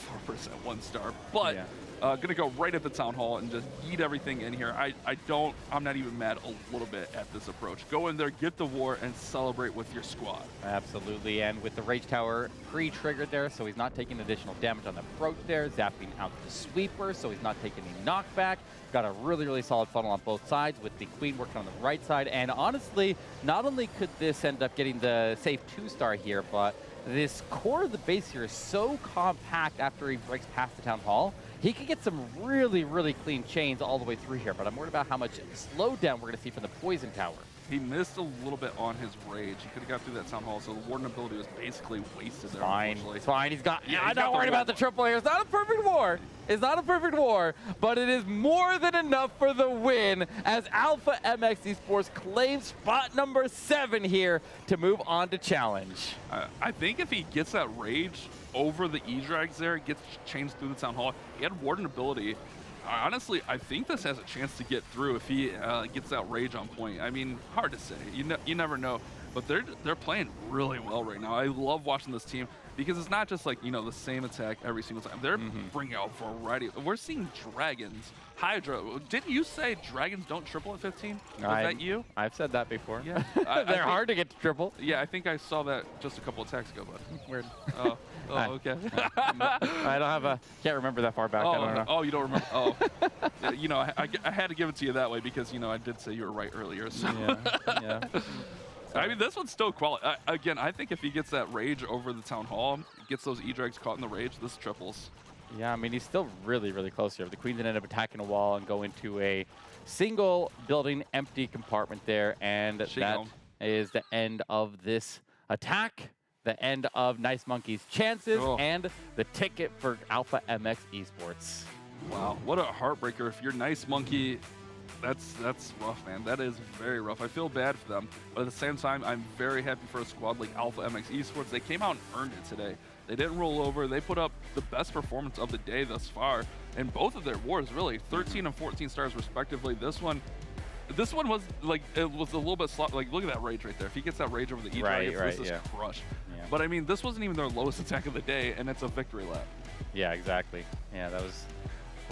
1-star, but gonna go right at the Town Hall and just yeet everything in here. I'm not even mad a little bit at this approach. Go in there, get the war, and celebrate with your squad. Absolutely, and with the Rage Tower pre-triggered there, so he's not taking additional damage on the approach there, zapping out the sweeper, so he's not taking any knockback. Got a really, really solid funnel on both sides with the Queen working on the right side, and honestly, not only could this end up getting the safe 2-star here, but this core of the base here is so compact after he breaks past the Town Hall. He could get some really, really clean chains all the way through here, but I'm worried about how much slowdown we're going to see from the Poison Tower. He missed a little bit on his rage. He could have got through that Town Hall, so the Warden ability was basically wasted there. It's fine. He's got. I'm not worried about the triple here. It's not a perfect war. It's not a perfect war, but it is more than enough for the win as Alpha MX Esports claims spot number 7 here to move on to challenge. I think if he gets that rage over the E-Drags there, gets chains through the Town Hall, he had Warden ability. Honestly, I think this has a chance to get through if he gets that rage on point. I mean, hard to say. You never know. But they're playing really well right now. I love watching this team. because it's not just like, the same attack every single time. They're bringing out a variety. We're seeing dragons, Hydra. Didn't you say dragons don't triple at 15? Was that you? I've said that before. Yeah. They're hard to get to triple. Yeah, I think I saw that just a couple of attacks ago, but Weird. Oh, okay. I don't have can't remember that far back. I don't know. Oh, you don't remember? Oh, I had to give it to you that way because I did say you were right earlier. So. Yeah. I mean, this one's still quality. Again, I think if he gets that rage over the town hall, gets those E-Drags caught in the rage, this triples. Yeah, I mean, he's still really, really close here. The Queens ended up attacking a wall and go into a single building empty compartment there, and that is the end of this attack. The end of Nice Monkey's chances and the ticket for Alpha MX Esports. Wow, what a heartbreaker. If you're Nice Monkey, that's rough, man. That is very rough. I feel bad for them, but at the same time, I'm very happy for a squad like Alpha MX Esports. They came out and earned it today. They didn't roll over. They put up the best performance of the day thus far in both of their wars, really. 13 and 14 stars respectively. This one was like, it was a little bit slow. Like, look at that rage right there. If he gets that rage over the E-Dragons, this is crushed. Yeah. But I mean, this wasn't even their lowest attack of the day, and it's a victory lap. Yeah, exactly. Yeah, that was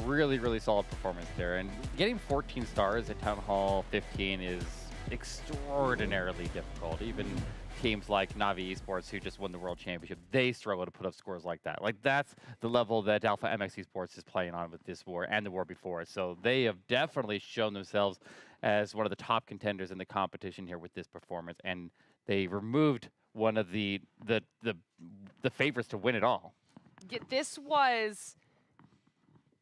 really, really solid performance there. And getting 14 stars at Town Hall 15 is extraordinarily difficult. Even teams like Navi Esports, who just won the World Championship, they struggle to put up scores like that. Like, that's the level that Alpha MX Esports is playing on with this war and the war before it. So they have definitely shown themselves as one of the top contenders in the competition here with this performance. And they removed one of the favorites to win it all. This was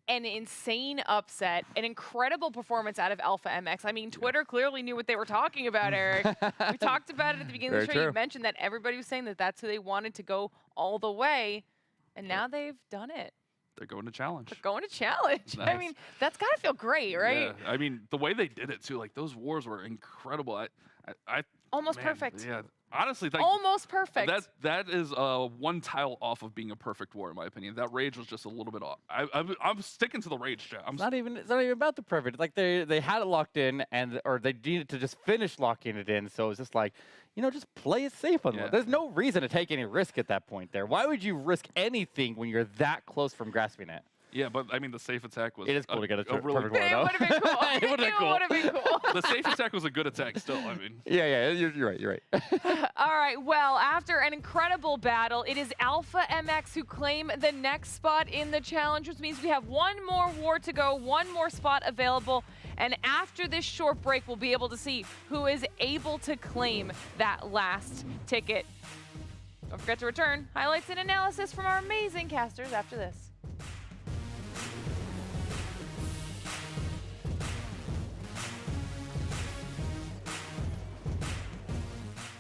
an insane upset, an incredible performance out of Alpha MX. I mean, Twitter clearly knew what they were talking about, Eric. We talked about it at the beginning of the show. You mentioned that everybody was saying that that's who they wanted to go all the way, and now they've done it. They're going to challenge. They're going to challenge. Nice. I mean, that's got to feel great, right? Yeah. I mean, the way they did it, too, like, those wars were incredible. Almost perfect. Yeah. Honestly, like, almost perfect. That is one tile off of being a perfect war, in my opinion. That rage was just a little bit off. I'm sticking to the rage, chat. It's not even about the perfect. Like, they had it locked in, or they needed to just finish locking it in. So it's just like, just play it safe on There's no reason to take any risk at that point there. Why would you risk anything when you're that close from grasping it? Yeah, but I mean, the safe attack was. It is cool to get a It perfect would have been cool. It would have been cool. The safe attack was a good attack still, I mean. Yeah, you're right. All right, well, after an incredible battle, it is Alpha MX who claim the next spot in the challenge, which means we have one more war to go, one more spot available. And after this short break, we'll be able to see who is able to claim that last ticket. Don't forget to return highlights and analysis from our amazing casters after this.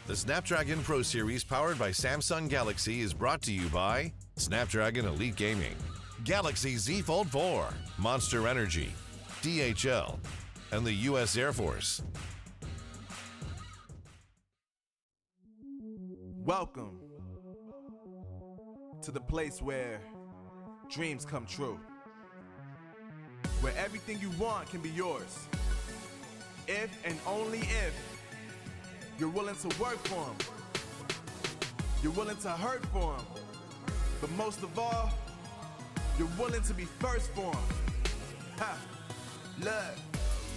The Snapdragon Pro Series powered by Samsung Galaxy is brought to you by Snapdragon Elite Gaming, Galaxy Z Fold 4, Monster Energy, DHL, and the U.S. Air Force. Welcome to the place where dreams come true, where everything you want can be yours, if and only if you're willing to work for them. You're willing to hurt for them. But most of all, you're willing to be first for them. Ha! Look,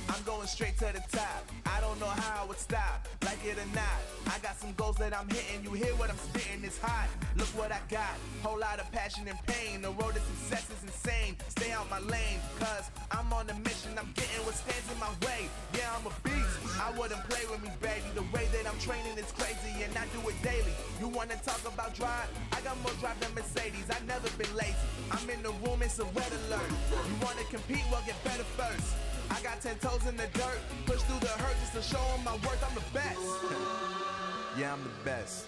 I'm going straight to the top. I don't know how I would stop, like it or not. I got some goals that I'm hitting. You hear what I'm spitting, it's hot. Look what I got, whole lot of passion and pain. The road to success is insane. Stay out my lane, cause I'm on a mission. I'm getting what stands in my way. Yeah, I'm a beast. I wouldn't play with me, baby. The way that I'm training is crazy, and I do it daily. You wanna talk about drive? I got more drive than Mercedes. I've never been lazy. I'm in the room, it's a red alert. You wanna compete? Well, get better first. I got 10 toes in the dirt, push through the hurt just to show them my worth. I'm the best. Yeah, I'm the best.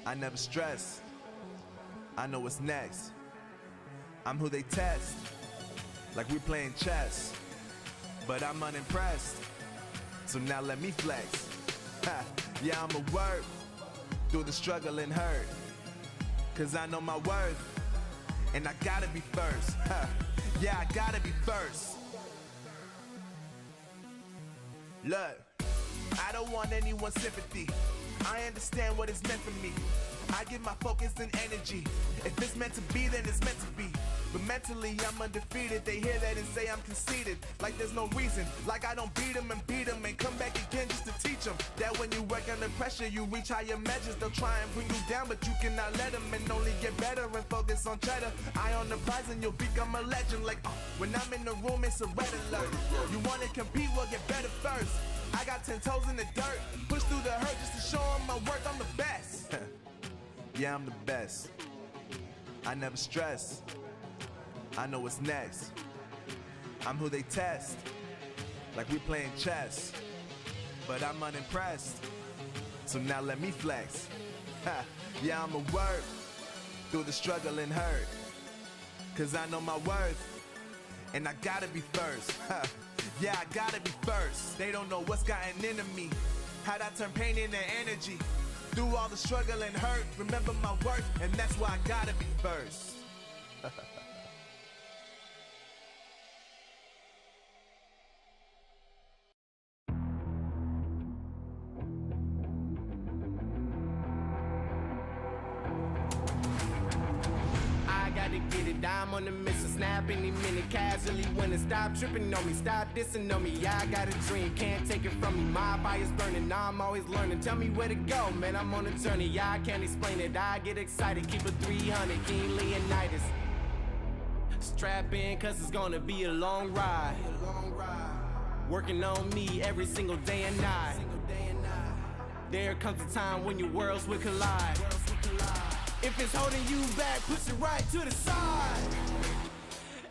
I never stress. I know what's next. I'm who they test, like we playing chess. But I'm unimpressed, so now let me flex. Ha. Yeah, I'm a work through the struggle and hurt, cause I know my worth, and I gotta be first. Ha. Yeah, I gotta be first. Look, I don't want anyone's sympathy. I understand what it's meant for me. I give my focus and energy. If it's meant to be, then it's meant to be. But mentally, I'm undefeated. They hear that and say I'm conceited. Like there's no reason. Like I don't beat them and come back again just to teach them that when you work under pressure, you reach higher measures. They'll try and bring you down, but you cannot let them, and only get better and focus on cheddar. Eye on the prize and you'll become a legend. Like when I'm in the room, it's a red alert. You wanna compete, well get better first. I got 10 toes in the dirt, push through the hurt just to show them my worth. I'm the best. Yeah, I'm the best. I never stress. I know what's next. I'm who they test, like we playing chess. But I'm unimpressed, so now let me flex. Yeah, I'ma work through the struggle and hurt, cause I know my worth, and I gotta be first. Yeah, I gotta be first. They don't know what's gotten into me, how'd I turn pain into energy. Through all the struggle and hurt, remember my worth, and that's why I gotta be first. I'm on the mission, snap any minute, casually winning. Stop tripping on me, stop dissing on me. Yeah, I got a dream, can't take it from me. My fire's burning, now I'm always learning. Tell me where to go, man, I'm on a journey. Yeah, I can't explain it, I get excited. Keep a 300, King Leonidas. Strap in, cause it's gonna be a long ride. Working on me every single day and night. There comes a time when your worlds will collide. If it's holding you back, push it right to the side.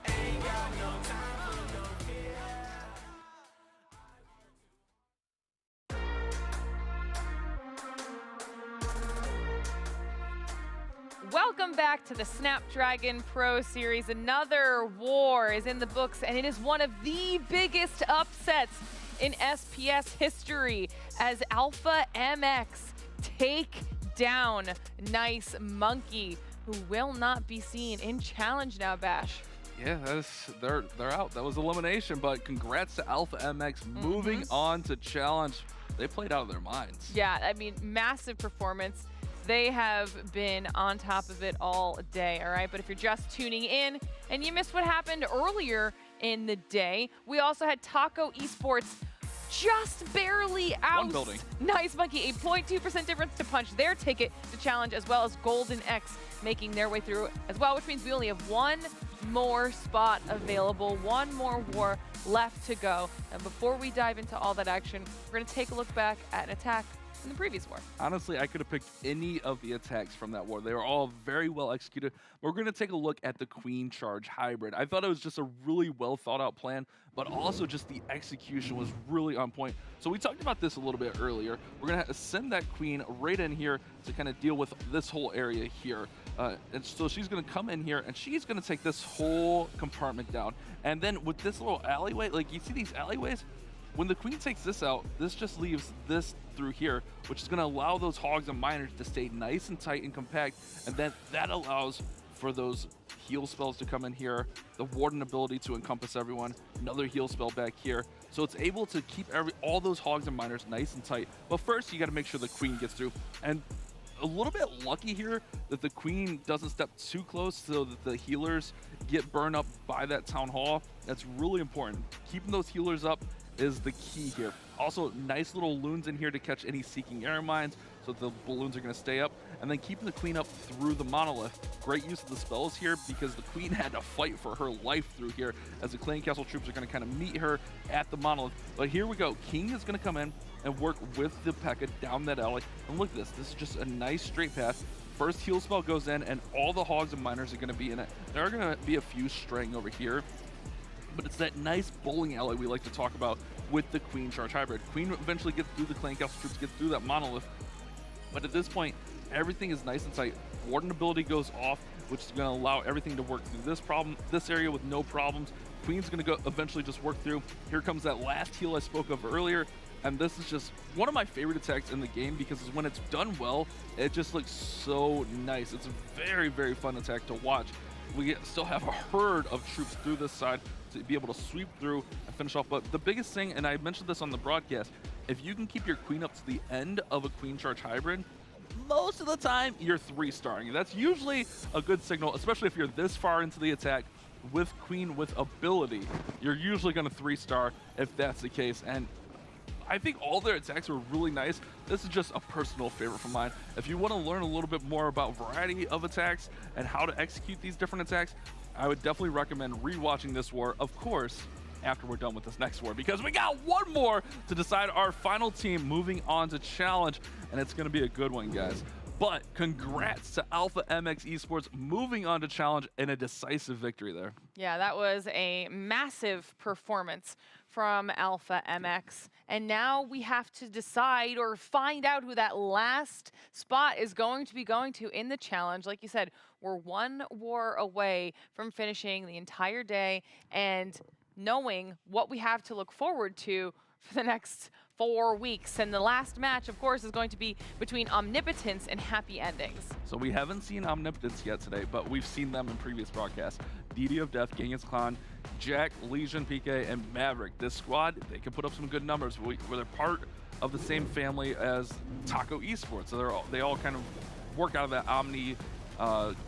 Ain't got no time for no fear. Welcome back to the Snapdragon Pro Series. Another war is in the books, and it is one of the biggest upsets in SPS history as Alpha MX take down Nice Monkey, who will not be seen in Challenge now, Bash. Yeah, they're out. That was elimination, but congrats to Alpha MX moving on to Challenge. They played out of their minds. Yeah, I mean, massive performance. They have been on top of it all day, all right? But if you're just tuning in and you missed what happened earlier in the day, we also had Taco Esports just barely out. One building. Nice Monkey, a 0.2% difference to punch their ticket to Challenge, as well as Golden X making their way through as well, which means we only have one more spot available, one more war left to go. And before we dive into all that action, we're going to take a look back at an attack in the previous war. Honestly, I could have picked any of the attacks from that war. They were all very well executed. We're going to take a look at the Queen Charge Hybrid. I thought it was just a really well thought out plan, but also just the execution was really on point. So we talked about this a little bit earlier. We're going to send that Queen right in here to kind of deal with this whole area here. And so she's going to come in here and she's going to take this whole compartment down. And then with this little alleyway, like you see these alleyways, when the Queen takes this out, this just leaves this through here, which is going to allow those hogs and miners to stay nice and tight and compact. And then that allows for those heal spells to come in here, the Warden ability to encompass everyone, another heal spell back here. So it's able to keep all those hogs and miners nice and tight. But first, you got to make sure the Queen gets through. And a little bit lucky here that the Queen doesn't step too close so that the healers get burned up by that Town Hall. That's really important. Keeping those healers up is the key here. Also, nice little loons in here to catch any seeking air mines so the balloons are going to stay up. And then keeping the Queen up through the monolith. Great use of the spells here because the Queen had to fight for her life through here as the Clan Castle troops are going to kind of meet her at the monolith. But here we go. King is going to come in and work with the P.E.K.K.A down that alley. And look at this. This is just a nice straight path. First heal spell goes in and all the hogs and miners are going to be in it. There are going to be a few straying over here. But it's that nice bowling alley we like to talk about with the Queen Charge Hybrid. Queen eventually gets through the Clan Castle troops, gets through that monolith. But at this point, everything is nice and tight. Warden ability goes off, which is going to allow everything to work through this area with no problems. Queen's going to go eventually just work through. Here comes that last heal I spoke of earlier. And this is just one of my favorite attacks in the game because when it's done well, it just looks so nice. It's a very, very fun attack to watch. We still have a herd of troops through this side to be able to sweep through and finish off. But the biggest thing, and I mentioned this on the broadcast, if you can keep your Queen up to the end of a Queen Charge Hybrid, most of the time you're 3-starring. That's usually a good signal, especially if you're this far into the attack with Queen with ability. You're usually going to 3-star if that's the case. And I think all their attacks were really nice. This is just a personal favorite of mine. If you want to learn a little bit more about variety of attacks and how to execute these different attacks, I would definitely recommend rewatching this war, of course, after we're done with this next war, because we got one more to decide our final team moving on to Challenge, and it's going to be a good one, guys. But congrats to Alpha MX Esports moving on to Challenge in a decisive victory there. Yeah, that was a massive performance from Alpha MX. And now we have to decide or find out who that last spot is going to be going to in the challenge. Like you said, we're one war away from finishing the entire day and knowing what we have to look forward to for the next 4 weeks. And the last match, of course, is going to be between Omnipotence and Happy Endings. So we haven't seen Omnipotence yet today, but we've seen them in previous broadcasts. DD of Death, Genghis Khan, Jack, Legion, PK, and Maverick. This squad, they can put up some good numbers. They're part of the same family as Taco Esports. So they all kind of work out of that Omni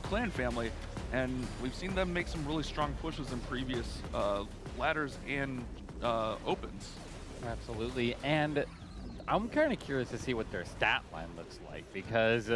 clan family. And we've seen them make some really strong pushes in previous ladders and opens. Absolutely, and I'm kind of curious to see what their stat line looks like, because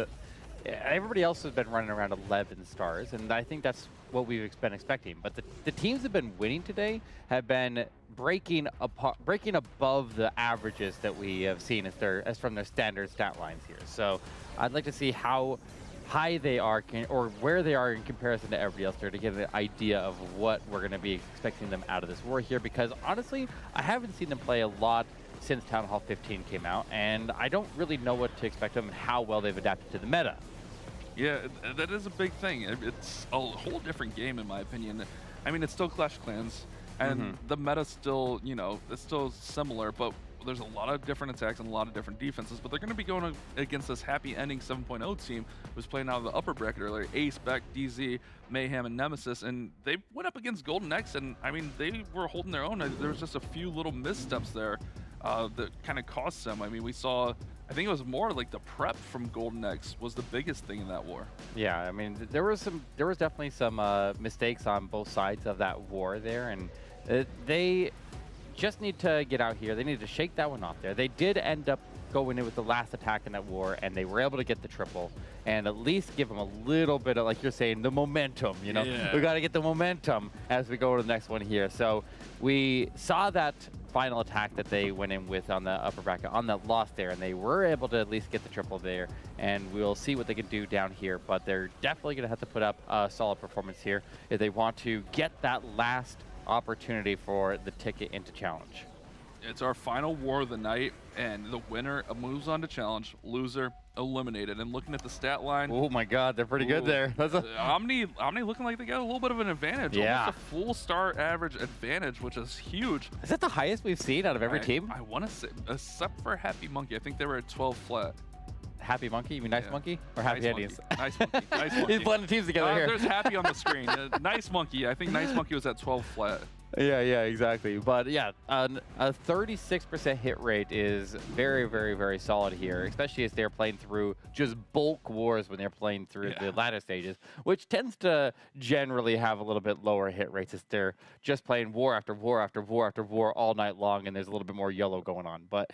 everybody else has been running around 11 stars, and I think that's what we've been expecting. But the teams that have been winning today have been breaking above the averages that we have seen as from their standard stat lines here. So I'd like to see how high they are or where they are in comparison to everybody else there to get an idea of what we're going to be expecting them out of this war here, because honestly I haven't seen them play a lot since Town Hall 15 came out, and I don't really know what to expect them and how well they've adapted to the meta. Yeah, that is a big thing. It's a whole different game in my opinion. I mean, it's still Clash of Clans and the meta's still, it's still similar, but there's a lot of different attacks and a lot of different defenses, but they're going to be going against this Happy Ending 7.0 team who's playing out of the upper bracket earlier. Ace, Beck, DZ, Mayhem, and Nemesis, and they went up against Golden X, and I mean, they were holding their own. There was just a few little missteps there that kind of cost them. I mean, we saw, I think it was more like the prep from Golden X was the biggest thing in that war. Yeah, I mean, there was definitely some mistakes on both sides of that war there, and they just need to get out here. They need to shake that one off there. They did end up going in with the last attack in that war, and they were able to get the triple and at least give them a little bit of, like you're saying, the momentum, Yeah. We got to get the momentum as we go to the next one here. So we saw that final attack that they went in with on the upper bracket on that loss there, and they were able to at least get the triple there, and we'll see what they can do down here, but they're definitely going to have to put up a solid performance here if they want to get that last opportunity for the ticket into Challenge. It's our final war of the night, and the winner moves on to Challenge, loser eliminated. And looking at the stat line, Oh my God, they're pretty good there. That's Omni looking like they got a little bit of an advantage. Yeah. Almost a full star average advantage, which is huge. Is that the highest we've seen out of every team? I want to say, except for Happy Monkey, I think they were at 12 flat. Happy Monkey? You mean Nice Yeah. Monkey? Or Happy Nice Endings? Monkey. Nice Monkey. Nice Monkey. He's blending teams together here. There's Happy on the screen. Nice Monkey. I think Nice Monkey was at 12 flat. Yeah, exactly. But yeah, a 36% hit rate is very, very, very solid here, especially as they're playing through just bulk wars when they're playing through the ladder stages, which tends to generally have a little bit lower hit rates as they're just playing war after war after war after war all night long, and there's a little bit more yellow going on. But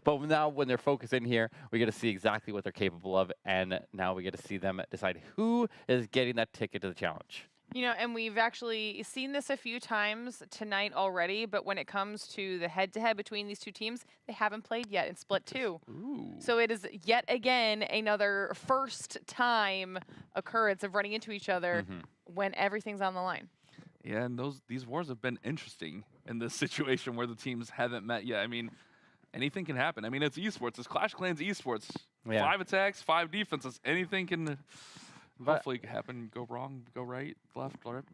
but now when they're focusing here, we get to see exactly what they're capable of, and now we get to see them decide who is getting that ticket to the challenge. And we've actually seen this a few times tonight already, but when it comes to the head-to-head between these two teams, they haven't played yet in Split 2. Ooh. So it is yet again another first-time occurrence of running into each other when everything's on the line. Yeah, and these wars have been interesting in this situation where the teams haven't met yet. I mean, anything can happen. I mean, it's esports. It's Clash of Clans esports. Yeah. 5 attacks, 5 defenses. Anything can hopefully happen, go wrong, go right, left, right.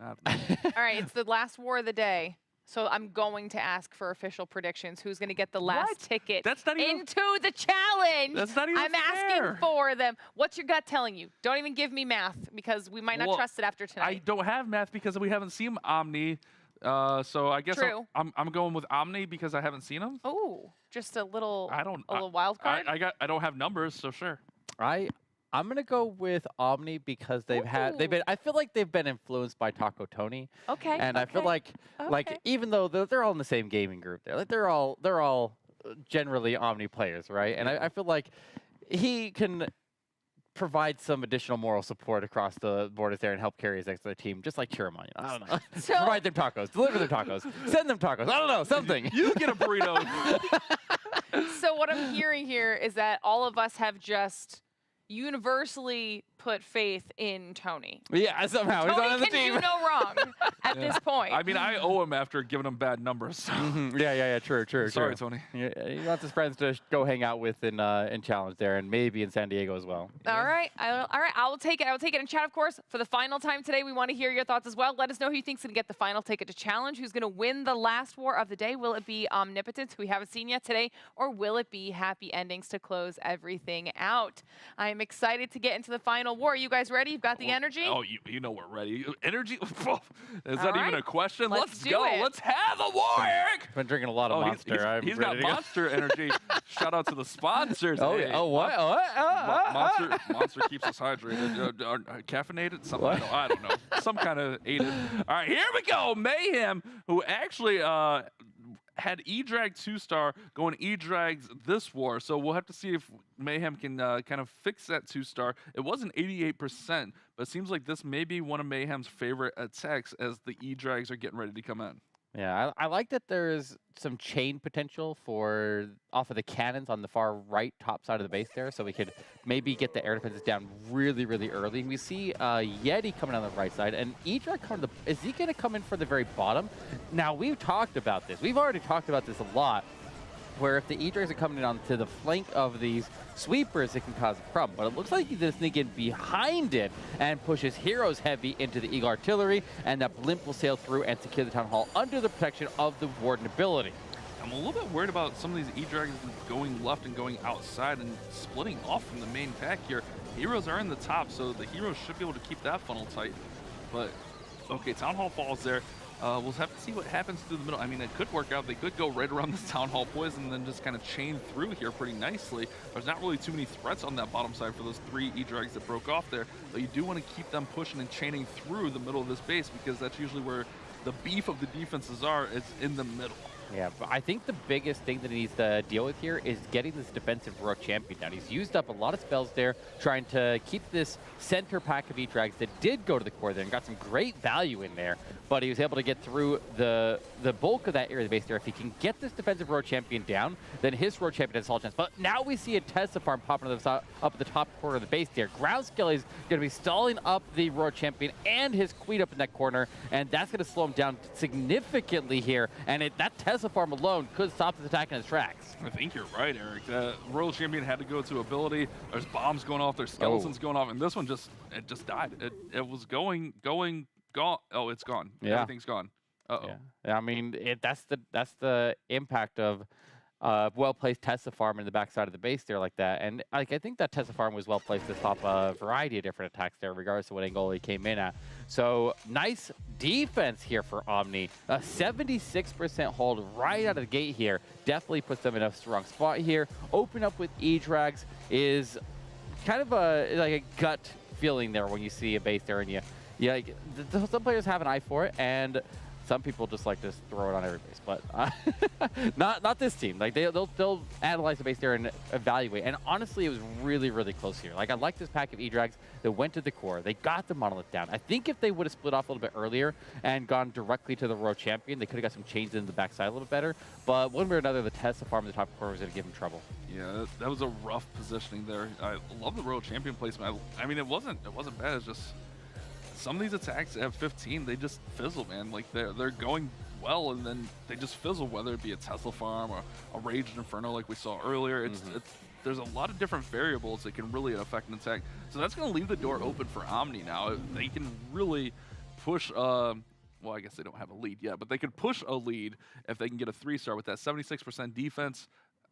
All right, it's the last war of the day. So I'm going to ask for official predictions. Who's going to get the last ticket That's not even into the challenge? That's not even I'm fair. asking for them. What's your gut telling you? Don't even give me math because we might not Well, trust it after tonight. I don't have math because we haven't seen Omni So I guess True. I'm going with Omni because I haven't seen them. Oh, just a little I don't. a little wild card. I don't have numbers, so sure. I'm gonna go with Omni because they've been. I feel like they've been influenced by Taco Tony. Okay. And I feel like Okay. even though they're all in the same gaming group, they're all generally Omni players, right? And I feel like he can provide some additional moral support across the borders there and help carry his next to the team, just like Chiramon. I don't know. So- Provide them tacos, deliver them tacos, send them tacos. I don't know, something. You get a burrito. So what I'm hearing here is that all of us have just universally put faith in Tony. Yeah, somehow he's Tony on the can team. do no wrong at this point. I mean, I owe him after giving him bad numbers. So. Yeah, true. Sorry, Tony. Yeah, he wants his friends to go hang out with in Challenge there, and maybe in San Diego as well. All right. I will take it. I will take it in chat, of course. For the final time today, we want to hear your thoughts as well. Let us know who you think's going to get the final ticket to Challenge. Who's going to win the last war of the day? Will it be Omnipotence, who we haven't seen yet today, or will it be Happy Endings to close everything out? I am excited to get into the final war. Are you guys ready? You've got the energy? Oh, you know we're ready. Energy? Is that All even right. a question? Let's do go. it. Let's have a war, Eric. Been drinking a lot of Monster. He's got Monster energy. Shout out to the sponsors. Oh, Hey, what? Monster keeps us hydrated. Caffeinated? Something? I don't know. Some kind of aided. All right, here we go. Mayhem, who actually had E-Drag 2-star going E-Drags this war. So we'll have to see if Mayhem can kind of fix that 2-star. It was an 88%, but it seems like this may be one of Mayhem's favorite attacks as the E-Drags are getting ready to come in. Yeah, I like that there's some chain potential for off of the cannons on the far right top side of the base there, so we could maybe get the air defenses down really, really early. We see Yeti coming on the right side, and E-Drag coming to the... Is he going to come in for the very bottom? Now, we've talked about this. We've already talked about this a lot, where if the E-Drags are coming in onto the flank of these sweepers, it can cause a problem. But it looks like he's sneaking behind it and pushes Heroes heavy into the Eagle Artillery, and that Blimp will sail through and secure the Town Hall under the protection of the Warden ability. I'm a little bit worried about some of these E-Dragons going left and going outside and splitting off from the main pack here. Heroes are in the top, so the Heroes should be able to keep that funnel tight. But, okay, Town Hall falls there. We'll have to see what happens through the middle. I mean, it could work out. They could go right around this Town Hall poison and then just kind of chain through here pretty nicely. There's not really too many threats on that bottom side for those 3 E-Drags that broke off there, but you do want to keep them pushing and chaining through the middle of this base because that's usually where the beef of the defenses are, is in the middle. Yeah, but I think the biggest thing that he needs to deal with here is getting this defensive Rook champion down. He's used up a lot of spells there, trying to keep this center pack of E-Drags that did go to the core there and got some great value in there, but he was able to get through the bulk of that area of the base there. If he can get this defensive Road champion down, then his Road champion has a solid chance. But now we see a Tesla farm popping up at the top corner of the base there. Ground Skelly's going to be stalling up the Road champion and his Queen up in that corner, and that's going to slow him down significantly here. And that Tesla farm alone could stop his attack in his tracks. I think you're right, Eric. The Royal Champion had to go to ability. There's bombs going off. There's skeletons going off. And this one just died. It was gone. Oh, it's gone. Yeah. Everything's gone. Uh-oh. Yeah. I mean, that's the impact of well-placed Tesla farm in the backside of the base there like that. And I think that Tesla farm was well-placed to stop a variety of different attacks there, regardless of what angle he came in at. So nice defense here for Omni. A 76% hold right out of the gate here. Definitely puts them in a strong spot here. Open up with E-Drags is kind of like a gut feeling there when you see a base there, and some players have an eye for it, and some people just like to throw it on every base, but not this team. Like they'll analyze the base there and evaluate. And honestly, it was really, really close here. Like I like this pack of E-Drags that went to the core. They got the monolith down. I think if they would have split off a little bit earlier and gone directly to the Royal Champion, they could have got some chains in the backside a little bit better. But one way or another, the Tesla farm in the top corner was going to give him trouble. Yeah, that was a rough positioning there. I love the Royal Champion placement. I mean, it wasn't bad. It's just some of these attacks at 15, they just fizzle, man. Like they're going well, and then they just fizzle, whether it be a Tesla farm or a Raged Inferno like we saw earlier. There's a lot of different variables that can really affect an attack. So that's going to leave the door open for Omni now. They can really push, well, I guess they don't have a lead yet, but they could push a lead if they can get a 3-star with that 76% defense.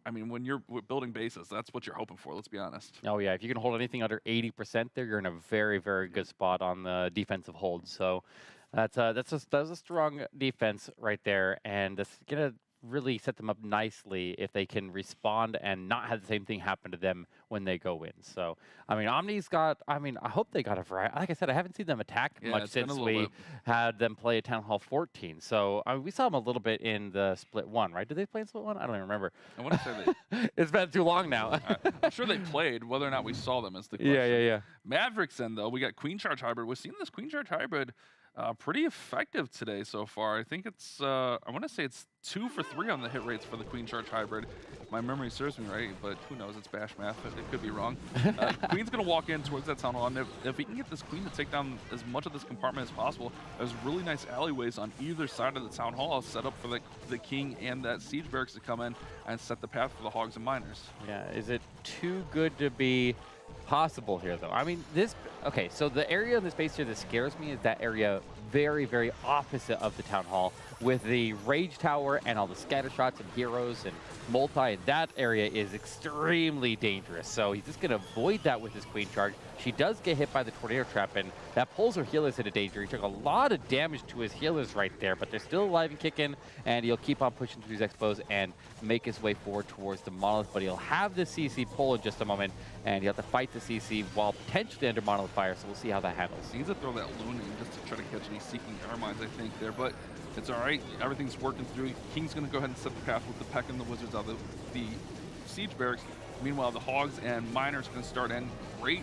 I mean, when you're building bases, that's what you're hoping for, let's be honest. Oh, yeah. If you can hold anything under 80% there, you're in a very, very good spot on the defensive hold. So That's a strong defense right there, and that's gonna really set them up nicely if they can respond and not have the same thing happen to them when they go in. So, I mean, Omni's got. I mean, I hope they got a variety. Like I said, I haven't seen them attack Yeah, much it's been a since little we bit. had them play at Town Hall 14. So, I mean, we saw them a little bit in the Split 1, right? Did they play in Split 1? I don't even remember. I want to say they. It's been too long now. I'm sure they played. Whether or not we saw them is the question. Yeah. Mavericks in though, we got Queen Charge Hybrid. We've seen this Queen Charge Hybrid pretty effective today so far. I think it's I want to say it's 2 for 3 on the hit rates for the Queen Charge Hybrid. If my memory serves me right, but who knows? It's bash math. It could be wrong. Queen's gonna walk in towards that Town Hall, and if we can get this Queen to take down as much of this compartment as possible, there's really nice alleyways on either side of the Town Hall set up for the King and that Siege Barracks to come in and set the path for the Hogs and Miners. Yeah, is it too good to be possible here, though? I mean, okay, so the area in this base here that scares me is that area very, very opposite of the Town Hall with the Rage Tower and all the scatter shots and heroes and multi. And that area is extremely dangerous. So he's just going to avoid that with his Queen Charge. She does get hit by the Tornado Trap, and that pulls her healers into danger. He took a lot of damage to his healers right there, but they're still alive and kicking, and he'll keep on pushing through these expos and make his way forward towards the Monolith, but he'll have the CC pull in just a moment, and he'll have to fight the CC while potentially under Monolith fire, so we'll see how that handles. He needs to throw that loon in just to try to catch any seeking Ermines, I think, there, but it's all right. Everything's working through. King's going to go ahead and set the path with the Peck and the Wizards out of the Siege Barracks. Meanwhile, the Hogs and Miners going to start in. Great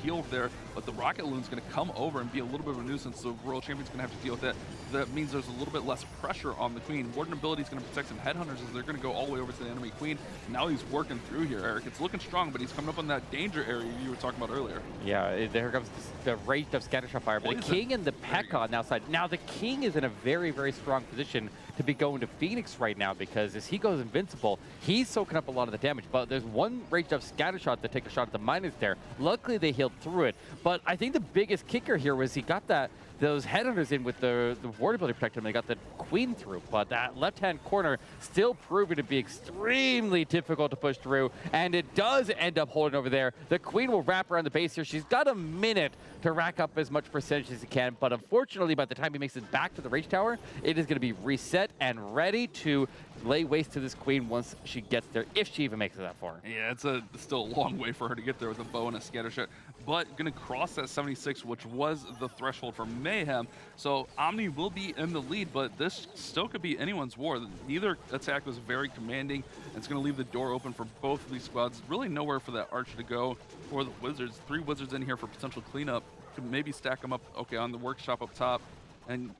heal there, but the Rocket Loon's going to come over and be a little bit of a nuisance, so Royal Champion's going to have to deal with that. That means there's a little bit less pressure on the Queen. Warden ability is going to protect some Headhunters as they're going to go all the way over to the enemy Queen. Now he's working through here, Eric. It's looking strong, but he's coming up on that danger area you were talking about earlier. Yeah, there comes the rate of Scattershot Fire, but the King and the Peck on the outside. Now the King is in a very, very strong position to be going to Phoenix right now, because as he goes invincible, he's soaking up a lot of the damage, but there's one raged up scatter shot to take a shot at the Miners there. Luckily they healed through it, but I think the biggest kicker here was he got those Headhunters in with the ward ability to protect him. They got the Queen through, but that left-hand corner still proving to be extremely difficult to push through, and it does end up holding over there. The Queen will wrap around the base here. She's got a minute to rack up as much percentage as he can, but unfortunately, by the time he makes it back to the Rage Tower, it is going to be reset and ready to lay waste to this Queen once she gets there, if she even makes it that far. Yeah, it's still a long way for her to get there with a bow and a scatter shot, but going to cross that 76, which was the threshold for Mayhem. So Omni will be in the lead, but this still could be anyone's war. Neither attack was very commanding. It's going to leave the door open for both of these squads. Really nowhere for that Archer to go for the Wizards. 3 Wizards in here for potential cleanup. Could maybe stack them up, okay, on the workshop up top and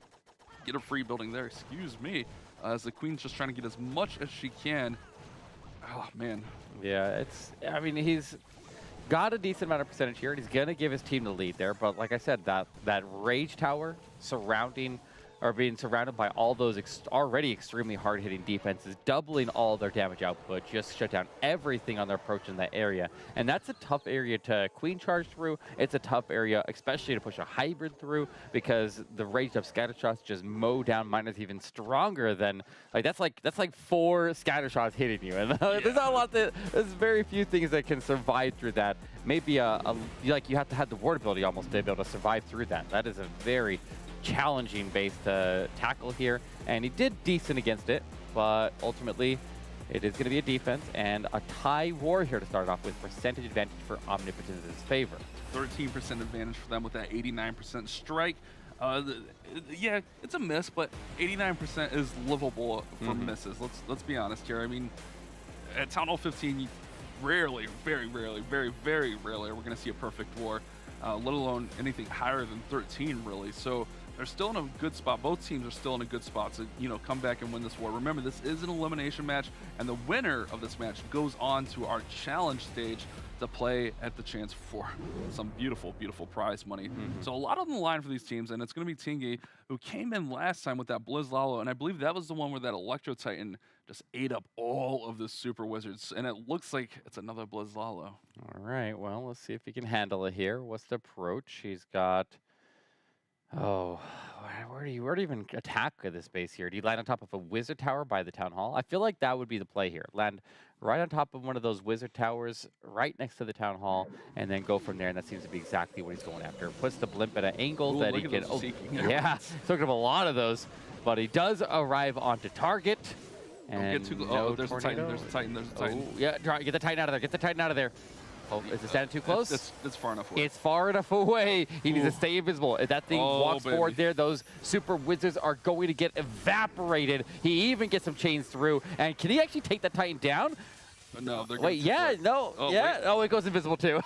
get a free building there. Excuse me. As the Queen's just trying to get as much as she can. Oh, man. Yeah, I mean, he's got a decent amount of percentage here, and he's going to give his team the lead there. But like I said, that Rage Tower being surrounded by all those already extremely hard-hitting defenses, doubling all their damage output, just shut down everything on their approach in that area. And that's a tough area to Queen Charge through. It's a tough area, especially to push a Hybrid through, because the raged up scatter shots just mow down Miners even stronger than, that's like 4 scatter shots hitting you. And there's not a lot there's very few things that can survive through that. Maybe you have to have the ward ability almost to be able to survive through that. That is a very challenging base to tackle here, and he did decent against it, but ultimately it is going to be a defense and a tie war here to start off with. Percentage advantage for Omnipotence's favor. 13% advantage for them with that 89% strike. Yeah, it's a miss, but 89% is livable for misses. Let's be honest here. I mean, at Town Hall 15, rarely, very rarely, very, very rarely are we going to see a perfect war, let alone anything higher than 13, really. So they're still in a good spot. Both teams are still in a good spot to, come back and win this war. Remember, this is an elimination match, and the winner of this match goes on to our challenge stage to play at the chance for some beautiful, beautiful prize money. So a lot on the line for these teams, and it's going to be Tingy, who came in last time with that Blizz Lalo, and I believe that was the one where that Electro Titan just ate up all of the Super Wizards, and it looks like it's another Blizz Lalo. All right, well, let's see if he can handle it here. What's the approach? He's got... Oh, where do you even attack this base here? Do you land on top of a Wizard Tower by the Town Hall? I feel like that would be the play here. Land right on top of one of those wizard towers, right next to the town hall, and then go from there. And that seems to be exactly what he's going after. Puts the blimp at an angle that he can. Yeah, took up a lot of those, but he does arrive onto target. And Get too, no there's a Titan. There's a Titan. There's a Titan. Oh, yeah, get the Titan out of there. Get the Titan out of there. Oh, is it standing too close? It's far enough away. It's far enough away. He needs to stay invisible. If that thing walks forward there, those super wizards are going to get evaporated. He even gets some chains through. And can he actually take that Titan down? No, they're wait, yeah, no, yeah. Wait. Oh, it goes invisible too.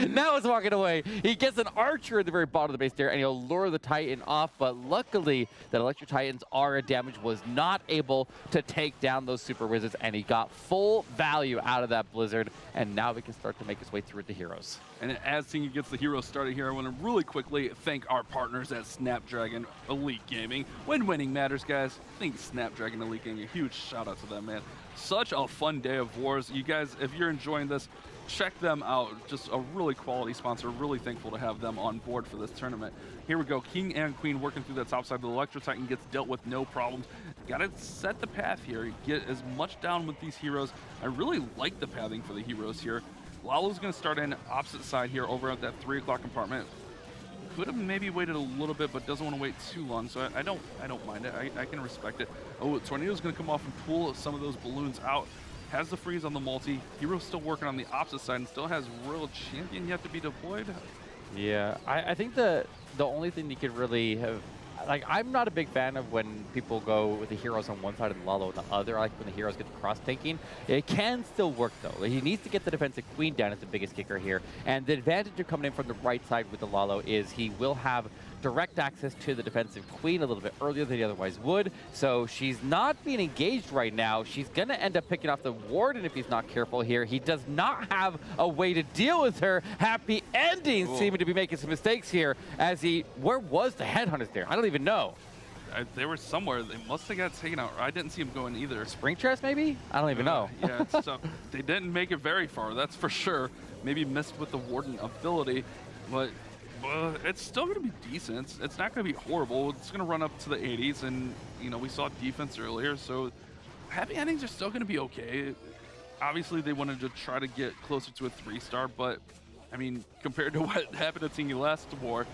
Now it's walking away. He gets an archer at the very bottom of the base there, and he'll lure the Titan off. But luckily, that Electro Titan's aura damage was not able to take down those super wizards, and he got full value out of that blizzard. And now we can start to make his way through the heroes. And as Tingy gets the heroes started here, I want to really quickly thank our partners at Snapdragon Elite Gaming. When winning matters, guys, think Snapdragon Elite Gaming. A huge shout out to them, man. Such a fun day of wars. You guys, if you're enjoying this, check them out. Just a really quality sponsor. Really thankful to have them on board for this tournament. Here we go. King and Queen working through that top side. The Electro Titan gets dealt with no problems. Got to set the path here. Get as much down with these heroes. I really like the pathing for the heroes here. Lalo's going to start in opposite side here over at that 3 o'clock compartment. Could have maybe waited a little bit, but doesn't want to wait too long, so I don't mind it. I can respect it. Oh, Tornado's going to come off and pull some of those balloons out. Has the freeze on the multi. Hero's still working on the opposite side and still has Royal Champion yet to be deployed. Yeah, I think the only thing you could really have, like, I'm not a big fan of when people go with the heroes on one side and Lalo on the other. I like when the heroes get the cross-tanking. It can still work, though. He needs to get the defensive queen down as the biggest kicker here. And the advantage of coming in from the right side with the Lalo is he will have direct access to the defensive queen a little bit earlier than he otherwise would. So she's not being engaged right now. She's going to end up picking off the warden if he's not careful here. He does not have a way to deal with her. Happy Endings seeming to be making some mistakes here as he... Where was the headhunters there? I don't even know. They were somewhere. They must have got taken out. I didn't see them going either. Spring chest, maybe? I don't even know. Yeah, so they didn't make it very far, that's for sure. Maybe missed with the warden ability, but it's still going to be decent. It's not going to be horrible. It's going to run up to the 80s, and you know, we saw defense earlier, so happy endings are still going to be okay. Obviously, they wanted to try to get closer to a 3-star, but I mean, compared to what happened to Tingy last war,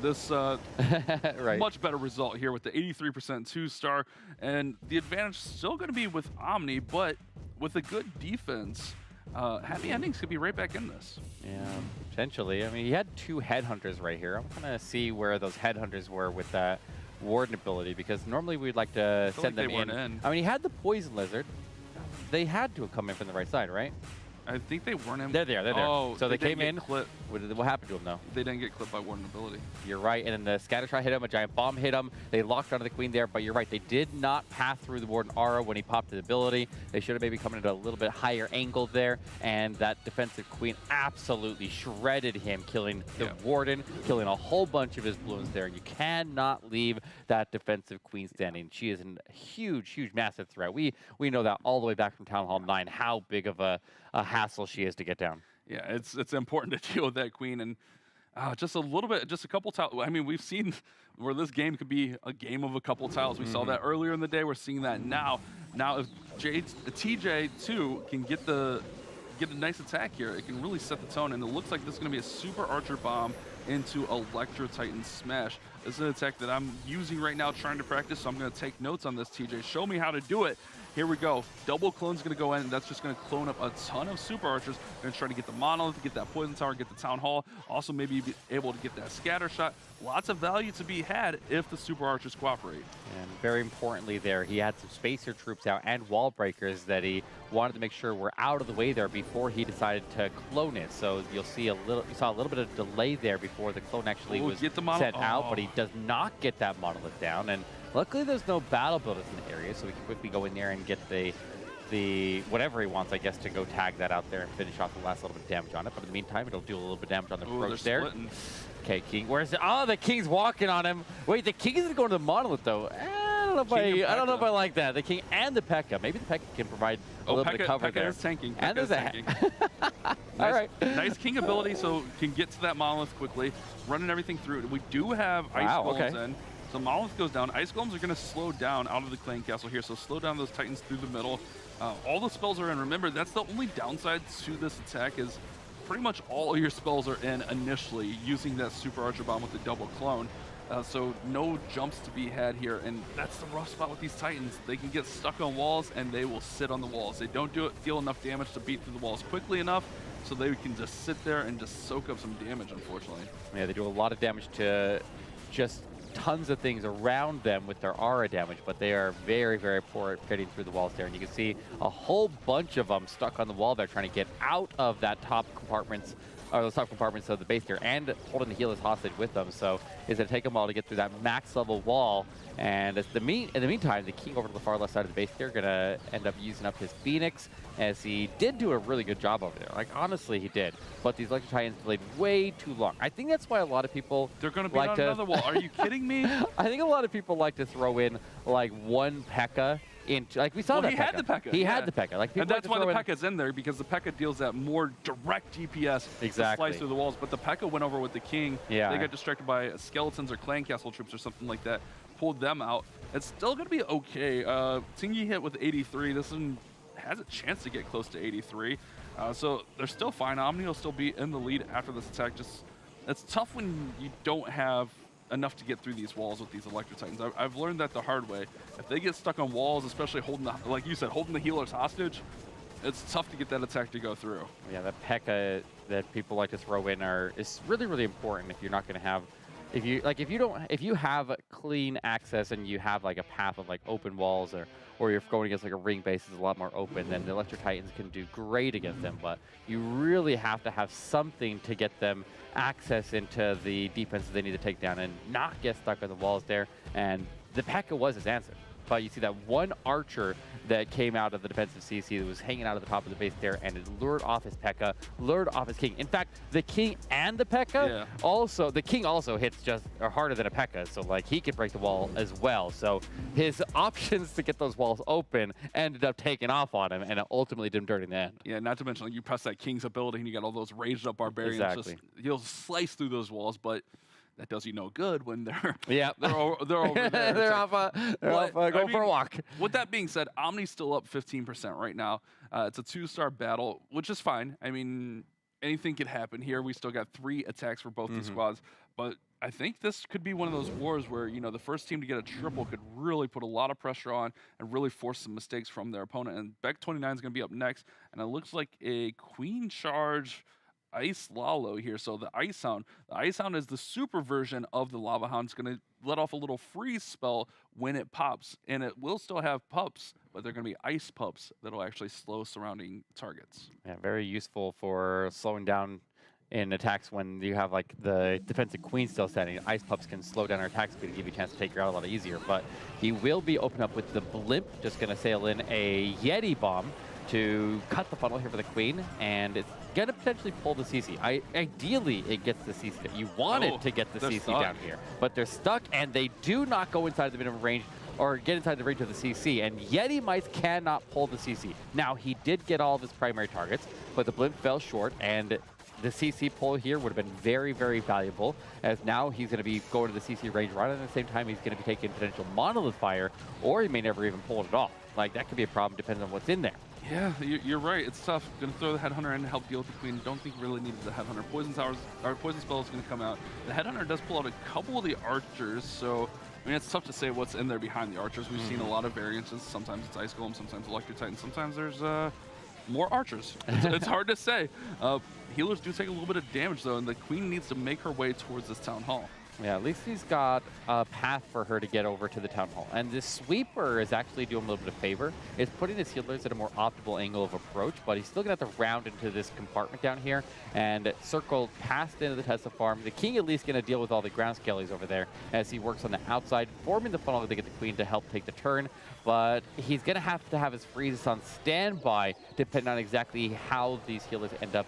this right. Much better result here with the 83% 2-star, and the advantage still going to be with Omni, but with a good defense. Happy endings could be right back in this. Yeah, potentially. I mean, he had 2 headhunters right here. I'm going to see where those headhunters were with that warden ability, because normally we'd like to send them in. I mean, he had the poison lizard. They had to have come in from the right side, right? I think they weren't in. They're there. Oh, so they came in. Clipped. What happened to them, though? They didn't get clipped by warden ability. You're right. And then the scatter shot hit him. A giant bomb hit him. They locked onto the queen there. But you're right. They did not pass through the warden aura when he popped the ability. They should have maybe come into a little bit higher angle there. And that defensive queen absolutely shredded him, killing the warden, killing a whole bunch of his balloons there. You cannot leave that defensive queen standing. She is a huge, huge, massive threat. We know that all the way back from Town Hall 9, how big of a hassle she is to get down. Yeah, it's important to deal with that queen, and just a little bit, just a couple tiles. I mean, we've seen where this game could be a game of a couple tiles. We saw that earlier in the day. We're seeing that now. Now, if TJ2 can get a nice attack here, it can really set the tone, and it looks like this is going to be a super archer bomb into Electro Titan smash. This is an attack that I'm using right now, trying to practice, so I'm going to take notes on this, TJ. Show me how to do it. Here we go. Double clone's going to go in, and that's just going to clone up a ton of super archers. They're going to try to get the monolith, get that poison tower, get the town hall. Also, maybe be able to get that scatter shot. Lots of value to be had if the super archers cooperate. And very importantly there, he had some spacer troops out and wall breakers that he wanted to make sure were out of the way there before he decided to clone it. So you saw a little bit of delay there before the clone actually was set out, but he does not get that monolith down. And luckily there's no battle builders in the area, so we can quickly go in there and get the whatever he wants, I guess, to go tag that out there and finish off the last little bit of damage on it. But in the meantime, it'll do a little bit of damage on the approach there. Splitting. Okay, King. Where's it? Oh, the King's walking on him. Wait, the King isn't going to the monolith though. I don't know if I like that. The King and the P.E.K.K.A. Maybe the P.E.K.K.A. can provide a little bit of cover there. Is tanking. And there's tanking. All right. Nice King ability, so can get to that monolith quickly, running everything through. We do have ice golems in. So monolith goes down. Ice golems are going to slow down out of the clan castle here, so slow down those titans through the middle. All the spells are in. Remember, that's the only downside to this attack is pretty much all your spells are in initially using that Super Archer Bomb with the double clone. So no jumps to be had here, and that's the rough spot with these Titans. They can get stuck on walls, and they will sit on the walls. They don't deal enough damage to beat through the walls quickly enough, so they can just sit there and just soak up some damage, unfortunately. Yeah, they do a lot of damage to just tons of things around them with their aura damage, but they are very, very poor at getting through the walls there. And you can see a whole bunch of them stuck on the wall there trying to get out of that top compartments, or those top compartments of the base here, and holding the healers hostage with them. So it's going to take them a while to get through that max level wall. And in the meantime, the King over to the far left side of the base here going to end up using up his Phoenix, as he did do a really good job over there. Like, honestly, he did. But these Electro Titans played way too long. I think that's why a lot of people They're going to be on another wall. Are you kidding me? I think a lot of people like to throw in, like, one P.E.K.K.A. into, like, we saw that he had the P.E.K.K.A. He had the P.E.K.K.A. Like, and that's why the P.E.K.K.A.'s in there, because the P.E.K.K.A. deals that more direct DPS to slice through the walls. But the P.E.K.K.A. went over with the King. Yeah. They got distracted by skeletons or clan castle troops or something like that. Pulled them out. It's still going to be okay. Tingy hit with 83. This one has a chance to get close to 83. So they're still fine. Omni will still be in the lead after this attack. Just, it's tough when you don't have enough to get through these walls with these Electro Titans. I've learned that the hard way. If they get stuck on walls, especially holding the, like you said, holding the healers hostage, it's tough to get that attack to go through. Yeah, the P.E.K.K.A. that people like to throw in is really, really important if you're not going to have, if you have clean access and you have like a path of like open walls, or you're going against like a ring base is a lot more open, then the Electro Titans can do great against them. But you really have to have something to get them access into the defenses they need to take down and not get stuck on the walls there. And the P.E.K.K.A. was his answer. But you see that one archer that came out of the defensive CC that was hanging out at the top of the base there, and it lured off his P.E.K.K.A., lured off his King. In fact, the King and the P.E.K.K.A. also, the King also hits just harder than a P.E.K.K.A., so like he could break the wall as well. So his options to get those walls open ended up taking off on him, and it ultimately did him dirty in the end. Yeah, not to mention like, you press that King's ability and you got all those raged up barbarians. Exactly. You'll slice through those walls, but that does you no good when they're they're over there. they're off going for a walk. With that being said, Omni's still up 15% right now. It's a 2-star battle, which is fine. I mean, anything could happen here. We still got 3 attacks for both these squads, but I think this could be one of those wars where, you know, the first team to get a triple could really put a lot of pressure on and really force some mistakes from their opponent. And Beck 29 is going to be up next, and it looks like a Queen Charge Ice Lalo here. So the Ice Hound is the super version of the Lava Hound. It's going to let off a little freeze spell when it pops, and it will still have pups, but they're going to be ice pups that'll actually slow surrounding targets. Yeah, very useful for slowing down in attacks when you have like the defensive Queen still standing. Ice pups can slow down our attack speed and give you a chance to take her out a lot easier. But he will be opened up with the Blimp, just going to sail in a Yeti Bomb to cut the funnel here for the Queen, and it's going to potentially pull the CC. Ideally, it gets the CC. You want it to get the CC down here, but they're stuck, and they do not go inside the minimum range or get inside the range of the CC, and Yeti Mice cannot pull the CC. Now, he did get all of his primary targets, but the Blimp fell short, and the CC pull here would have been very, very valuable, as now he's going to be going to the CC range right at the same time he's going to be taking potential Monolith Fire, or he may never even pull it off. Like, that could be a problem depending on what's in there. Yeah, you're right. It's tough. Going to throw the Headhunter in to help deal with the Queen. Don't think really needed the Headhunter. Poison Spell is going to come out. The Headhunter does pull out a couple of the Archers, so I mean, it's tough to say what's in there behind the Archers. We've seen a lot of variances. Sometimes it's Ice Golem, sometimes Electro Titan, sometimes there's more Archers. It's hard to say. Healers do take a little bit of damage, though, and the Queen needs to make her way towards this Town Hall. Yeah, at least he's got a path for her to get over to the Town Hall. And this Sweeper is actually doing a little bit of favor. It's putting his healers at a more optimal angle of approach, but he's still going to have to round into this compartment down here and circle past into the Tesla farm. The King at least going to deal with all the ground skellies over there as he works on the outside, forming the funnel to get the Queen to help take the turn. But he's going to have his freezes on standby, depending on exactly how these healers end up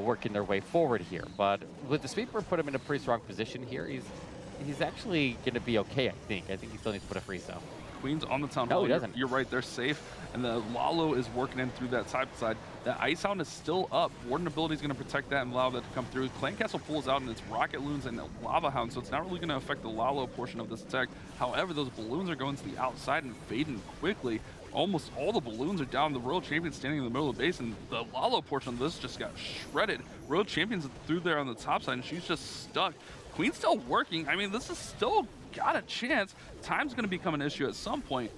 working their way forward here. But with the Sweeper, put him in a pretty strong position here. He's actually going to be okay, I think. I think he still needs to put a freeze, though. Queen's on the Town No, Hall. he doesn't. You're right, they're safe. And the Lalo is working in through that side to side. The Ice Hound is still up. Warden ability is going to protect that and allow that to come through. Clan Castle pulls out, and it's Rocket Loons and the Lava Hound, so it's not really going to affect the Lalo portion of this attack. However, those balloons are going to the outside and fading quickly. almost all the balloons are down. The Royal Champion standing in the middle of the base, and the Lalo portion of this just got shredded. Royal Champion's through there on the top side, and she's just stuck. Queen's still working. I mean, this is still got a chance. Time's going to become an issue at some point,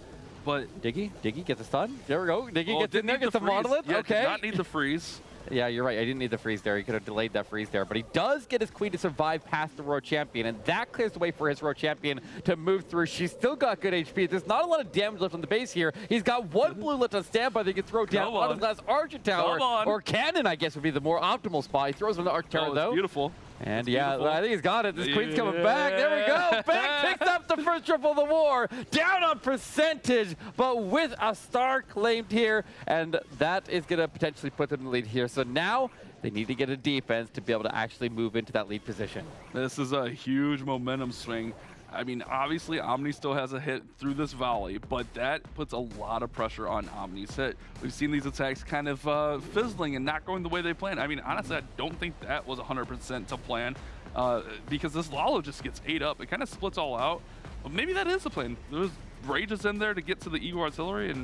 but... Diggy gets a stun. There we go. Diggy gets in there, gets the the monolith. Yeah, okay. Did not need the freeze. Yeah, you're right. I didn't need the freeze there. He could have delayed that freeze there. But he does get his Queen to survive past the Royal Champion, and that clears the way for his Royal Champion to move through. She's still got good HP. There's not a lot of damage left on the base here. He's got one blue left on standby that he can throw down on his last Archer Tower. Or Cannon, I guess, would be the more optimal spot. He throws on the Archer Tower, though. Beautiful. And yeah, I think he's got it. This Queen's coming back. There we go. Back picks up the first triple of the war. Down on percentage, but with a star claimed here. And that is going to potentially put them in the lead here. So now they need to get a defense to be able to actually move into that lead position. This is a huge momentum swing. I mean, obviously, Omni still has a hit through this volley, but that puts a lot of pressure on Omni's hit. We've seen these attacks kind of fizzling and not going the way they planned. I mean, honestly, I don't think that was 100% to plan because this Lalo just gets ate up. It kind of splits all out. Well, maybe that is the plan. There's Rages in there to get to the Eagle Artillery,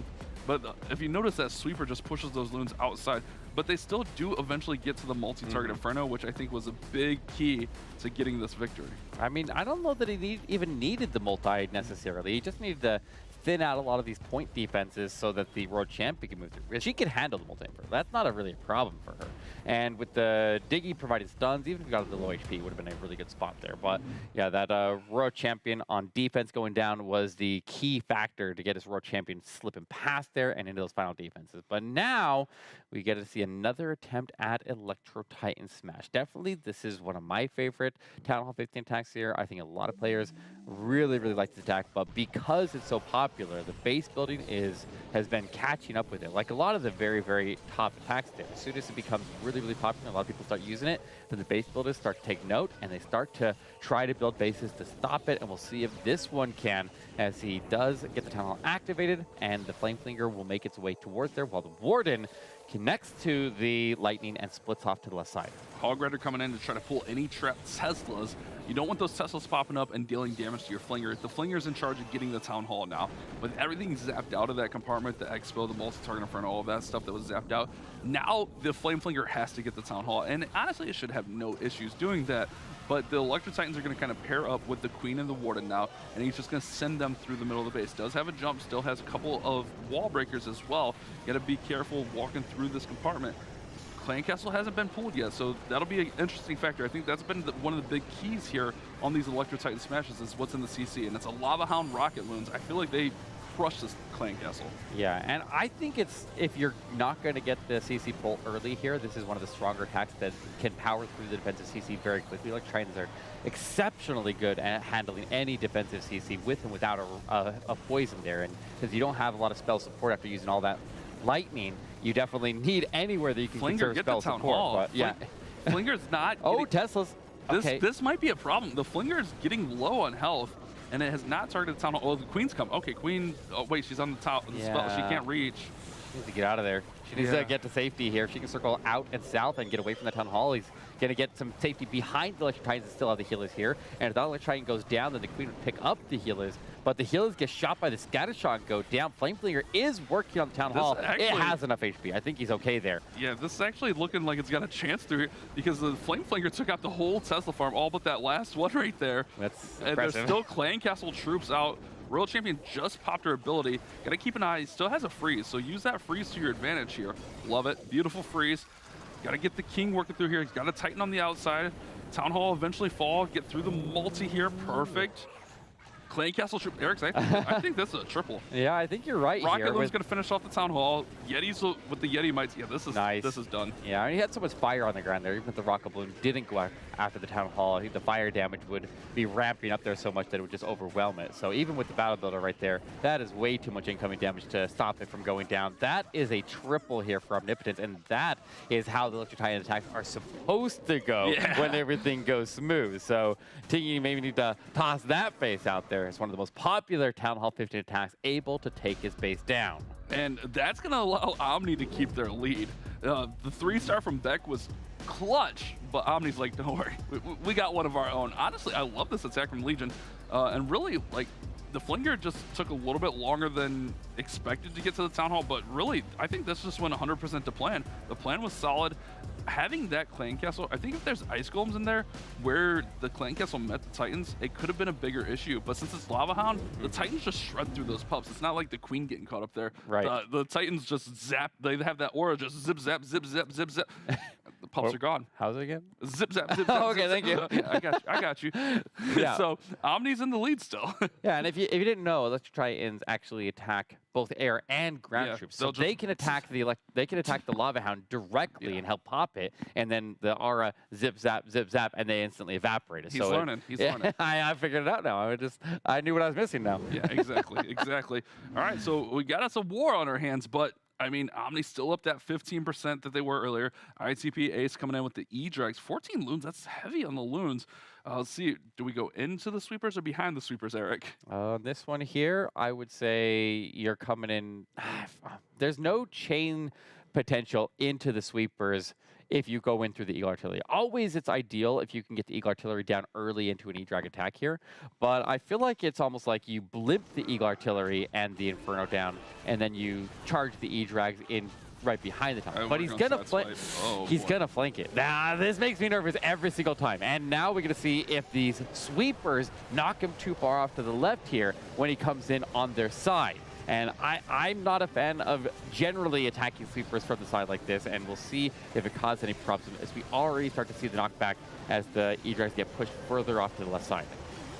but if you notice that Sweeper just pushes those loons outside, but they still do eventually get to the multi-target Inferno, which I think was a big key to getting this victory. I mean, I don't know that he even needed the multi necessarily. He just needed to thin out a lot of these point defenses so that the Royal Champion can move through. She can handle the multi-inferno. That's not really a problem for her. And with the Diggy provided stuns, even if we got it to low HP, it would have been a really good spot there. But yeah, that Royal Champion on defense going down was the key factor to get his Royal Champion slipping past there and into those final defenses. But now we get to see another attempt at Electro Titan Smash. Definitely, this is one of my favorite Town Hall 15 attacks here. I think a lot of players really like this attack, but because it's so popular, the base building has been catching up with it. Like a lot of the very top attacks there. As soon as it becomes really popular, a lot of people start using it, then the base builders start to take note and they start to try to build bases to stop it, and we'll see if this one can, as he does get the Town Hall activated, and the Flame Flinger will make its way towards there while the Warden connects to the Lightning and splits off to the left side. Hog Rider coming in to try to pull any trapped Teslas. You don't want those Teslas popping up and dealing damage to your Flinger. The Flinger's in charge of getting the Town Hall now. With everything zapped out of that compartment, the Expo, the multi-target Inferno, all of that stuff that was zapped out, now the Flame Flinger has to get the Town Hall. And honestly, it should have no issues doing that. But the Electro Titans are going to kind of pair up with the Queen and the Warden now, and he's just going to send them through the middle of the base. Does have a jump, still has a couple of wall breakers as well. Got to be careful walking through this compartment. Clan Castle hasn't been pulled yet, so that'll be an interesting factor. I think that's been one of the big keys here on these Electro Titan smashes is what's in the CC, and it's a Lava Hound rocket loons. I feel like they crushed this Clan Castle. Yeah, and I think it's, if you're not going to get the CC pull early here, this is one of the stronger attacks that can power through the defensive CC very quickly. Like Titans are exceptionally good at handling any defensive CC with and without a poison there, and because you don't have a lot of spell support after using all that Lightning, you definitely need anywhere that you can conserve spell support. But yeah, Flinger's not. Oh, Tesla's. Okay. This might be a problem. The Flinger is getting low on health, and it has not targeted the Town Hall. Oh, the Queen's come. Okay, Queen. Oh wait, she's on the top of the spell. She can't reach. She needs to get out of there. She needs to get to safety here. If she can circle out and south and get away from the Town Hall, he's going to get some safety behind the Electro Titans and still have the healers here. And if that Electro Titan goes down, then the Queen would pick up the healers. But the healers get shot by the scatter shot and go down. Flame Flinger is working on the Town Hall. Actually, it has enough HP. I think he's okay there. Yeah, this is actually looking like it's got a chance through here because the Flame Flinger took out the whole Tesla farm, all but that last one right there. That's and impressive. There's still Clan Castle troops out. Royal Champion just popped her ability. Got to keep an eye. He still has a freeze, so use that freeze to your advantage here. Love it. Beautiful freeze. Got to get the King working through here. He's got to tighten on the outside. Town Hall eventually fall. Get through the multi here. Perfect. Clan Castle troop. Eric, I think this is a triple. Yeah, I think you're right. Rocket Loon's going to finish off the Town Hall. Yetis with the Yeti mites. Yeah, this is nice. This is done. Yeah, and he had so much fire on the ground there. Even if the Rocket Balloon didn't go after the Town Hall, I think the fire damage would be ramping up there so much that it would just overwhelm it. So even with the Battle Builder right there, that is way too much incoming damage to stop it from going down. That is a triple here for Omnipotence, and that is how the Electro Titan attacks are supposed to go when everything goes smooth. So Tiggy maybe need to toss that base out there. It's one of the most popular Town Hall 15 attacks, able to take his base down. And that's going to allow Omni to keep their lead. The 3-star from Beck was clutch, but Omni's like, don't worry, we got one of our own. Honestly, I love this attack from Legion, and really, like, the Flinger just took a little bit longer than expected to get to the Town Hall, but really, I think this just went 100% to plan. The plan was solid. Having that clan castle, I think if there's ice golems in there where the clan castle met the Titans, it could have been a bigger issue. But since it's Lava Hound, the Titans just shred through those pups. It's not like the Queen getting caught up there. Right. The Titans just zap. They have that aura, just zip, zap, zip, zap, zip, zap. The pups are gone. How's it again? Zip, zap, zip, zap. Okay, thank you. Yeah, I got you. Yeah. So Omni's in the lead still. Yeah, and if you didn't know, Electric Titans actually attack both air and ground Yeah, troops, so they'll they can attack the Lava Hound directly and help pop it, and then the aura zip zap, and they instantly evaporate it. He's so learning. He's learning. I figured it out now. I knew what I was missing now. Yeah, exactly. All right, so we got us a war on our hands, but I mean, Omni's still up that 15% that they were earlier. ITP Ace coming in with the E-Drags. 14 loons, that's heavy on the loons. Let's see, do we go into the sweepers or behind the sweepers, Eric? This one here, I would say you're coming in. There's no chain potential into the sweepers if you go in through the Eagle Artillery. Always it's ideal if you can get the Eagle Artillery down early into an E-Drag attack here, but I feel like it's almost like you blimp the Eagle Artillery and the Inferno down, and then you charge the E-Drags in right behind the top. But he's gonna flank. He's gonna flank it. Nah, this makes me nervous every single time. And now we're gonna see if these sweepers knock him too far off to the left here when he comes in on their side. And I'm not a fan of generally attacking sweepers from the side like this, and we'll see if it causes any problems as we already start to see the knockback as the E-Drags get pushed further off to the left side.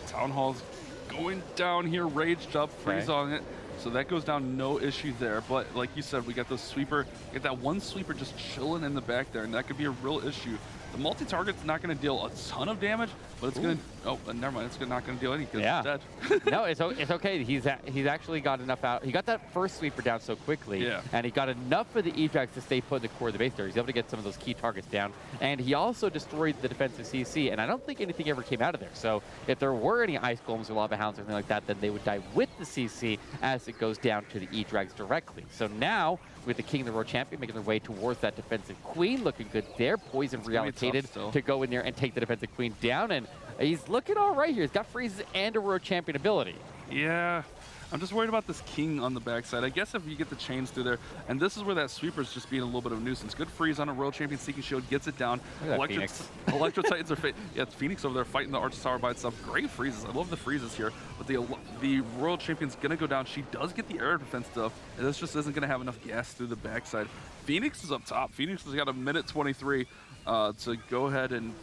Town Hall's going down here, raged up, freeze on it. So that goes down, no issue there. But like you said, we got the sweeper, get that one sweeper just chilling in the back there, and that could be a real issue. The multi-target's not going to deal a ton of damage, but it's going to, never mind, it's not going to deal any because it's dead. No, it's okay. He's actually got enough out. He got that first sweeper down so quickly, and he got enough for the E-Drags to stay put in the core of the base there. He's able to get some of those key targets down, and he also destroyed the defensive CC, and I don't think anything ever came out of there. So if there were any Ice Golems or Lava Hounds or anything like that, then they would die with the CC as it goes down to the E-Drags directly. So now, with the King of the Road champion making their way towards that defensive Queen, looking good there. Poison reallocated to go in there and take the defensive Queen down, and he's looking all right here. He's got freezes and a Road champion ability. Yeah. I'm just worried about this King on the backside. I guess if you get the chains through there, and this is where that sweeper's just being a little bit of a nuisance. Good freeze on a World Champion Seeking Shield, gets it down. Electro Titans are it's Phoenix over there fighting the Arch Tower by itself. Great freezes. I love the freezes here. But the Royal Champion's gonna go down. She does get the air defense stuff, and this just isn't gonna have enough gas through the backside. Phoenix is up top. Phoenix has got a minute 23 to go ahead and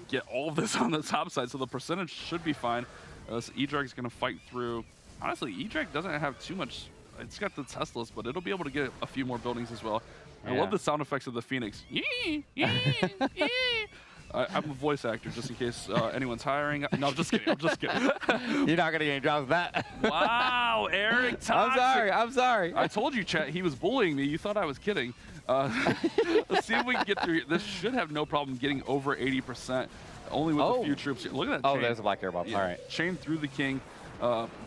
get all of this on the top side, so the percentage should be fine. This E-Drag is gonna fight through. Honestly, E-Drag doesn't have too much. It's got the Teslas, but it'll be able to get a few more buildings as well. I love the sound effects of the Phoenix. I'm a voice actor, just in case anyone's hiring. No, I'm just kidding. You're not going to get any jobs with that. Wow, Eric Toxic. I'm sorry. I told you, chat, he was bullying me. You thought I was kidding. Let's see if we can get through. This should have no problem getting over 80%. Only with a few troops. Look at that chain. There's a Black Air Bomb. Yeah, all right. Chain through the King.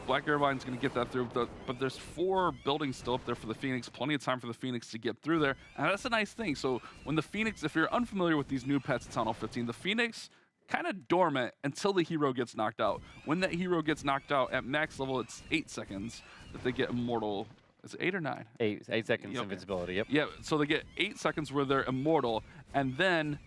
Black Airline's going to get that through, but there's 4 buildings still up there for the Phoenix. Plenty of time for the Phoenix to get through there, and that's a nice thing. So when the Phoenix, if you're unfamiliar with these new pets at Town Hall 15, the Phoenix kind of dormant until the hero gets knocked out. When that hero gets knocked out at max level, it's 8 seconds that they get immortal. Is it 8 or 9? 8 seconds invincibility. Yep. Yeah. So they get 8 seconds where they're immortal, and then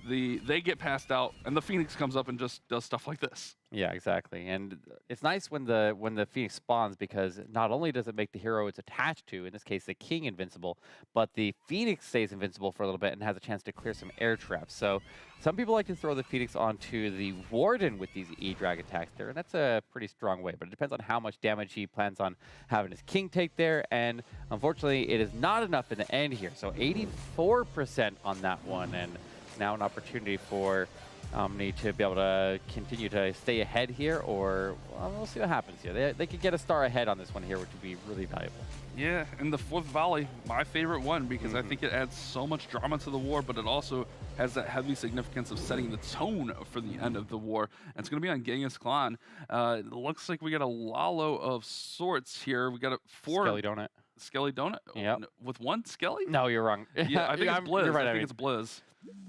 they get passed out, and the Phoenix comes up and just does stuff like this. Yeah, exactly. And it's nice when the Phoenix spawns, because not only does it make the hero it's attached to, in this case the King, invincible, but the Phoenix stays invincible for a little bit and has a chance to clear some air traps. So some people like to throw the Phoenix onto the Warden with these E-Drag attacks there, and that's a pretty strong way, but it depends on how much damage he plans on having his King take there, and unfortunately it is not enough in the end here. So 84% on that one, and now an opportunity for Omni to be able to continue to stay ahead here, or we'll see what happens here. They could get a star ahead on this one here, which would be really valuable. Yeah, and the 4th volley, my favorite one, because I think it adds so much drama to the war, but it also has that heavy significance of setting the tone for the end of the war. And it's going to be on Genghis Khan. It looks like we got a Lalo of sorts here. We got a 4 Skelly Donut. Skelly Donut? Yeah. With 1 Skelly? No, you're wrong. Yeah, I think it's Blizz. You're right, I think it's Blizz.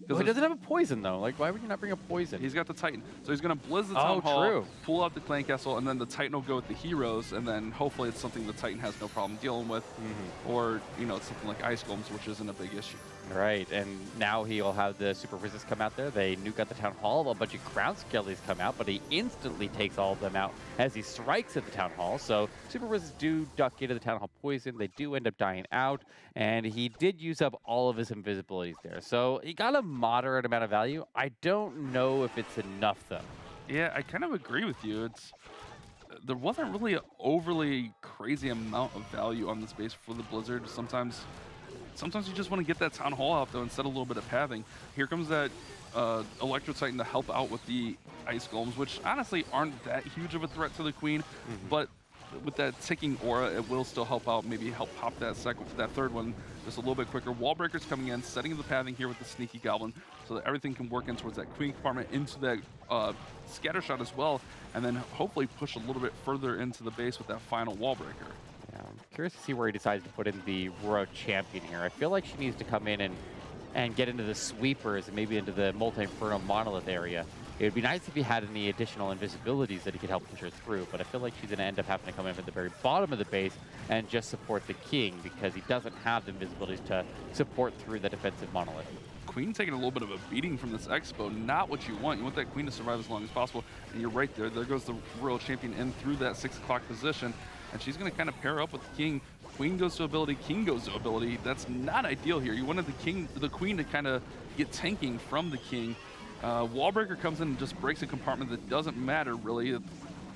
Well, he doesn't have a poison, though. Like, why would you not bring a poison? He's got the Titan. So he's going to Blizz the Town Hall, true. pull out the Clan Castle, and then the Titan will go with the heroes, and then hopefully it's something the Titan has no problem dealing with. Or, you know, it's something like Ice Golems, which isn't a big issue. Right, and now he'll have the Super Resist come out there. They nuke out the Town Hall. A bunch of Ground Skellies come out, but he instantly takes all of them out as he strikes at the Town Hall. So Super Resist do duck into the Town Hall poison. They do end up dying out, and he did use up all of his invisibilities there. So he got a moderate amount of value. I don't know if it's enough, though. Yeah, I kind of agree with you. There wasn't really an overly crazy amount of value on this base for the Blizzard. Sometimes you just want to get that Town Hall out, though, instead of a little bit of pathing. Here comes that Electro Titan to help out with the Ice Golems, which honestly aren't that huge of a threat to the Queen, but with that ticking aura, it will still help out, maybe help pop that third one just a little bit quicker. Wall Breakers coming in, setting the pathing here with the Sneaky Goblin so that everything can work in towards that Queen compartment, into that Scatter Shot as well, and then hopefully push a little bit further into the base with that final Wall Breaker. Yeah, I'm curious to see where he decides to put in the Royal Champion here. I feel like she needs to come in and get into the sweepers and maybe into the Multi-Inferno Monolith area. It would be nice if he had any additional invisibilities that he could help push her through, but I feel like she's going to end up having to come in at the very bottom of the base and just support the King because he doesn't have the invisibilities to support through the defensive Monolith. Queen taking a little bit of a beating from this Expo, not what you want. You want that Queen to survive as long as possible, and you're right there. There goes the Royal Champion in through that 6 o'clock position, and she's going to kind of pair up with the King. Queen goes to ability, King goes to ability. That's not ideal here. You wanted the Queen to kind of get tanking from the King. Wallbreaker comes in and just breaks a compartment that doesn't matter really.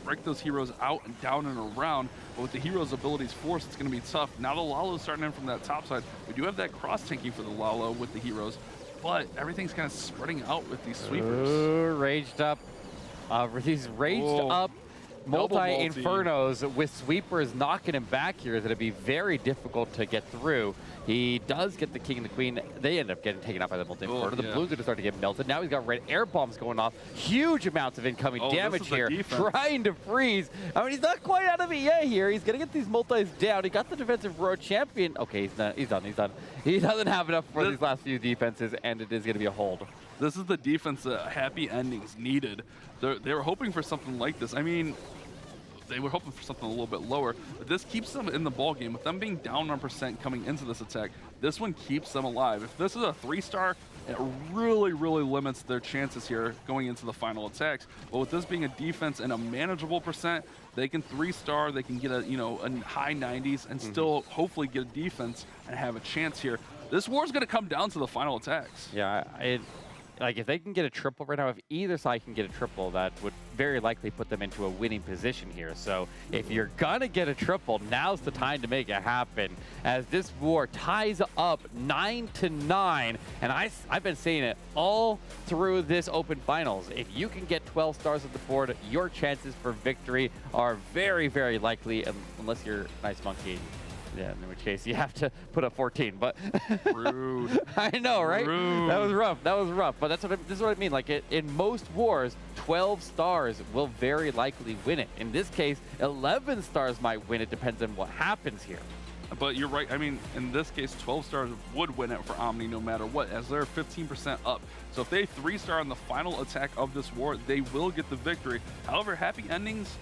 Break those heroes out and down and around, but with the heroes' abilities force, it's going to be tough. Now the Lalo's starting in from that top side. We do have that cross tanking for the Lalo with the heroes, but everything's kind of spreading out with these sweepers. Raged up. These raged up multi-infernos with sweepers knocking him back here is going to be very difficult to get through. He does get the King and the Queen. They end up getting taken out by the multi-inferno. The Blues are going to start to get melted. Now he's got red air bombs going off. Huge amounts of incoming damage here. Trying to freeze. I mean, he's not quite out of it yet here. He's going to get these multis down. He got the defensive Royal Champion. Okay, he's done. He doesn't have enough for these last few defenses, and it is going to be a hold. This is the defense that Happy Endings needed. They were hoping for something like this. I mean, they were hoping for something a little bit lower, but this keeps them in the ball game. With them being down 1% coming into this attack, this one keeps them alive. If this is a 3-star, it really, really limits their chances here going into the final attacks. But with this being a defense and a manageable percent, they can 3-star, they can get a high 90s and still hopefully get a defense and have a chance here. This war is going to come down to the final attacks. Yeah, like if they can get a triple right now, if either side can get a triple, that would very likely put them into a winning position here. So if you're gonna get a triple, now's the time to make it happen, as this war ties up 9-9. And I've been saying it all through this open finals. If you can get 12 stars at the board, your chances for victory are very, very likely, unless you're Nice Monkey. Yeah, in which case you have to put up 14, but rude. I know, right? Rude. That was rough. But this is what I mean. Like in most wars, 12 stars will very likely win it. In this case, 11 stars might win it. Depends on what happens here. But you're right. I mean, in this case, 12 stars would win it for Omni no matter what, as they're 15% up. So if they 3-star on the final attack of this war, they will get the victory. However, Happy Endings,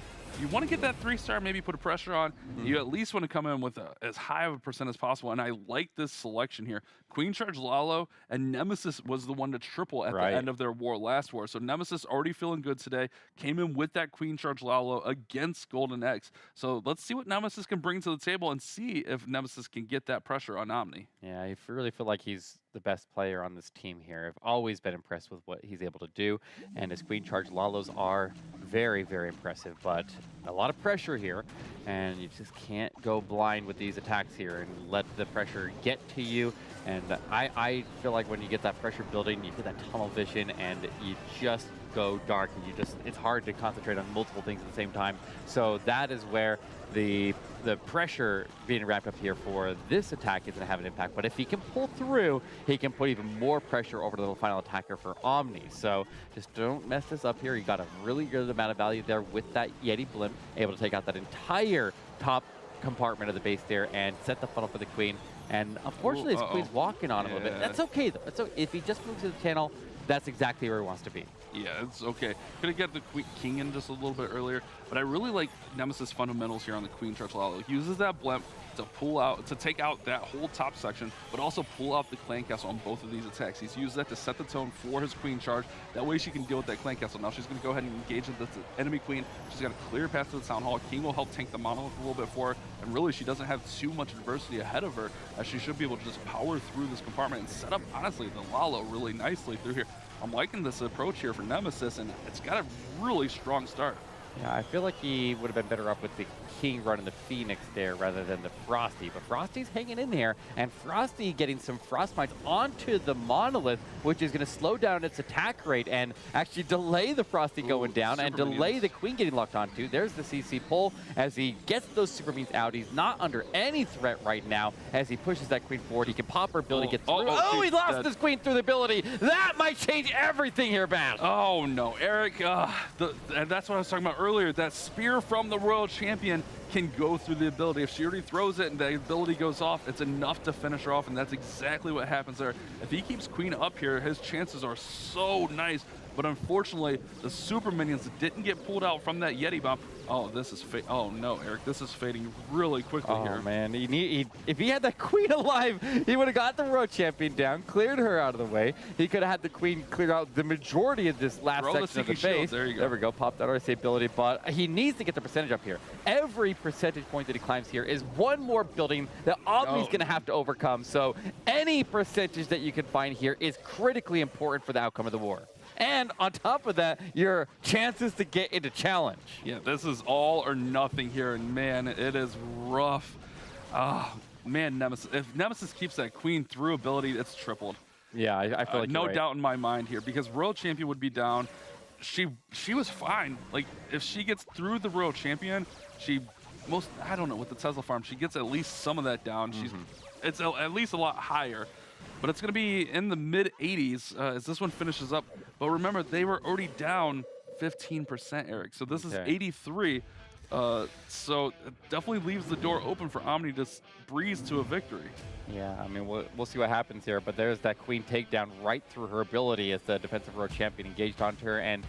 you want to get that 3-star, maybe put a pressure on. You at least want to come in with as high of a percent as possible. And I like this selection here. Queen Charge Lalo and Nemesis was the one to triple at the end of their war last war. So Nemesis already feeling good today. Came in with that Queen Charge Lalo against Golden X. So let's see what Nemesis can bring to the table and see if Nemesis can get that pressure on Omni. Yeah, I really feel like he's the best player on this team here. I've always been impressed with what he's able to do, and his Queen Charge Lalos are very, very impressive, but a lot of pressure here, and you just can't go blind with these attacks here and let the pressure get to you. And I feel like when you get that pressure building, you get that tunnel vision, and you just go dark, and it's hard to concentrate on multiple things at the same time. So that is where the pressure being ramped up here for this attack is going to have an impact. But if he can pull through, he can put even more pressure over to the final attacker for Omni. So just don't mess this up here. You got a really good amount of value there with that Yeti Blimp, able to take out that entire top compartment of the base there and set the funnel for the Queen. And unfortunately, his queen's walking on him a little bit. That's okay, though. That's okay. If he just moves to the channel, that's exactly where he wants to be. Yeah, it's okay. Could have got the king in just a little bit earlier, but I really like Nemesis fundamentals here on the queen charge Lalo. He uses that blimp to pull out, to take out that whole top section, but also pull out the clan castle on both of these attacks. He's used that to set the tone for his queen charge. That way she can deal with that clan castle. Now she's going to go ahead and engage with the enemy queen. She's got a clear path to the town hall. King will help tank the monolith a little bit for her, and really she doesn't have too much adversity ahead of her, as she should be able to just power through this compartment and set up, honestly, the Lalo really nicely through here. I'm liking this approach here for Nemesis, and it's got a really strong start. Yeah, I feel like he would have been better up with the King running the Phoenix there rather than the Frosty. But Frosty's hanging in there, and Frosty getting some Frostbites onto the Monolith, which is going to slow down its attack rate and actually delay the Frosty going down and delay the Queen getting locked onto. There's the CC pull as he gets those super beams out. He's not under any threat right now as he pushes that Queen forward. He can pop her ability, get through. Oh, he lost his Queen through the ability. That might change everything here, Bash. Oh, no, Eric, and that's what I was talking about earlier. That spear from the Royal Champion can go through the ability. If she already throws it and the ability goes off, it's enough to finish her off, and that's exactly what happens there. If he keeps Queen up here, his chances are so nice. But unfortunately, the super minions didn't get pulled out from that Yeti bomb. Oh, this is oh no, Eric, this is fading really quickly here. Oh man, if he had that Queen alive, he would have got the World Champion down, cleared her out of the way. He could have had the Queen clear out the majority of this last section of the base. There you go. There we go, popped that RC ability, but he needs to get the percentage up here. Every percentage point that he climbs here is one more building that Omni's going to have to overcome. So any percentage that you can find here is critically important for the outcome of the war. And on top of that, your chances to get into challenge. Yeah, this is all or nothing here, and man, it is rough. Man, Nemesis. If Nemesis keeps that Queen through ability, it's tripled. Yeah, I feel like no you're right. doubt in my mind here, because Royal Champion would be down. She was fine. Like, if she gets through the Royal Champion, I don't know, with the Tesla farm, she gets at least some of that down. It's at least a lot higher. But it's going to be in the mid-80s as this one finishes up. But remember, they were already down 15%, Eric. So this is 83. So it definitely leaves the door open for Omni to breeze to a victory. Yeah, I mean, we'll see what happens here. But there's that Queen takedown right through her ability as the defensive row champion engaged onto her. And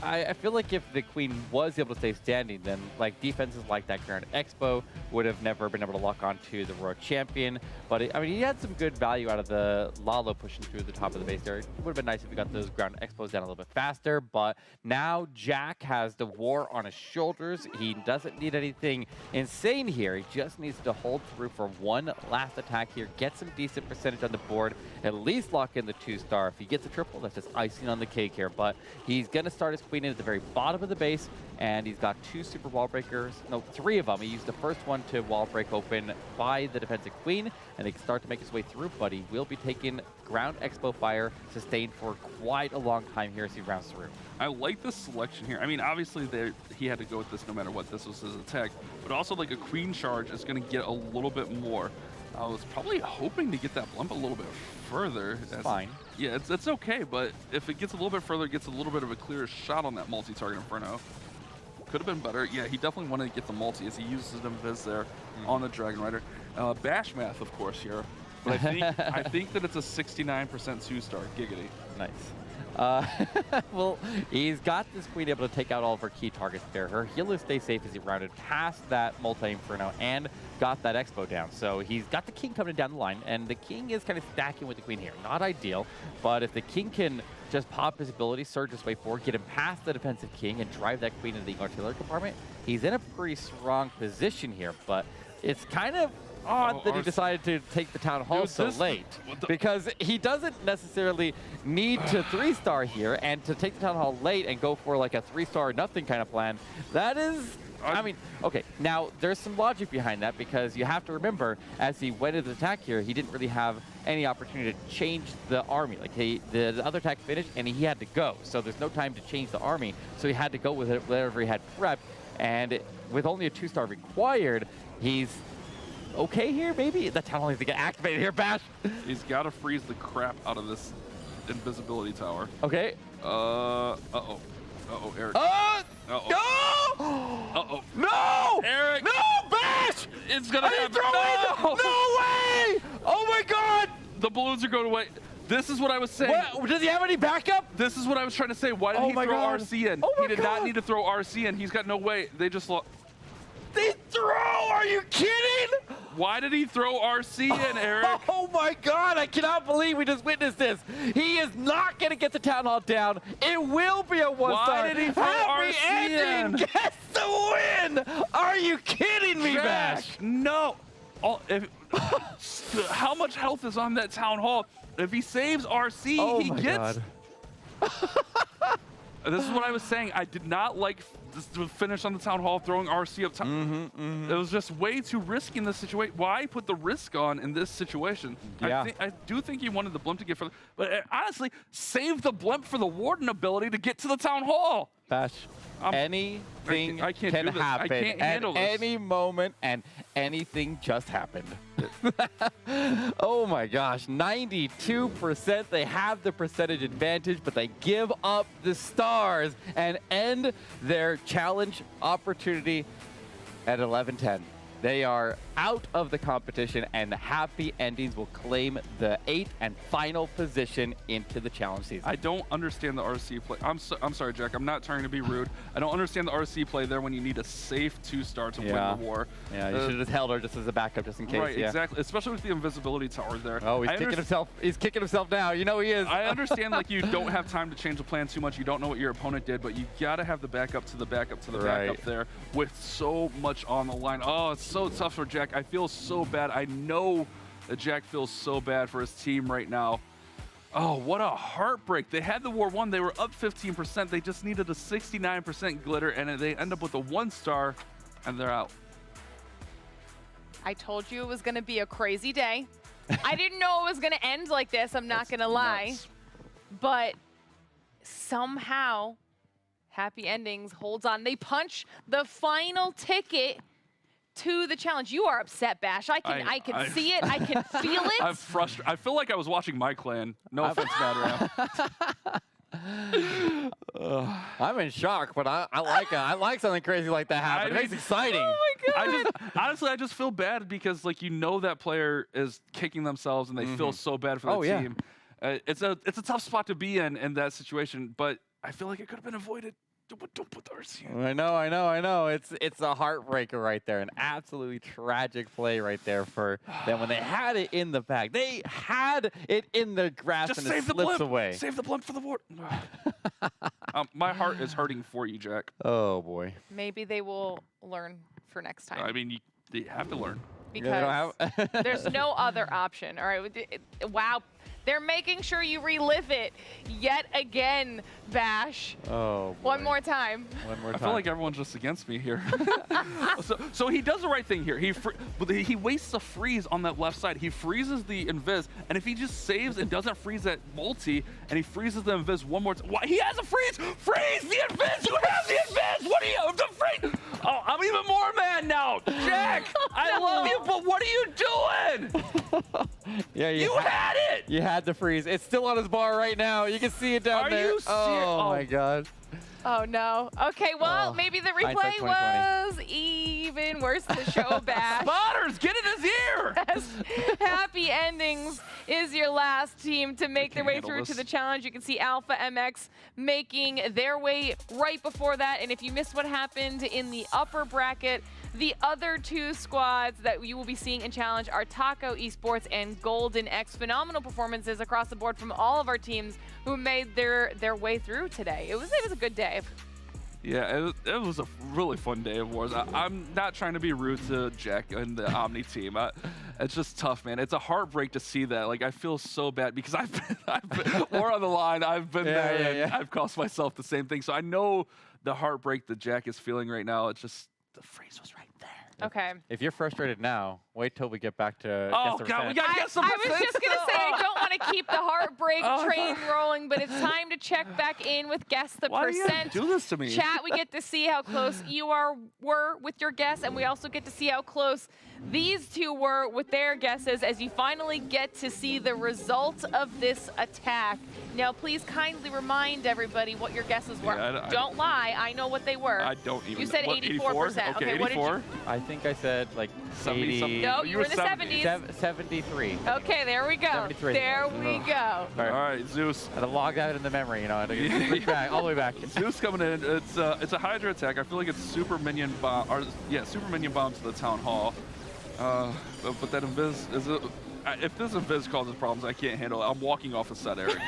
I feel like if the Queen was able to stay standing, then like defenses like that Ground Expo would have never been able to lock onto the Royal Champion. But I mean, he had some good value out of the Lalo pushing through the top of the base there. It would have been nice if we got those Ground Expos down a little bit faster. But now Jack has the war on his shoulders. He doesn't need anything insane here. He just needs to hold through for one last attack here, get some decent percentage on the board, at least lock in the 2-star. If he gets a triple, that's just icing on the cake here. But he's going to start his Queen in at the very bottom of the base, and he's got 2 super wall breakers. No, 3 of them. He used the first one to wall break open by the defensive Queen, and they can start to make his way through, but he will be taking Ground Expo fire sustained for quite a long time here as he rounds through. I like this selection here. I mean, obviously he had to go with this no matter what. This was his attack, but also like a Queen charge is going to get a little bit more. I was probably hoping to get that blimp a little bit further. It's fine. Yeah, it's okay, but if it gets a little bit further, it gets a little bit of a clearer shot on that multi-target Inferno. Could have been better. Yeah, he definitely wanted to get the multi as he uses an invis there on the Dragon Rider. Bash math, of course, here. But I think that it's a 69% 2-star. Giggity. Nice. Well, he's got this Queen able to take out all of her key targets there. Her healer stays safe as he rounded past that multi-inferno and got that Expo down. So he's got the King coming down the line, and the King is kind of stacking with the Queen here. Not ideal, but if the King can just pop his ability, surge his way forward, get him past the defensive King, and drive that Queen into the artillery compartment, he's in a pretty strong position here. But it's kind of odd that he decided to take the town hall so late, because he doesn't necessarily need to 3-star here, and to take the town hall late and go for like a 3-star nothing kind of plan, that is, I mean, okay, now there's some logic behind that, because you have to remember, as he went into the attack here, he didn't really have any opportunity to change the army. Like the other attack finished and he had to go, so there's no time to change the army, so he had to go with it, whatever he had prepped, and with only a 2-star required, he's okay here, maybe? That town hall needs to get activated here, Bash. He's got to freeze the crap out of this invisibility tower. Okay. Uh-oh, Eric. No! Uh-oh. No! Eric! No, Bash! It's gonna happen. No! way! Oh my God! The balloons are going away. This is what I was saying. What? Does he have any backup? This is what I was trying to say. Why did he throw RC in? He did not need to throw RC in. He's got no way. They just lost. They throw! Are you kidding? Why did he throw RC in, Eric? Oh my God, I cannot believe we just witnessed this. He is not going to get the Town Hall down. It will be a one-star. Why did he throw Happy RC ending in? gets the win! Are you kidding me, Jack, Bash? no. How much health is on that Town Hall? If he saves RC, he gets... This is what I was saying. I did not like the finish on the Town Hall throwing RC up top. It was just way too risky in this situation. Why put the risk on in this situation? Yeah. I do think he wanted the blimp to get further, but honestly, save the blimp for the Warden ability to get to the Town Hall. Bash, anything I can't can do this. happen I can't handle at this. any moment, and anything just happened. Oh my gosh, 92%. They have the percentage advantage, but they give up the stars and end their challenge opportunity at 11-10. They are out of the competition, and Happy Endings will claim the 8th and final position into the challenge season. I don't understand the RC play. I'm sorry, Jack. I'm not trying to be rude. I don't understand the RC play there when you need a safe 2-star to win the war. Yeah, you should have just held her just as a backup, just in case. Right, exactly. Especially with the invisibility tower there. Oh, he's kicking himself. He's kicking himself now. You know he is. I understand, like, you don't have time to change the plan too much. You don't know what your opponent did, but you gotta have the backup to the backup to the backup there with so much on the line. Oh, it's so tough for Jack. I feel so bad. I know that Jack feels so bad for his team right now. Oh, what a heartbreak. They had the war won. They were up 15%. They just needed a 69% glitter, and they end up with a 1-star, and they're out. I told you it was going to be a crazy day. I didn't know it was going to end like this, I'm not going to lie. Nuts. But somehow, Happy Endings holds on. They punch the final ticket to the challenge. You are upset, Bash. I can see it. I can feel it. I'm frustrated. I feel like I was watching my clan. No offense, Mad Ram. I'm in shock, but I like it. I like something crazy like that happening. It makes it exciting. Oh my God. Honestly, I just feel bad because, like, you know that player is kicking themselves and they feel so bad for the team. It's a tough spot to be in that situation, but I feel like it could have been avoided. Don't put the RC in. I know. It's a heartbreaker right there. An absolutely tragic play right there for them when they had it in the bag. They had it in the grass Just and save it the slips blimp. away. Save the blimp for the war. My heart is hurting for you, Jack. Oh boy. Maybe they will learn for next time. I mean, you have to learn. Because there's no other option. All right. Wow. They're making sure you relive it yet again, Bash. Oh, boy. One more time. I feel like everyone's just against me here. so he does the right thing here. He wastes a freeze on that left side. He freezes the invis, and if he just saves and doesn't freeze that multi, and he freezes the invis one more time. Why? He has a freeze! Freeze the invis! You have the invis! What are you? The freeze! Oh, I'm even more mad now. Jack, I love you, but what are you doing? Yeah, you had it! You had the freeze. It's still on his bar right now. You can see it down there. Are you serious? Oh my God. Oh no. Okay, well, maybe the replay was even worse than the show, Bash. Spotters, get in his ear! Happy Endings is your last team to make their way through to the challenge. You can see Alpha MX making their way right before that. And if you missed what happened in the upper bracket, the other two squads that you will be seeing in challenge are Taco Esports and Golden X. Phenomenal performances across the board from all of our teams who made their way through today. It was a good day. Yeah, it was a really fun day of wars. I'm not trying to be rude to Jack and the Omni team. It's just tough, man. It's a heartbreak to see that. Like, I feel so bad because I've been or on the line. I've been there, and I've cost myself the same thing. So I know the heartbreak that Jack is feeling right now. It's just the freeze was right there. Okay. If you're frustrated now, wait till we get back to Oh, God, we got to get some I was just going to say, I don't want to keep the heartbreak train rolling, but it's time to check back in with Guess the Why Percent. do you do this to me? Chat, we get to see how close you were with your guess, and we also get to see how close these two were with their guesses as you finally get to see the result of this attack. Now, please kindly remind everybody what your guesses were. Yeah, don't lie. I know what they were. I don't even You said know. What, 84%. Okay, what did 84? you? I think I said like 70 something. No, you were in the 70. 70s. 73. Okay, there we go. 73. There we go. All right, Zeus. I had to log that in the memory, you know. I had to reach back, all the way back. Zeus coming in. It's a Hydra attack. I feel like it's super minion bomb. Or yeah, super minion bomb to the town hall. But that invis is it. If this invis causes problems, I can't handle it. I'm walking off the set, Eric.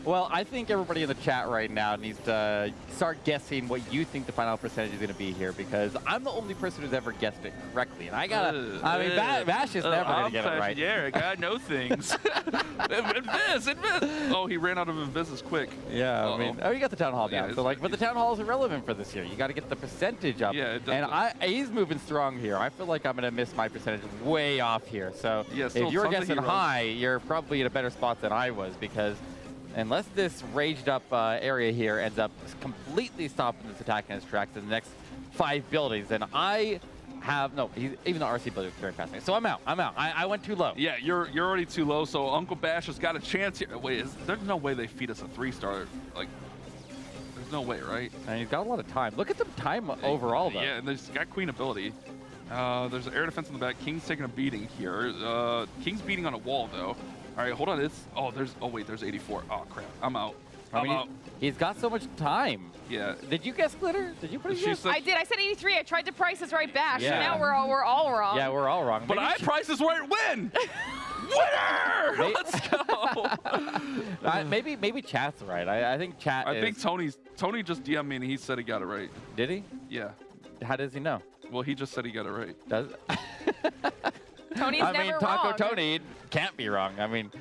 Well, I think everybody in the chat right now needs to start guessing what you think the final percentage is going to be here, because I'm the only person who's ever guessed it correctly, and I gotta. I mean, Bash is never going to get it right. Yeah, Eric, I know things. Invis. Oh, he ran out of invises quick. Yeah, I mean, you got the town hall down. Yeah, So like, but the town hall is irrelevant for this year. You got to get the percentage up. Yeah, it does. And he's moving strong here. I feel like I'm going to miss my percentage way off here. So Yes. if you're guessing high, you're probably in a better spot than I was, because unless this raged up area here ends up completely stopping this attack in its tracks in the next 5 buildings, then I have even the RC building is very fast. So I'm out. I went too low. Yeah, you're already too low. So Uncle Bash has got a chance here. Wait, there's no way they feed us a 3-star. Like, there's no way, right? And he's got a lot of time. Look at the time overall, though. Yeah, and there's got Queen ability. There's an air defense in the back. King's taking a beating here. King's beating on a wall, though. All right, hold on. Wait, there's 84. Oh, crap. I'm out. I'm out. He's got so much time. Yeah. Did you guess Glitter? Did you put a guess? I did. I said 83. I tried to price this right, Bash. Yeah. Now we're all wrong. Yeah, we're all wrong. But Maybe I price this right win! Winner! Let's go! maybe chat's right. I think chat I think Tony just DM'd me and he said he got it right. Did he? Yeah. How does he know? Well, he just said he got it right. Does Tony's never Taco wrong. Tony can't be wrong. I mean,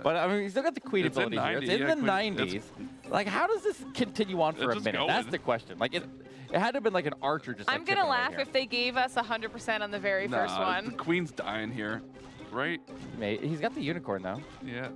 but I mean, he's still got the queen ability here. It's in the 90s. Like, how does this continue on for a minute? That's the question. Like, it had to have been like an archer just. I'm gonna laugh if they gave us 100% on the very first one. The queen's dying here, right? Mate, he's got the unicorn though. Yeah.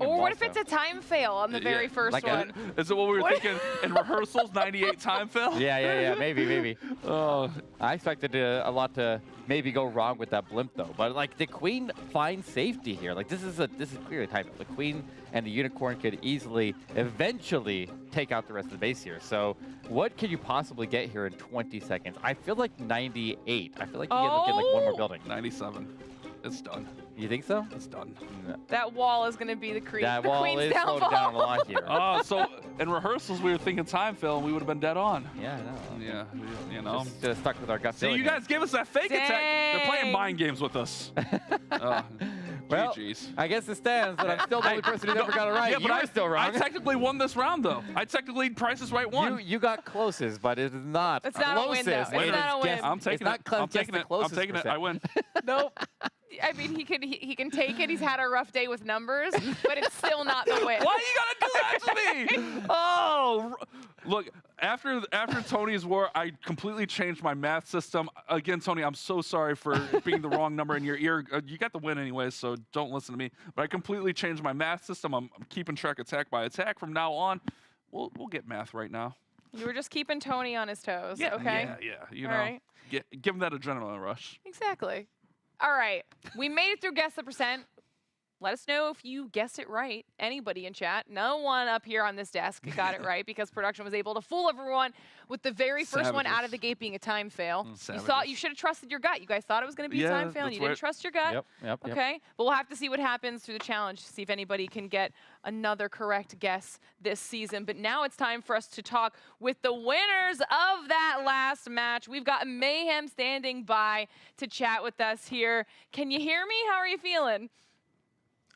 Or what if it's a time fail on the very first one? Is it what we were thinking in rehearsals? 98 time fail? Yeah. Maybe. Oh, I expected a lot to maybe go wrong with that blimp though. But like, the queen finds safety here. Like, this is clearly a type. The queen and the unicorn could easily, eventually, take out the rest of the base here. So what could you possibly get here in 20 seconds? I feel like 98. I feel like you get like one more building. 97. It's done. You think so? It's done. No. That wall is going to be the That wall is slowed down a lot here. Oh, so in rehearsals we were thinking time fail and we would have been dead on. Yeah, I know. Yeah, you know. Just stuck with our gut See, feeling you guys gave us that fake attack. They're playing mind games with us. Well, GG's. I guess it stands that I'm still the only person who never got it right. Yeah, You but were still wrong. I technically won this round, though. I technically Price is Right won. You got closest, but it is not It's not a win, though. closest. It's It not is a win. guess- I'm taking it's not it. I'm guess taking the it. I'm closest taking it. I win. Nope. I mean, he can take it. He's had a rough day with numbers, but it's still not the win. Why you gotta do that to me? Oh, look. After Tony's war, I completely changed my math system. Again, Tony, I'm so sorry for being the wrong number in your ear. You got the win anyway, so don't listen to me. But I completely changed my math system. I'm keeping track attack by attack from now on. We'll get math right now. You were just keeping Tony on his toes, Yeah, okay? Yeah. You know, All right. give him that adrenaline rush. Exactly. All right. We made it through Guess the Percent. Let us know if you guessed it right. Anybody in chat. No one up here on this desk got it right because production was able to fool everyone with the very first one out of the gate being a time fail. You should have trusted your gut. You guys thought it was going to be a time fail and you didn't trust your gut. Yep. Okay. But we'll have to see what happens through the challenge to see if anybody can get another correct guess this season. But now it's time for us to talk with the winners of that last match. We've got Mayhem standing by to chat with us here. Can you hear me? How are you feeling?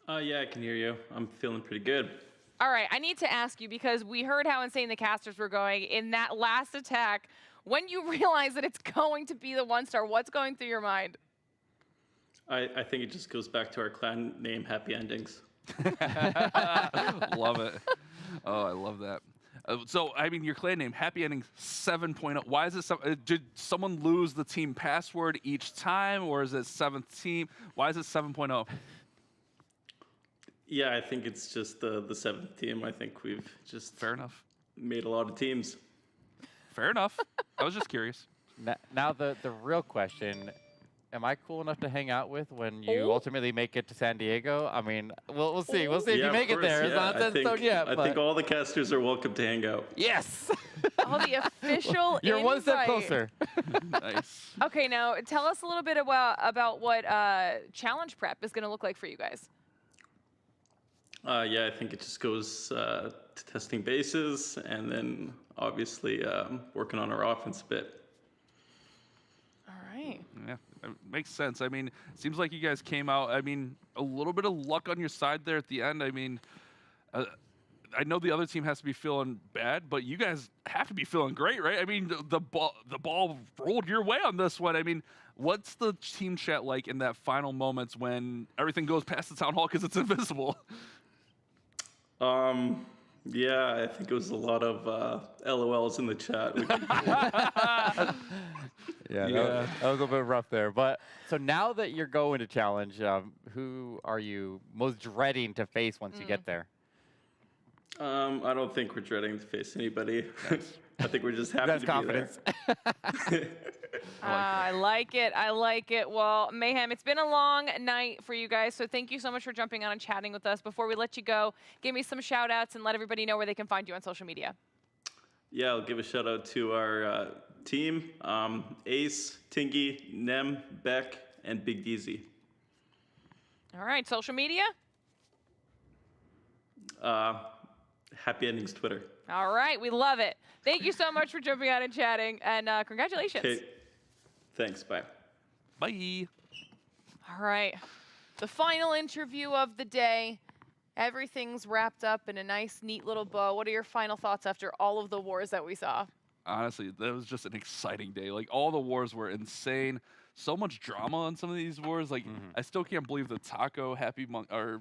Yeah, I can hear you. I'm feeling pretty good. All right, I need to ask you because we heard how insane the casters were going in that last attack. When you realize that it's going to be the 1-star, what's going through your mind? I think it just goes back to our clan name, Happy Endings. Love it. Oh, I love that. So, I mean, your clan name, Happy Endings 7.0. Why is it? Did someone lose the team password each time, or is it 7th team? Why is it 7.0? Yeah, I think it's just the 7th team. I think we've just Fair enough. made a lot of teams. Fair enough. I was just curious. Now the real question, am I cool enough to hang out with when you ultimately make it to San Diego? I mean, we'll see. We'll see if you make it there. It's not set in stone yet. I think all the casters are welcome to hang out. Yes! Oh, the official You're one step invite. closer. Nice. Okay, now tell us a little bit about what challenge prep is going to look like for you guys. Yeah, I think it just goes to testing bases and then obviously working on our offense a bit. All right. Yeah, it makes sense. I mean, it seems like you guys came out, I mean, a little bit of luck on your side there at the end. I mean, I know the other team has to be feeling bad, but you guys have to be feeling great, right? I mean, the ball rolled your way on this one. I mean, what's the team chat like in that final moments when everything goes past the town hall because it's invisible? Yeah, I think it was a lot of LOLs in the chat. Yeah, that was a little bit rough there. But so now that you're going to challenge, who are you most dreading to face once you get there? I don't think we're dreading to face anybody. I think we're just happy That's to confidence. be there. I like it. I like it. Well, Mayhem, it's been a long night for you guys, so thank you so much for jumping on and chatting with us. Before we let you go, give me some shout outs and let everybody know where they can find you on social media. Yeah, I'll give a shout out to our team, Ace, Tingy, Nem, Beck, and Big Deezy. All right, social media? Happy Endings Twitter. All right, we love it. Thank you so much for jumping on and chatting, and congratulations. Okay, thanks, bye. Bye. All right, the final interview of the day. Everything's wrapped up in a nice, neat little bow. What are your final thoughts after all of the wars that we saw? Honestly, that was just an exciting day. Like, all the wars were insane. So much drama on some of these wars. Like, I still can't believe the Taco Happy or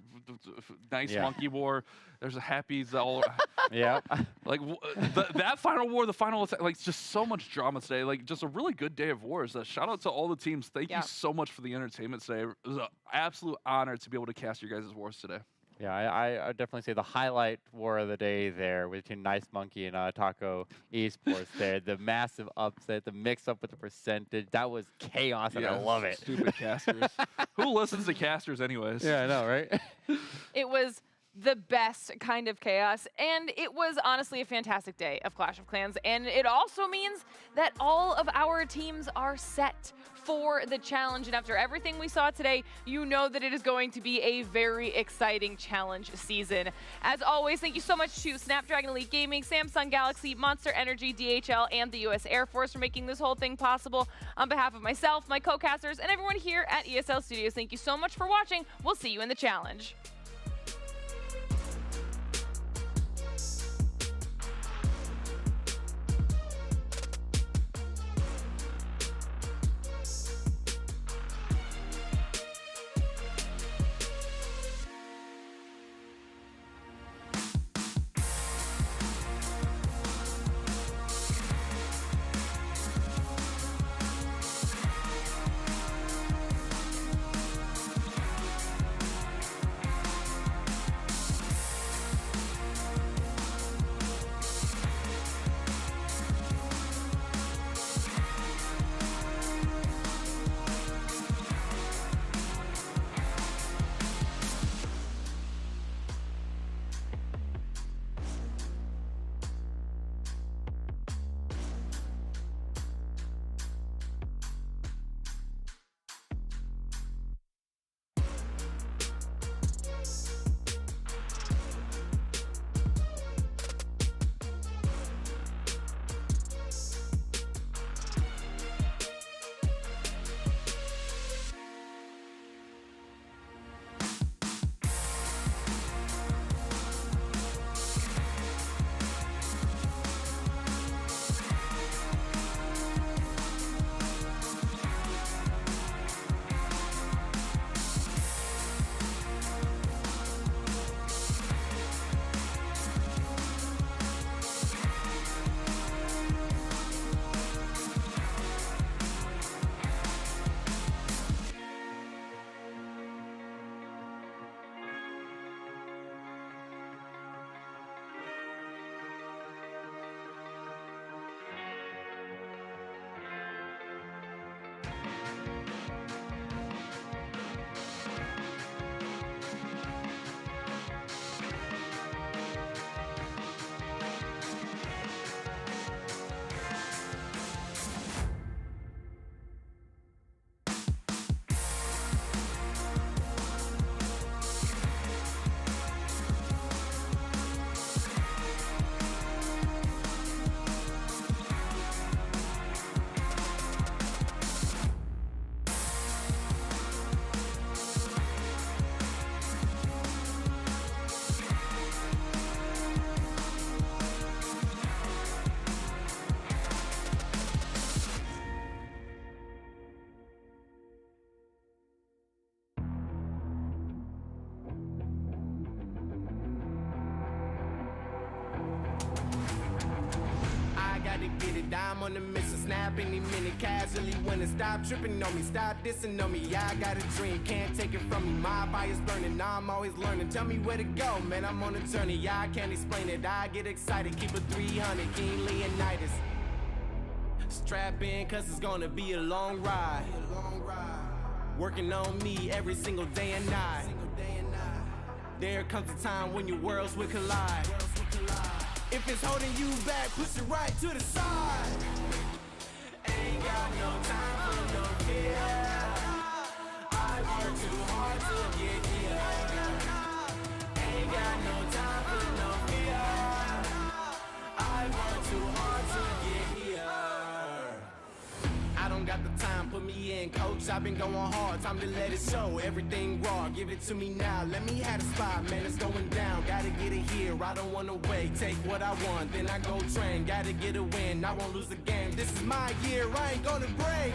Nice Monkey War. There's a Happy all. Yeah. Like that final war, the final, like, just so much drama today. Like, just a really good day of wars. Shout out to all the teams. Thank you so much for the entertainment today. It was an absolute honor to be able to cast your guys' wars today. Yeah, I would definitely say the highlight war of the day there between Nice Monkey and Taco Esports there. The massive upset, the mix-up with the percentage. That was chaos, and I love it. Stupid casters. Who listens to casters anyways? Yeah, I know, right? It was the best kind of chaos, and it was honestly a fantastic day of Clash of Clans, and it also means that all of our teams are set for the challenge, and after everything we saw today, you know that it is going to be a very exciting challenge season. As always, thank you so much to Snapdragon Elite Gaming, Samsung Galaxy, Monster Energy, DHL, and the U.S. Air Force for making this whole thing possible. On behalf of myself, my co-casters, and everyone here at ESL Studios, thank you so much for watching. We'll see you in the challenge. to get it. I'm on the mission, snap any minute, casually winning. Stop tripping on me, stop dissing on me. Yeah, I got a dream, can't take it from me. My fire's burning, I'm always learning. Tell me where to go, man, I'm on a journey. Yeah, I can't explain it, I get excited. Keep it 300, King Leonidas. Strap in, cause it's gonna be a long ride. Working on me every single day and night. There comes a time when your worlds will collide. If it's holding you back, push it right to the side. Ain't got no time for no fear. I work too hard to get here. Ain't got no time for no fear. I work too hard to get here. I don't got the time, put me in, coach. I've been going hard, time to let it show. Everything raw, give it to me now. Let me have the spot, man, it's going down. Gotta get it here, I don't wanna wait. Take what I want, then I go train. Gotta get a win, I won't lose the game. This is my year, I ain't gonna break.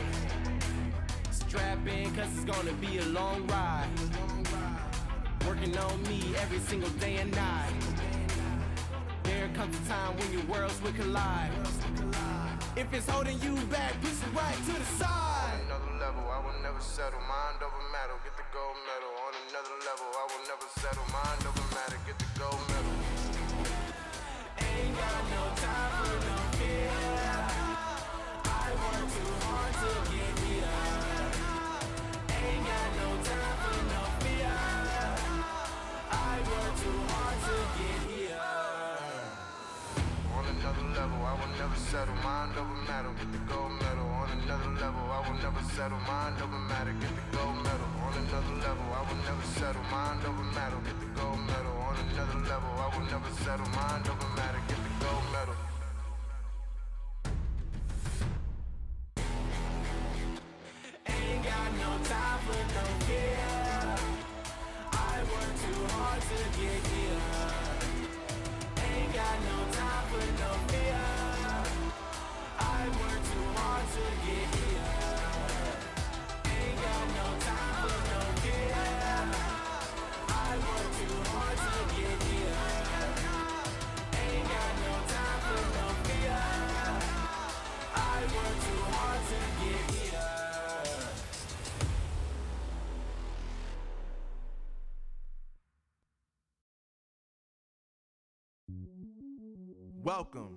Strap in, cause it's gonna be a long ride. Working on me every single day and night. There comes a time when your worlds will collide. If it's holding you back, push it right to the side. On another level, I will never settle. Mind over matter, get the gold medal. On another level, I will never settle. Mind over matter, get the gold medal. Ain't got no time for no fear. I work too hard to get here. Ain't got no time for no fear. I work too hard to get here. On another level, I will never settle. Mind over matter, get the gold medal. On another level, I will never settle. Mind over matter, get the gold medal. On another level, I will never settle. Mind over matter, get the gold medal. On another level, I will never settle. Mind over matter, get the gold medal. Ain't got no time for no fear. I work too hard to get here. Ain't got no time for no fear. I work too hard to get here. Ain't got no time for no fear. I work too hard to get here. Ain't got no time for no fear. I work too hard to get here. Welcome